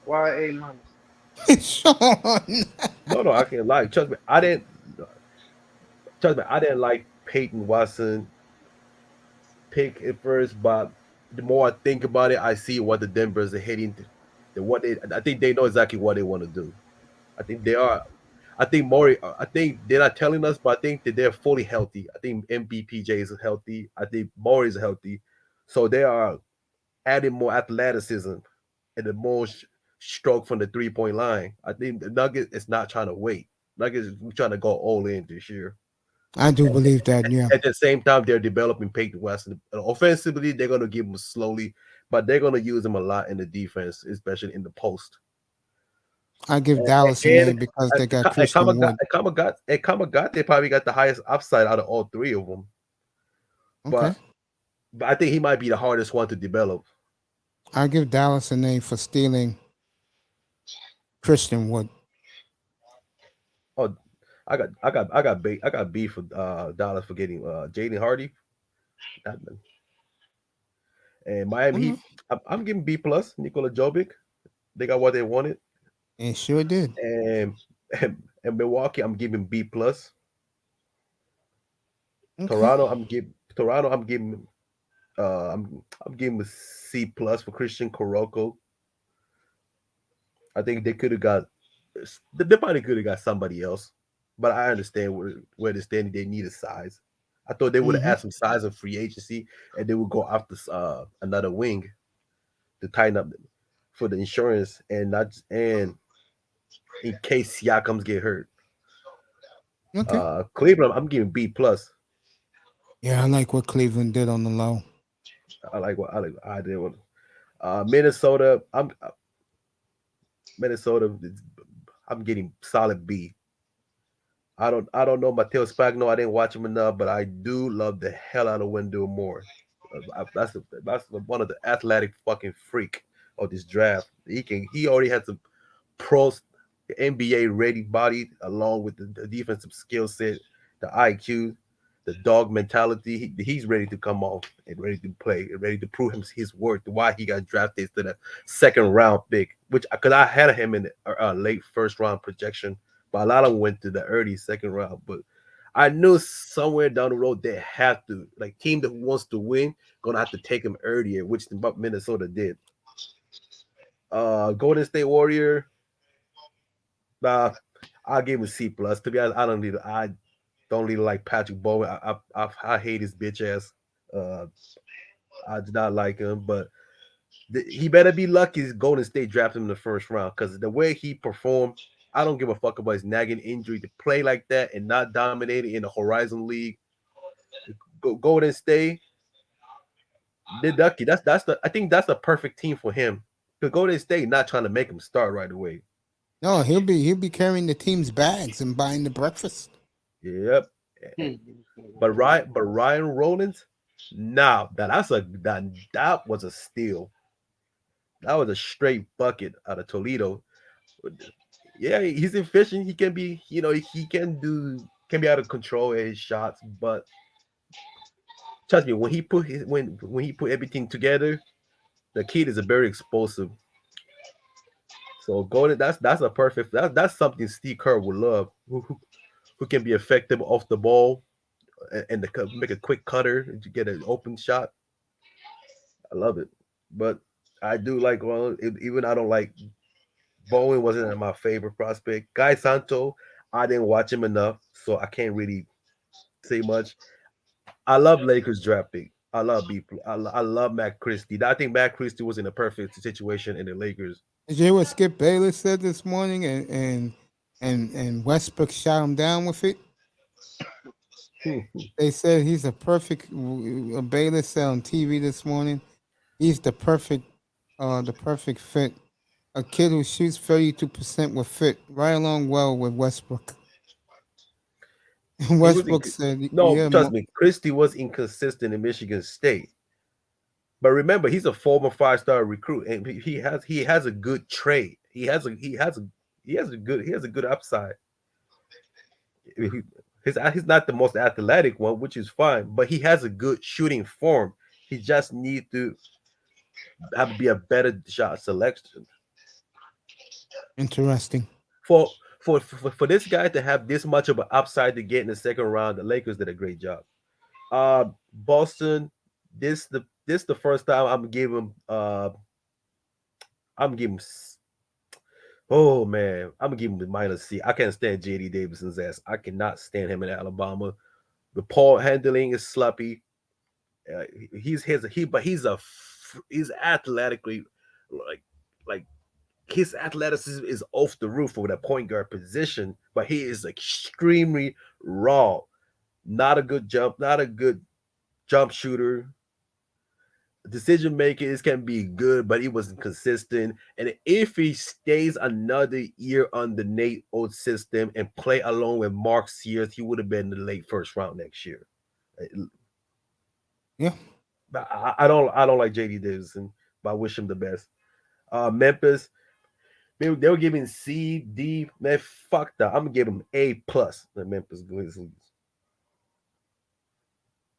Why A minus? Sean. No, I can't lie. Trust me, I didn't. Trust me, I didn't like Peyton Watson pick at first, but the more I think about it, I see what the Denver's are heading. I think they know exactly what they want to do. I think they are. I think Maury. I think they're not telling us, but I think that they're fully healthy. I think MBPJ is healthy. I think Maury is healthy, so they are adding more athleticism and the more stroke from the 3 point line. I think the Nuggets is not trying to wait. Nuggets is trying to go all in this year. I do believe that. Yeah, At the same time, they're developing Peyton West. Offensively, they're going to give him slowly, but they're going to use him a lot in the defense, especially in the post. I give And, Dallas an and A because they got Christian Wood. They probably got the highest upside out of all three of them. Okay. But I think he might be the hardest one to develop. I give Dallas an A for stealing Christian Wood. Oh, I got B for Dallas for getting Jaden Hardy. That- And Miami Mhm. Heat, I'm giving B plus. Nikola Jovic, they got what they wanted. It sure did. And and Milwaukee, I'm giving B plus. Okay. Toronto, I'm giving a C plus for Christian Koroko. I think they probably could have got somebody else, but I understand where they're standing. They need a size. I thought they would have Hmm. added some size in free agency, and they would go after another wing to tighten up for the insurance and not and in case Siakams get hurt. Okay. Cleveland, I'm giving B plus. Yeah, I like what Cleveland did on the low. I did one. Minnesota, Minnesota. I'm getting solid B. I don't know Matteo Spagno. I didn't watch him enough, but I do love the hell out of Wendell Moore. One of the athletic fucking freak of this draft. He already has some pros, NBA ready body along with the defensive skill set, the IQ, the dog mentality. He's ready to come off and ready to play, and ready to prove his worth. Why he got drafted to the second round pick, which because I had him in the late first round projection, but a lot of them went to the early second round. But I knew somewhere down the road they have to like team that wants to win gonna have to take him earlier, which Minnesota did. Golden State Warrior. Nah, I'll give him a C plus. To be honest, I don't really like Patrick Bowen. I hate his bitch ass. Uh, I do not like him, but he better be lucky. Golden State drafted him in the first round because the way he performed, I don't give a fuck about his nagging injury to play like that and not dominating in the Horizon League. Golden State, they're lucky. I think that's the perfect team for him. Because Golden State not trying to make him start right away. No, he'll be carrying the team's bags and buying the breakfast. Yep. But Ryan Rollins, nah, that was a steal. That was a straight bucket out of Toledo. Yeah, he's efficient. He can be, he can be out of control at his shots. But trust me, when he put everything together, the kid is a very explosive. So Golden, that's a perfect. That's something Steve Kerr would love. Who can be effective off the ball and make a quick cutter to get an open shot. I love it. But I do like even I don't like Bowen wasn't my favorite prospect. Guy Santo, I didn't watch him enough, so I can't really say much. I love Lakers draft pick. I love B. I love Matt Christie. I think Matt Christie was in a perfect situation in the Lakers. Did you hear what Skip Bayless said this morning? And Westbrook shot him down with it. They said he's a perfect. Bayless said on TV this morning. He's the perfect fit A kid who shoots 32% will fit right along well with Westbrook. And He was Westbrook said, no, "Yeah, trust me, Christie was inconsistent in Michigan State. But remember, he's a former five-star recruit, and he has a good trade. He has a good upside. He's not the most athletic one, which is fine, but he has a good shooting form. He just need to have to be a better shot selection interesting." for for this guy to have this much of an upside to get in the second round. The Lakers did a great job. Boston, this the first time I'm giving oh man, I'm gonna give him the minus C. I can't stand JD Davison's ass. I cannot stand him in Alabama. The ball handling is sloppy. He's athletically like like his athleticism is off the roof for that point guard position, but he is extremely raw. Not a good jump shooter. Decision making is can be good, but he wasn't consistent. And if he stays another year on the Nate Oates system and play along with Mark Sears, he would have been in the late first round next year. Yeah, But I don't like JD Davidson, but I wish him the best. Memphis, they were giving C, D, man, fuck that. I'm gonna give him A plus. The Memphis Grizzlies.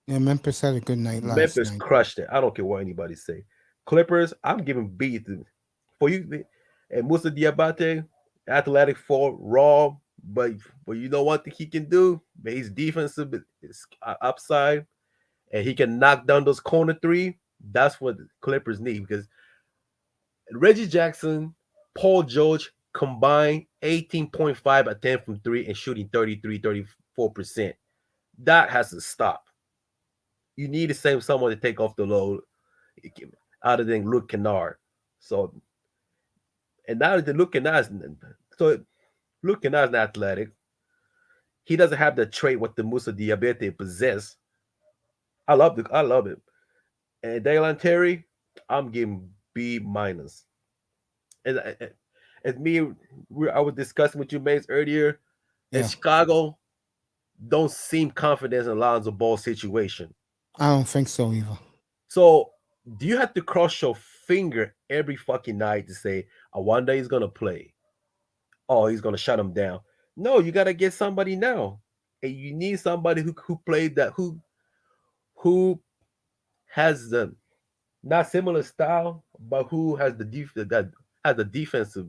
yeah. Memphis had a good night last Memphis night. crushed it. I don't care what anybody say. Clippers, I'm giving B for you. And Musa Diabate, athletic for raw, but you know what he can do? His defensive is upside, and he can knock down those corner three. That's what the Clippers need because Reggie Jackson, Paul George combined 18.5 attempt from three and shooting 34%. That has to stop. You need to save someone to take off the load other than Luke Kennard. So, and now that Luke Kennard, so Luke Kennard is athletic. He doesn't have the trait what the Musa Diabete possess. I love it. And Dalen Terry, I'm giving B minus. And as I was discussing with you mates earlier, in Yeah, Chicago, don't seem confident in Lonzo Ball situation. I don't think so either. So do you have to cross your finger every fucking night to say, I wonder he's gonna play? Oh, he's gonna shut him down. No, you gotta get somebody now. And you need somebody who played that who has the not similar style, but who has that has the defensive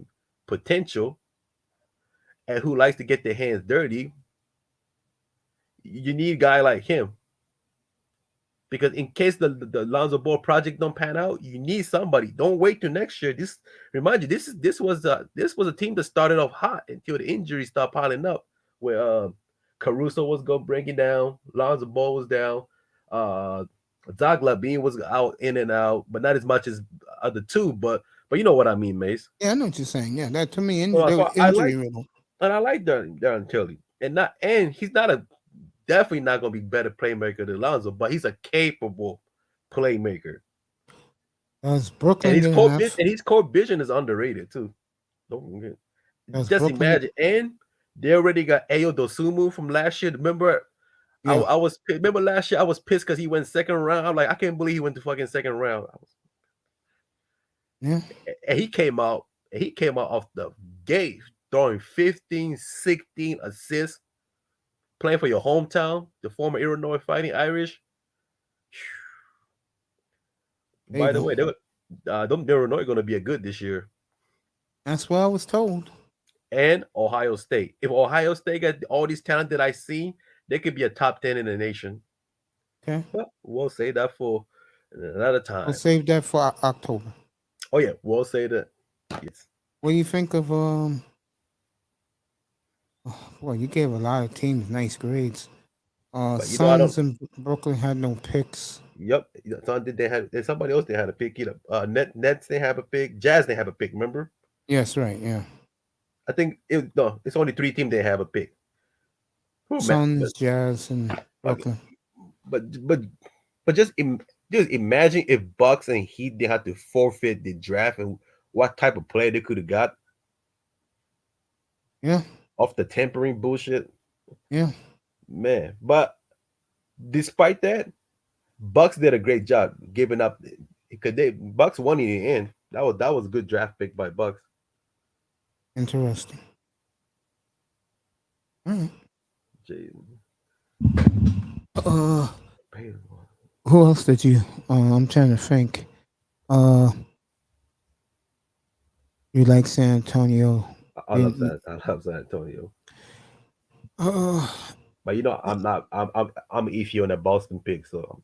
potential and who likes to get their hands dirty. You need a guy like him because in case the Lonzo Ball project don't pan out, you need somebody. Don't wait till next year. This remind you, this was a team that started off hot until the injuries started piling up. Where Caruso was going breaking down, Lonzo Ball was down, uh, Zach LaVine was out in and out, but not as much as other two. But you know what I mean, Mace. Yeah, I know what you're saying. Yeah, that to me, they So were I injury like riddle. Darren Tilly, and he's not a definitely not going to be better playmaker than Lonzo, but he's a capable playmaker. Does And Brooklyn his get an core F? and his core vision is underrated too. Don't forget. Does Just Brooklyn? imagine, and they already got Ayo Dosumu from last year. Remember, Yeah, remember last year I was pissed because he went second round. I'm like, I can't believe he went to fucking second round. yeah. And he came out off the gate throwing 15, 16 assists, playing for your hometown, the former Illinois Fighting Irish. There you By the go. way, them Illinois going to be a good this year, That's what I was told. and Ohio State. If Ohio State got all these talent that I see, they could be a top 10 in the nation. Okay, But we'll say that for another we'll time. save that for October. Oh yeah, we'll say that. Yes, What do you think of oh, boy, you gave a lot of teams nice grades. but I don't. Suns and Brooklyn had no picks. Yep, some did they had there's somebody else they had a pick. Nets they have a pick. Jazz they have a pick. Remember? Yes, right. Yeah, I think no, it's only three teams they have a pick. Who man? Suns, Jazz, and But Brooklyn. but but but just imagine if Bucks and Heat they had to forfeit the draft, and what type of play they could have got Yeah, off the tempering bullshit, yeah, man. But despite that, Bucks did a great job giving up because they Bucks won in the end. That was a good draft pick by Bucks. interesting. All right. Jaden Uh, Payton. who else did you? I'm trying to think. Uh, you like San Antonio? I love that. I love San Antonio. Uh, But I'm not. I'm iffy on that Boston pick. So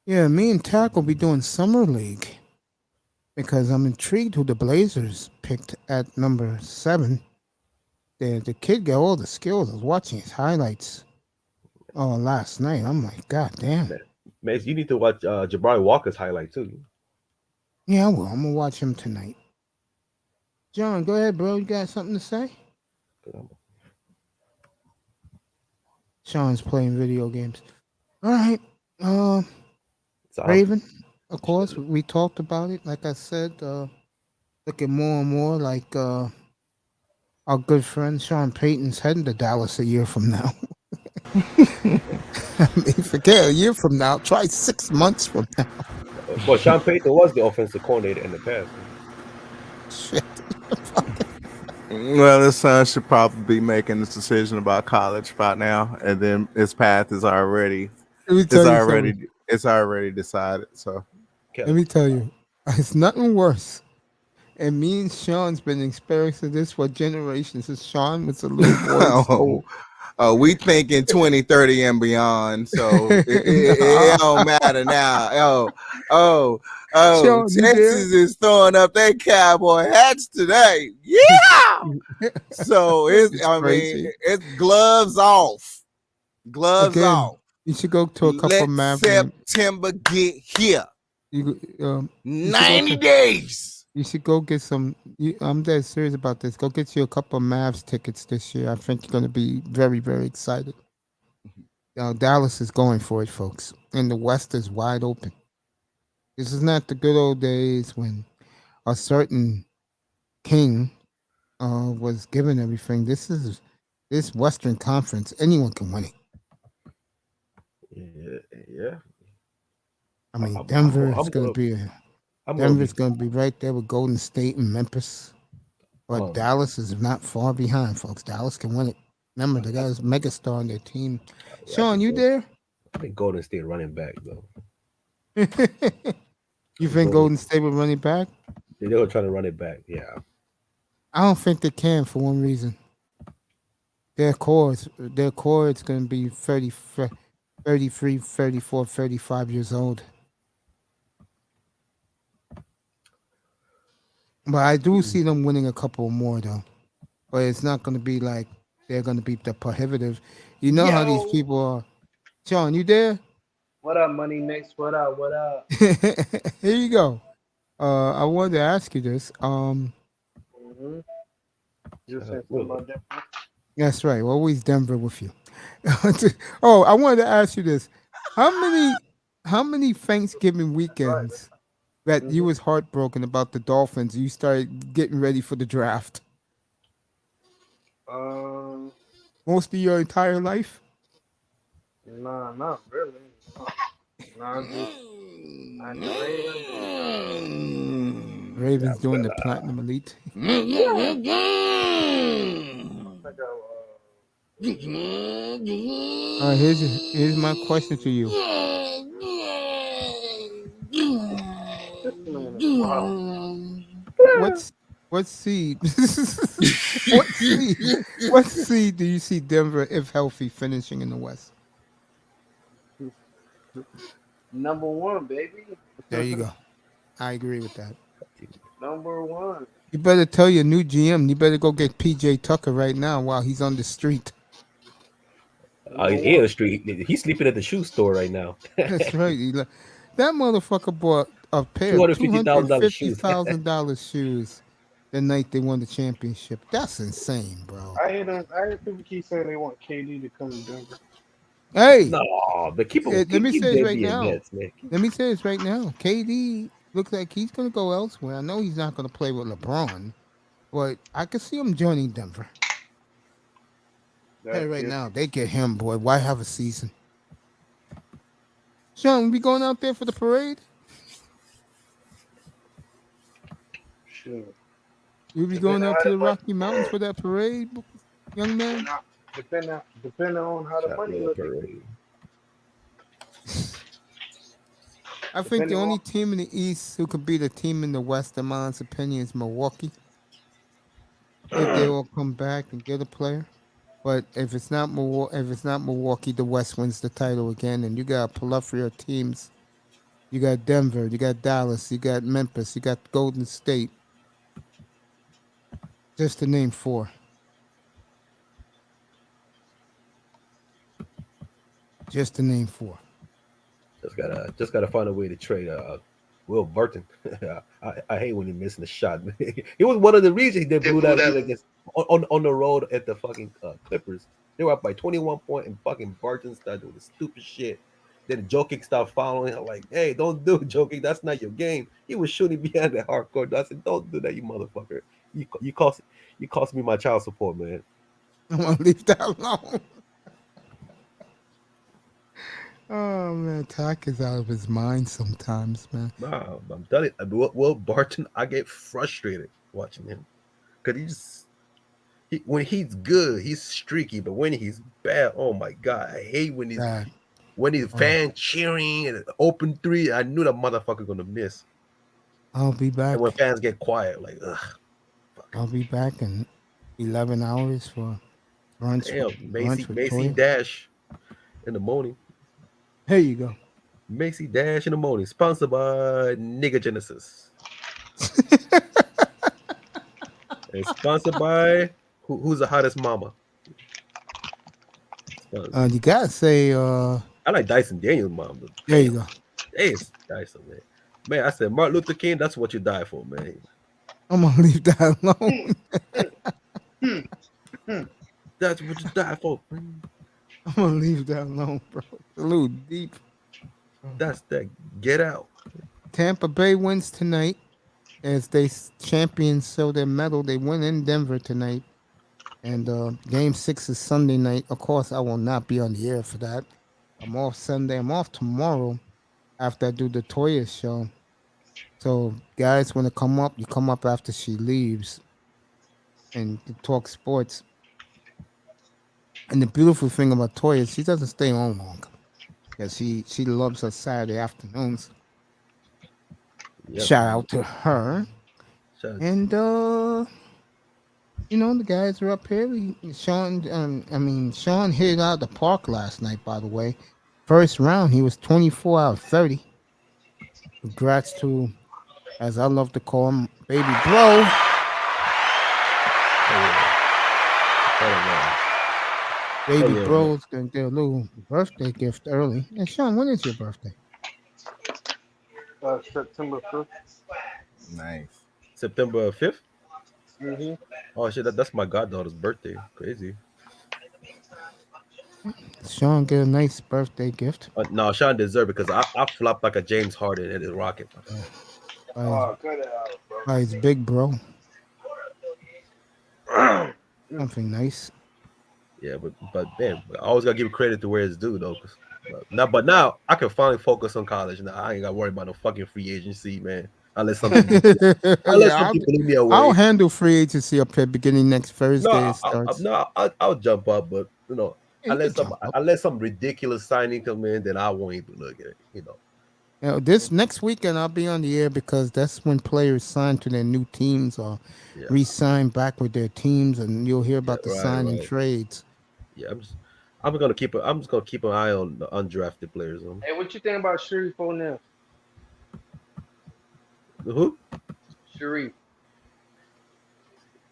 yeah, me and Tack will be doing summer league because I'm intrigued who the Blazers picked at number 7. The kid got all the skills. I was watching his highlights last night. I'm like, God damn. man, man, you need to watch Jabari Walker's highlight too. Yeah, I will. I'm gonna watch him tonight. John, go ahead, bro. You got something to say? Sean's playing video games. All right. So Raven, of course, we talked about it. Like I said, looking more and more like our good friend Sean Payton's heading to Dallas a year from now. I mean, forget a year from now. Try 6 months from now. well, Sean Payton was the offensive coordinator in the past. Shit. Well, his son should probably be making this decision about college by now, and then his path is already Let me tell you something. it's already decided. So Let me tell you, it's nothing worse. And me and Sean's been experiencing this for generations. Since Sean was a little boy. we think in 2030 and beyond. So it don't matter now. Sean, you Texas is throwing up their cowboy hats today. Yeah. So It's crazy. it's gloves off. Gloves Again, off. you should go to a couple Let of Maverick. September get here. You, 90 days. You should go get some. I'm dead serious about this. Go get you a couple of Mavs tickets this year. I think you're going to be very, very excited. Dallas is going for it, folks. And the West is wide open. This is not the good old days when a certain king was given everything. This Western Conference. Anyone can win it. Yeah. I mean, Denver is going to be Denver's going to be right there with Golden State and Memphis. But Dallas is not far behind, folks. Dallas can win it. Remember, they got this megastar on their team. Sean, you there? I think Golden State running back, though. You think Golden State will run it back? They were trying to run it back, yeah. I don't think they can for one reason. Their core is going to be 33, 34, 35 years old. But I do see them winning a couple more, though. But it's not going to be like they're going to be the prohibitive. You know how these people are. Sean, you there? What up, Money Mix? What up? What up? Here you go. I wanted to ask you this. You said something about Denver? That's right. Always Denver with you. Oh, I wanted to ask you this. How many Thanksgiving weekends that you was heartbroken about the Dolphins, you started getting ready for the draft? Most of your entire life? Nah, not really. Nah, Ravens doing the Platinum Elite. All right, here's my question to you. What seed? What seed do you see Denver, if healthy, finishing in the West? Number 1, baby. There you go. I agree with that. Number 1. You better tell your new GM. You better go get PJ Tucker right now while he's on the street. He's on the street. He's sleeping at the shoe store right now. That's right. That motherfucker bought a pair of $250,000 shoes the night they won the championship. That's insane, bro. I hear people keep saying they want KD to come to Denver. Hey, no, but let me say this right now. Let me say this right now. KD Looks like he's gonna go elsewhere. I know he's not gonna play with LeBron, but I could see him joining Denver. Hey, That right if now they get him, boy. Why have a season? Sean, we going out there for the parade? sure. We be Depending going on out how to the the money, Rocky Mountains for that parade, young man? nah, depending on how the money Chocolate looking. parade. I think the Depending on only team in the East who could beat a team in the West, in my honest opinion, is Milwaukee. If they all come back and get a player. But if it's not Milwaukee, the West wins the title again. And you got a plethora of teams. You got Denver, you got Dallas, you got Memphis, you got Golden State. Just to name four. Just to name four. Just gotta find a way to trade Will Burton. I hate when he missing the shot. He was one of the reasons they blew that lead against on the road at the fucking Clippers. They were up by 21 point and fucking Burton started doing the stupid shit. Then Jokic started following. I'm like, hey, don't do it, Jokic. That's not your game. He was shooting behind the hardcore. I said, don't do that, you motherfucker. You cost me my child support, man. I'm gonna leave that alone. Oh man, Tack is out of his mind sometimes, man. Nah, I'm telling you, Will Barton, I get frustrated watching him because when he's good, he's streaky, but when he's bad, oh my god, I hate Bad. when he's Oh, fan cheering and open three. I knew that motherfucker gonna miss, I'll be and when back. fans get quiet, like ugh, fuck, I'll be back in 11 hours for brunch with damn, brunch with Macy Toya. Dash in the morning, Here you go. Macy Dash in the morning, sponsored by Nigga Genesis, and sponsored by who's the hottest mama. You gotta say, I like Dyson Daniels' mom, but there you damn, go. it's Dyson, man. Man, I said Martin Luther King. That's what you die for, man. I'm gonna leave that alone. Hmm, hmm. That's what you die for, man. I'm gonna leave that alone, bro. It's a little deep. That's that. Get out. Tampa Bay wins tonight as champions show their medal. They win in Denver tonight, and Game 6 is Sunday night. Of course, I will not be on the air for that. I'm off Sunday. I'm off tomorrow after I do the Toya show. So, guys, when it come up, you come up after she leaves and to talk sports. And the beautiful thing about Toya is she doesn't stay on long because she loves her Saturday afternoons. Yep. Shout out to her. Shots. And the guys are up here. Shawn hit it out of the park last night. By the way, first round he was 24 out of 30. Congrats to, as I love to call him, baby bro. Oh yeah. Oh Baby yeah, man. bro's gonna get a little birthday gift early. And Sean, when is your birthday? September 5th. Nice. September 5th. Mm-hmm. Oh shit, that's my goddaughter's birthday. Crazy. Sean get a nice birthday gift No, Sean deserved it because I flopped like a James Harden at his rocket. uh, by his, Oh, cut it out, by his big bro. bro. Something nice. Yeah, but man, I always gotta give credit to where it's due though. But now I can finally focus on college. Now I ain't got to worry about no fucking free agency, man. Unless something Yeah, unless some people leave me I'll away. handle free agency up here beginning next No, Thursday. It starts. I'll jump up, but Yeah, you can jump up. unless some ridiculous signing come in, then I won't even look at it. This next weekend I'll be on the air because that's when players sign to their new teams or Yeah, re-sign back with their teams, and you'll hear yeah, about the right, signing right. trades. Yeah, I'm just gonna keep an eye on the undrafted players. Hey, what you think about Sharif O'Neal? Who? Sharif.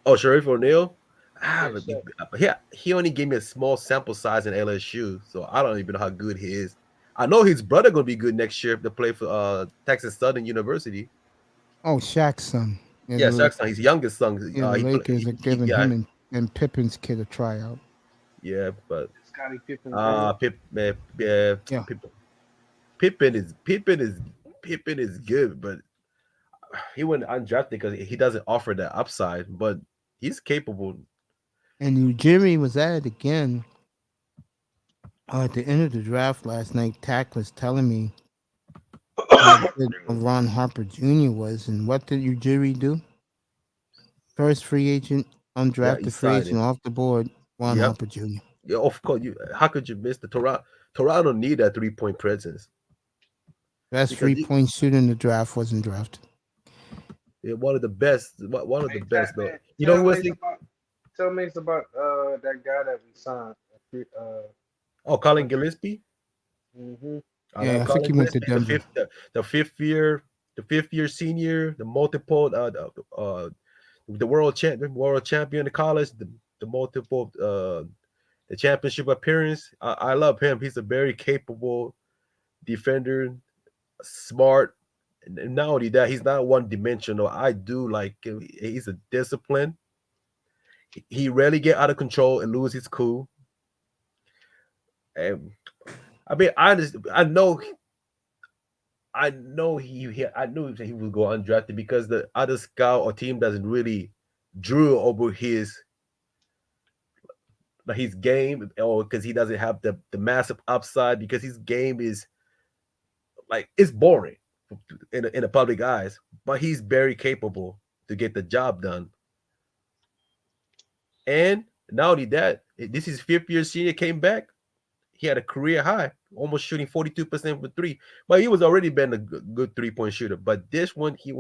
Oh, Sharif O'Neal. Yeah, But sure. he only gave me a small sample size in LSU, so I don't even know how good he is. I know his brother gonna be good next year to play for Texas Southern University. Oh, Shaq's son. Yeah, Yeah, Jackson, his youngest son. the He play. Lakers are giving Yeah, him and Pippen's kid a tryout. yeah, but Scottie Pippen Jr. Pip, yeah, Yeah. Pippen is Pippen is good, but he went undrafted because he doesn't offer that upside, but he's capable. And Ujiri was at it again. At the end of the draft last night, Tack was telling me how good Ron Harper Jr. was, and what did Ujiri do? First free agent, Yeah, he undrafted free signed agent him. off the board, Ron Yep. Harper Jr. Yeah, of course. How could you miss the Toronto? Toronto need that 3-point presence Best because 3-point shooter in the draft wasn't drafted. they're one of the best. One of the Hey, Tap, best though. man, You know who was tell me about that guy that we signed. Oh, Colin Gillespie. Mm-hmm. I Yeah, love I think Colin he went to Gillespie, Denver. the fifth year senior, the multiple the world champion in college, the multiple the championship appearance. I love him. He's a very capable defender, smart. And not only that, he's not one dimensional. I do like him. He's a discipline. He rarely get out of control and lose his cool. And I mean, I knew he would go undrafted because the other scout or team doesn't really drew over his game, or because he doesn't have the massive upside, because his game is like it's boring in the public eyes, but he's very capable to get the job done. And not only that, this is fifth year senior, came back. He had a career high, almost shooting 42% for three. But he was already been a good 3-point shooter. But this one, he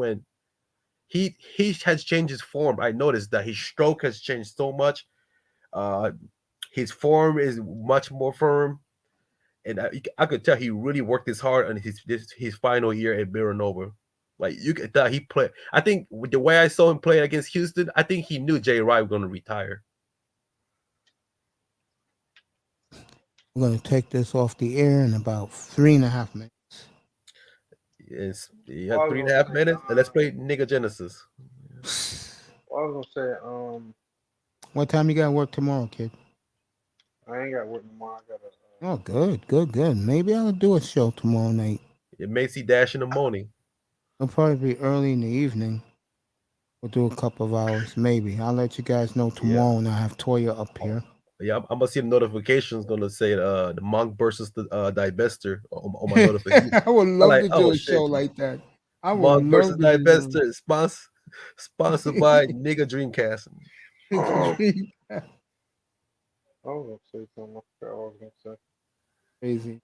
has changed his form. I noticed that his stroke has changed so much. Uh, his form is much more firm, and I could tell he really worked his hard on his final year at Villanova. Like you could tell he played. I think with the way I saw him play against Houston, I think he knew Jay Wright was going to retire. We're going to take this off the air in about 3.5 minutes. Yes, you Well, have I was three and gonna a half say, minutes. And let's play Nigga Genesis. well, I was gonna say, What time you got to work tomorrow, kid? I ain't got work tomorrow. I got Oh, good. Maybe I'll do a show tomorrow night. It Macy Dash in the morning. It'll probably be early in the evening. We'll do a couple of hours, maybe. I'll let you guys know Yeah. tomorrow when I have Toya up here. Yeah, I'm gonna see the notifications gonna say the monk versus the divester on my notification. I would I'm love like, to oh do a shit, show like that. I would monk love versus to do divester, sponsored by Nigga Dreamcast. that. I was gonna say something. I forgot what I was gonna say. Crazy.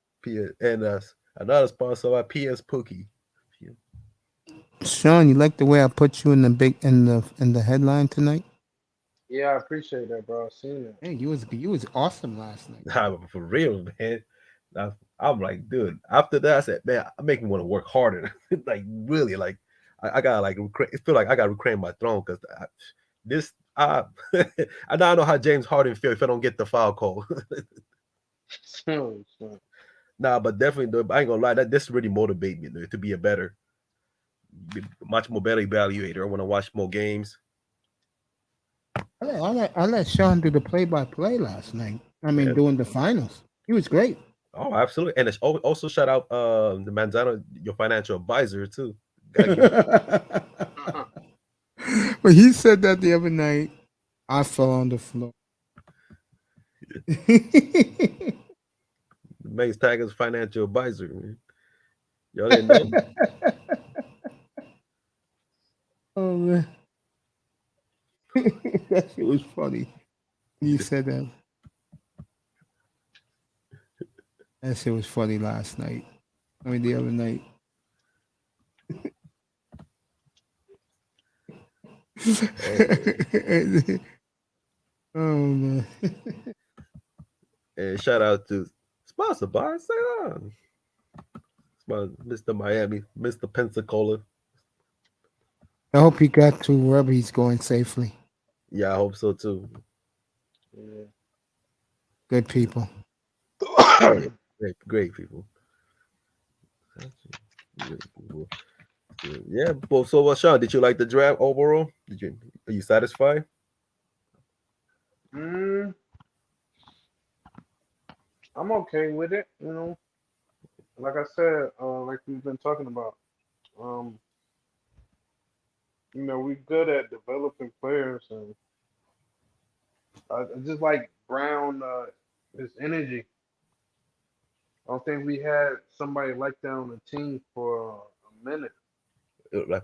And another sponsor by PS Pookie. Shawn, you like the way I put you in the headline tonight? Yeah, I appreciate that, bro. I seen it. Hey, you was awesome last night. Nah, for real, man. I'm like, dude. After that, I said, man, I make me want to work harder. Like, really, like, I gotta like, feel like I gotta reclaim my throne because this, I, I now know how James Harden feel if I don't get the foul call. So, Nah, but definitely, though, I ain't gonna lie, that this really motivate me to be a much more better evaluator. I want to watch more games. I let Shawn do the play-by-play last night. I mean, Yeah. doing the finals. He was great. Oh, absolutely. And it's also shout out the Manzano, your financial advisor too. Gotta give But he said that the other night. I fell on the floor. Mace Tigers financial advisor. Man. Y'all didn't know? Oh man, that shit was funny. He said that. That shit was funny last night. I mean, the other night. Oh man. And shout out to sponsored by Ceylon. Mr. Miami, Mr. Pensacola. I hope he got to wherever he's going safely. Yeah, I hope so too. yeah. Good people. Great people. Great people. Yeah, but so Sean, did you like the draft overall? Are you satisfied? Mm, I'm okay with it. Like I said, like we've been talking about. Um, we're good at developing players, and I just like Brown, his energy. I don't think we had somebody like that on the team for a minute.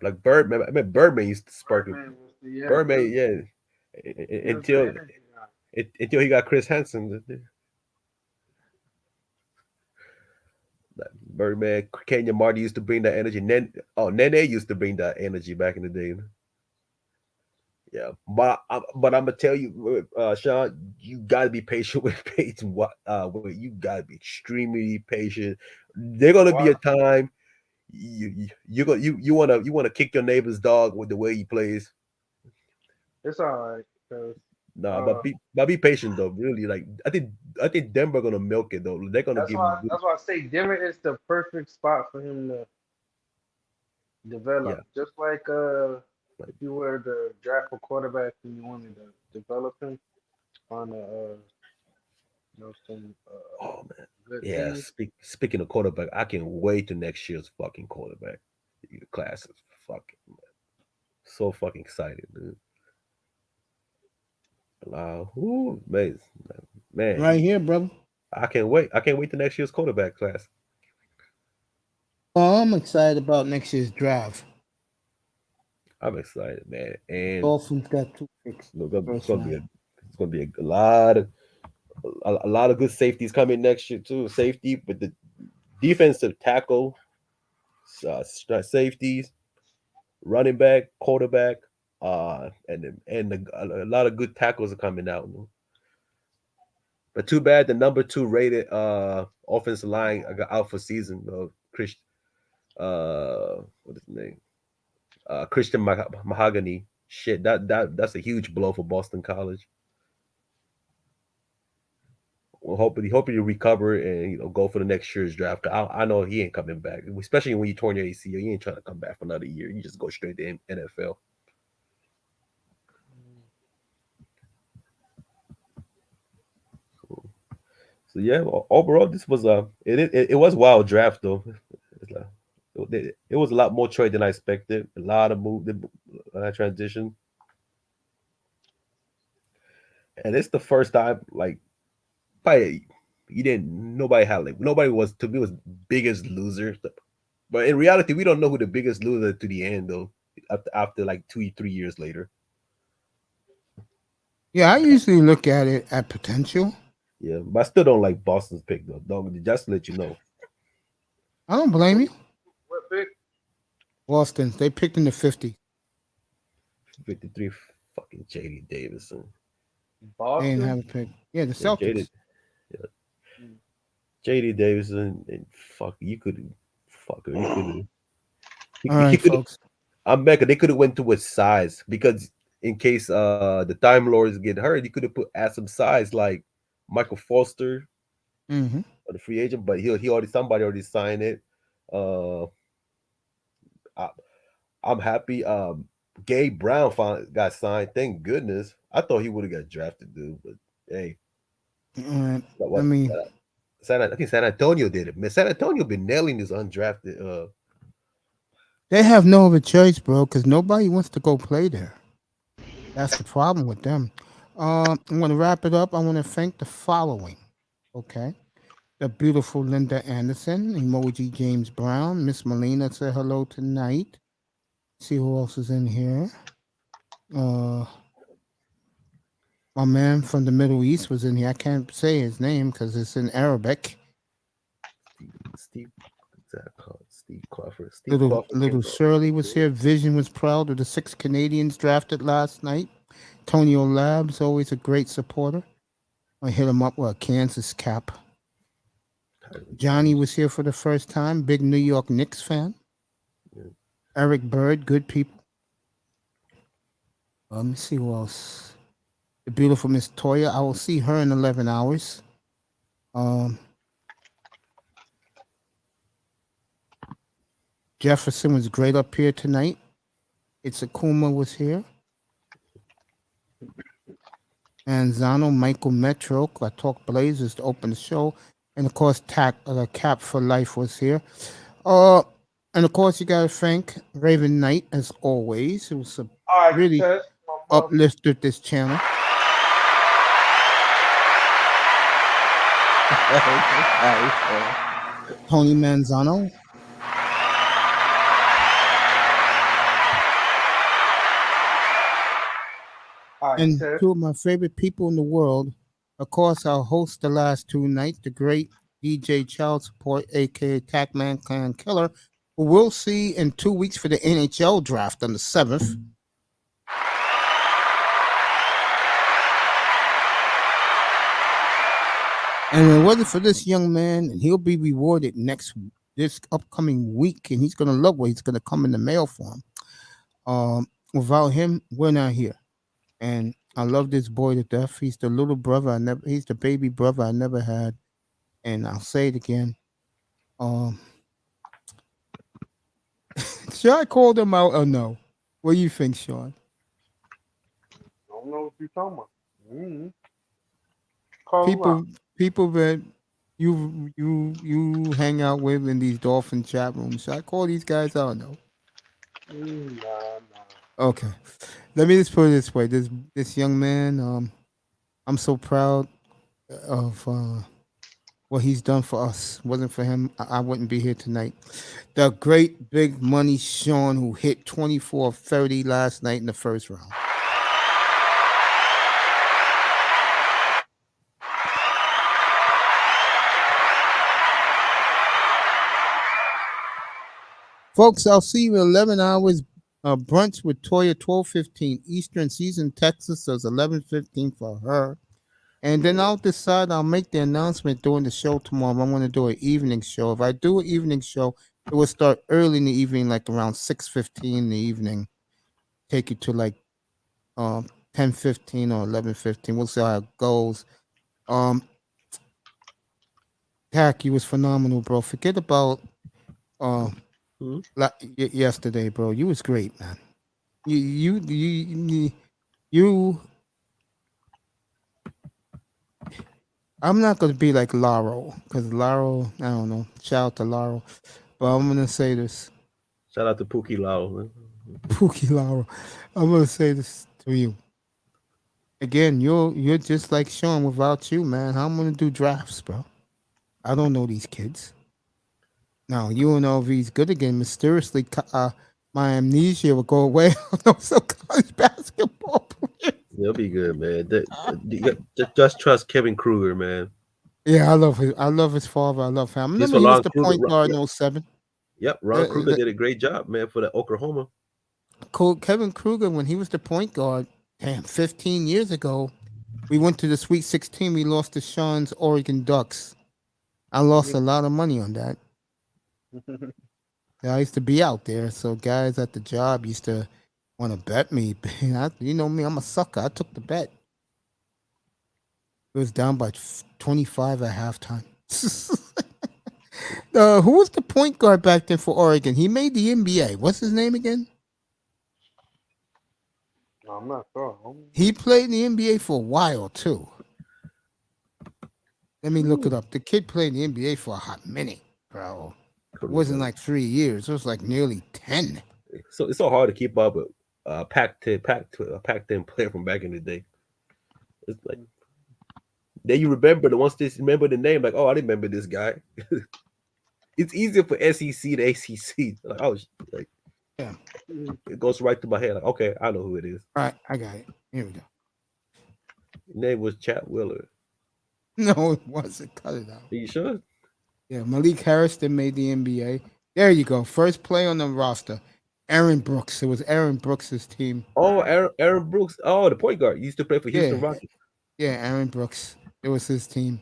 Like Birdman. I mean, Birdman used to spark it. Birdman was yeah, Birdman, yeah. he was the Until energy guy. until he got Chris Hansen. Birdman, Kenya Marty used to bring that energy. Nene used to bring that energy back in the day. Yeah, but I'm gonna tell you, Sean, you gotta be patient with Peyton. You gotta be extremely patient. There's gonna be a What? time you wanna kick your neighbor's dog with the way he plays. It's all right because Nah, uh, but be patient though. Really, like I think Denver gonna milk it though. They're gonna give him good. that's why I say Denver is the perfect spot for him to Yeah, develop. Just like like if you were to draft a quarterback and you wanted to develop him on a some oh man, good yeah. team. Speaking of quarterback, I can wait to next year's fucking quarterback. The class is fucking so fucking excited, dude. Ooh, man, Right here, brother. I can't wait. I can't wait to next year's quarterback class. Well, I'm excited about next year's draft. I'm excited, man. And Dolphins got two picks, look, first round. it's gonna be a lot of a lot of good safeties coming next year too. Safety, but the defensive tackle, safeties, running back, quarterback, a lot of good tackles are coming out. But too bad the number two rated offensive line got out for season. Chris, what is his name? Christian Mahogany. Shit, that's a huge blow for Boston College. Well, hoping you recover and go for the next year's draft. I know he ain't coming back, especially when you torn your ACL. You ain't trying to come back for another year. You just go straight to NFL. So yeah, overall, this was it was a wild draft though. It's like, it was a lot more trade than I expected. A lot of move, transition, and it's the first time like probably you didn't nobody was to me was biggest loser. But in reality, we don't know who the biggest loser to the end though. After like 2 3 years later, Yeah, I usually look at it at potential. yeah. But I still don't like Boston's pick though. Dog, just to let you know, I don't blame you. What pick? Boston, they picked in the 50. 53 fucking JD Davison. They didn't Boston. have a pick. Yeah, the Yeah, Celtics. yeah, JD Davison and fuck you could fuck her. You could All he right, could folks. I'm back. They could have went to his size because in case the Time Lords get hurt, he could have add some size like Michael Foster Mm-hmm. or the free agent, but he already somebody already signed it. Uh, I, I'm happy. Gabe Brown got signed. Thank goodness. I thought he would have got drafted, dude. But hey, All right. I what? mean, I think San Antonio did it. Man, San Antonio been nailing this undrafted. they have no other choice, bro, because nobody wants to go play there. That's the problem with them. I'm going to wrap it up. I want to thank the following. Okay. The beautiful Linda Anderson, emoji James Brown, Miss Melina said hello tonight. See who else is in here. Uh, my man from the Middle East was in here. I can't say his name because it's in Arabic. Steve, what's that called? Steve Crawford. Steve Crawford came Little from. Shirley was here. Vision was proud of the 6 Canadians drafted last night. Tonio Labs, always a great supporter. I hit him up with a Kansas cap. Johnny was here for the first time. Big New York Knicks fan. Yeah. Eric Bird, good people. Let me see who else. The beautiful Miss Toya. I will see her in 11 hours. Um, Jefferson was great up here tonight. It's Akuma was here. And Zano, Michael Metro. I talked Blazers to open the show. And of course, Cap for Life was here. Uh, And of course, you got to thank Raven Knight as always. It was a All right, really Tess, my brother. uplifted this channel. Tony Manzano. All right, And Tess. two of my favorite people in the world. Of course, I'll host the last two nights, the great DJ Child Support, aka Tackman Clan Killer, who we'll see in 2 weeks for the NHL draft on the 7th. And it wasn't for this young man, and he'll be rewarded this upcoming week, and he's gonna love what he's gonna come in the mail for him. Without him, we're not here. And I love this boy to death. He's the little brother he's the baby brother I never had. And I'll say it again. Um, should I call them out or no? What do you think, Shawn? I don't know what you're talking about. Mm-hmm. Call him out. People that you hang out with in these dolphin chat rooms. Should I call these guys out or no? Nah. Okay. Let me just put it this way. This young man, I'm so proud of what he's done for us. Wasn't for him, I wouldn't be here tonight. The great big money Shawn, who hit 24-30 last night in the first round. Folks, I'll see you in 11 hours. Brunch with Toya, 12:15 Eastern. She's in Texas, so it's 11:15 for her. And then I'll decide. I'll make the announcement during the show tomorrow. I'm going to do an evening show. If I do an evening show, it will start early in the evening, like around 6:15 in the evening. Take you to like 10:15 or 11:15. We'll see how it goes. Um, Tack, you was phenomenal, bro. Forget about uh, Hmm? yesterday, bro. You was great, man. You. I'm not gonna be like Laro, because Laro, I don't know. Shout out to Laro, but I'm gonna say this, Shout out to Pookie Lau. Man. Pookie Laro. I'm gonna say this to you again. You're just like Shawn. Without you, man, how I'm gonna do drafts, bro? I don't know these kids. Now you don't know if he's good again. Mysteriously, my amnesia will go away. I know some college basketball players. They'll be good, man. Just trust Kevin Kruger, man. Yeah, I love him. I love his father. I love him. I This remember for he was Ron the Kruger. point guard Yep, in '07. yep. Ron Kruger did a great job, man, for the Oklahoma. Kevin Kruger, when he was the point guard, damn, 15 years ago, we went to the Sweet 16. We lost to Shawn's Oregon Ducks. I lost a lot of money on that. I used to be out there, so guys at the job used to want to bet me. You know me, I'm a sucker. I took the bet. It was down by 25 at halftime. Who was the point guard back then for Oregon? He made the NBA. What's his name again? No, I'm not sure. He played in the NBA for a while too. Let me look it up. The kid played in the NBA for a hot minute, bro. It wasn't like 3 years. It was like nearly 10. So it's so hard to keep up with Pac-10 player from back in the day. It's like then you remember the once they remember the name, like, oh, I remember this guy. It's easier for SEC to ACC. Like, oh, like, Yeah. it goes right to my head. Like, okay, I know who it is. All right, I got it. Here we go. His name was Chad Wheeler. No, it wasn't. Cut it out. Are you sure? Yeah, Malik Harrison made the NBA. There you go. First play on the roster. Aaron Brooks. It was Aaron Brooks' team. Oh, Aaron Brooks. Oh, the point guard. He used to play for Houston Rockets. Yeah, Aaron Brooks. It was his team.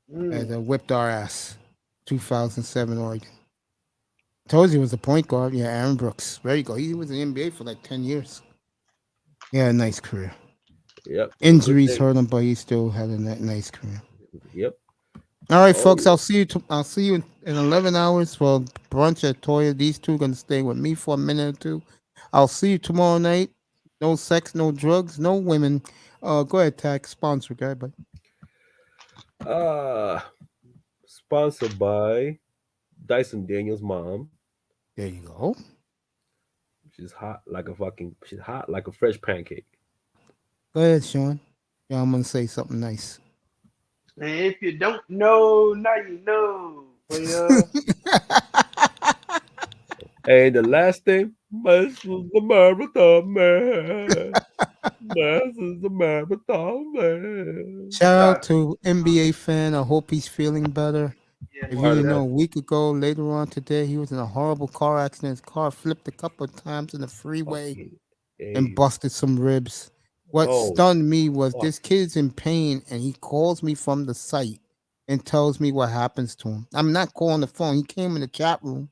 That whipped our ass. 2007 Oregon. Told you it was a point guard. Yeah, Aaron Brooks. There you go. He was in the NBA for like 10 years. Yeah, a nice career. Yep. Injuries hurt him, but he still had a nice career. Yep. All right, folks. I'll see you. I'll see you in 11 hours for brunch at Toya. These two are gonna stay with me for a minute or two. I'll see you tomorrow night. No sex, no drugs, no women. Go ahead, Tack. Sponsor guy, but Sponsored by Dyson Daniels' mom. There you go. She's hot like a fucking. She's hot like a fresh pancake. Go ahead, Sean. Yeah, I'm gonna say something nice. And if you don't know, now you know, player. Hey, the last thing, this is the marathon man. This is the marathon man. Shout out Stop. to NBA fan. I hope he's feeling better. Yeah, If you no, Part of didn't know, that. a week ago, later on today, he was in a horrible car accident. His car flipped a couple of times in the freeway Fucking and hey. busted some ribs. What Oh stunned me was fuck. this kid's in pain and he calls me from the site and tells me what happens to him. I'm not calling the phone. He came in the chat room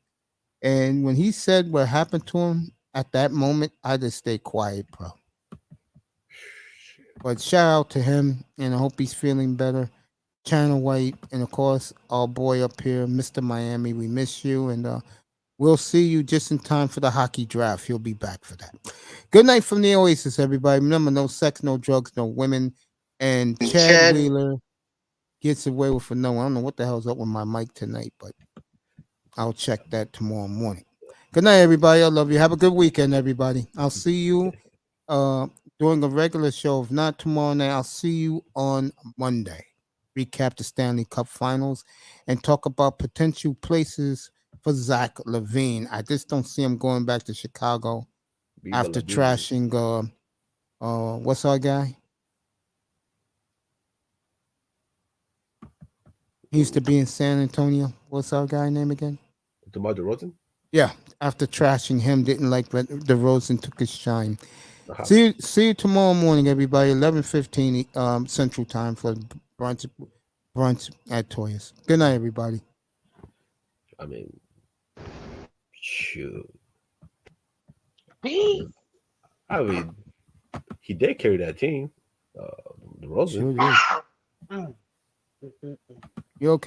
and when he said what happened to him at that moment, I just stayed quiet, bro. But shout out to him and I hope he's feeling better. China White and of course our boy up here, Mr. Miami. We miss you and we'll see you just in time for the hockey draft. He'll be back for that. Good night from the Oasis, everybody. Remember, no sex, no drugs, no women. And Chad Chad, Wheeler gets away with no. I don't know what the hell's up with my mic tonight, but I'll check that tomorrow morning. Good night, everybody. I love you. Have a good weekend, everybody. I'll see you uh during a regular show. If not tomorrow night, I'll see you on Monday. Recap the Stanley Cup Finals and talk about potential places for Zach Levine. I just don't see him going back to Chicago Viva la after vida. trashing what's our guy? He used to be in San Antonio. What's our guy name again? DeMar DeRozan? Yeah, after trashing him, didn't like DeRozan took his shine. Uh-huh. See you tomorrow morning, everybody. 11:15 Central Time for brunch at Toys. Good night, everybody. I mean, shoot. Peace. I mean, he did carry that team. Uh, DeRozan. Sure did. Mm. You okay?